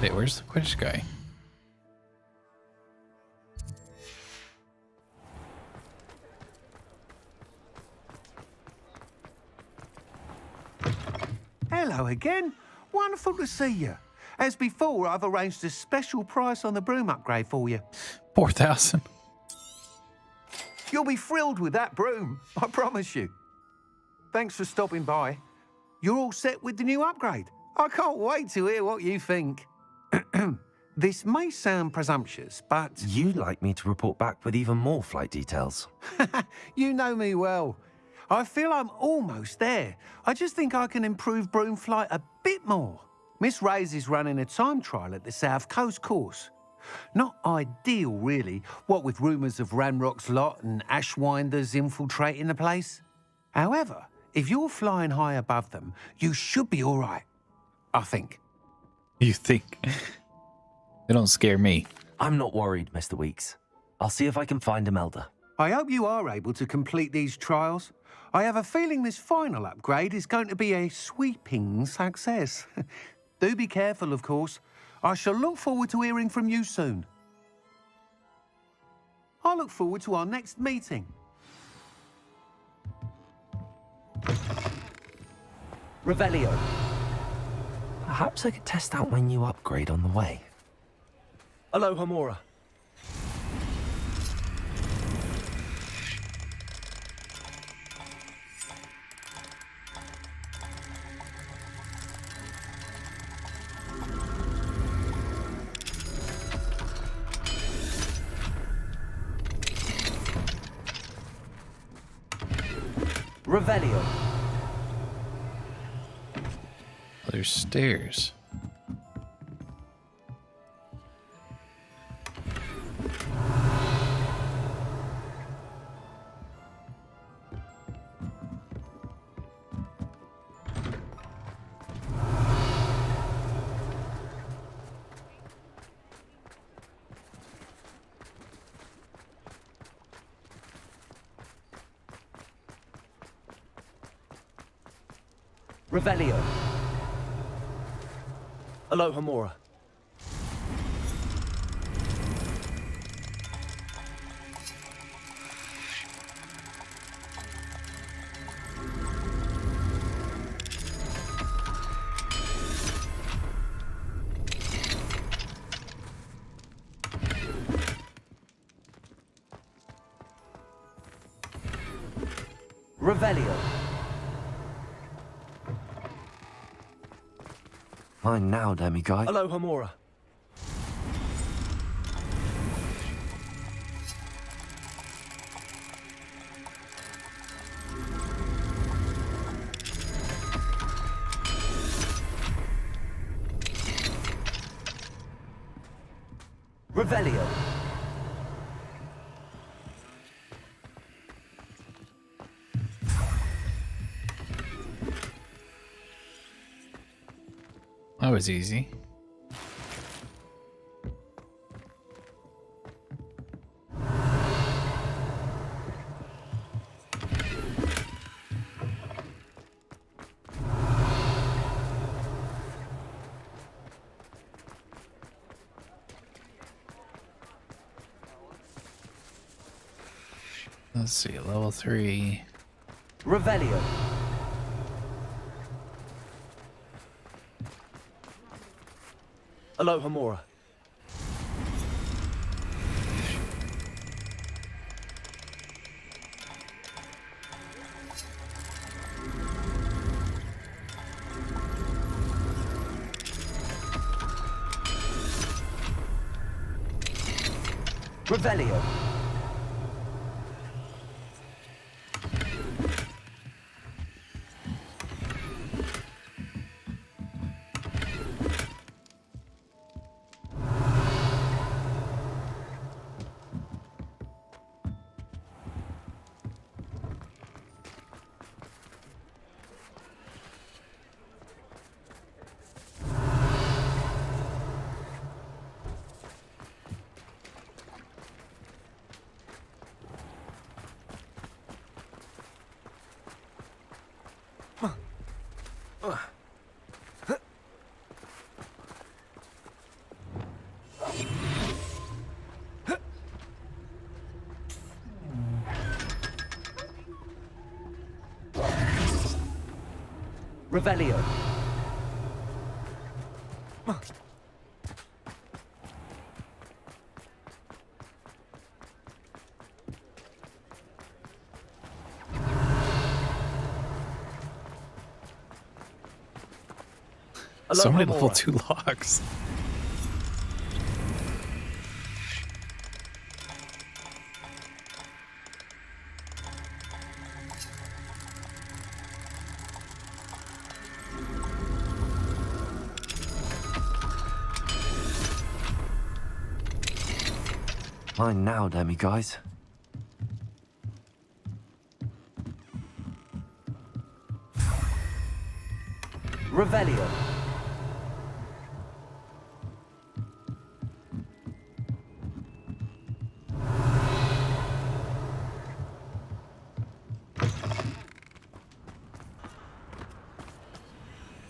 [SPEAKER 1] Wait, where's the Quidditch guy?
[SPEAKER 20] Hello again. Wonderful to see you. As before, I've arranged a special price on the broom upgrade for you.
[SPEAKER 1] 4,000.
[SPEAKER 20] You'll be thrilled with that broom, I promise you. Thanks for stopping by. You're all set with the new upgrade. I can't wait to hear what you think. This may sound presumptuous, but...
[SPEAKER 2] You'd like me to report back with even more flight details.
[SPEAKER 20] You know me well. I feel I'm almost there. I just think I can improve broom flight a bit more. Miss Ray's is running a time trial at the South Coast course. Not ideal, really, what with rumours of Ranrock's lot and Ashwinders infiltrating the place. However, if you're flying high above them, you should be all right, I think.
[SPEAKER 1] You think? They don't scare me.
[SPEAKER 2] I'm not worried, Mr. Weeks. I'll see if I can find Imelda.
[SPEAKER 20] I hope you are able to complete these trials. I have a feeling this final upgrade is going to be a sweeping success. Do be careful, of course. I shall look forward to hearing from you soon. I look forward to our next meeting.
[SPEAKER 14] Revelio.
[SPEAKER 2] Perhaps I could test out my new upgrade on the way.
[SPEAKER 14] Alohomora. Revelio.
[SPEAKER 1] Oh, there's stairs.
[SPEAKER 14] Revelio. Alohomora. Revelio.
[SPEAKER 2] Fine now, demiguy.
[SPEAKER 14] Alohomora. Revelio.
[SPEAKER 1] That was easy. Let's see, level 3.
[SPEAKER 14] Revelio. Alohomora. Revelio. Revelio.
[SPEAKER 1] So many level 2 logs.
[SPEAKER 2] Mine now, Demi guys.
[SPEAKER 14] Revelio.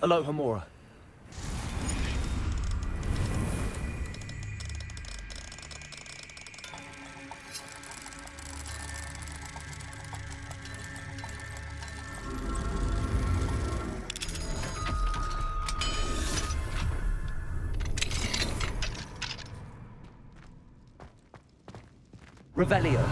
[SPEAKER 14] Alohomora. Revelio.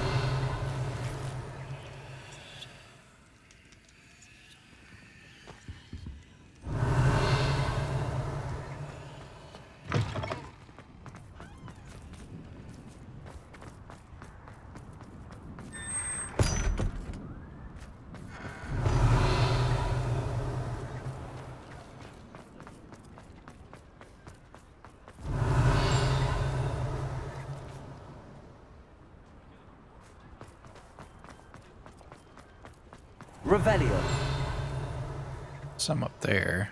[SPEAKER 14] Revelio.
[SPEAKER 1] Some up there.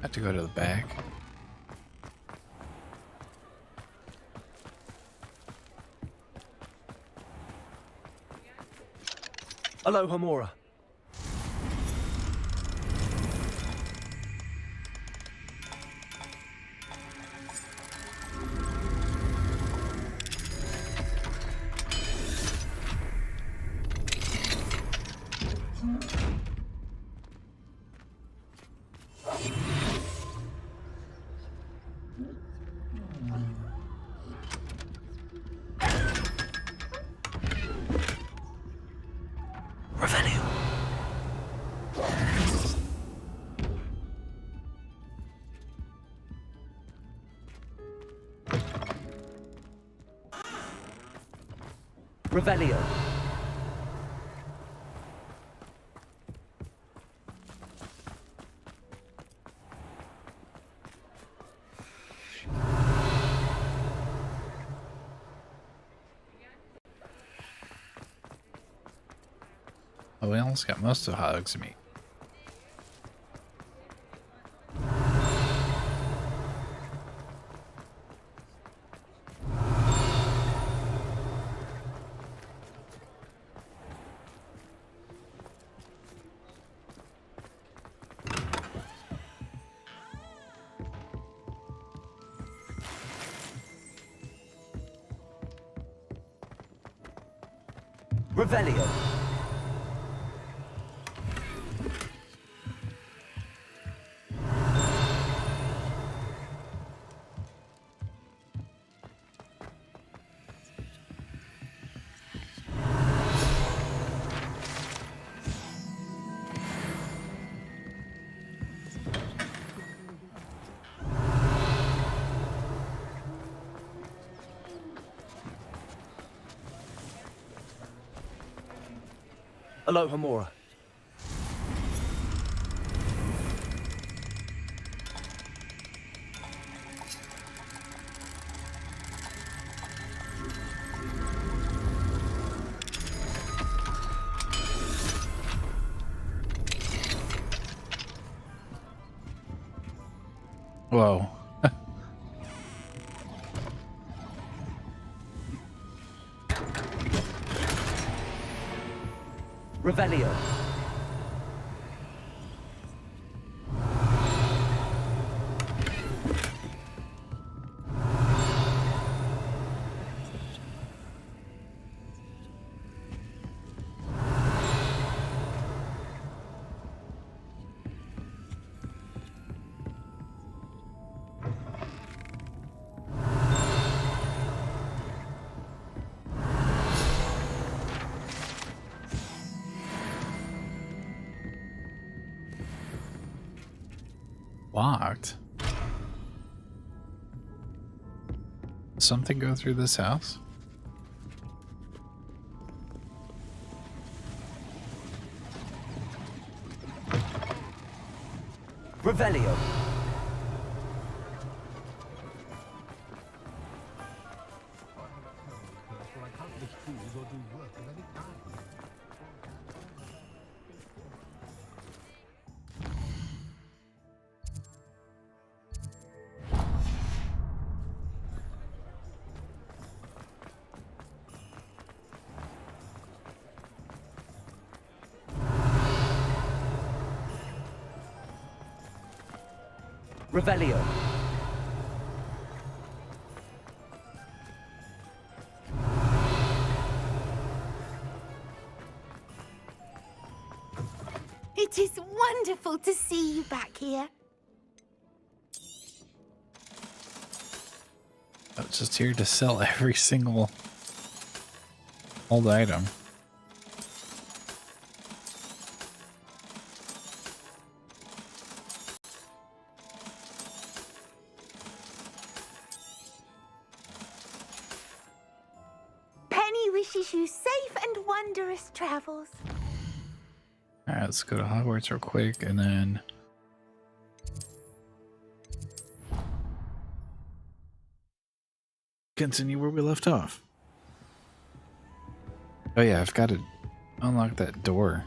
[SPEAKER 1] Have to go to the back.
[SPEAKER 14] Alohomora. Revelio.
[SPEAKER 1] Oh, we almost got most of Hog's meat.
[SPEAKER 14] Revelio. Alohomora.
[SPEAKER 1] Whoa.
[SPEAKER 14] Revelio.
[SPEAKER 1] locked. Something go through this house?
[SPEAKER 14] Revelio. Revelio.
[SPEAKER 3] It is wonderful to see you back here.
[SPEAKER 1] I was just here to sell every single old item.
[SPEAKER 3] Penny wishes you safe and wondrous travels.
[SPEAKER 1] Alright, let's go to Hogwarts real quick and then continue where we left off. Oh yeah, I've got to unlock that door.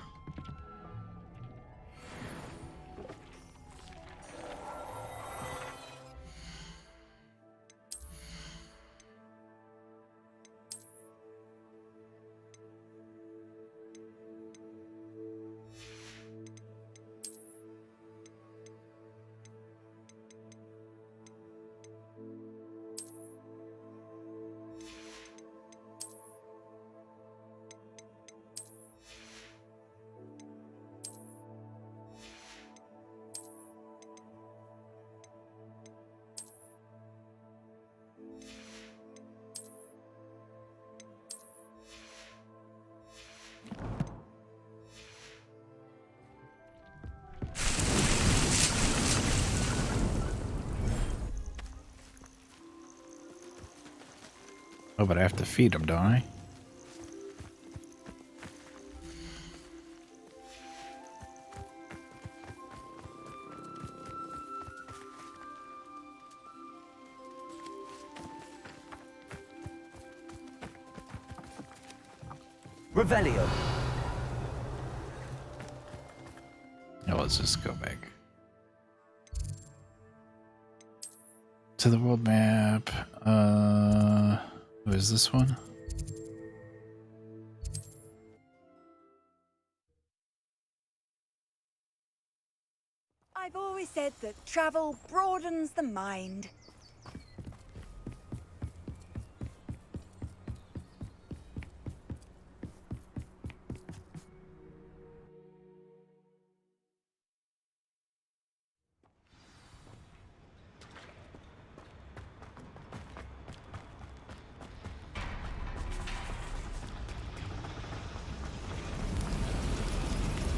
[SPEAKER 1] Oh, but I have to feed him, don't I?
[SPEAKER 14] Revelio.
[SPEAKER 1] Now let's just go back to the world map. Who is this one?
[SPEAKER 15] I've always said that travel broadens the mind.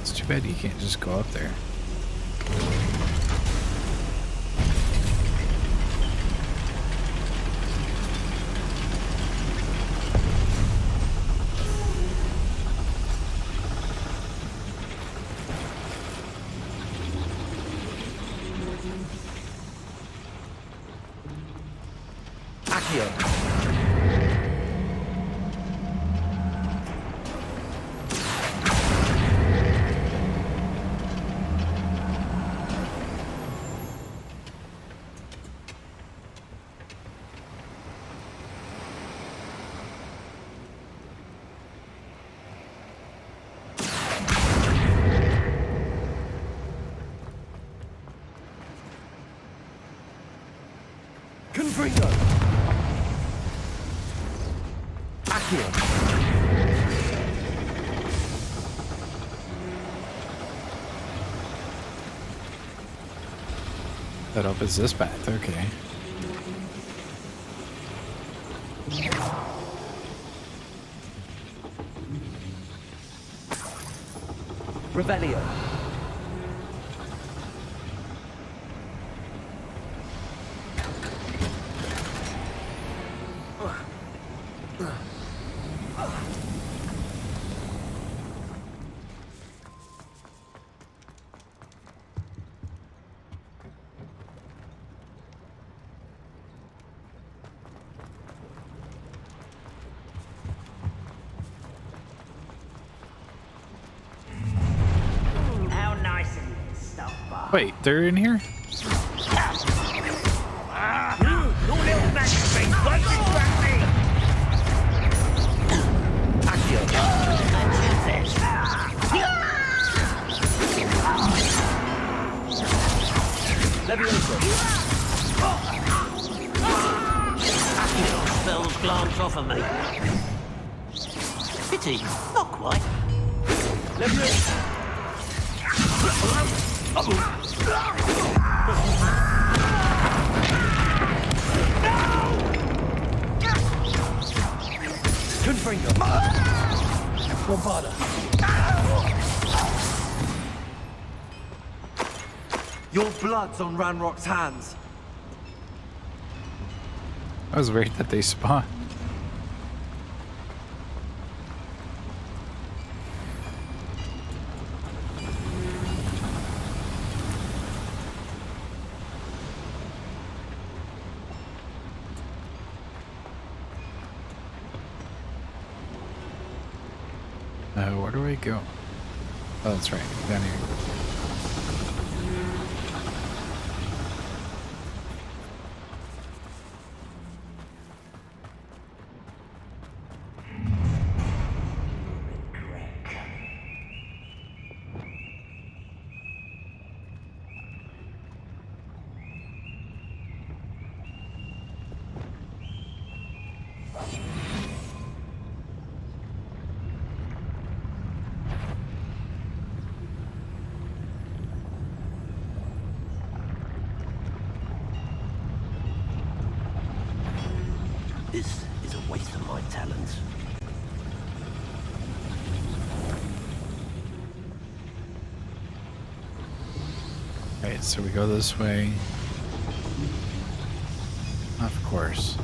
[SPEAKER 1] It's too bad you can't just go up there.
[SPEAKER 14] Confringo. Accio.
[SPEAKER 1] That opens this path, okay.
[SPEAKER 14] Revelio.
[SPEAKER 16] How nice of you to stop by.
[SPEAKER 1] Wait, they're in here?
[SPEAKER 16] You little magazine, don't distract me!
[SPEAKER 22] Spells glance off of me. Pity, not quite.
[SPEAKER 14] Confringo. Lombarda.
[SPEAKER 23] Your blood's on Ranrock's hands.
[SPEAKER 1] I was worried that they spawned. Where do I go? Oh, that's right, down here.
[SPEAKER 22] This is a waste of my talents.
[SPEAKER 1] Right, so we go this way. Of course.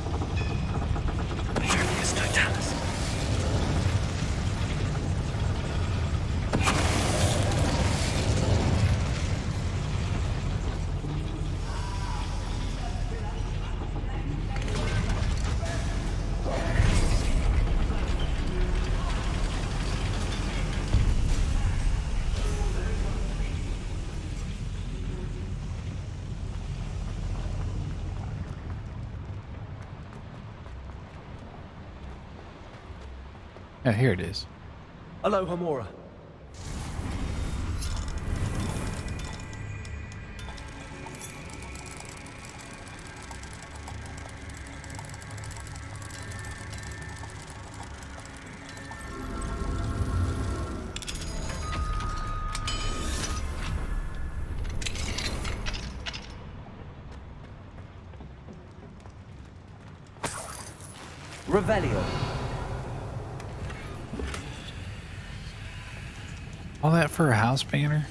[SPEAKER 1] Yeah, here it is.
[SPEAKER 14] Hello, Hamora. Revelio.
[SPEAKER 1] All that for a house banner?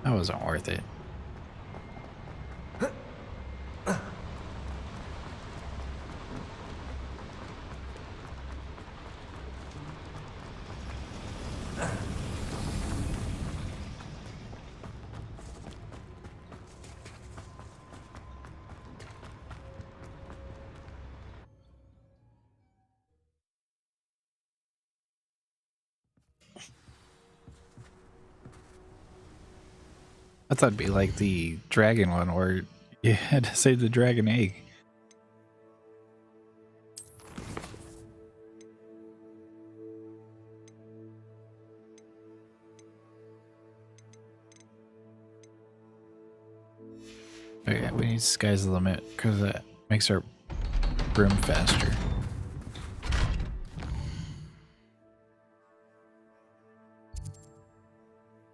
[SPEAKER 1] That wasn't worth it. I thought it'd be like the dragon one where you had to save the dragon egg. Okay, we need sky's the limit because that makes our broom faster.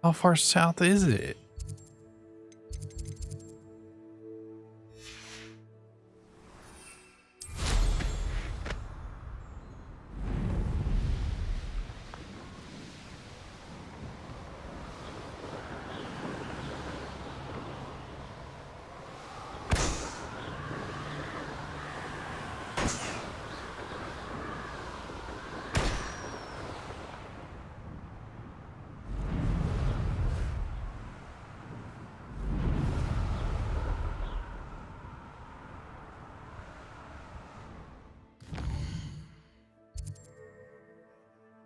[SPEAKER 1] How far south is it?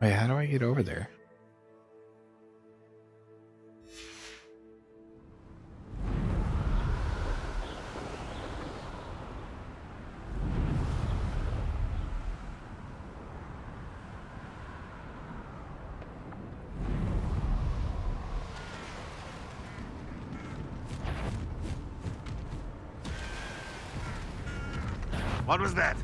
[SPEAKER 1] Wait, how do I get over there?
[SPEAKER 7] What was that?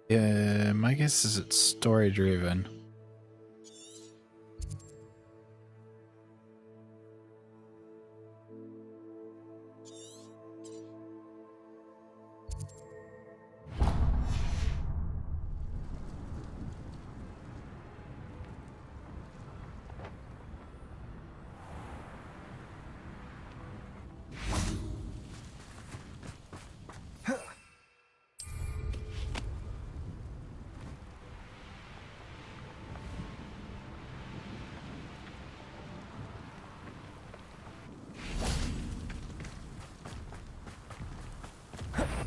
[SPEAKER 1] Yeah, my guess is it's story driven.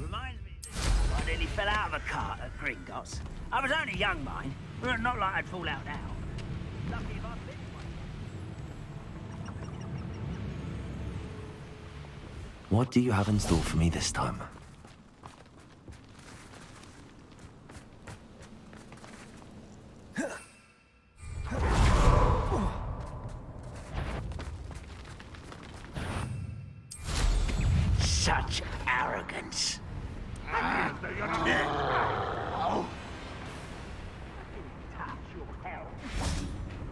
[SPEAKER 11] Reminds me I nearly fell out of a cart at Gringotts. I was only young, mind. But not like I'd fall out now. Lucky if I'd been one.
[SPEAKER 2] What do you have in store for me this time?
[SPEAKER 11] Such arrogance.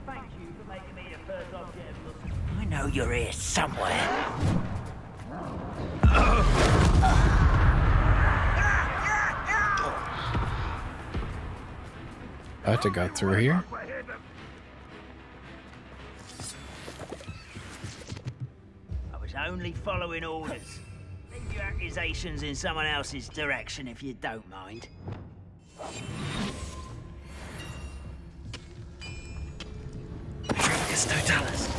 [SPEAKER 11] Thank you for making me the first object of look. I know you're here somewhere.
[SPEAKER 1] I have to go through here.
[SPEAKER 11] I was only following orders. Leave your accusations in someone else's direction if you don't mind.
[SPEAKER 2] It's Totalis.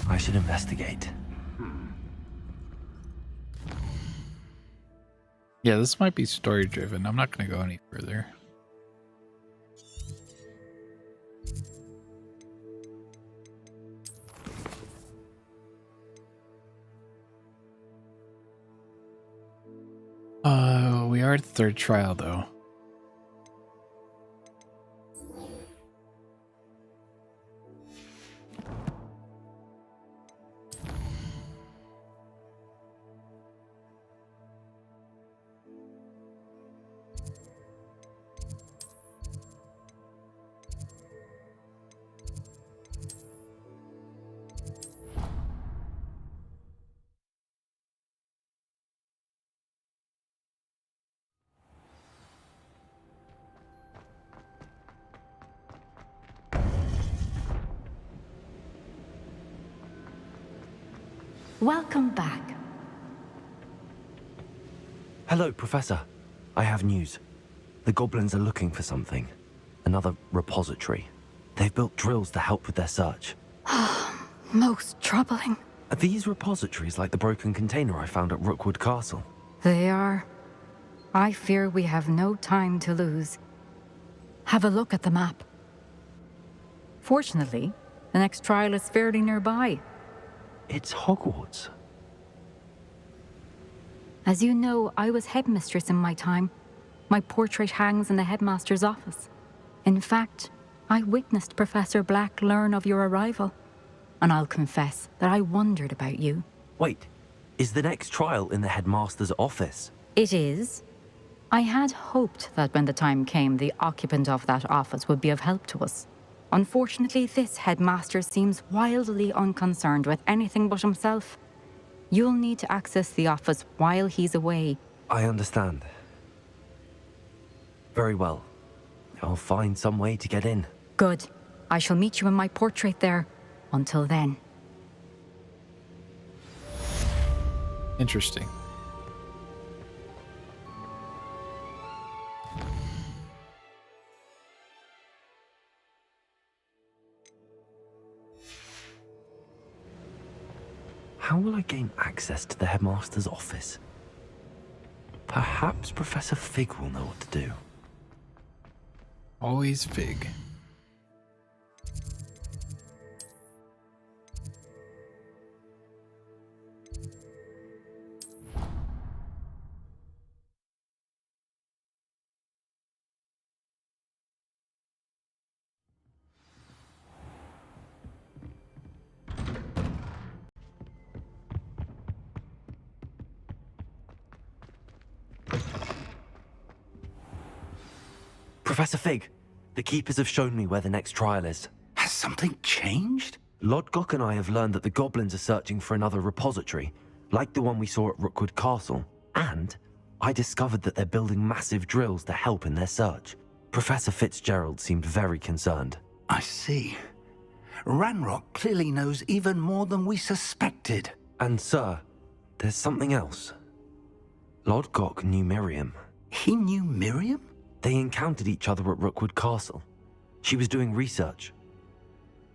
[SPEAKER 2] I should investigate.
[SPEAKER 1] Yeah, this might be story driven. I'm not going to go any further. We are at the third trial though.
[SPEAKER 9] Welcome back.
[SPEAKER 2] Hello, Professor. I have news. The goblins are looking for something. Another repository. They've built drills to help with their search.
[SPEAKER 9] Most troubling.
[SPEAKER 2] Are these repositories like the broken container I found at Rookwood Castle?
[SPEAKER 9] They are. I fear we have no time to lose. Have a look at the map. Fortunately, the next trial is fairly nearby.
[SPEAKER 2] It's Hogwarts.
[SPEAKER 9] As you know, I was headmistress in my time. My portrait hangs in the headmaster's office. In fact, I witnessed Professor Black learn of your arrival. And I'll confess that I wondered about you.
[SPEAKER 2] Wait, is the next trial in the headmaster's office?
[SPEAKER 9] It is. I had hoped that when the time came, the occupant of that office would be of help to us. Unfortunately, this headmaster seems wildly unconcerned with anything but himself. You'll need to access the office while he's away.
[SPEAKER 2] I understand. Very well. I'll find some way to get in.
[SPEAKER 9] Good. I shall meet you in my portrait there. Until then.
[SPEAKER 1] Interesting.
[SPEAKER 2] How will I gain access to the headmaster's office? Perhaps Professor Fig will know what to do.
[SPEAKER 1] Always Fig.
[SPEAKER 2] Professor Fig, the Keepers have shown me where the next trial is.
[SPEAKER 18] Has something changed?
[SPEAKER 2] Lodgok and I have learned that the goblins are searching for another repository, like the one we saw at Rookwood Castle. And I discovered that they're building massive drills to help in their search. Professor Fitzgerald seemed very concerned.
[SPEAKER 18] I see. Ranrock clearly knows even more than we suspected.
[SPEAKER 2] And sir, there's something else. Lodgok knew Miriam.
[SPEAKER 18] He knew Miriam?
[SPEAKER 2] They encountered each other at Rookwood Castle. She was doing research.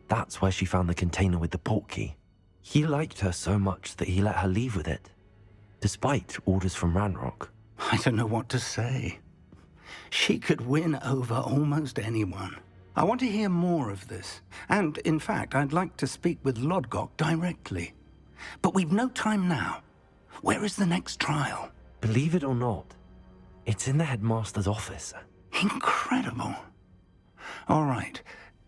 [SPEAKER 2] That's where she found the container with the portkey. He liked her so much that he let her leave with it, despite orders from Ranrock.
[SPEAKER 18] I don't know what to say. She could win over almost anyone. I want to hear more of this. And, in fact, I'd like to speak with Lodgok directly. But we've no time now. Where is the next trial?
[SPEAKER 2] Believe it or not, it's in the headmaster's office.
[SPEAKER 18] Incredible. All right.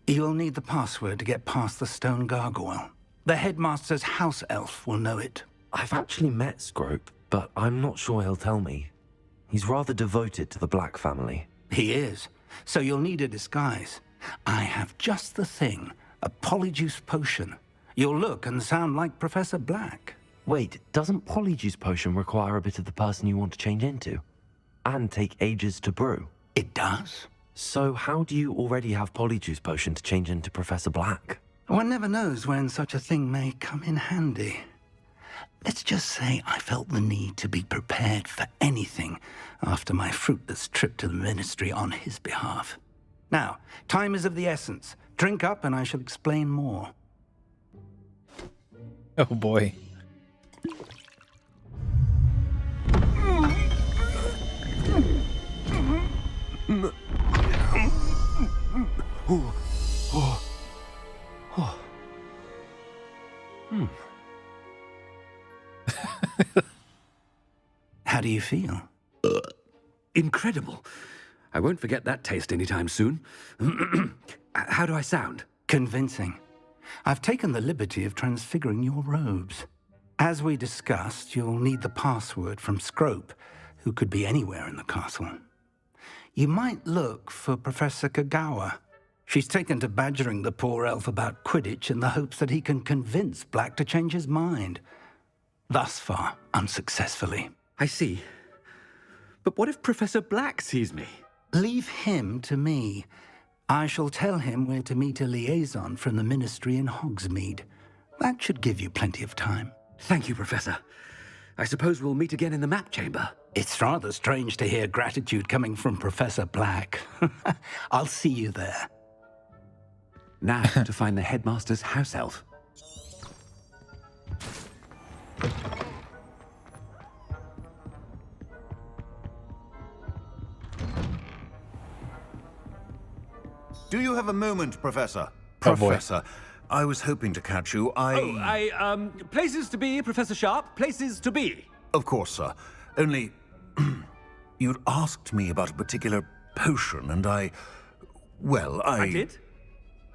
[SPEAKER 18] You'll need the password to get past the stone gargoyle. The headmaster's house elf will know it.
[SPEAKER 2] I've actually met Scrope, but I'm not sure he'll tell me. He's rather devoted to the Black family.
[SPEAKER 18] He is. So you'll need a disguise. I have just the thing. A polyjuice potion. You'll look and sound like Professor Black.
[SPEAKER 2] Wait, doesn't polyjuice potion require a bit of the person you want to change into? And take ages to brew?
[SPEAKER 18] It does.
[SPEAKER 2] So how do you already have polyjuice potion to change into Professor Black?
[SPEAKER 18] One never knows when such a thing may come in handy. Let's just say I felt the need to be prepared for anything after my fruitless trip to the Ministry on his behalf. Now, time is of the essence. Drink up and I shall explain more.
[SPEAKER 1] Oh boy.
[SPEAKER 18] How do you feel?
[SPEAKER 14] Incredible. I won't forget that taste anytime soon. How do I sound?
[SPEAKER 18] Convincing. I've taken the liberty of transfiguring your robes. As we discussed, you'll need the password from Scrope, who could be anywhere in the castle. You might look for Professor Kagawa. She's taken to badgering the poor elf about Quidditch in the hopes that he can convince Black to change his mind. Thus far, unsuccessfully.
[SPEAKER 14] I see. But what if Professor Black sees me?
[SPEAKER 18] Leave him to me. I shall tell him where to meet a liaison from the Ministry in Hogsmeade. That should give you plenty of time.
[SPEAKER 14] Thank you, Professor. I suppose we'll meet again in the map chamber.
[SPEAKER 18] It's rather strange to hear gratitude coming from Professor Black. I'll see you there.
[SPEAKER 14] Now to find the headmaster's house elf.
[SPEAKER 19] Do you have a moment, Professor?
[SPEAKER 1] Oh, boy.
[SPEAKER 19] Professor, I was hoping to catch you.
[SPEAKER 14] Places to be, Professor Sharp. Places to be.
[SPEAKER 19] Of course, sir. Only, you'd asked me about a particular potion, and I
[SPEAKER 14] did?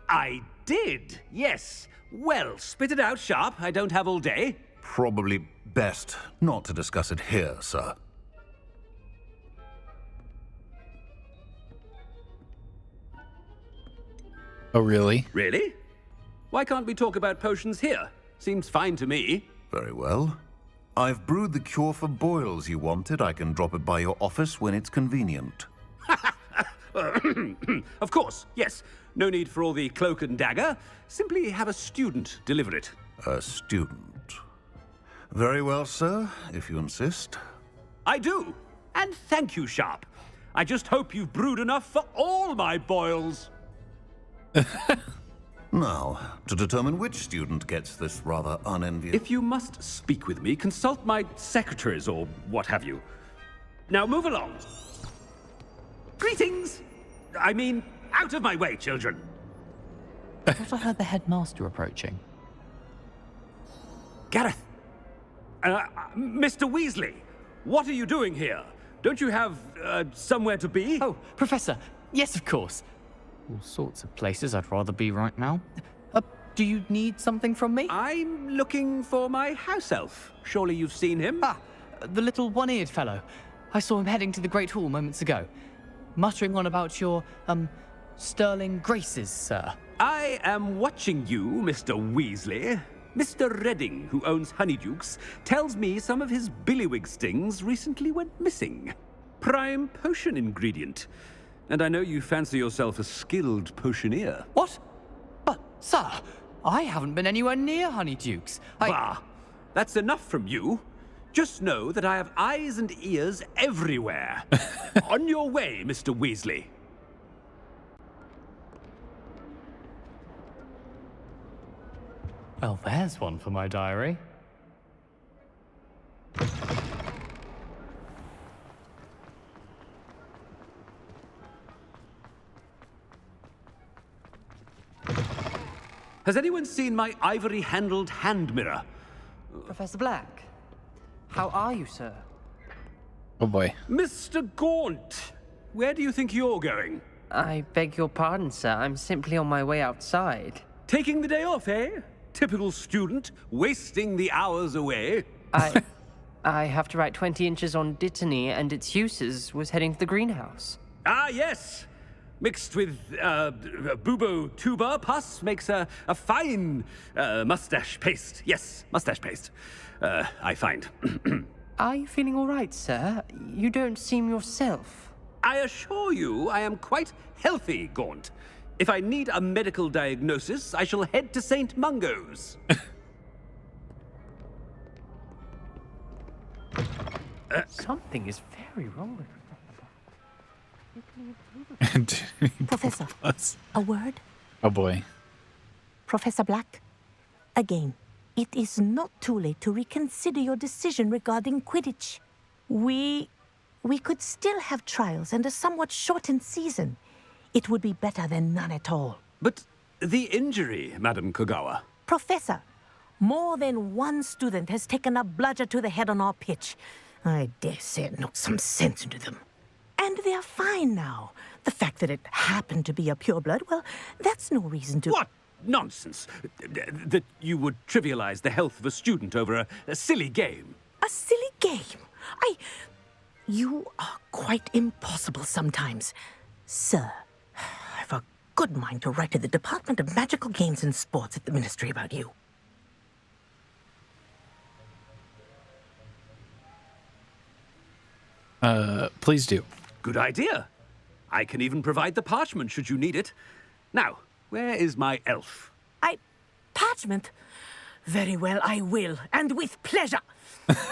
[SPEAKER 14] I did, yes. Well, spit it out, Sharp. I don't have all day.
[SPEAKER 19] Probably best not to discuss it here, sir.
[SPEAKER 1] Oh, really?
[SPEAKER 14] Really? Why can't we talk about potions here? Seems fine to me.
[SPEAKER 19] Very well. I've brewed the cure for boils you wanted. I can drop it by your office when it's convenient.
[SPEAKER 14] Of course, yes. No need for all the cloak and dagger. Simply have a student deliver it.
[SPEAKER 19] A student. Very well, sir, if you insist.
[SPEAKER 14] I do. And thank you, Sharp. I just hope you've brewed enough for all my boils.
[SPEAKER 19] Now, to determine which student gets this rather unenviable...
[SPEAKER 14] If you must speak with me, consult my secretaries or what have you. Now move along. Greetings! I mean, out of my way, children.
[SPEAKER 4] I thought I heard the headmaster approaching.
[SPEAKER 14] Gareth! Mr. Weasley, what are you doing here? Don't you have, somewhere to be?
[SPEAKER 4] Oh, Professor, yes, of course. All sorts of places I'd rather be right now. Do you need something from me?
[SPEAKER 14] I'm looking for my house elf. Surely you've seen him?
[SPEAKER 4] Ah, the little one-eared fellow. I saw him heading to the Great Hall moments ago, muttering on about your, sterling graces, sir.
[SPEAKER 14] I am watching you, Mr. Weasley. Mr. Redding, who owns Honeydukes, tells me some of his billywig stings recently went missing. Prime potion ingredient. And I know you fancy yourself a skilled potioneer.
[SPEAKER 4] What? But, sir, I haven't been anywhere near Honeydukes.
[SPEAKER 14] Bah! That's enough from you. Just know that I have eyes and ears everywhere. On your way, Mr. Weasley.
[SPEAKER 4] Well, there's one for my diary.
[SPEAKER 14] Has anyone seen my ivory-handled hand mirror?
[SPEAKER 6] Professor Black, how are you, sir?
[SPEAKER 1] Oh boy.
[SPEAKER 14] Mr. Gaunt, where do you think you're going?
[SPEAKER 6] I beg your pardon, sir. I'm simply on my way outside.
[SPEAKER 14] Taking the day off, eh? Typical student, wasting the hours away.
[SPEAKER 6] I have to write 20 inches on Dittany and its uses. Was heading to the greenhouse.
[SPEAKER 14] Ah, yes. Mixed with Vtuber pus makes a fine mustache paste. Yes, mustache paste. I find.
[SPEAKER 6] Are you feeling all right, sir? You don't seem yourself.
[SPEAKER 14] I assure you I am quite healthy, Gaunt. If I need a medical diagnosis, I shall head to St. Mungo's.
[SPEAKER 6] Something is very wrong with
[SPEAKER 12] Professor, a word?
[SPEAKER 1] Oh boy.
[SPEAKER 12] Professor Black, again, it is not too late to reconsider your decision regarding Quidditch. We could still have trials and a somewhat shortened season. It would be better than none at all.
[SPEAKER 14] But the injury, Madam Kogawa.
[SPEAKER 12] Professor, more than one student has taken a bludger to the head on our pitch. I dare say it knocked some sense into them. And they're fine now. The fact that it happened to be a pureblood, well, that's no reason to...
[SPEAKER 14] What nonsense! That you would trivialize the health of a student over a silly game.
[SPEAKER 12] A silly game? You are quite impossible sometimes. Sir, I've a good mind to write to the Department of Magical Games and Sports at the Ministry about you.
[SPEAKER 1] Please do.
[SPEAKER 14] Good idea. I can even provide the parchment should you need it. Now, where is my elf?
[SPEAKER 12] Parchment? Very well, I will, and with pleasure.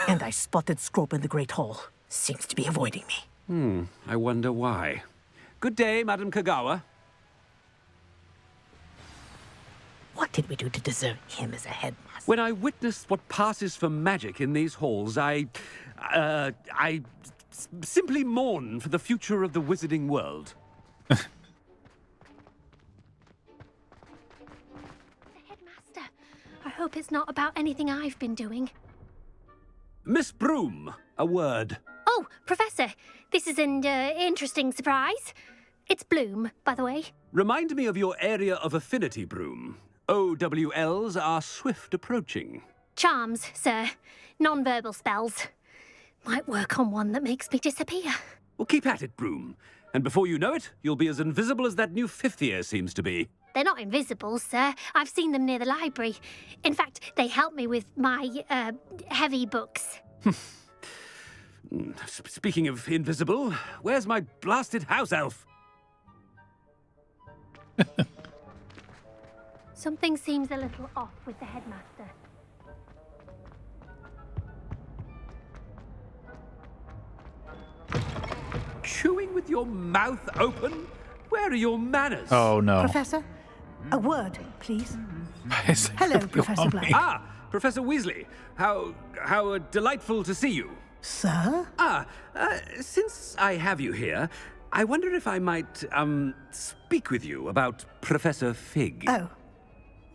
[SPEAKER 12] And I spotted Scrope in the Great Hall. Seems to be avoiding me.
[SPEAKER 14] I wonder why. Good day, Madam Kogawa.
[SPEAKER 12] What did we do to deserve him as a headmaster?
[SPEAKER 14] When I witnessed what passes for magic in these halls, I simply mourn for the future of the wizarding world.
[SPEAKER 21] I hope it's not about anything I've been doing.
[SPEAKER 14] Miss Broom, a word.
[SPEAKER 21] Oh, Professor, this is an interesting surprise. It's Bloom, by the way.
[SPEAKER 14] Remind me of your area of affinity, Broom. OWLs are swift approaching.
[SPEAKER 21] Charms, sir. Non-verbal spells. Might work on one that makes me disappear.
[SPEAKER 14] Well, keep at it, Broom. And before you know it, you'll be as invisible as that new fifth year seems to be.
[SPEAKER 21] They're not invisible, sir. I've seen them near the library. In fact, they help me with my, heavy books.
[SPEAKER 14] Speaking of invisible, where's my blasted house elf?
[SPEAKER 21] Something seems a little off with the headmaster.
[SPEAKER 14] Chewing with your mouth open? Where are your manners?
[SPEAKER 1] Oh, no.
[SPEAKER 5] Professor, a word, please. Hello, Professor Black.
[SPEAKER 14] Ah, Professor Weasley. How delightful to see you.
[SPEAKER 5] Sir?
[SPEAKER 14] Since I have you here, I wonder if I might, speak with you about Professor Fig.
[SPEAKER 5] Oh,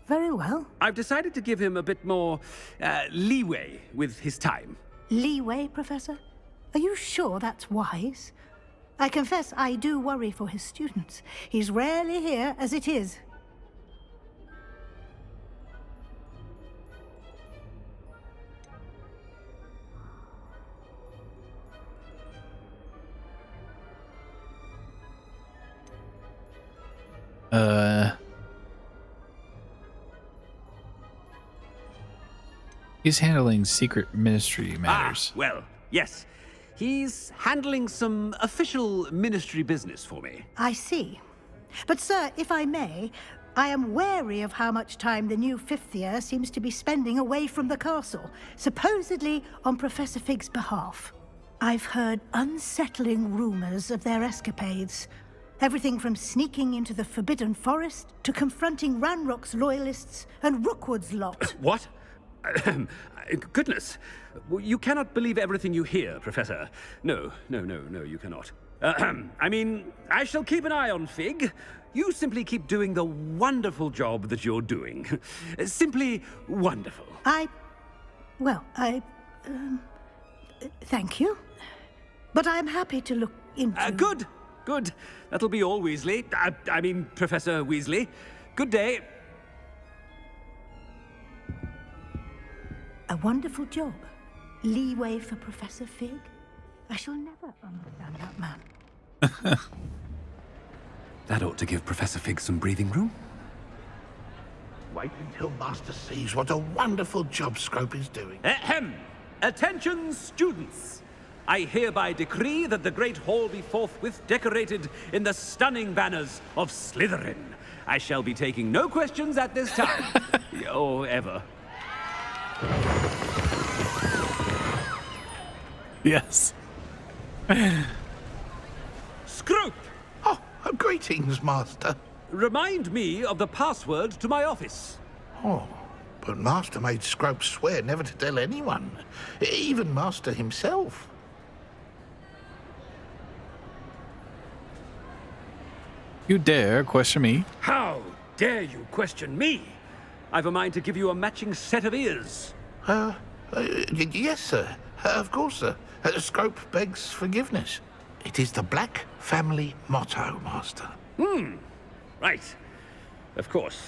[SPEAKER 5] very well.
[SPEAKER 14] I've decided to give him a bit more, leeway with his time.
[SPEAKER 5] Leeway, Professor? Are you sure that's wise? I confess I do worry for his students. He's rarely here as it is.
[SPEAKER 1] He's handling secret ministry matters.
[SPEAKER 14] Well, yes. He's handling some official ministry business for me.
[SPEAKER 5] I see. But, sir, if I may, I am wary of how much time the new fifth year seems to be spending away from the castle, supposedly on Professor Fig's behalf. I've heard unsettling rumors of their escapades. Everything from sneaking into the Forbidden Forest to confronting Ranrock's loyalists and Rookwood's lot.
[SPEAKER 14] What? Goodness. You cannot believe everything you hear, Professor. No, you cannot. I mean, I shall keep an eye on Fig. You simply keep doing the wonderful job that you're doing. Simply wonderful.
[SPEAKER 5] Thank you. But I'm happy to look into...
[SPEAKER 14] Good. That'll be all, Weasley. I mean, Professor Weasley. Good day.
[SPEAKER 5] A wonderful job. Leeway for Professor Fig. I shall never understand that man.
[SPEAKER 14] That ought to give Professor Fig some breathing room.
[SPEAKER 7] Wait until Master sees what a wonderful job Scrope is doing.
[SPEAKER 14] Ahem! Attention, students! I hereby decree that the Great Hall be forthwith decorated in the stunning banners of Slytherin. I shall be taking no questions at this time. Or ever.
[SPEAKER 1] Yes.
[SPEAKER 14] Scrope!
[SPEAKER 7] Oh, greetings, Master.
[SPEAKER 14] Remind me of the password to my office.
[SPEAKER 7] Oh, but Master made Scrope swear never to tell anyone. Even Master himself.
[SPEAKER 1] You dare question me?
[SPEAKER 14] How dare you question me? I've a mind to give you a matching set of ears.
[SPEAKER 7] Yes, sir. Of course, sir. Scrope begs forgiveness. It is the Black family motto, Master.
[SPEAKER 14] Right. Of course.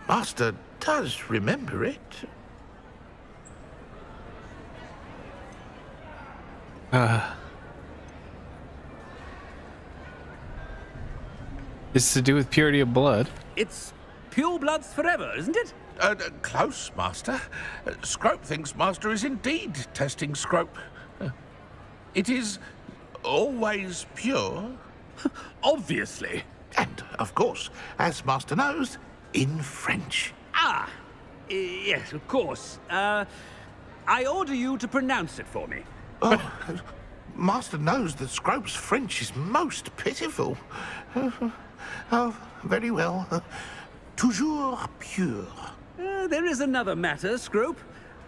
[SPEAKER 7] Master does remember it.
[SPEAKER 1] It's to do with purity of blood.
[SPEAKER 14] It's pure bloods forever, isn't it?
[SPEAKER 7] Close, Master. Scrope thinks Master is indeed testing Scrope. It is always pure.
[SPEAKER 14] Obviously.
[SPEAKER 7] And, of course, as Master knows, in French.
[SPEAKER 14] Yes, of course. I order you to pronounce it for me.
[SPEAKER 7] Master knows that Scrope's French is most pitiful. Very well. Toujours pure.
[SPEAKER 14] There is another matter, Scrope.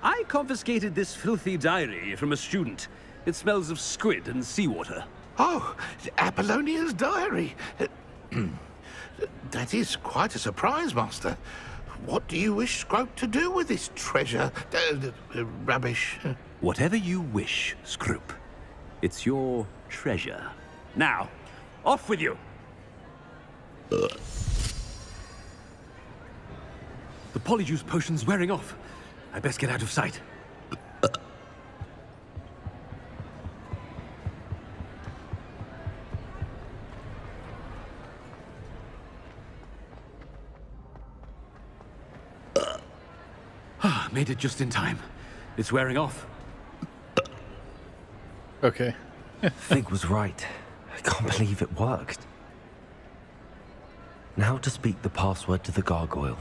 [SPEAKER 14] I confiscated this filthy diary from a student. It smells of squid and seawater.
[SPEAKER 7] Oh, Apollonia's diary. That is quite a surprise, Master. What do you wish Scrope to do with this treasure? Rubbish.
[SPEAKER 14] Whatever you wish, Scrope. It's your treasure. Now, off with you. The polyjuice potion's wearing off. I best get out of sight. made it just in time. It's wearing off.
[SPEAKER 1] Okay.
[SPEAKER 2] Fig was right. I can't believe it worked. Now to speak the password to the gargoyle.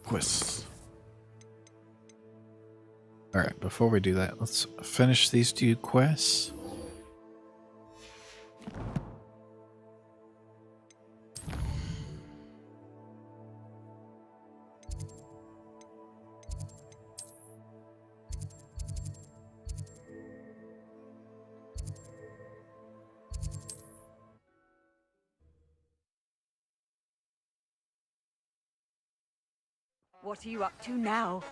[SPEAKER 1] Quests. Alright, before we do that, let's finish these 2 quests.
[SPEAKER 15] What are you up to now?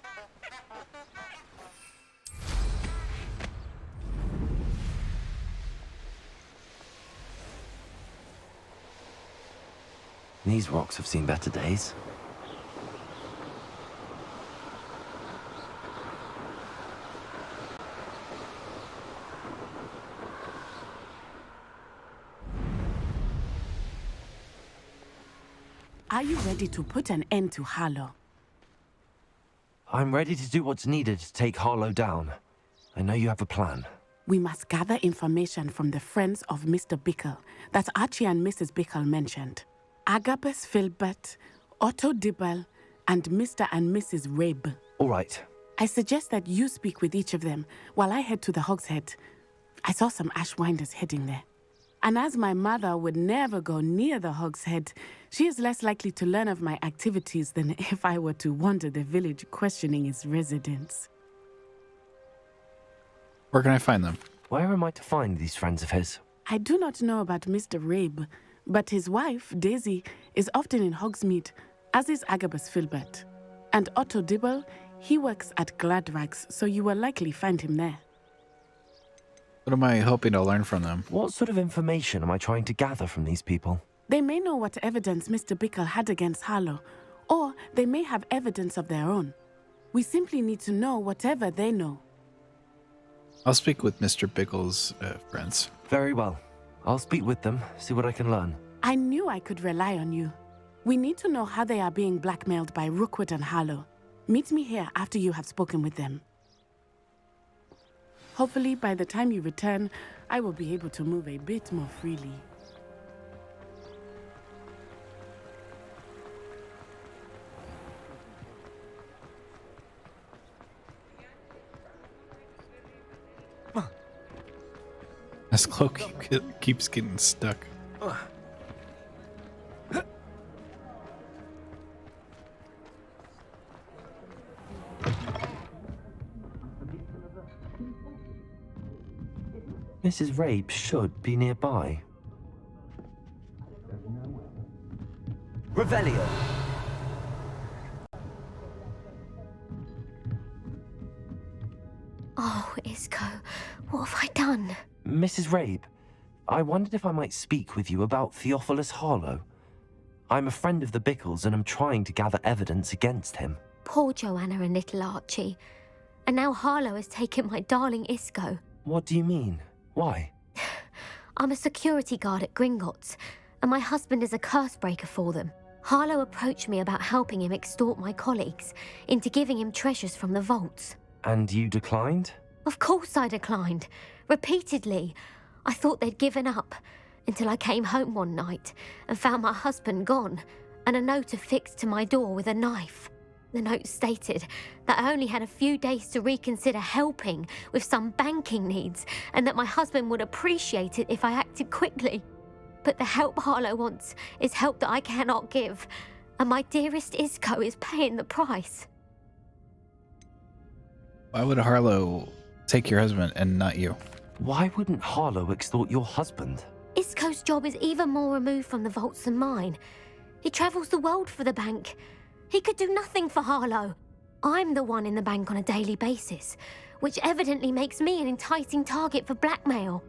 [SPEAKER 2] These rocks have seen better days.
[SPEAKER 6] Are you ready to put an end to Harlow?
[SPEAKER 2] I'm ready to do what's needed to take Harlow down. I know you have a plan.
[SPEAKER 6] We must gather information from the friends of Mr. Bickle that Archie and Mrs. Bickle mentioned. Agabus Filbert, Otto Dibble, and Mr. and Mrs. Rabe.
[SPEAKER 2] All right.
[SPEAKER 6] I suggest that you speak with each of them while I head to the Hogshead. I saw some Ashwinders heading there. And as my mother would never go near the Hogshead, she is less likely to learn of my activities than if I were to wander the village questioning its residents.
[SPEAKER 1] Where can I find them?
[SPEAKER 2] Where am I to find these friends of his?
[SPEAKER 6] I do not know about Mr. Rabe, but his wife, Daisy, is often in Hogsmeade, as is Agabus Filbert. And Otto Dibble, he works at Gladrags, so you will likely find him there.
[SPEAKER 1] What am I hoping to learn from them?
[SPEAKER 2] What sort of information am I trying to gather from these people?
[SPEAKER 6] They may know what evidence Mr. Bickle had against Harlow, or they may have evidence of their own. We simply need to know whatever they know.
[SPEAKER 1] I'll speak with Mr. Bickle's friends.
[SPEAKER 2] Very well. I'll speak with them, see what I can learn.
[SPEAKER 6] I knew I could rely on you. We need to know how they are being blackmailed by Rookwood and Harlow. Meet me here after you have spoken with them. Hopefully, by the time you return, I will be able to move a bit more freely.
[SPEAKER 1] This cloak keeps getting stuck.
[SPEAKER 2] Mrs. Rabe should be nearby.
[SPEAKER 23] Revelio.
[SPEAKER 21] Oh, Isco, what have I done?
[SPEAKER 2] Mrs. Rabe, I wondered if I might speak with you about Theophilus Harlow. I'm a friend of the Bickles and I'm trying to gather evidence against him.
[SPEAKER 21] Poor Joanna and little Archie. And now Harlow has taken my darling Isco.
[SPEAKER 2] What do you mean? Why?
[SPEAKER 21] I'm a security guard at Gringotts, and my husband is a curse breaker for them. Harlow approached me about helping him extort my colleagues into giving him treasures from the vaults.
[SPEAKER 2] And you declined?
[SPEAKER 21] Of course I declined. Repeatedly. I thought they'd given up, until I came home one night and found my husband gone, and a note affixed to my door with a knife. The note stated that I only had a few days to reconsider helping with some banking needs, and that my husband would appreciate it if I acted quickly. But the help Harlow wants is help that I cannot give, and my dearest Isco is paying the price.
[SPEAKER 1] Why would Harlow take your husband and not you?
[SPEAKER 2] Why wouldn't Harlow extort your husband?
[SPEAKER 21] Isco's job is even more removed from the vaults than mine. He travels the world for the bank. He could do nothing for Harlow. I'm the one in the bank on a daily basis, which evidently makes me an enticing target for blackmail.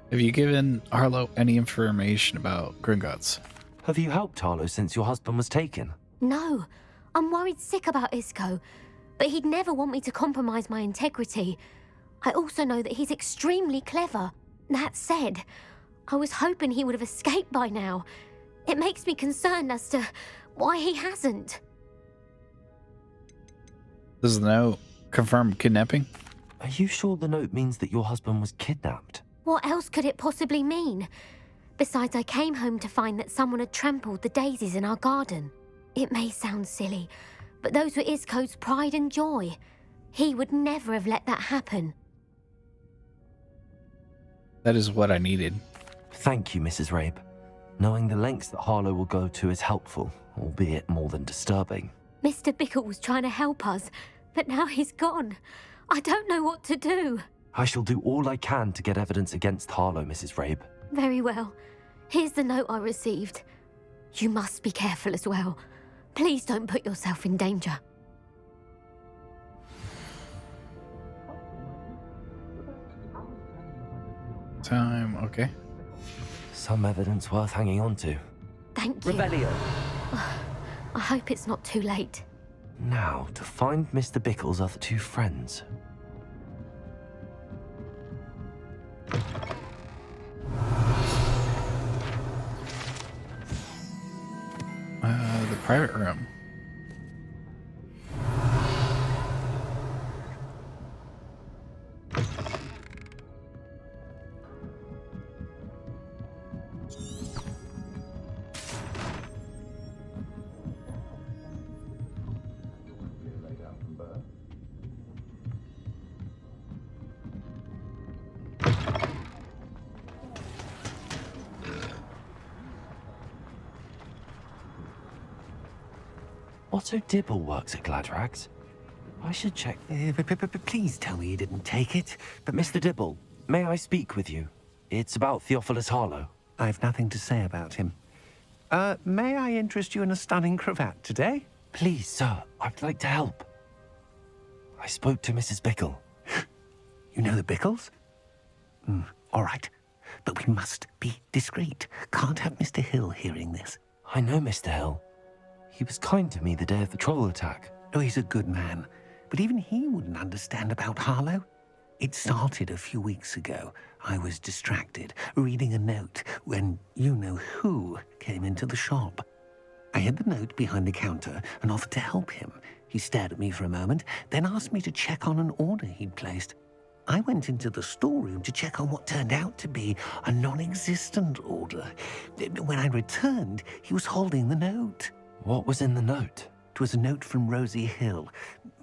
[SPEAKER 1] Have you given Harlow any information about Gringotts?
[SPEAKER 2] Have you helped Harlow since your husband was taken?
[SPEAKER 21] No, I'm worried sick about Isco, but he'd never want me to compromise my integrity. I also know that he's extremely clever. That said, I was hoping he would have escaped by now. It makes me concerned as to why he hasn't.
[SPEAKER 1] Does the note confirm kidnapping?
[SPEAKER 2] Are you sure the note means that your husband was kidnapped?
[SPEAKER 21] What else could it possibly mean? Besides, I came home to find that someone had trampled the daisies in our garden. It may sound silly, but those were Isco's pride and joy. He would never have let that happen.
[SPEAKER 1] That is what I needed.
[SPEAKER 2] Thank you, Mrs. Rabe. Knowing the lengths that Harlow will go to is helpful, albeit more than disturbing.
[SPEAKER 21] Mr. Bickle was trying to help us, but now he's gone. I don't know what to do.
[SPEAKER 2] I shall do all I can to get evidence against Harlow, Mrs. Rabe.
[SPEAKER 21] Very well. Here's the note I received. You must be careful as well. Please don't put yourself in danger.
[SPEAKER 1] Time, okay.
[SPEAKER 2] Some evidence worth hanging on to.
[SPEAKER 21] Thank you.
[SPEAKER 14] Revelio.
[SPEAKER 21] I hope it's not too late.
[SPEAKER 2] Now, to find Mr. Bickle's other two friends.
[SPEAKER 1] The private room.
[SPEAKER 2] Otto Dibble works at Gladrags. I should check.
[SPEAKER 20] Please tell me you didn't take it.
[SPEAKER 2] But Mr. Dibble, may I speak with you? It's about Theophilus Harlow.
[SPEAKER 20] I've nothing to say about him. May I interest you in a stunning cravat today?
[SPEAKER 2] Please, sir, I'd like to help. I spoke to Mrs. Bickle.
[SPEAKER 20] You know the Bickles? All right. But we must be discreet. Can't have Mr. Hill hearing this.
[SPEAKER 2] I know Mr. Hill. He was kind to me the day of the troll attack.
[SPEAKER 20] Oh, he's a good man. But even he wouldn't understand about Harlow. It started a few weeks ago. I was distracted, reading a note, when you-know-who came into the shop. I hid the note behind the counter and offered to help him. He stared at me for a moment, then asked me to check on an order he'd placed. I went into the storeroom to check on what turned out to be a non-existent order. When I returned, he was holding the note.
[SPEAKER 2] What was in the note?
[SPEAKER 20] It was a note from Rosie Hill,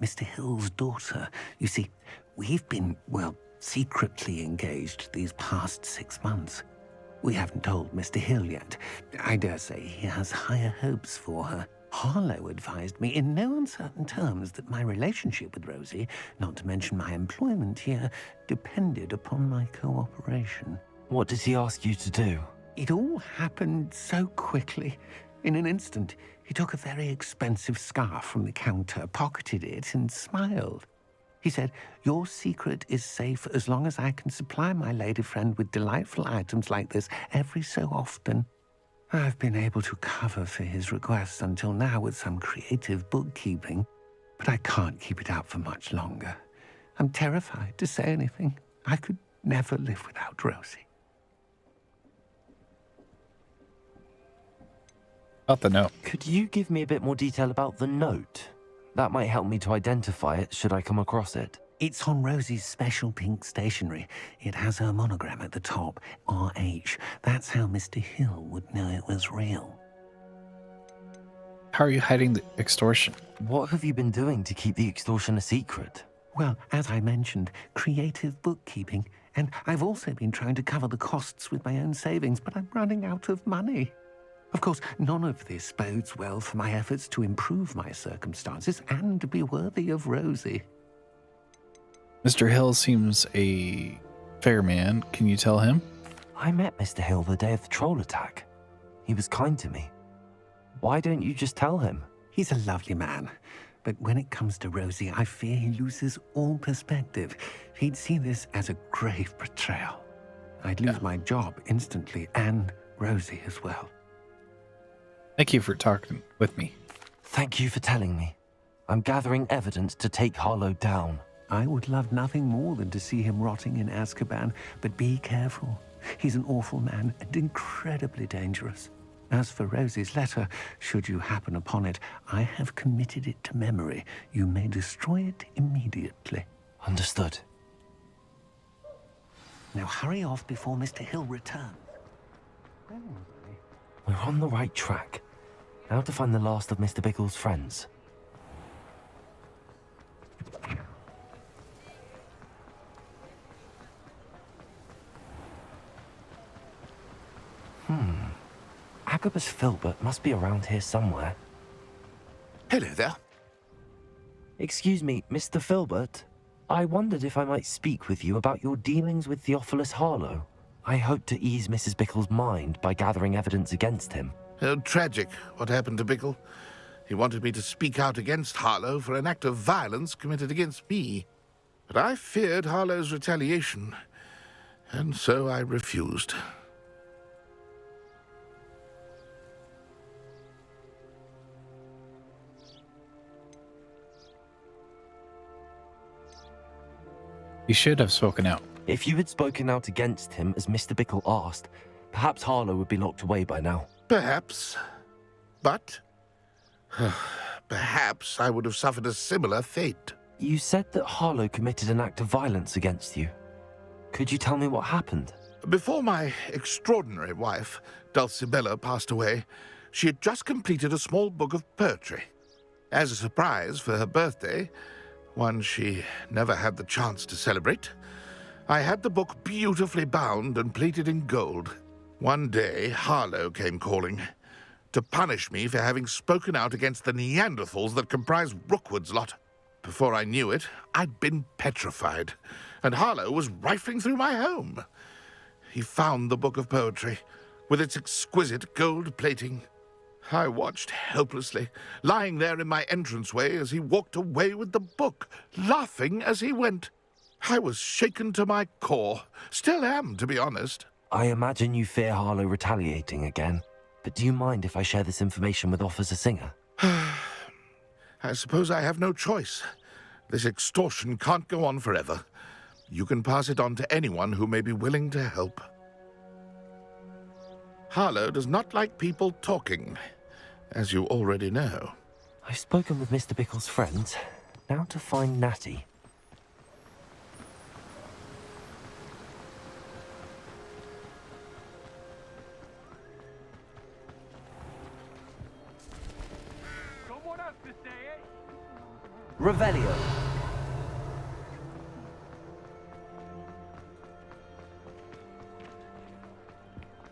[SPEAKER 20] Mr. Hill's daughter. You see, we've been, well, secretly engaged these past 6 months. We haven't told Mr. Hill yet. I dare say he has higher hopes for her. Harlow advised me in no uncertain terms that my relationship with Rosie, not to mention my employment here, depended upon my cooperation.
[SPEAKER 2] What did he ask you to do?
[SPEAKER 20] It all happened so quickly. In an instant, he took a very expensive scarf from the counter, pocketed it, and smiled. He said, "Your secret is safe as long as I can supply my lady friend with delightful items like this every so often." I've been able to cover for his requests until now with some creative bookkeeping, but I can't keep it up for much longer. I'm terrified to say anything. I could never live without Rosie.
[SPEAKER 1] About the note.
[SPEAKER 2] Could you give me a bit more detail about the note? That might help me to identify it should I come across it.
[SPEAKER 20] It's on Rosie's special pink stationery. It has her monogram at the top, RH. That's how Mr. Hill would know it was real.
[SPEAKER 1] How are you hiding the extortion?
[SPEAKER 2] What have you been doing to keep the extortion a secret?
[SPEAKER 20] Well, as I mentioned, creative bookkeeping. And I've also been trying to cover the costs with my own savings, but I'm running out of money. Of course, none of this bodes well for my efforts to improve my circumstances and be worthy of Rosie.
[SPEAKER 1] Mr. Hill seems a fair man. Can you tell him?
[SPEAKER 2] I met Mr. Hill the day of the troll attack. He was kind to me. Why don't you just tell him?
[SPEAKER 20] He's a lovely man. But when it comes to Rosie, I fear he loses all perspective. He'd see this as a grave betrayal. I'd lose my job instantly, and Rosie as well.
[SPEAKER 1] Thank you for talking with me.
[SPEAKER 2] Thank you for telling me. I'm gathering evidence to take Harlow down.
[SPEAKER 20] I would love nothing more than to see him rotting in Azkaban, but be careful. He's an awful man and incredibly dangerous. As for Rosie's letter, should you happen upon it, I have committed it to memory. You may destroy it immediately.
[SPEAKER 2] Understood.
[SPEAKER 20] Now hurry off before Mr. Hill returns.
[SPEAKER 2] We're on the right track. Now to find the last of Mr. Biggle's friends. Agabus Filbert must be around here somewhere.
[SPEAKER 7] Hello there.
[SPEAKER 2] Excuse me, Mr. Filbert. I wondered if I might speak with you about your dealings with Theophilus Harlow. I hope to ease Mrs. Bickle's mind by gathering evidence against him.
[SPEAKER 7] Tragic, what happened to Bickle. He wanted me to speak out against Harlow for an act of violence committed against me. But I feared Harlow's retaliation, and so I refused.
[SPEAKER 1] You should have spoken out.
[SPEAKER 2] If you had spoken out against him as Mr. Bickle asked, perhaps Harlow would be locked away by now.
[SPEAKER 7] Perhaps. But perhaps I would have suffered a similar fate.
[SPEAKER 2] You said that Harlow committed an act of violence against you. Could you tell me what happened?
[SPEAKER 7] Before my extraordinary wife, Dulcibella, passed away, she had just completed a small book of poetry. As a surprise for her birthday, one she never had the chance to celebrate, I had the book beautifully bound and plated in gold. One day, Harlow came calling to punish me for having spoken out against the Neanderthals that comprise Rookwood's lot. Before I knew it, I'd been petrified, and Harlow was rifling through my home. He found the book of poetry, with its exquisite gold plating. I watched helplessly, lying there in my entranceway as he walked away with the book, laughing as he went. I was shaken to my core. Still am, to be honest.
[SPEAKER 2] I imagine you fear Harlow retaliating again, but do you mind if I share this information with Officer Singer?
[SPEAKER 7] I suppose I have no choice. This extortion can't go on forever. You can pass it on to anyone who may be willing to help. Harlow does not like people talking, as you already know.
[SPEAKER 2] I've spoken with Mr. Bickle's friends. Now to find Natty. Revelio.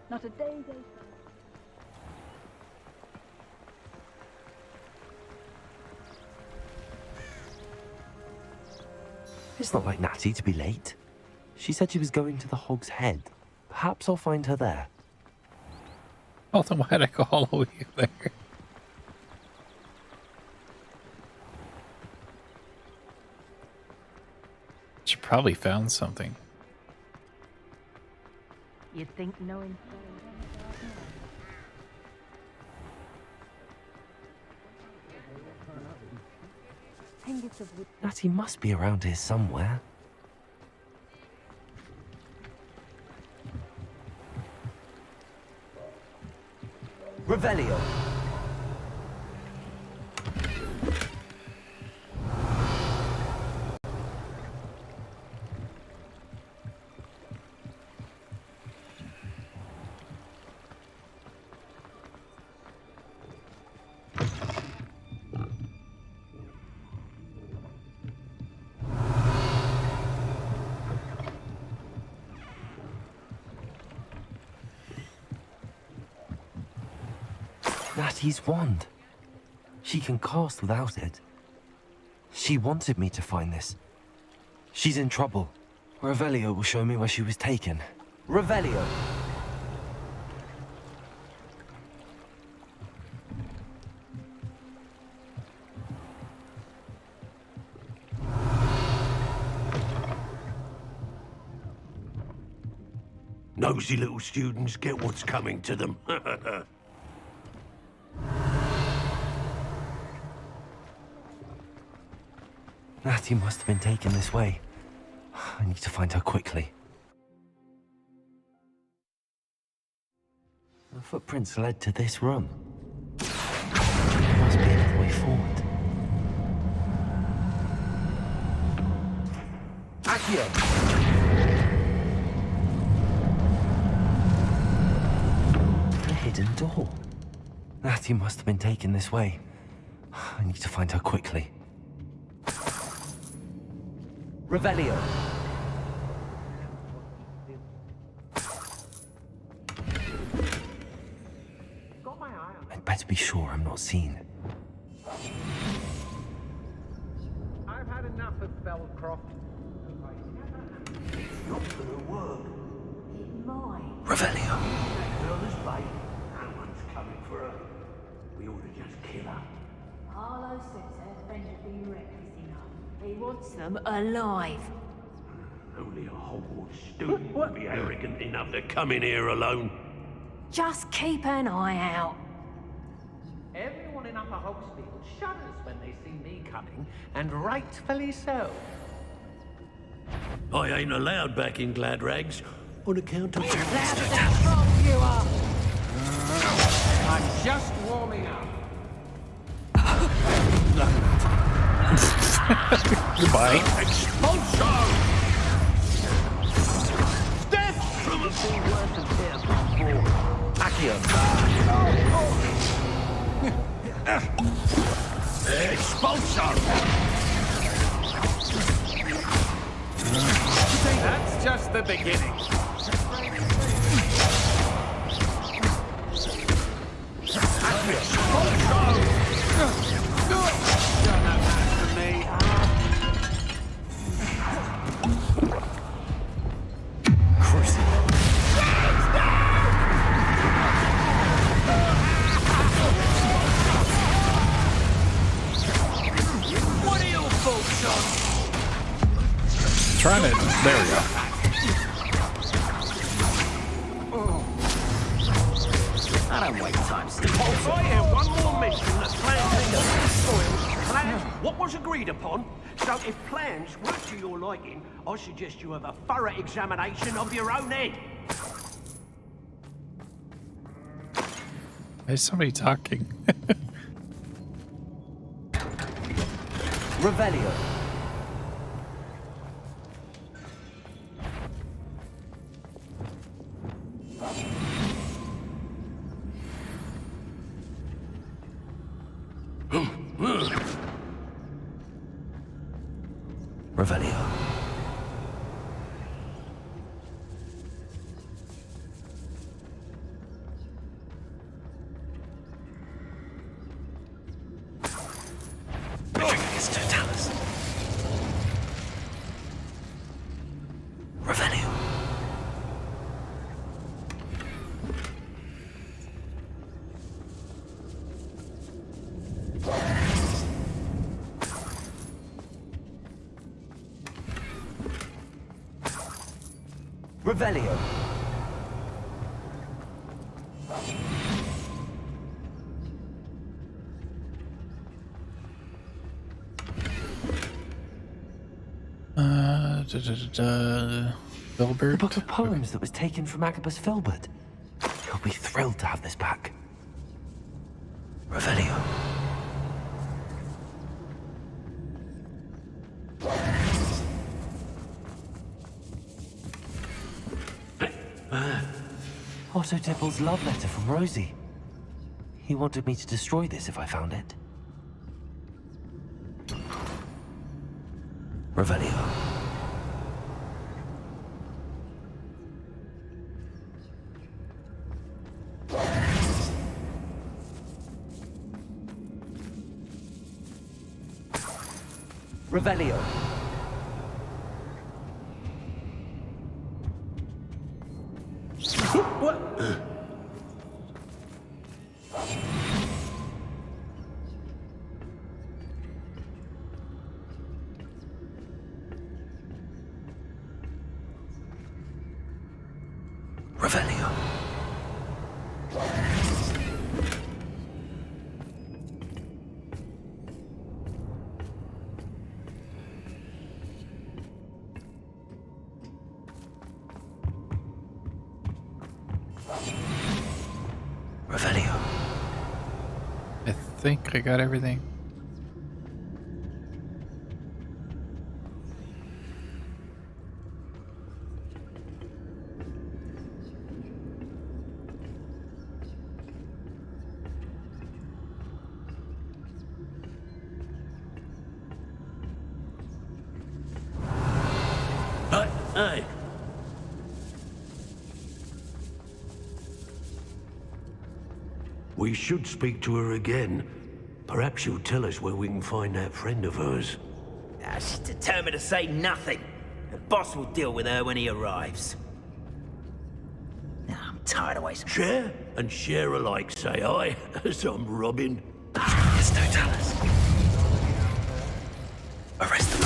[SPEAKER 15] Not a day.
[SPEAKER 2] It's not like Natty to be late. She said she was going to the Hog's Head. Perhaps I'll find her there.
[SPEAKER 1] Oh, then why'd I go all the way there? She probably found something.
[SPEAKER 15] You'd think knowing.
[SPEAKER 2] Natty must be around here somewhere. Revelio. Natty's wand. She can cast without it. She wanted me to find this. She's in trouble. Revelio will show me where she was taken. Revelio!
[SPEAKER 22] Nosy little students get what's coming to them.
[SPEAKER 2] Natty must have been taken this way. I need to find her quickly. The footprints led to this room. There must be another way forward. Accio! A hidden door. Natty must have been taken this way. I need to find her quickly. Revelio. I'd better be sure I'm not seen.
[SPEAKER 20] I've had enough of Belcroft.
[SPEAKER 16] It's not gonna work.
[SPEAKER 15] It might.
[SPEAKER 2] Revelio.
[SPEAKER 16] That girl is late. No one's coming for her. We ought to just kill her.
[SPEAKER 15] Harlow says her friend has been reckless enough. He wants them alive.
[SPEAKER 16] Only a Hogwarts student would be arrogant enough to come in here alone.
[SPEAKER 15] Just keep an eye out.
[SPEAKER 20] Everyone in Upper Hogsfield shudders when they see me coming, and rightfully so.
[SPEAKER 16] I ain't allowed back in Gladrags on account of...
[SPEAKER 20] You are! I'm just warming up.
[SPEAKER 1] Goodbye.
[SPEAKER 16] Expulsion!
[SPEAKER 20] Death!
[SPEAKER 16] From a full worth of beer from 4.
[SPEAKER 2] Accio.
[SPEAKER 16] Expulsion!
[SPEAKER 20] That's just the beginning.
[SPEAKER 16] What are your thoughts on?
[SPEAKER 1] Trying to. There we go.
[SPEAKER 16] I don't waste time, Steve. If I hear one more mention that plans are spoiled, plans what was agreed upon. So if plans were to your liking, I suggest you have a thorough examination of your own head.
[SPEAKER 1] There's somebody talking.
[SPEAKER 2] Revelio. Revelio. Revelio. Revelio.
[SPEAKER 1] Filbert.
[SPEAKER 2] The book of poems that was taken from Agabus Filbert. He'll be thrilled to have this back. Revelio. Otto Tipple's love letter from Rosie. He wanted me to destroy this if I found it. Revelio. Revelio.
[SPEAKER 20] What?
[SPEAKER 2] Revelio. Revelio.
[SPEAKER 1] I think I got everything.
[SPEAKER 16] Hey. We should speak to her again. Perhaps she'll tell us where we can find that friend of hers.
[SPEAKER 11] She's determined to say nothing. The boss will deal with her when he arrives. I'm tired of wasting...
[SPEAKER 16] Share and share alike, say I, as I'm robbing.
[SPEAKER 2] It's no Dallas. Arrest the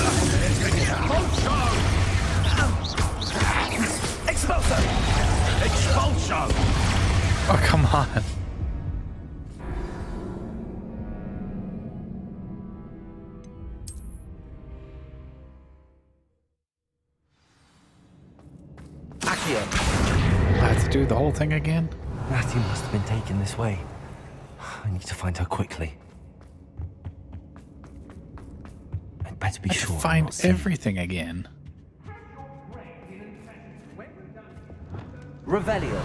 [SPEAKER 16] Expulso! Expulso!
[SPEAKER 1] Oh, come on. I have to do the whole thing again?
[SPEAKER 2] Ratty must have been taken this way. I need to find her quickly. I'd better be
[SPEAKER 1] I have to
[SPEAKER 2] sure.
[SPEAKER 1] find everything again.
[SPEAKER 2] Revelio.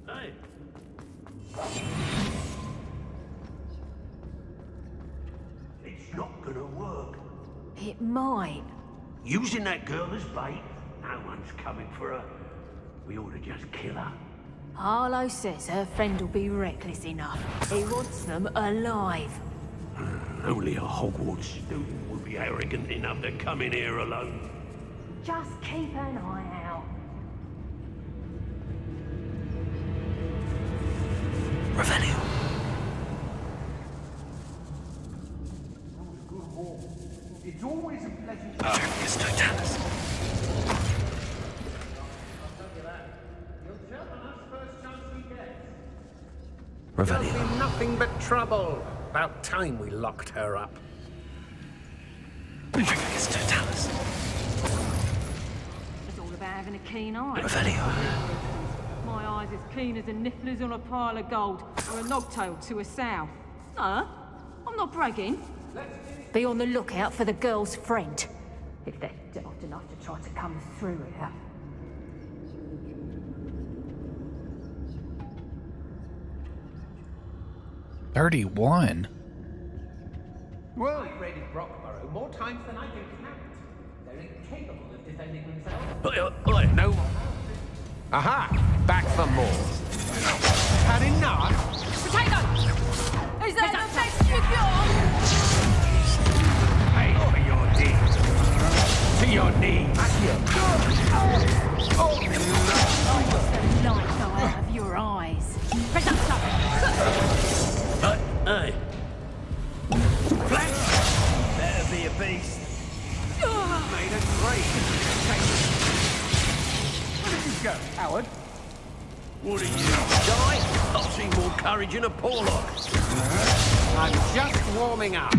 [SPEAKER 16] Hey. It's not gonna work.
[SPEAKER 15] It might.
[SPEAKER 16] Using that girl as bait, no one's coming for her. We ought to just kill her.
[SPEAKER 15] Harlow says her friend will be reckless enough. He wants them alive.
[SPEAKER 16] Only a Hogwarts student would be arrogant enough to come in here alone.
[SPEAKER 15] Just keep an eye out.
[SPEAKER 2] Revelio.
[SPEAKER 16] It's always a pleasant...
[SPEAKER 2] It's no Dallas.
[SPEAKER 20] There'll
[SPEAKER 2] Revelio.
[SPEAKER 20] be nothing but trouble. About time we locked her up.
[SPEAKER 2] It's no Dallas.
[SPEAKER 15] It's all about having a keen eye.
[SPEAKER 2] Revelio.
[SPEAKER 15] My eyes as keen as a nifflers on a pile of gold, or a nogtail to a sow. No, I'm not bragging. Be on the lookout for the girl's friend, if they're daft enough to try to come through here.
[SPEAKER 1] $31.
[SPEAKER 20] Well, we've raided Brockborough more times than I can count. They're incapable of defending themselves. No more. Aha! Back for more. Had enough?
[SPEAKER 15] Potato! Is that the best you got?
[SPEAKER 20] Pay for your deeds. To your knees.
[SPEAKER 15] What's the light go out of your eyes? Press up,
[SPEAKER 16] Hey.
[SPEAKER 11] Better be a beast.
[SPEAKER 20] Made a great entertainment. Where did you go, Howard?
[SPEAKER 16] What are you, die? I've seen more courage in a Porlock.
[SPEAKER 20] I'm just warming up.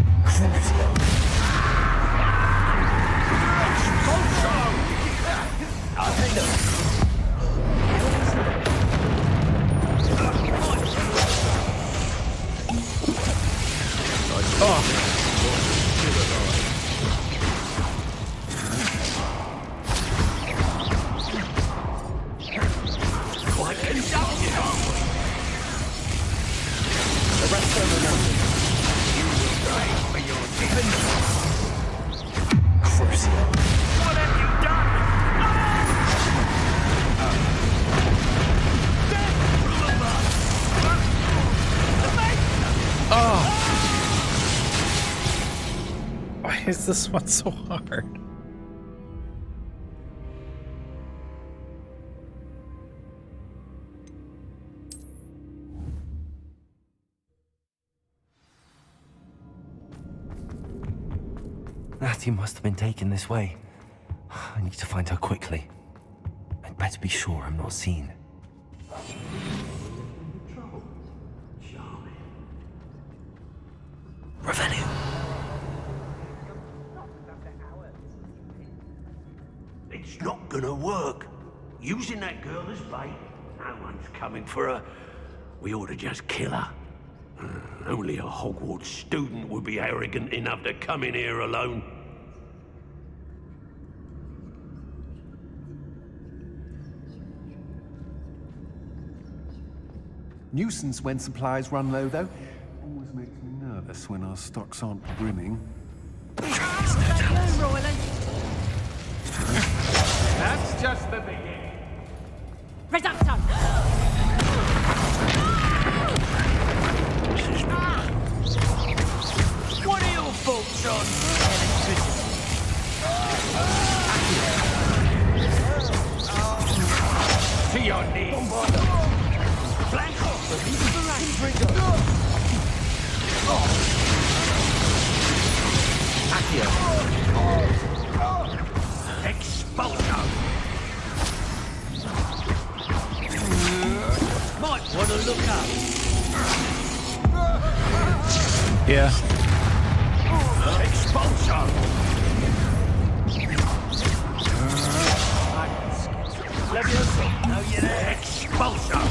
[SPEAKER 16] Quite conducted, aren't we?
[SPEAKER 2] The rest of the mountain.
[SPEAKER 16] You will pay for your deeds.
[SPEAKER 2] Crucio.
[SPEAKER 16] What have you done?
[SPEAKER 1] Oh! Why is this one so hard?
[SPEAKER 2] Ratty must have been taken this way. I need to find her quickly. I'd better be sure I'm not seen. Revelio.
[SPEAKER 16] It's not gonna work. Using that girl as bait? No one's coming for her. We ought to just kill her. Only a Hogwarts student would be arrogant enough to come in here alone.
[SPEAKER 20] Nuisance when supplies run low, though. Always makes me nervous when our stocks aren't brimming. That's just the beginning.
[SPEAKER 15] Reducto!
[SPEAKER 11] What are your thoughts on electricity?
[SPEAKER 16] To your knees. Flank off. Expulsion.
[SPEAKER 11] Might want to look up.
[SPEAKER 1] Yeah.
[SPEAKER 16] Expulsion.
[SPEAKER 11] Leviosa. No, you're there.
[SPEAKER 16] Expulsion.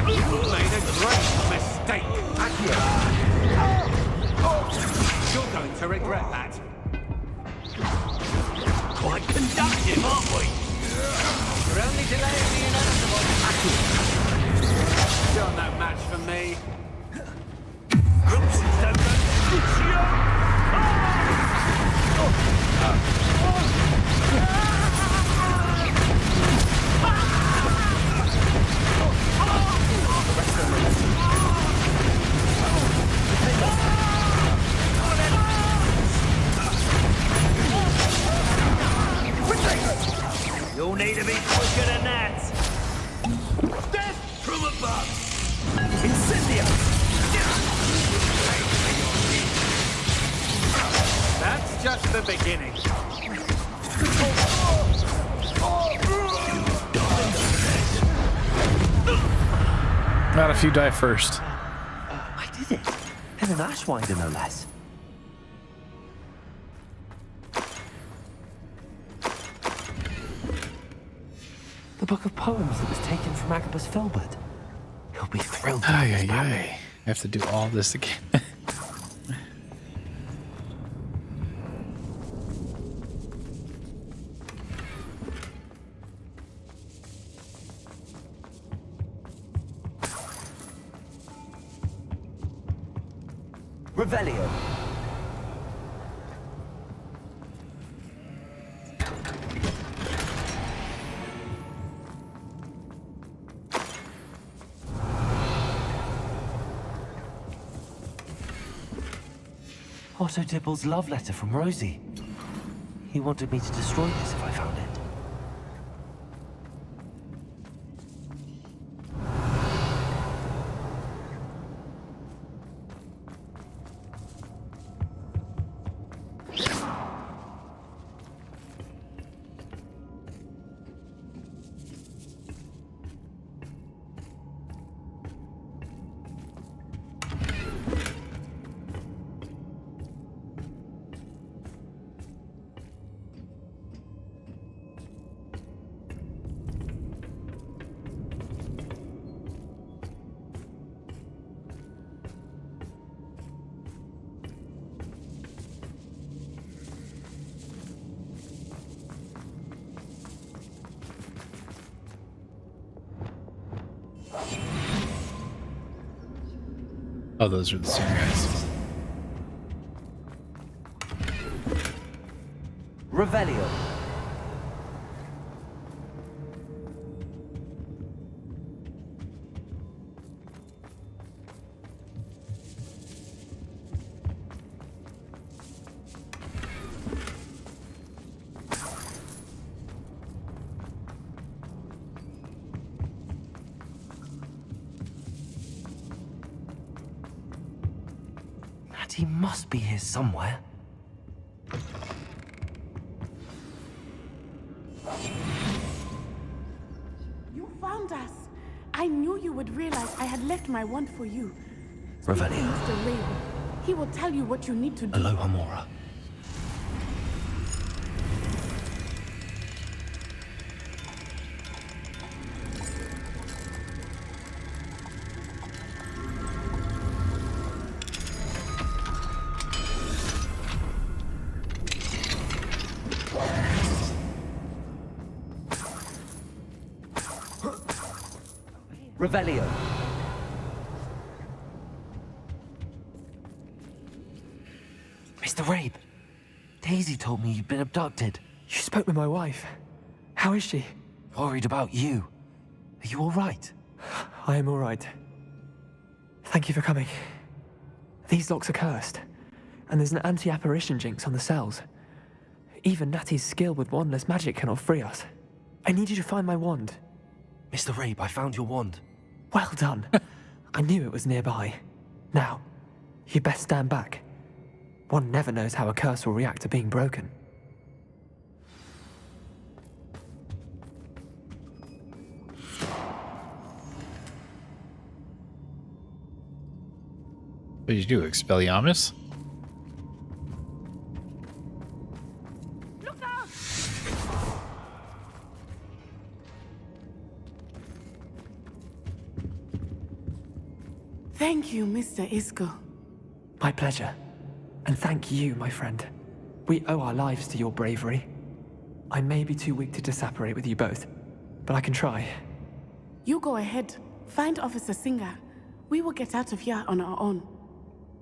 [SPEAKER 20] You made a great mistake. You're going to regret that.
[SPEAKER 16] Quite conductive, aren't we?
[SPEAKER 4] You're only delaying the inevitable.
[SPEAKER 20] You're no match for me.
[SPEAKER 11] You'll need to be quicker than that. Death from above. Incendio.
[SPEAKER 20] That's just the beginning.
[SPEAKER 1] Not if you die first.
[SPEAKER 2] I did it. And an Ashwinder, no less. The book of poems that was taken from Agabus Filbert. He'll be thrilled to have this back.
[SPEAKER 1] I have to do all this again.
[SPEAKER 2] Revelio. Otto Dibble's love letter from Rosie. He wanted me to destroy this if I found it.
[SPEAKER 1] Oh, those are the same guys.
[SPEAKER 2] Revelio. He must be here somewhere.
[SPEAKER 10] You found us. I knew you would realize I had left my wand for you.
[SPEAKER 2] Revelio.
[SPEAKER 10] Mr. Raven. He will tell you what you need to do.
[SPEAKER 2] Aloha, Mora. Revelio. Mr. Rabe, Daisy told me you'd been abducted.
[SPEAKER 8] You spoke with my wife. How is she?
[SPEAKER 2] Worried about you. Are you all right?
[SPEAKER 8] I am all right. Thank you for coming. These locks are cursed, and there's an anti-apparition jinx on the cells. Even Natty's skill with wandless magic cannot free us. I need you to find my wand.
[SPEAKER 2] Mr. Rabe, I found your wand.
[SPEAKER 8] Well done. I knew it was nearby. Now, you best stand back. One never knows how a curse will react to being broken.
[SPEAKER 1] What did you do, Expelliarmus?
[SPEAKER 10] Thank you, Mr. Isco.
[SPEAKER 8] My pleasure. And thank you, my friend. We owe our lives to your bravery. I may be too weak to disapparate with you both, but I can try.
[SPEAKER 10] You go ahead. Find Officer Singer. We will get out of here on our own.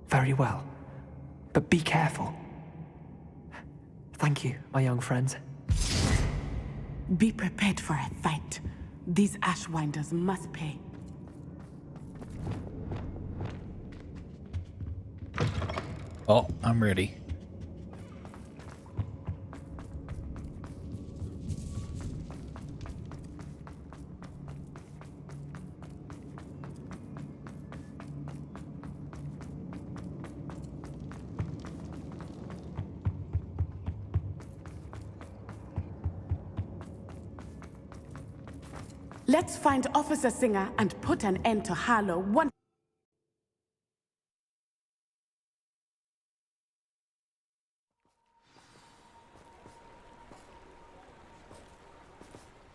[SPEAKER 8] Very well. But be careful. Thank you, my young friends.
[SPEAKER 10] Be prepared for a fight. These Ashwinders must pay.
[SPEAKER 1] Oh, I'm ready.
[SPEAKER 10] Let's find Officer Singer and put an end to Harlow once.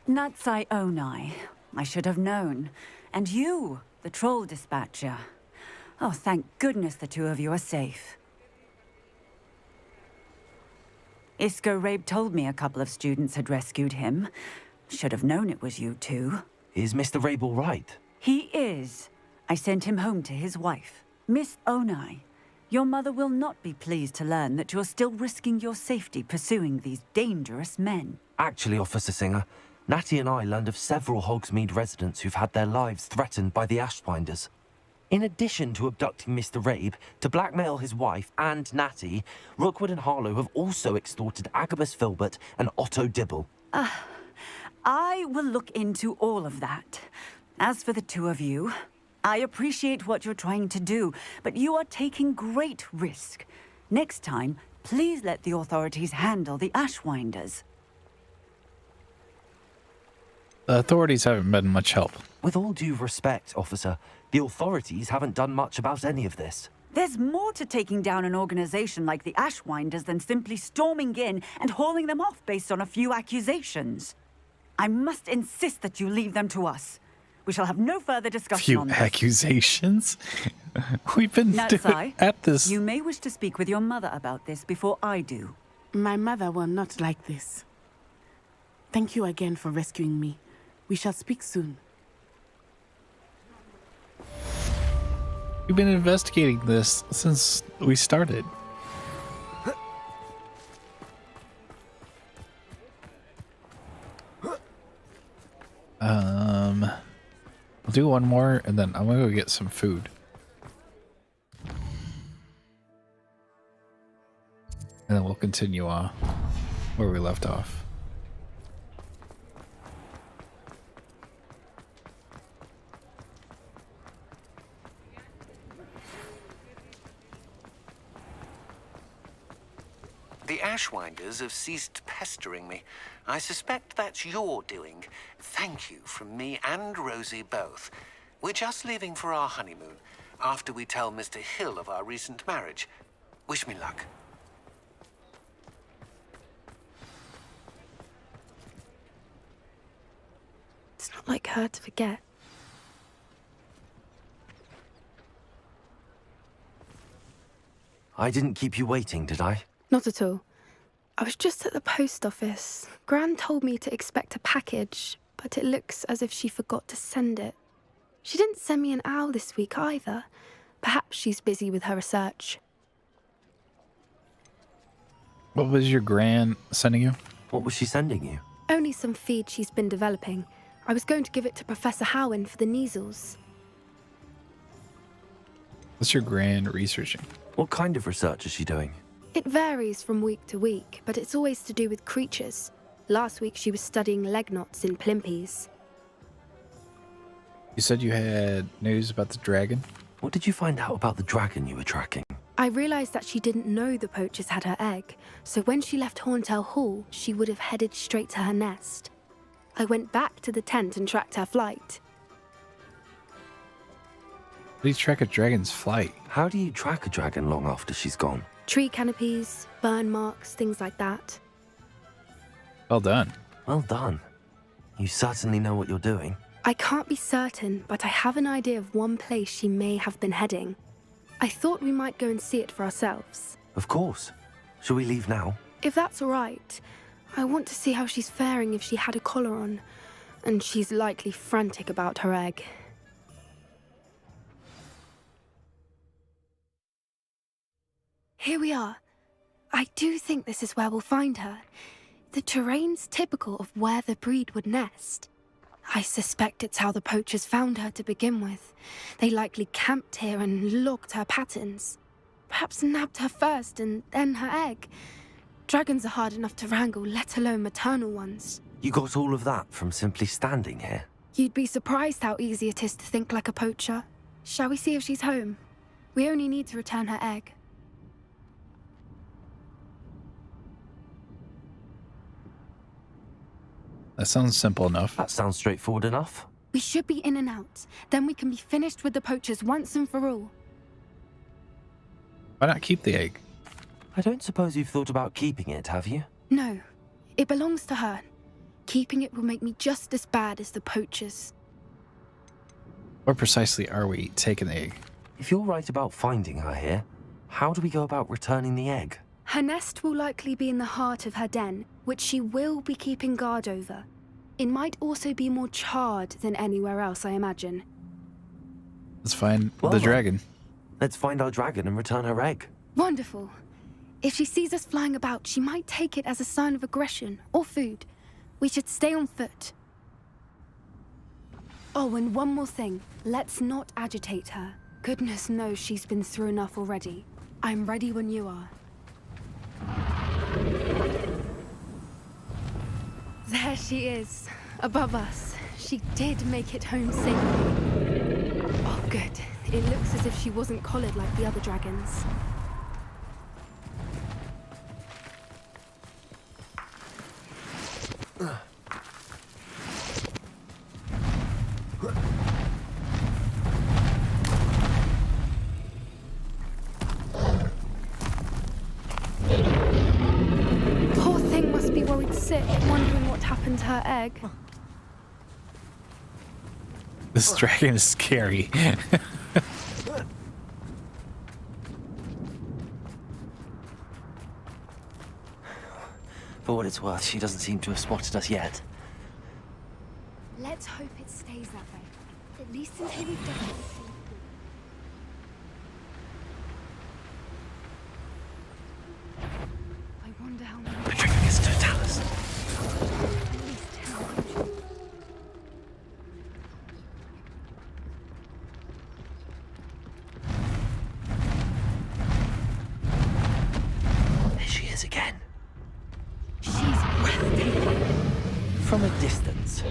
[SPEAKER 13] Natsai Onai. I should have known. And you, the troll dispatcher. Oh, thank goodness the two of you are safe. Isco Rabe told me a couple of students had rescued him. Should have known it was you two.
[SPEAKER 2] Is Mr. Rabe all right?
[SPEAKER 13] He is. I sent him home to his wife. Miss Onai, your mother will not be pleased to learn that you're still risking your safety pursuing these dangerous men.
[SPEAKER 2] Actually, Officer Singer, Natty and I learned of several Hogsmeade residents who've had their lives threatened by the Ashwinders. In addition to abducting Mr. Rabe, to blackmail his wife and Natty, Rookwood and Harlow have also extorted Agabus Filbert and Otto Dibble.
[SPEAKER 13] I will look into all of that. As for the two of you, I appreciate what you're trying to do, but you are taking great risk. Next time, please let the authorities handle the Ashwinders.
[SPEAKER 1] The authorities haven't been much help.
[SPEAKER 2] With all due respect, officer, the authorities haven't done much about any of this.
[SPEAKER 13] There's more to taking down an organization like the Ashwinders than simply storming in and hauling them off based on a few accusations. I must insist that you leave them to us. We shall have no further discussion on this.
[SPEAKER 1] Few accusations? We've been
[SPEAKER 13] Natsai,
[SPEAKER 1] at this.
[SPEAKER 13] You may wish to speak with your mother about this before I do.
[SPEAKER 10] My mother will not like this. Thank you again for rescuing me. We shall speak soon.
[SPEAKER 1] We've been investigating this since we started. I'll do one more and then I'm gonna go get some food. And then we'll continue where we left off.
[SPEAKER 17] The Ashwinders have ceased pestering me. I suspect that's your doing. Thank you from me and Rosie both. We're just leaving for our honeymoon, after we tell Mr. Hill of our recent marriage. Wish me luck.
[SPEAKER 24] It's not like her to forget.
[SPEAKER 2] I didn't keep you waiting, did I?
[SPEAKER 24] Not at all. I was just at the post office. Gran told me to expect a package, but it looks as if she forgot to send it. She didn't send me an owl this week either. Perhaps she's busy with her research.
[SPEAKER 1] What was your gran sending you?
[SPEAKER 2] What was she sending you?
[SPEAKER 24] Only some feed she's been developing. I was going to give it to Professor Howen for the measles.
[SPEAKER 1] What's your gran researching?
[SPEAKER 2] What kind of research is she doing?
[SPEAKER 24] It varies from week to week, but it's always to do with creatures. Last week she was studying leg knots in plimpies.
[SPEAKER 1] You said you had news about the dragon?
[SPEAKER 2] What did you find out about the dragon you were tracking?
[SPEAKER 24] I realised that she didn't know the poachers had her egg, so when she left Horntail Hall, she would have headed straight to her nest. I went back to the tent and tracked her flight.
[SPEAKER 1] How do you track a dragon's flight?
[SPEAKER 2] How do you track a dragon long after she's gone?
[SPEAKER 24] Tree canopies, burn marks, things like that.
[SPEAKER 1] Well done.
[SPEAKER 2] Well done. You certainly know what you're doing.
[SPEAKER 24] I can't be certain, but I have an idea of one place she may have been heading. I thought we might go and see it for ourselves.
[SPEAKER 2] Of course. Shall we leave now?
[SPEAKER 24] If that's all right, I want to see how she's faring if she had a collar on, and she's likely frantic about her egg. Here we are. I do think this is where we'll find her. The terrain's typical of where the breed would nest. I suspect it's how the poachers found her to begin with. They likely camped here and logged her patterns. Perhaps nabbed her first and then her egg. Dragons are hard enough to wrangle, let alone maternal ones.
[SPEAKER 2] You got all of that from simply standing here?
[SPEAKER 24] You'd be surprised how easy it is to think like a poacher. Shall we see if she's home? We only need to return her egg.
[SPEAKER 1] That sounds simple enough.
[SPEAKER 2] That sounds straightforward enough.
[SPEAKER 24] We should be in and out. Then we can be finished with the poachers once and for all.
[SPEAKER 1] Why not keep the egg?
[SPEAKER 2] I don't suppose you've thought about keeping it, have you?
[SPEAKER 24] No. It belongs to her. Keeping it will make me just as bad as the poachers.
[SPEAKER 1] Where precisely are we taking the egg?
[SPEAKER 2] If you're right about finding her here, how do we go about returning the egg?
[SPEAKER 24] Her nest will likely be in the heart of her den, which she will be keeping guard over. It might also be more charred than anywhere else, I imagine.
[SPEAKER 1] Let's find the dragon.
[SPEAKER 2] Let's find our dragon and return her egg.
[SPEAKER 24] Wonderful. If she sees us flying about, she might take it as a sign of aggression or food. We should stay on foot. Oh, and one more thing. Let's not agitate her. Goodness knows she's been through enough already. I'm ready when you are. There she is, above us. She did make it home safely. Oh, good. It looks as if she wasn't collared like the other dragons. Poor thing must be worried sick, wondering what happened to her egg.
[SPEAKER 1] This dragon is scary.
[SPEAKER 2] For what it's worth, she doesn't seem to have spotted us yet.
[SPEAKER 24] Let's hope it stays that way. At least until we've done it. I wonder how many...
[SPEAKER 2] The dragon is totalis.
[SPEAKER 24] At least 10.
[SPEAKER 2] There she is again.
[SPEAKER 24] She's breathtaking.
[SPEAKER 2] From a distance.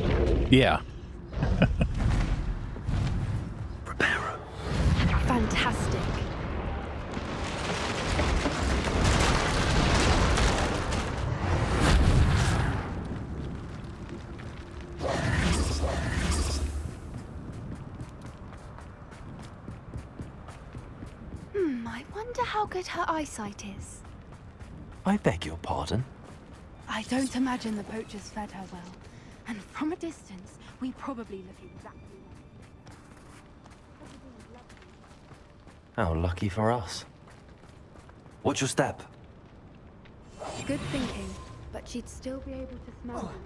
[SPEAKER 1] Yeah.
[SPEAKER 2] Preparo.
[SPEAKER 24] Fantastic. I wonder how good her eyesight is.
[SPEAKER 2] I beg your pardon?
[SPEAKER 24] I don't imagine the poachers fed her well. And from a distance, we probably look exactly
[SPEAKER 2] How lucky for us. What's your step?
[SPEAKER 24] like. Good thinking, but she'd still be able to smell them.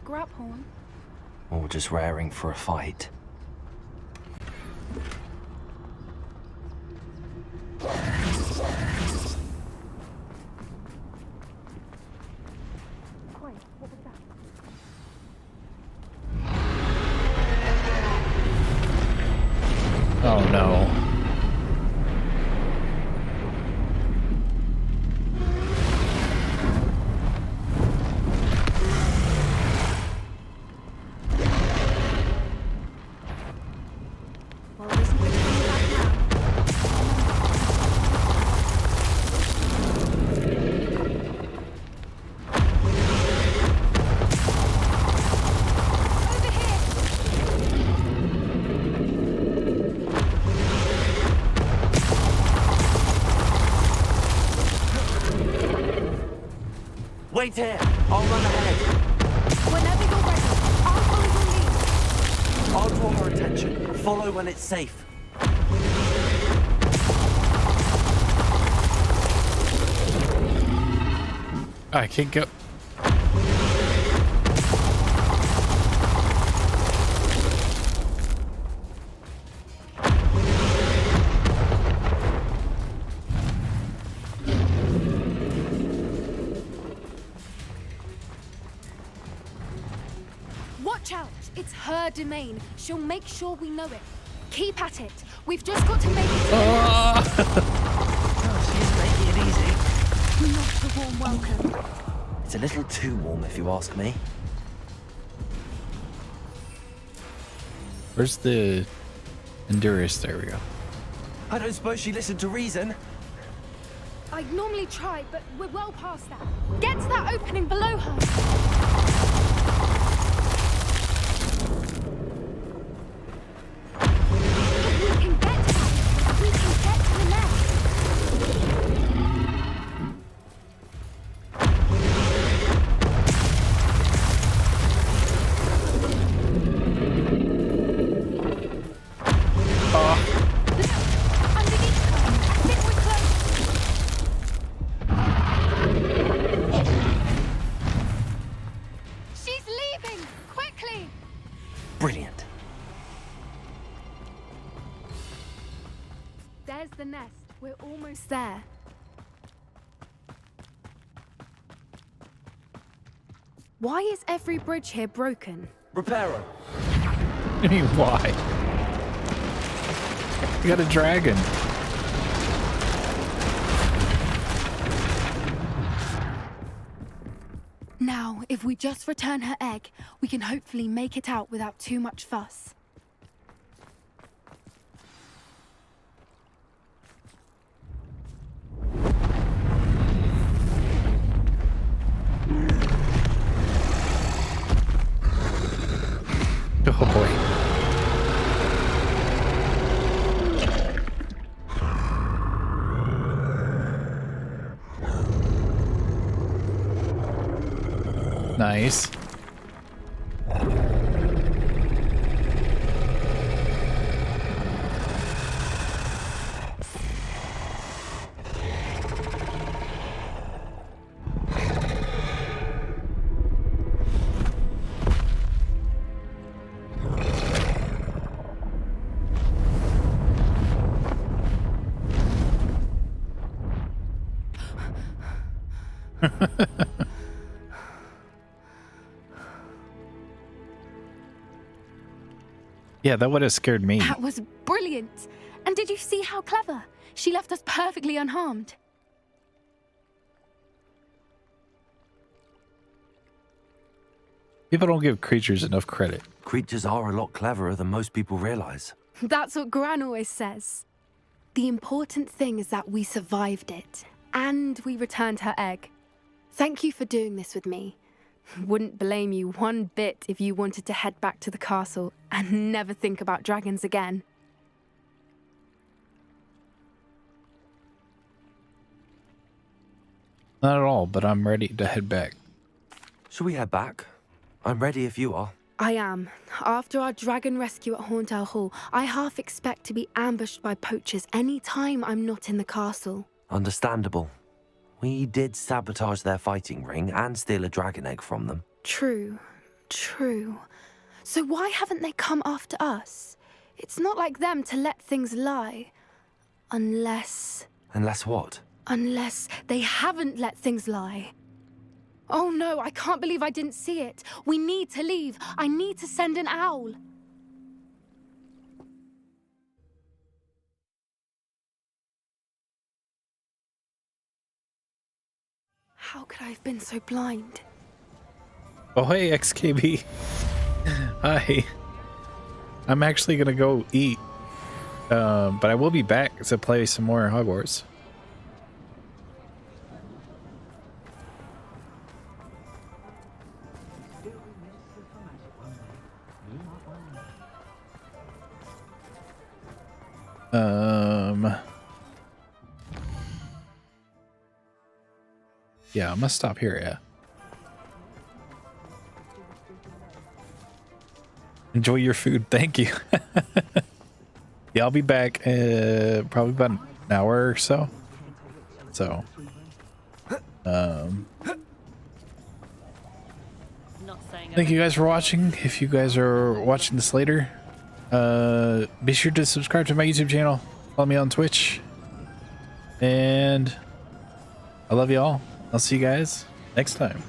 [SPEAKER 24] Graphorn.
[SPEAKER 2] Or just raring for a fight.
[SPEAKER 1] Oh no.
[SPEAKER 24] Well, isn't the turning back now? Over here!
[SPEAKER 2] Wait here! I'll run ahead!
[SPEAKER 24] Whenever you're ready, I'll follow your lead.
[SPEAKER 2] I'll draw her attention. Follow when it's safe.
[SPEAKER 1] I can't go.
[SPEAKER 24] Watch out! It's her domain. She'll make sure we know it. Keep at it. We've just got to make it to the
[SPEAKER 2] She's making it easy.
[SPEAKER 24] Not a warm welcome.
[SPEAKER 2] It's a little too warm, if you ask me.
[SPEAKER 1] Where's the Endurus? There we go.
[SPEAKER 2] I don't suppose she listened to reason.
[SPEAKER 24] I'd normally try, but we're well past that. Get to that opening below her. If we can get to that, we can get to the nest. Underneath her. I think we're close. She's leaving! Quickly!
[SPEAKER 2] Brilliant.
[SPEAKER 24] There's the nest. We're almost there. Why is every bridge here broken?
[SPEAKER 2] Repair her.
[SPEAKER 1] I mean, why? You got a dragon.
[SPEAKER 24] Now, if we just return her egg, we can hopefully make it out without too much fuss.
[SPEAKER 1] Oh boy. Nice. Yeah, that would have scared me.
[SPEAKER 24] That was brilliant! And did you see how clever? She left us perfectly unharmed.
[SPEAKER 1] People don't give creatures enough credit.
[SPEAKER 2] Creatures are a lot cleverer than most people realize.
[SPEAKER 24] That's what Gran always says. The important thing is that we survived it, and we returned her egg. Thank you for doing this with me. Wouldn't blame you one bit if you wanted to head back to the castle and never think about dragons again.
[SPEAKER 1] Not at all, but I'm ready to head back.
[SPEAKER 2] Shall we head back? I'm ready if you are.
[SPEAKER 24] I am. After our dragon rescue at Hauntel Hall, I half expect to be ambushed by poachers any time I'm not in the castle.
[SPEAKER 2] Understandable. We did sabotage their fighting ring and steal a dragon egg from them.
[SPEAKER 24] True. true. So why haven't they come after us? It's not like them to let things lie. Unless
[SPEAKER 2] what?
[SPEAKER 24] they haven't let things lie. Oh no, I can't believe I didn't see it. We need to leave. I need to send an owl. How could I have been so blind?
[SPEAKER 1] Oh, hey, XKB. Hi. I'm actually gonna go eat. But I will be back to play some more Hogwarts. Yeah, I'm gonna stop here, yeah. Enjoy your food, thank you. Yeah, I'll be back probably about an hour or so. So, thank you guys for watching. If you guys are watching this later, be sure to subscribe to my YouTube channel. Follow me on Twitch. And I love you all. I'll see you guys next time.